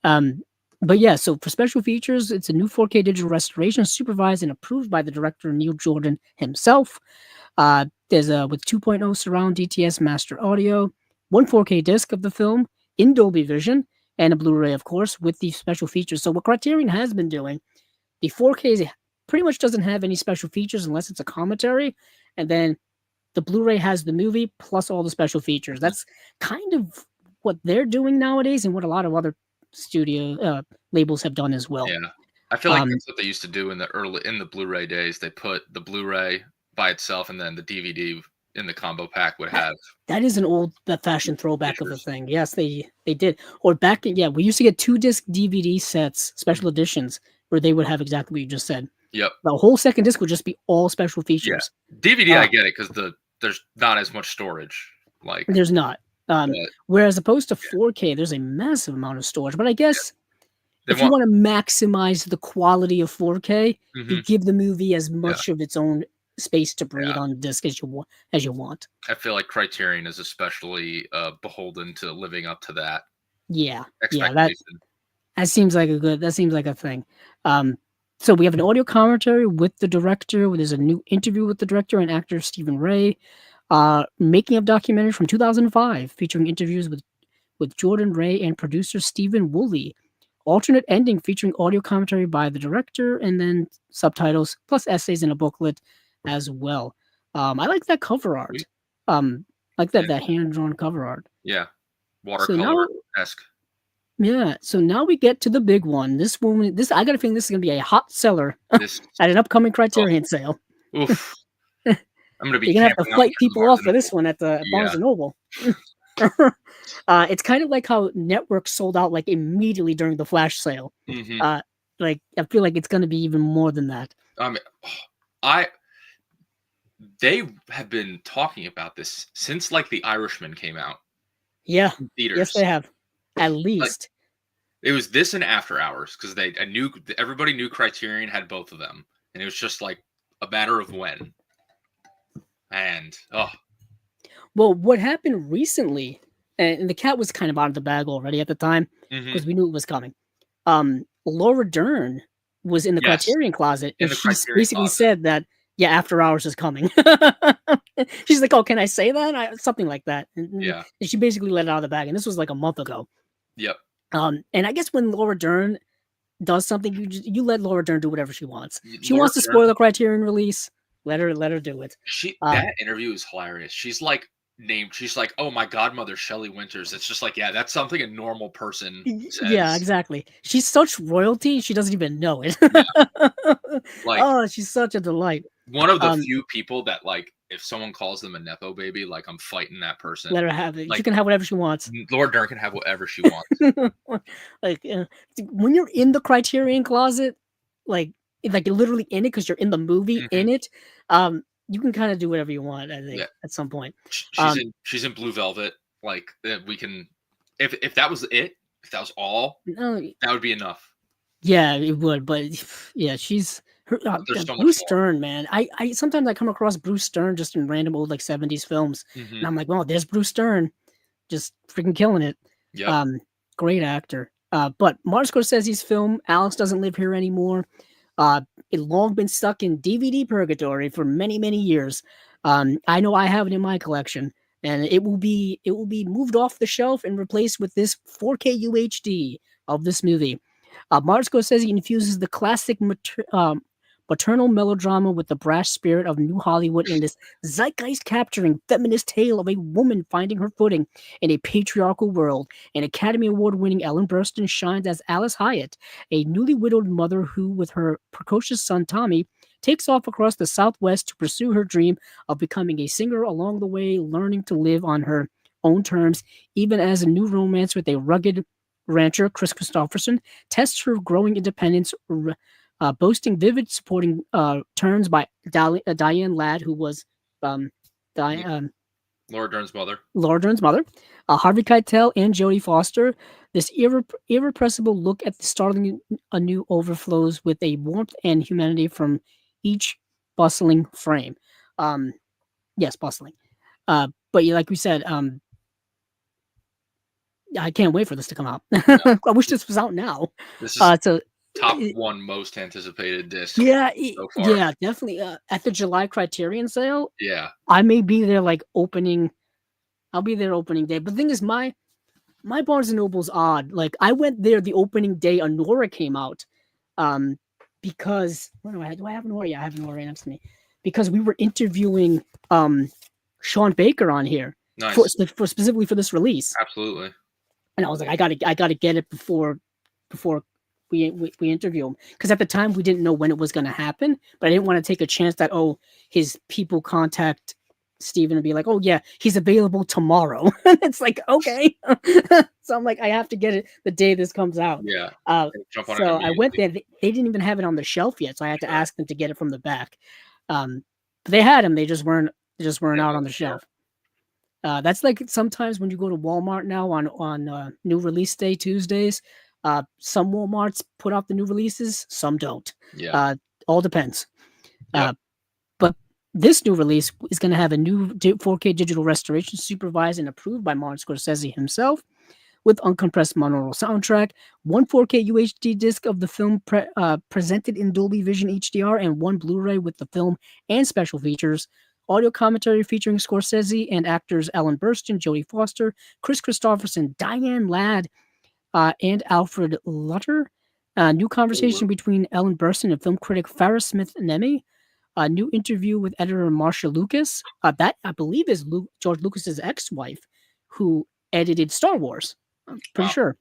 But yeah, so for special features, it's a new 4K digital restoration supervised and approved by the director Neil Jordan himself. There's with 2.0 surround DTS master audio, 1 4K disc of the film in Dolby Vision, and a Blu-ray, of course, with the special features. So what Criterion has been doing, the 4K pretty much doesn't have any special features unless it's a commentary, and then the Blu-ray has the movie plus all the special features. That's kind of what they're doing nowadays, and what a lot of other studio labels have done as well. Yeah, I feel like that's what they used to do in the Blu-ray days. They put the Blu-ray by itself, and then the DVD in the combo pack would have. That is an old-fashioned throwback of a thing. Yes, they did. Or back, we used to get 2-disc DVD sets, special editions, where they would have exactly what you just said. Yep. The whole second disc would just be all special features. Yeah. DVD, I get it, because there's not as much storage. There's not. Whereas opposed to 4K, there's a massive amount of storage. But I guess if you want to maximize the quality of 4K, you give the movie as much of its own space to breathe on disc as you want. I feel like Criterion is especially beholden to living up to that. Yeah, that seems like a thing. So we have an audio commentary with the director. There's a new interview with the director and actor Stephen Ray. Making of documentary from 2005 featuring interviews with Jordan Ray and producer Stephen Woolley. Alternate ending featuring audio commentary by the director and then subtitles plus essays in a booklet as well. I like that cover art. Like that hand-drawn cover art. Yeah. Watercolor-esque. Yeah, so now we get to the big one. This I got a feeling this is going to be a hot seller at an upcoming Criterion sale. Oof. I'm going to be. You're going to have to fight people off for this one at the Barnes & Noble. It's kind of like how Network sold out like immediately during the flash sale. I feel like it's going to be even more than that. They have been talking about this since like The Irishman came out. Yeah. in Yes, theaters. they have. At Like, least. it was this and After Hours because everybody knew Criterion had both of them, and it was just like a matter of when. And Well, what happened recently, and the cat was kind of out of the bag already at the time because we knew it was coming. Laura Dern was in the yes, Criterion Closet, in and the she Criterion basically Closet. said that, yeah, After Hours is coming. She's like, "Oh, can I say that?" Something like that. And Yeah. she basically let it out of the bag, and this was like a month ago. Yep. And I guess when Laura Dern does something, you let Laura Dern do whatever she wants. She Laura wants to Dern, spoil the Criterion release. Let her do it. that interview is hilarious. She's like she's like, "Oh, my godmother, Shelley Winters." It's just like, yeah, that's something a normal person Yeah, says. exactly. She's such royalty, she doesn't even know it. Yeah. Like, Oh, she's such a delight. one of the Um, few people that, like, if someone calls them a nepo baby, like, I'm fighting that person. Let her have it. She Like, can have whatever she wants. Laura Dern can have whatever she wants. Like, when you're in the Criterion Closet, like you're literally in it because you're in the movie Mhm. in it, you can kind of do whatever you want, I think, Yeah. at some point. She's in Blue Velvet. Like, we can if that was it, if that was all, No, that would be enough. yeah, it would, but yeah, she's her, But there's so much Bruce more. Stern, man. I sometimes I come across Bruce Stern just in random old like 70s films, and I'm like, well, there's Bruce Stern, just freaking killing it. Yep. Great actor. But Martin Scorsese's film Alex Doesn't Live Here Anymore, it long been stuck in DVD purgatory for many, many years. I know I have it in my collection, and it will be moved off the shelf and replaced with this 4K UHD of this movie. Martin Scorsese infuses the classic maternal melodrama with the brash spirit of New Hollywood in this zeitgeist-capturing feminist tale of a woman finding her footing in a patriarchal world. An Academy Award-winning Ellen Burstyn shines as Alice Hyatt, a newly widowed mother who, with her precocious son Tommy, takes off across the Southwest to pursue her dream of becoming a singer, along the way learning to live on her own terms, even as a new romance with a rugged rancher, Chris Christopherson, tests her growing independence, boasting vivid supporting turns by Diane Ladd, who was Laura Laura Dern's mother. Harvey Keitel, and Jodie Foster. This irrepressible look at the startling anew overflows with a warmth and humanity from each bustling frame. Yes, bustling. But like we said, I can't wait for this to come out. I wish this was out now. This is So top one most anticipated disc. Yeah, so far. yeah, definitely. At the July Criterion sale, Yeah, I may be there like opening. I'll be there opening day. But the thing is, my Barnes and Noble's odd. Like I went there the opening day Honora came out, because what do I have? Do I have Honora? Yeah, I have Honora right next to me. Because we were interviewing Sean Baker on here nice. for specifically for this release, Absolutely. and I was like, I gotta get it before we interview him, because at the time we didn't know when it was going to happen, but I didn't want to take a chance that his people contact Steven and be like, oh yeah, he's available tomorrow. It's like, okay. So I'm like, I have to get it the day this comes out. Yeah. Jump on it So I went immediately. there. They didn't even have it on the shelf yet, so I had to ask them to get it from the back. But they had them. They just weren't out on the shelf. That's like sometimes when you go to Walmart now on new release day Tuesdays. Some Walmarts put out the new releases, some don't. Yeah. All depends. Yep. But this new release is going to have a new 4K digital restoration supervised and approved by Martin Scorsese himself, with uncompressed monaural soundtrack, one 4K UHD disc of the film presented in Dolby Vision HDR, and one Blu-ray with the film and special features. Audio commentary featuring Scorsese and actors Ellen Burstyn, Jodie Foster, Chris Christopherson, Diane Ladd, and Alfred Lutter. New conversation between Ellen Burstyn and film critic Farrah Smith-Nemi. A new interview with editor Marcia Lucas. That, I believe, is George Lucas's ex-wife, who edited Star Wars. I'm pretty sure.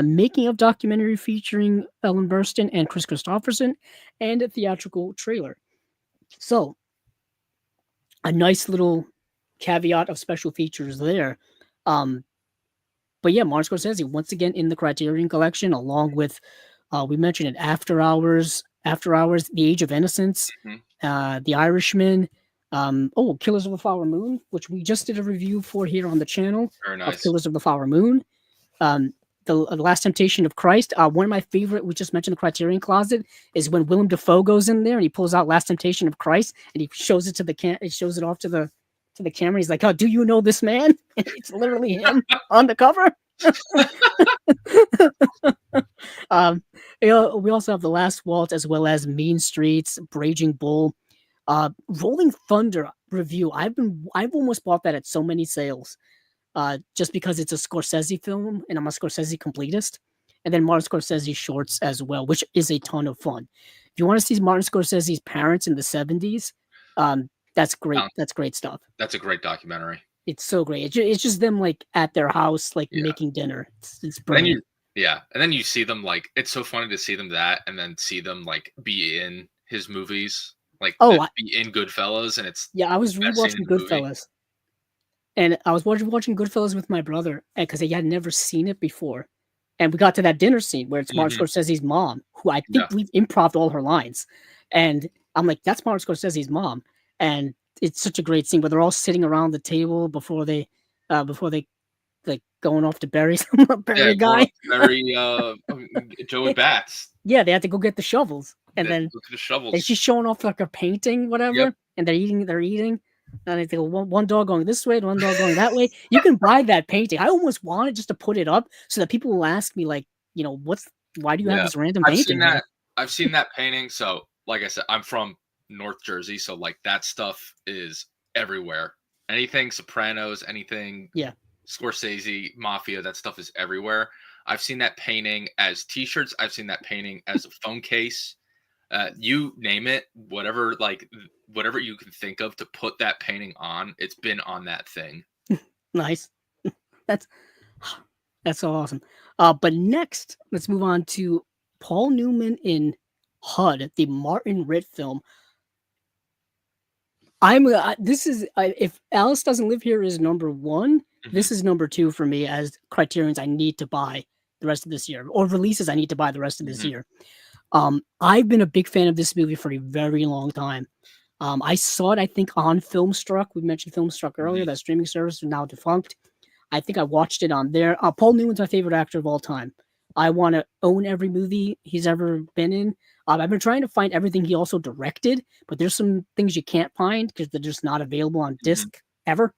Making of documentary featuring Ellen Burstyn and Chris Christopherson, and a theatrical trailer. So, a nice little caveat of special features there. But yeah, Martin Scorsese once again in the Criterion Collection, along with we mentioned it, After Hours, The Age of Innocence, The Irishman, Killers of the Flower Moon, which we just did a review for here on the channel Very of nice. Killers of the Flower Moon. The Last Temptation of Christ. One of my favorite, we just mentioned the Criterion Closet, is when Willem Dafoe goes in there and he pulls out Last Temptation of Christ and he shows it to the he shows it off to the camera. He's like, "Oh, do you know this man?" And it's literally him on the cover. We also have The Last Waltz as well as Mean Streets, Raging Bull, Rolling Thunder review. I've almost bought that at so many sales. Just because it's a Scorsese film and I'm a Scorsese completist. And then Martin Scorsese shorts as well, which is a ton of fun. If you want to see Martin Scorsese's parents in the 70s, that's great. That's great stuff. That's a great documentary. It's so great. It's just them like at their house, like making dinner. It's brilliant. And then you see them like, it's so funny to see them that and then see them like be in his movies, like be in Goodfellas. And it's I was rewatching Goodfellas. And I was watching Goodfellas with my brother because he had never seen it before. And we got to that dinner scene where it's Martin Scorsese's mom, who I think we've improv'd all her lines. And I'm like, that's Martin Scorsese's mom. And it's such a great scene where they're all sitting around the table before they like going off to bury a guy. Bury Joey Bats. Yeah, they had to go get the shovels. And then the shovels. And she's showing off like a painting, whatever. Yep. And they're eating. And I think one dog going this way, one dog going that way. You can buy that painting. I almost wanted just to put it up so that people will ask me, like, you know, why do you have this random painting? I've seen that painting. So, like I said, I'm from North Jersey, so like that stuff is everywhere. Anything Sopranos, anything Scorsese, Mafia, that stuff is everywhere. I've seen that painting as T-shirts. I've seen that painting as a phone case. You name it, whatever you can think of to put that painting on, it's been on that thing. Nice. That's so awesome. But next, let's move on to Paul Newman in HUD, the Martin Ritt film. If Alice Doesn't Live Here is number one, this is number two for me as Criterions I need to buy the rest of this year, or releases I need to buy the rest of this year. I've been a big fan of this movie for a very long time. I saw it, I think, on Filmstruck. We mentioned Filmstruck earlier. That streaming service is now defunct. I think I watched it on there. Paul Newman's my favorite actor of all time. I want to own every movie he's ever been in. I've been trying to find everything he also directed, but there's some things you can't find because they're just not available on disc ever.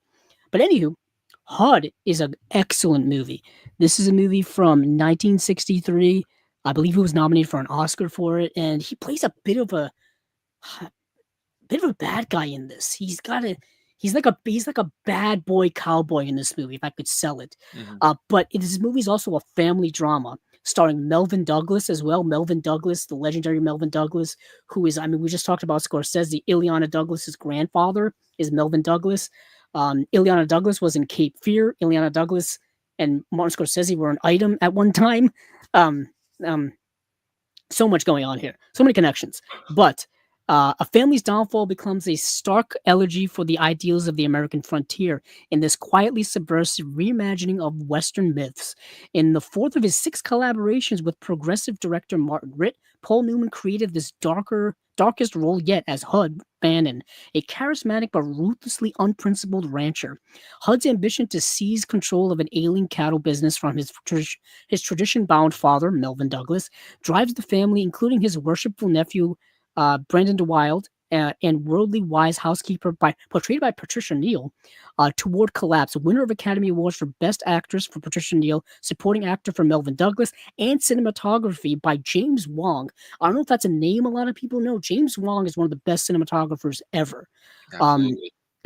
But anywho, HUD is an excellent movie. This is a movie from 1963. I believe he was nominated for an Oscar for it, and he plays a bit of a bad guy in this. He's like a bad boy cowboy in this movie, if I could sell it. But this movie is also a family drama starring Melvin Douglas as well. Melvin Douglas, the legendary Melvin Douglas, who is, we just talked about Scorsese. Ileana Douglas's grandfather is Melvin Douglas. Ileana Douglas was in Cape Fear. Ileana Douglas and Martin Scorsese were an item at one time. So much going on here, so many connections. But a family's downfall becomes a stark elegy for the ideals of the American frontier in this quietly subversive reimagining of Western myths. In the fourth of his 6 collaborations with progressive director Martin Ritt, Paul Newman created this darkest role yet as HUD Bannon, a charismatic but ruthlessly unprincipled rancher. HUD's ambition to seize control of an ailing cattle business from his tradition-bound father, Melvin Douglas, drives the family, including his worshipful nephew, Brendan DeWild, and worldly wise housekeeper portrayed by Patricia Neal, toward collapse. Winner of Academy Awards for Best Actress for Patricia Neal, Supporting Actor for Melvin Douglas, and Cinematography by James Wong. I don't know if that's a name a lot of people know. James Wong is one of the best cinematographers ever.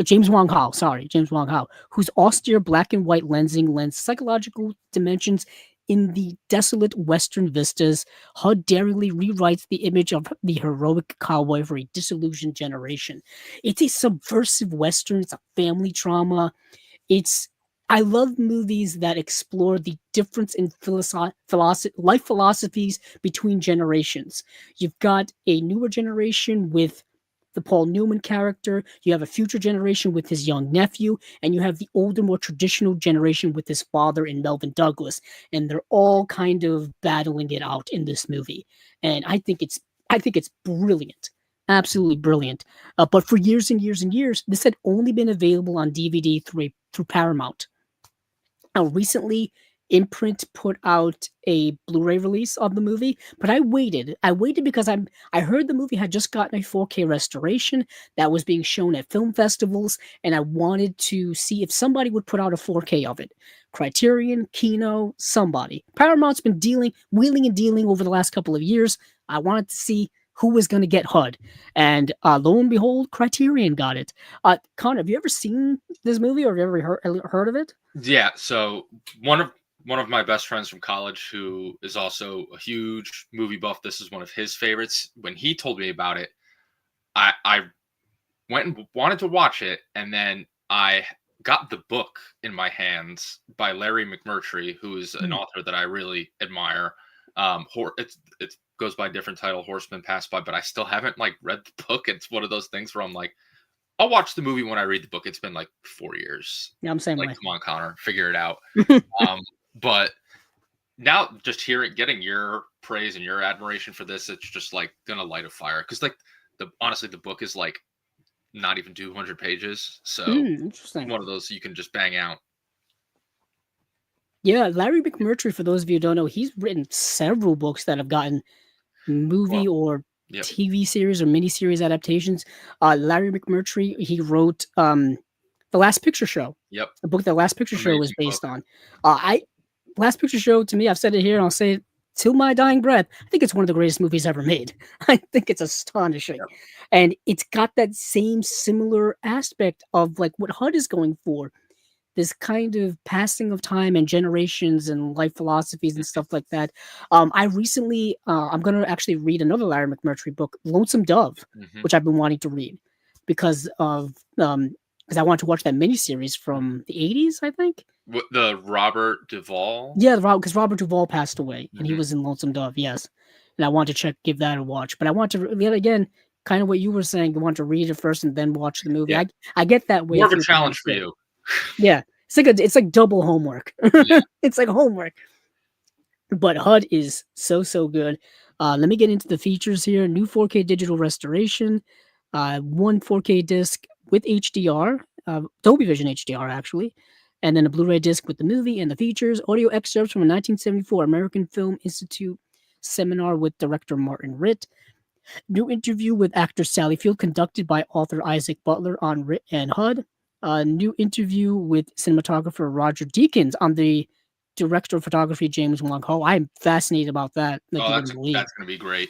James Wong Howe, whose austere black and white lensing lends psychological dimensions in the desolate Western vistas. HUD daringly rewrites the image of the heroic cowboy for a disillusioned generation. It's a subversive Western. It's a family drama. I love movies that explore the difference in life philosophies between generations. You've got a newer generation with the Paul Newman character, you have a future generation with his young nephew, and you have the older, more traditional generation with his father and Melvin Douglas, and they're all kind of battling it out in this movie. And I think it's brilliant. Absolutely brilliant. But for years and years and years, this had only been available on DVD through Paramount. Now, recently, Imprint put out a Blu-ray release of the movie, but I waited. I waited because I heard the movie had just gotten a 4K restoration that was being shown at film festivals, and I wanted to see if somebody would put out a 4K of it. Criterion, Kino, somebody. Paramount's been wheeling and dealing over the last couple of years. I wanted to see who was going to get HUD, and lo and behold, Criterion got it. Connor, have you ever seen this movie, or have you ever heard of it? Yeah, so one of my best friends from college, who is also a huge movie buff, this is one of his favorites. When he told me about it, I went and wanted to watch it, and then I got the book in my hands by Larry McMurtry, who is an author that I really admire. It goes by a different title, Horseman Pass By, but I still haven't read the book. It's one of those things where I'm like, I'll watch the movie when I read the book. It's been 4 years. Yeah, I'm saying Come on, Connor, figure it out. But now just getting your praise and your admiration for this, it's just gonna light a fire. Because honestly, the book is not even 200 pages. So interesting. One of those you can just bang out. Yeah, Larry McMurtry, for those of you who don't know, he's written several books that have gotten movie or TV series or miniseries adaptations. Larry McMurtry, he wrote The Last Picture Show. Yep. The book that Last Picture Show was based on. Last Picture Show, to me, I've said it here and I'll say it till my dying breath, I think it's one of the greatest movies ever made. I think it's astonishing. Yep. And it's got that same similar aspect of what HUD is going for. This kind of passing of time and generations and life philosophies and stuff like that. I recently, I'm going to actually read another Larry McMurtry book, Lonesome Dove, which I've been wanting to read because I want to watch that miniseries from the 80s, I think. The Robert Duvall? Yeah, because Robert Duvall passed away and he was in Lonesome Dove, yes. And I want to give that a watch. But I want to, yet again, kind of what you were saying, you want to read it first and then watch the movie. Yeah. I get that way. More of a challenge for you. Yeah, it's like double homework. Yeah. It's like homework. But HUD is so good. Let me get into the features here. New 4K digital restoration, one 4K disc with HDR, Dolby Vision HDR actually, and then a Blu-ray disc with the movie and the features. Audio excerpts from a 1974 American Film Institute seminar with director Martin Ritt. New interview with actor Sally Field conducted by author Isaac Butler on Ritt and HUD. New interview with cinematographer Roger Deakins on the director of photography James Wong Ho. I'm fascinated about that. That's going to be great.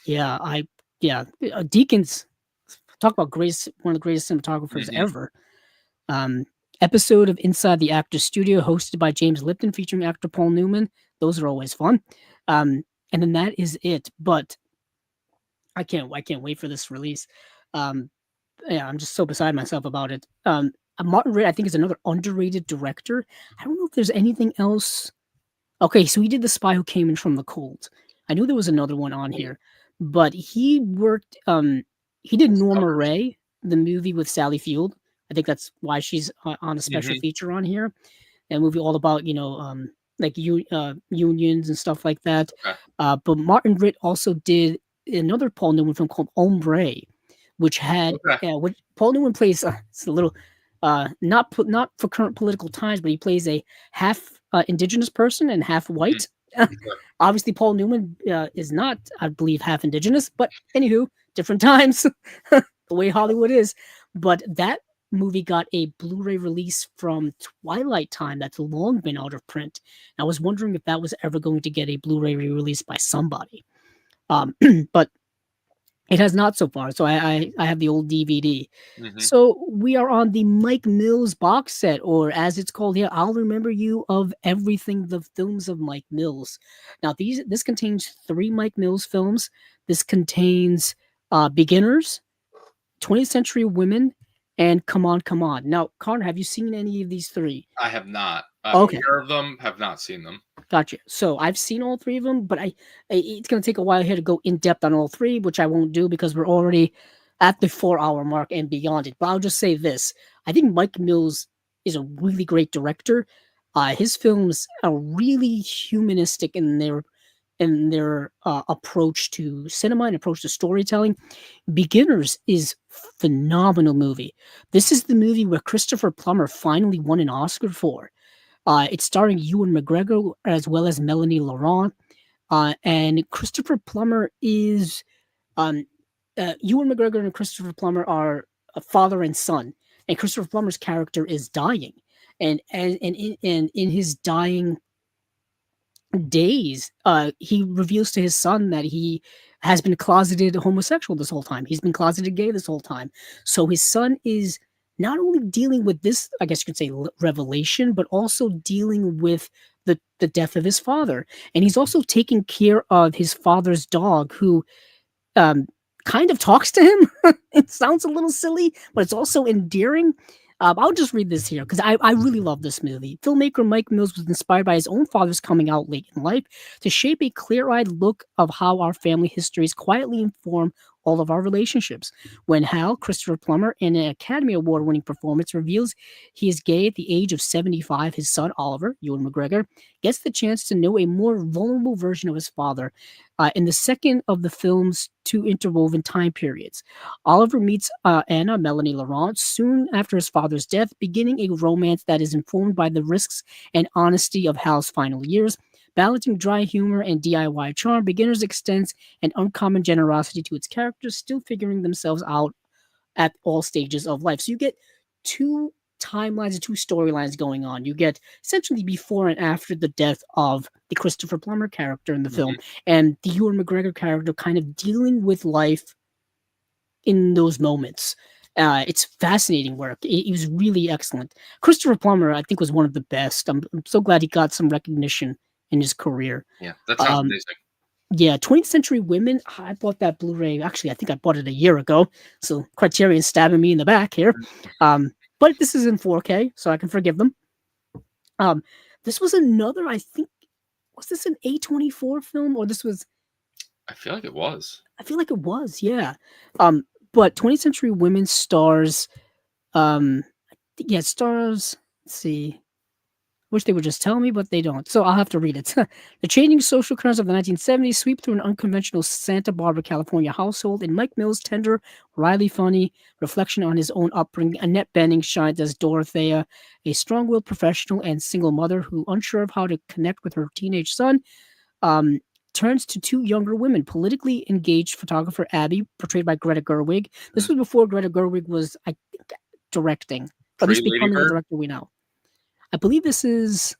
Yeah, Deakins, talk about one of the greatest cinematographers ever. Episode of Inside the Actors Studio hosted by James Lipton featuring actor Paul Newman. Those are always fun. And then that is it. But I can't wait for this release. I'm just so beside myself about it. Martin Ritt, I think, is another underrated director. I don't know if there's anything else. Okay, so he did The Spy Who Came In From the Cold. I knew there was another one on here, but he worked. He did Norma Ray, the movie with Sally Field. I think that's why she's on a special feature on here. A movie all about unions and stuff like that. Okay. But Martin Ritt also did another Paul Newman film called Ombre, which had which Paul Newman plays. It's a little not for current political times, but he plays a half indigenous person and half white. Obviously, Paul Newman is not, I believe, half indigenous. But anywho, different times, the way Hollywood is. But that movie got a Blu-ray release from Twilight Time that's long been out of print. I was wondering if that was ever going to get a Blu-ray re-release by somebody. But it has not so far, so I have the old DVD. So we are on the Mike Mills box set, or as it's called here, I'll Remember You of Everything, the films of Mike Mills. Now, this contains 3 Mike Mills films. This contains Beginners, 20th Century Women, and Come On, Come On. Now, Connor, have you seen any of these 3? I have not. I'm aware of them, have not seen them. Gotcha. So I've seen all 3 of them, but it's going to take a while here to go in depth on all 3, which I won't do because we're already at the 4-hour mark and beyond it. But I'll just say this. I think Mike Mills is a really great director. His films are really humanistic in their in their approach to cinema and approach to storytelling. Beginners is phenomenal movie. This is the movie where Christopher Plummer finally won an Oscar for. It's starring Ewan McGregor as well as Melanie Laurent. And Christopher Plummer is um, Ewan McGregor and Christopher Plummer are a father and son, and Christopher Plummer's character is dying, and in his dying days, he reveals to his son that he has been closeted homosexual this whole time. He's been closeted gay this whole time. So his son is not only dealing with this, I guess you could say, revelation, but also dealing with the death of his father. And he's also taking care of his father's dog, who um, kind of talks to him. It sounds a little silly, but it's also endearing. I'll just read this here because I really love this movie. Filmmaker Mike Mills was inspired by his own father's coming out late in life to shape a clear-eyed look of how our family histories quietly inform all of our relationships. When Hal, Christopher Plummer, in an Academy Award-winning performance, reveals he is gay at the age of 75, his son, Oliver, Ewan McGregor, gets the chance to know a more vulnerable version of his father in the second of the film's two interwoven time periods. Oliver meets Anna, Melanie Laurent, soon after his father's death, beginning a romance that is informed by the risks and honesty of Hal's final years. Balancing dry humor and DIY charm, Beginners extends an uncommon generosity to its characters, still figuring themselves out at all stages of life. So you get two timelines and two storylines going on. You get essentially before and after the death of the Christopher Plummer character in the film, and the Ewan McGregor character kind of dealing with life in those moments. It's fascinating work. It was really excellent. Christopher Plummer, I think, was one of the best. I'm so glad he got some recognition in his career. Yeah, that sounds amazing. Yeah, 20th Century Women. I bought that Blu-ray. Actually, I think I bought it a year ago. So Criterion stabbing me in the back here. But this is in 4K, so I can forgive them. This was another, I think, was this an A24 film, or this was? I feel like it was. I feel like it was, yeah. But 20th Century Women stars, stars, let's see. Wish they would just tell me, but they don't. So I'll have to read it. The changing social currents of the 1970s sweep through an unconventional Santa Barbara, California household. In Mike Mills' tender, wryly funny reflection on his own upbringing, Annette Bening shines as Dorothea, a strong-willed professional and single mother who, unsure of how to connect with her teenage son, turns to two younger women, politically engaged photographer Abby, portrayed by Greta Gerwig. This was before Greta Gerwig was, I think, directing, at least becoming the director we know. I believe this is,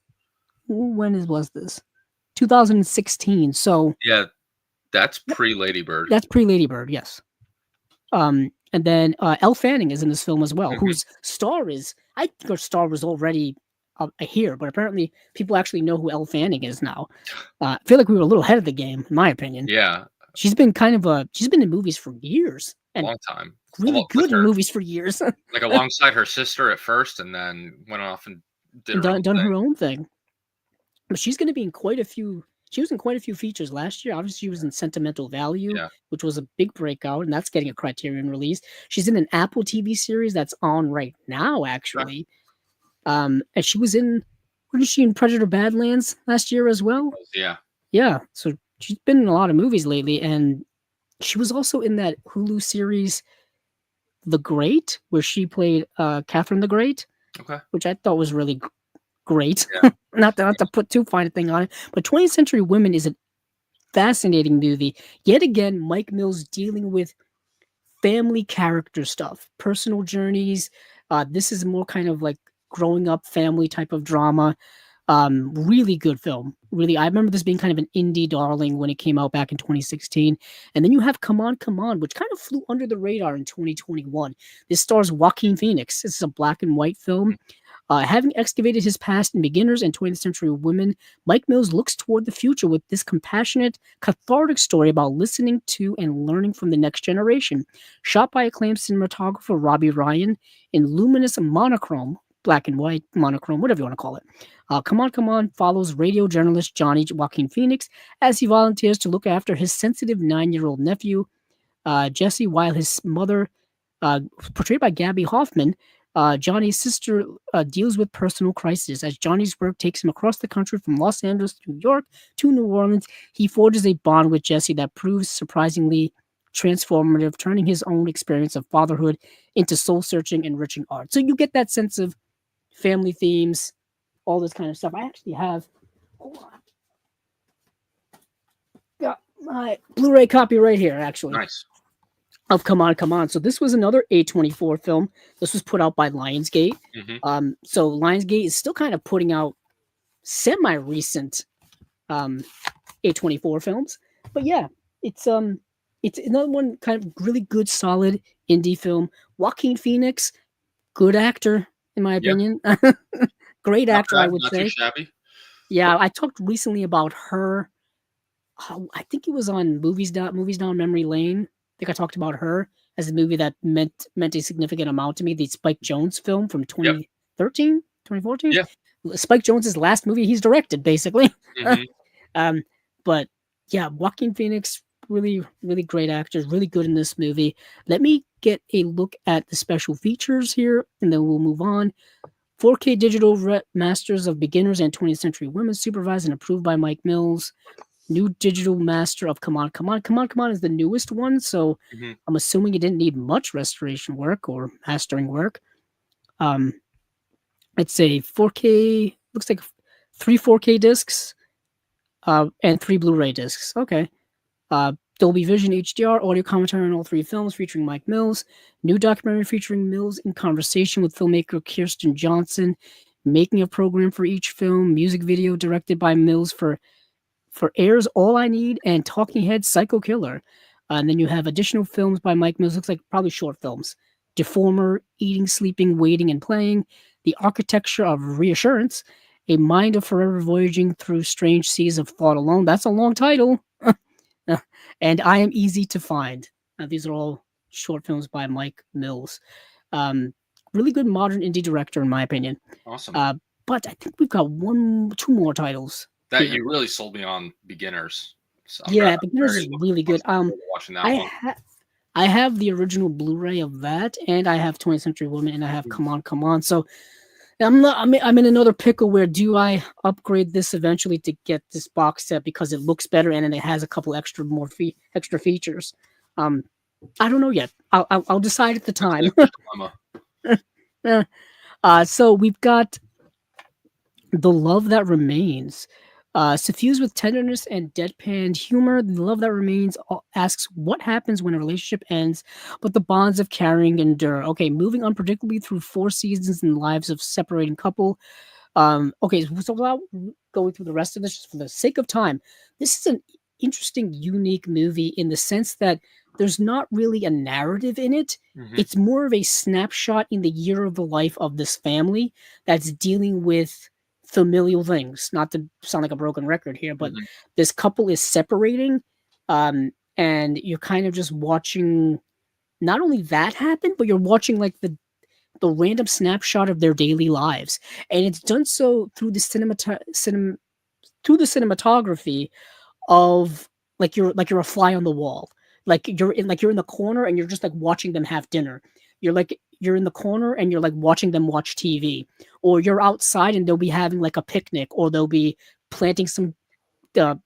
was this? 2016. So yeah, that's pre-Lady Bird. That's pre-Lady Bird, yes. And then Elle Fanning is in this film as well, whose star is, I think her star was already here, but apparently people actually know who Elle Fanning is now. I feel like we were a little ahead of the game, in my opinion. Yeah. She's been she's been in movies for years. A long time. Really good in movies for years. Like alongside her sister at first, and then went off and done her own thing. But she's going to be in quite a few. She was in quite a few features last year. Obviously, she was in Sentimental Value, which was a big breakout, and that's getting a Criterion release. She's in an Apple TV series that's on right now, actually. And she was in, wasn't she in Predator Badlands last year as well? Yeah. Yeah. So she's been in a lot of movies lately, and she was also in that Hulu series, The Great, where she played Catherine the Great. Okay. Which I thought was really great. Yeah. not to put too fine a thing on it, but 20th Century Women is a fascinating movie. Yet again, Mike Mills dealing with family character stuff, personal journeys. This is more kind of like growing up family type of drama. Really good film. Really, I remember this being kind of an indie darling when it came out back in 2016. And then you have Come On, Come On, which kind of flew under the radar in 2021. This stars Joaquin Phoenix. This is a black and white film. Having excavated his past in Beginners and 20th Century Women, Mike Mills looks toward the future with this compassionate, cathartic story about listening to and learning from the next generation. Shot by acclaimed cinematographer Robbie Ryan in luminous monochrome, black and white, monochrome, whatever you want to call it. Come On, Come On follows radio journalist Johnny Joaquin Phoenix as he volunteers to look after his sensitive 9-year-old nephew, Jesse, while his mother, portrayed by Gabby Hoffman, Johnny's sister deals with personal crisis. As Johnny's work takes him across the country from Los Angeles to New York to New Orleans, he forges a bond with Jessie that proves surprisingly transformative, turning his own experience of fatherhood into soul-searching, enriching art. So you get that sense of family themes, all this kind of stuff. I actually have, hold on, got my Blu-ray copy right here, actually. Nice. Of Come On, Come On. So this was another A24 film. This was put out by Lionsgate. So Lionsgate is still kind of putting out semi-recent A24 films. But yeah, it's another one kind of really good, solid indie film. Joaquin Phoenix, good actor, in my opinion. Great actor, I would say. Not too shabby. Yeah, I talked recently about her. I think it was on Movies Down Memory Lane. I think I talked about her as a movie that meant a significant amount to me. The Spike Jonze film from 2013, 2014. Yeah. Spike Jonze's last movie he's directed, basically. But yeah, Joaquin Phoenix, really, really great actor, really good in this movie. Let me get a look at the special features here, and then we'll move on. 4K digital masters of Beginners and 20th Century Women, supervised and approved by Mike Mills. New digital master of Come On, Come On. Come On, Come On is the newest one, so I'm assuming it didn't need much restoration work or mastering work. It's a 4K, looks like 3 4K discs and 3 Blu-ray discs. Okay. Dolby Vision HDR, audio commentary on all 3 films featuring Mike Mills. New documentary featuring Mills in conversation with filmmaker Kirsten Johnson. Making a program for each film. Music video directed by Mills for Airs All I Need and Talking Heads Psycho Killer. And then you have additional films by Mike Mills, looks like probably short films. Deformer, Eating, Sleeping, Waiting, and Playing. The Architecture of Reassurance. A Mind of Forever Voyaging Through Strange Seas of Thought Alone. That's a long title. And I Am Easy to Find. These are all short films by Mike Mills. Really good modern indie director, in my opinion. Awesome. But I think we've got 2 more titles. That you really sold me on Beginners. So Beginners is really good. Watching that I have the original Blu-ray of that, and I have 20th Century Women, and I have Come On, Come On. So I'm in another pickle where do I upgrade this eventually to get this box set because it looks better and it has a couple extra features. I don't know yet. I'll decide at the time. So we've got The Love That Remains. Suffused with tenderness and deadpan humor, The Love That Remains asks what happens when a relationship ends, but the bonds of carrying endure. Okay, moving unpredictably through 4 seasons in the lives of separating couple. Okay, so without going through the rest of this, just for the sake of time, this is an interesting, unique movie in the sense that there's not really a narrative in it. It's more of a snapshot in the year of the life of this family that's dealing with familial things. Not to sound like a broken record here, but this couple is separating, and you're kind of just watching not only that happen, but you're watching like the random snapshot of their daily lives, and it's done so through the cinematography of like you're a fly on the wall. Like you're in the corner and you're just like watching them have dinner. You're in the corner and you're like watching them watch TV, or you're outside and they'll be having like a picnic, or they'll be planting some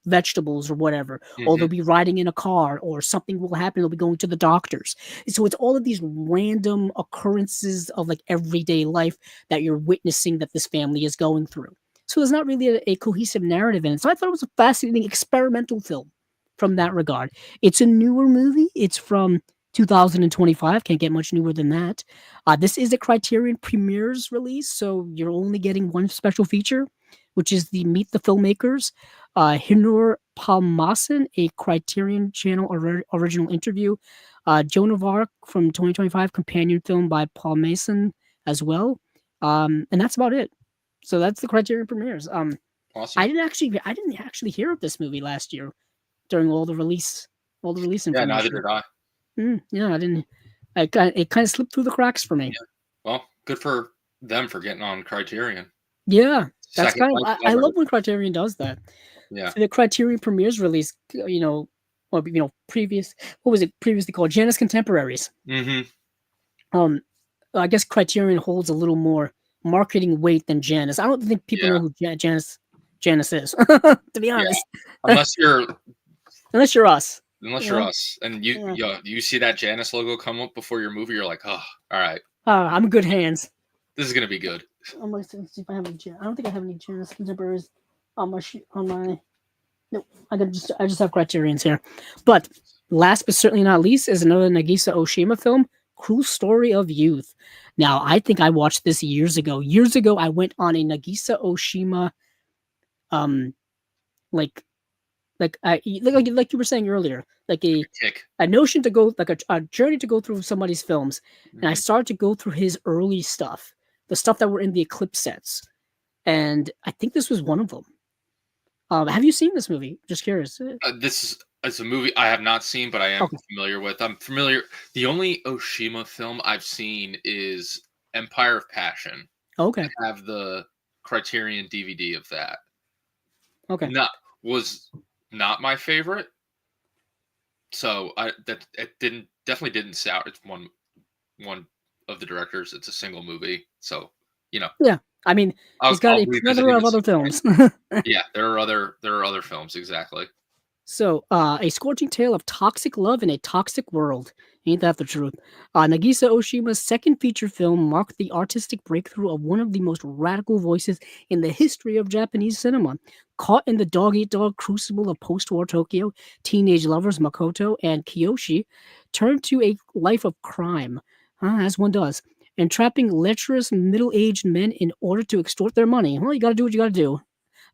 vegetables or whatever, or they'll be riding in a car, or something will happen. They'll be going to the doctors. So it's all of these random occurrences of like everyday life that you're witnessing that this family is going through. So there's not really a cohesive narrative in it. So I thought it was a fascinating experimental film from that regard. It's a newer movie. It's from 2025. Can't get much newer than that. This is a Criterion Premieres release, so you're only getting one special feature, which is the Meet the Filmmakers. Hinur Palmason, a Criterion Channel original interview. Joan of Arc from 2025, companion film by Paul Mason as well. And that's about it. So that's the Criterion Premieres. Awesome. I didn't actually hear of this movie last year during all the release information. Yeah, neither did I. Yeah, I didn't. It kind of slipped through the cracks for me. Yeah. Well, good for them for getting on Criterion. Yeah, that's kind of. I love when Criterion does that. Yeah. So the Criterion Premieres release, previous. What was it previously called? Janus Contemporaries. I guess Criterion holds a little more marketing weight than Janus. I don't think people Yeah, know who Janus is, to be yeah. honest. Unless you're Unless you're us. unless You you're know? us, and you Yeah. you see that Janus logo come up before your movie, you're like, oh, all right, I'm in good hands. this is gonna be good. I'm gonna see if I have any. I don't think I have any Janus contemporaries on my on my. No, I just have Criterions here. But last but certainly not least is another Nagisa Oshima film, Cruel Story of Youth. Now, I think I watched this years ago. Years ago, I went on a Nagisa Oshima, um, like like you were saying earlier, like Kick. a notion to go, like a journey to go through somebody's films, and I Hmm. started to go through his early stuff, the stuff that were in the Eclipse sets, and I think this was one of them. Have you seen this movie? Just curious. This is a movie I have not seen, but I am Okay. familiar with. I'm familiar. The only Oshima film I've seen is Empire of Passion. Okay. I have the Criterion DVD of that. Okay. Not was not my favorite. So I that it didn't definitely didn't sound. It's one of the directors. It's a single movie, so you know Yeah. I mean, he's got I'll a revisit plethora him of at other some point. films. Yeah, there are other films exactly. So, a scorching tale of toxic love in a toxic world. Ain't that the truth? Nagisa Oshima's second feature film marked the artistic breakthrough of one of the most radical voices in the history of Japanese cinema. Caught in the dog-eat-dog crucible of post-war Tokyo, teenage lovers Makoto and Kiyoshi turn to a life of crime, as one does, entrapping lecherous middle-aged men in order to extort their money. Well, you gotta do what you gotta do.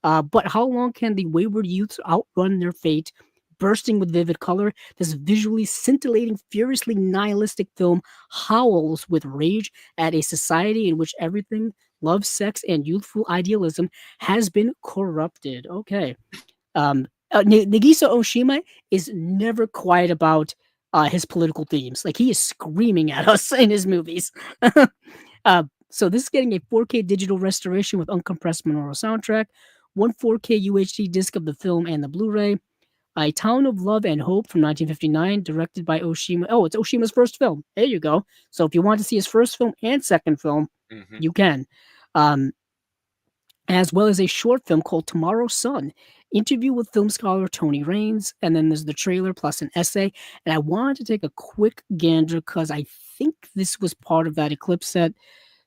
But how long can the wayward youths outrun their fate? Bursting with vivid color, this visually scintillating, furiously nihilistic film howls with rage at a society in which everything, love, sex, and youthful idealism, has been corrupted. Okay. Nagisa Oshima is never quiet about his political themes. Like, he is screaming at us in his movies. So this is getting a 4K digital restoration with uncompressed monaural soundtrack, one 4K UHD disc of the film and the Blu-ray, A Town of Love and Hope from 1959, directed by Oshima. Oh, it's Oshima's first film. There you go. So if you want to see his first film and second film, Hmm. you can. Um, as well as a short film called Tomorrow's Sun, interview with film scholar Tony Raines, and then there's the trailer plus an essay. And I wanted to take a quick gander because I think this was part of that Eclipse set.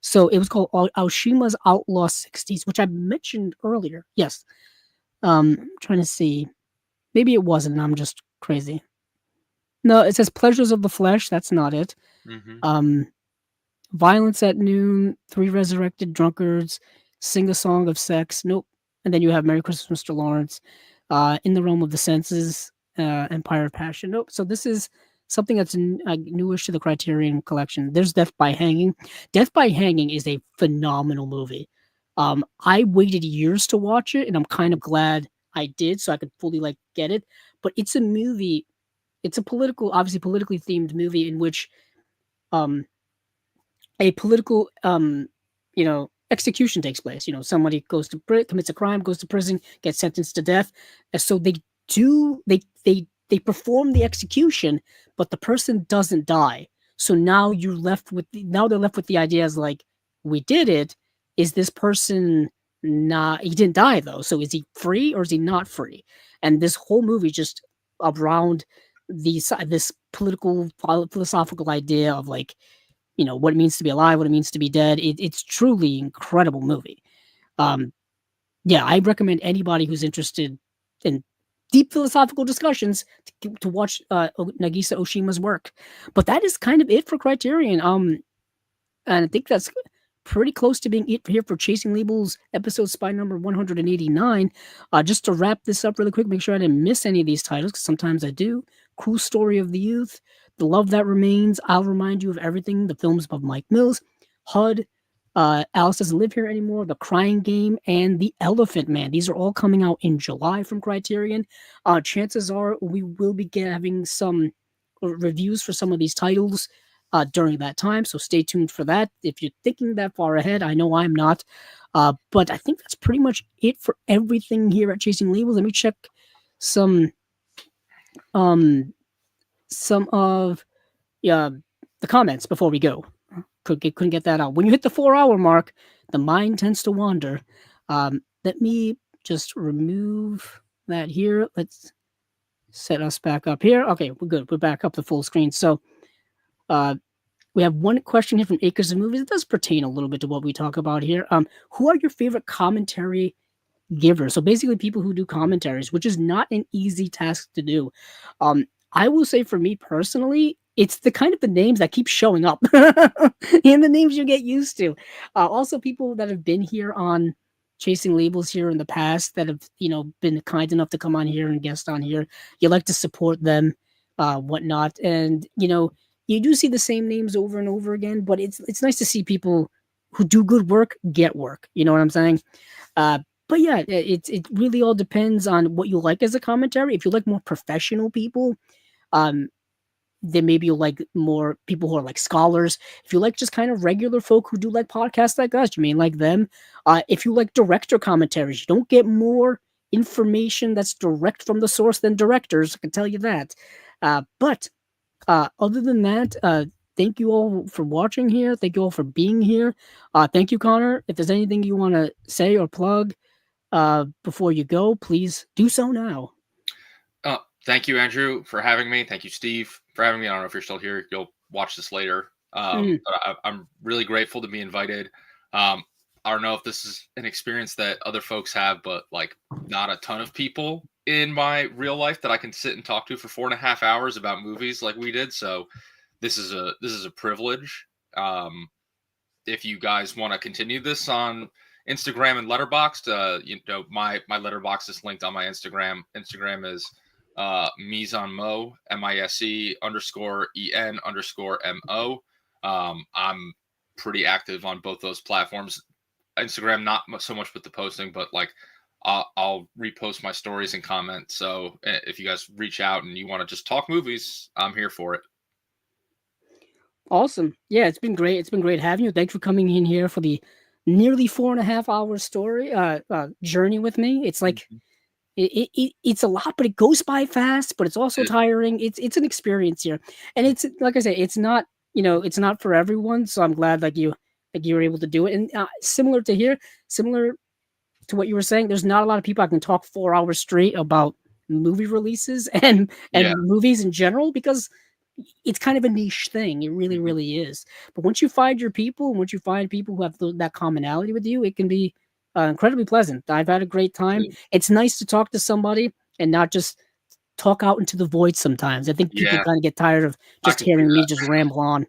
So it was called Aoshima's Outlaw 60s, which I mentioned earlier. Yes. Trying to see. Maybe it wasn't. I'm just crazy. No, it says Pleasures of the Flesh. That's not it. Hmm. Um, Violence at Noon, Three Resurrected Drunkards, Sing a Song of Sex. Nope. And then you have Merry Christmas, Mr. Lawrence, In the Realm of the Senses, Empire of Passion. Nope. So this is something that's newish to the Criterion collection. There's Death by Hanging. Death by Hanging is a phenomenal movie. I waited years to watch it, and I'm kind of glad I did, so I could fully like get it. But it's a movie. It's a obviously politically themed movie in which um a political execution takes place. Somebody commits a crime, goes to prison, gets sentenced to death. And so they perform the execution, but the person doesn't die. So now they're left with the idea as like, we did it. Is this person not? He didn't die though. So is he free or is he not free? And this whole movie just around this political philosophical idea of like, what it means to be alive, what it means to be dead. It's truly incredible movie. Um, yeah, I recommend anybody who's interested in deep philosophical discussions to watch Nagisa Oshima's work. But that is kind of it for Criterion. And I think that's pretty close to being it here for Chasing Labels episode spy number 189. Just to wrap this up really quick, make sure I didn't miss any of these titles, because sometimes I do. Cruel Story of the Youth, The Love That Remains, I'll Remind You of Everything, the films of Mike Mills, HUD, Alice Doesn't Live Here Anymore, The Crying Game, and The Elephant Man. These are all coming out in July from Criterion. Chances are we will be having some reviews for some of these titles during that time, so stay tuned for that. If you're thinking that far ahead, I know I'm not. But I think that's pretty much it for everything here at Chasing Labels. Let me check some um some of the comments before we go. couldn't get that out. When you hit the 4-hour mark, the mind tends to wander. Let me just remove that here. Let's set us back up here. Okay, we're good. We're back up to full screen. So uh, we have one question here from Acres of Movies. It does pertain a little bit to what we talk about here. Who are your favorite commentary givers? So basically people who do commentaries, which is not an easy task to do. I will say for me personally, it's the kind of the names that keep showing up and the names you get used to. Also people that have been here on Chasing Labels here in the past that have, been kind enough to come on here and guest on here. You like to support them, whatnot. And, you do see the same names over and over again, but it's nice to see people who do good work get work. You know what I'm saying? But yeah, it really all depends on what you like as a commentary. If you like more professional people, um, then maybe you'll like more people who are like scholars. If you like just kind of regular folk who do like podcasts like us, you may like them. If you like director commentaries, you don't get more information that's direct from the source than directors. I can tell you that. But other than that, thank you all for watching here. Thank you all for being here. Thank you, Connor. If there's anything you want to say or plug before you go, please do so now. Thank you, Andrew, for having me. Thank you, Steve, for having me. I don't know if you're still here. You'll watch this later. But I'm really grateful to be invited. I don't know if this is an experience that other folks have, but like not a ton of people in my real life that I can sit and talk to for 4.5 hours about movies like we did. So this is a privilege. If you guys want to continue this on Instagram and Letterboxd, my Letterboxd is linked on my Instagram. Instagram is mise_en_mo, mise_en_mo. I'm pretty active on both those platforms. Instagram, not so much with the posting, but like I'll repost my stories and comment. So if you guys reach out and you want to just talk movies, I'm here for it. Awesome. Yeah, it's been great. It's been great having you. Thanks for coming in here for the nearly 4.5 hour story journey with me. It's like it's a lot, but it goes by fast, but it's also tiring. It's an experience here. And it's like I say, it's not, it's not for everyone. So I'm glad you were able to do it. And similar to what you were saying, there's not a lot of people I can talk 4 hours straight about movie releases and movies in general, because it's kind of a niche thing. It really, really is. But once you find your people, once you find people who have that commonality with you, it can be incredibly pleasant. I've had a great time. It's nice to talk to somebody and not just talk out into the void sometimes. I think people kind of get tired of just hearing me just ramble on.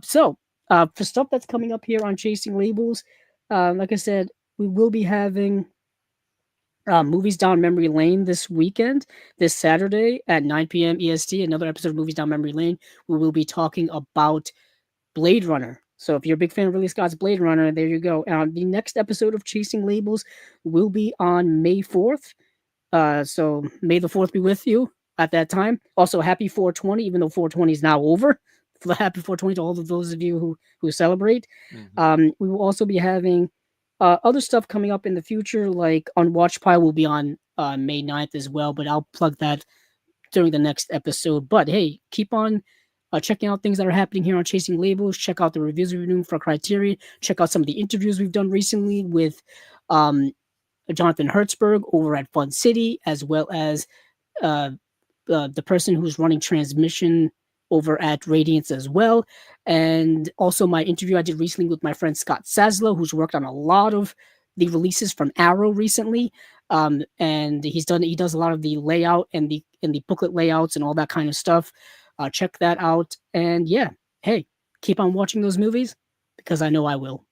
So for stuff that's coming up here on Chasing Labels, like I said, we will be having Movies Down Memory Lane this weekend, this Saturday at 9 p.m. EST. Another episode of Movies Down Memory Lane. We will be talking about Blade Runner. So if you're a big fan of Ridley Scott's Blade Runner, there you go. The next episode of Chasing Labels will be on May 4th. So may the 4th be with you at that time. Also, happy 420, even though 420 is now over. Happy 420 to all of those of you who celebrate. We will also be having other stuff coming up in the future, like Unwatched Pie will be on May 9th as well, but I'll plug that during the next episode. But hey, keep on checking out things that are happening here on Chasing Labels. Check out the reviews we're doing for Criterion. Check out some of the interviews we've done recently with Jonathan Hertzberg over at Fun City, as well as the person who's running transmission over at Radiance as well. And also my interview I did recently with my friend Scott Saslow, who's worked on a lot of the releases from Arrow recently. And he does a lot of the layout and the booklet layouts and all that kind of stuff. Check that out. And yeah, hey, keep on watching those movies because I know I will.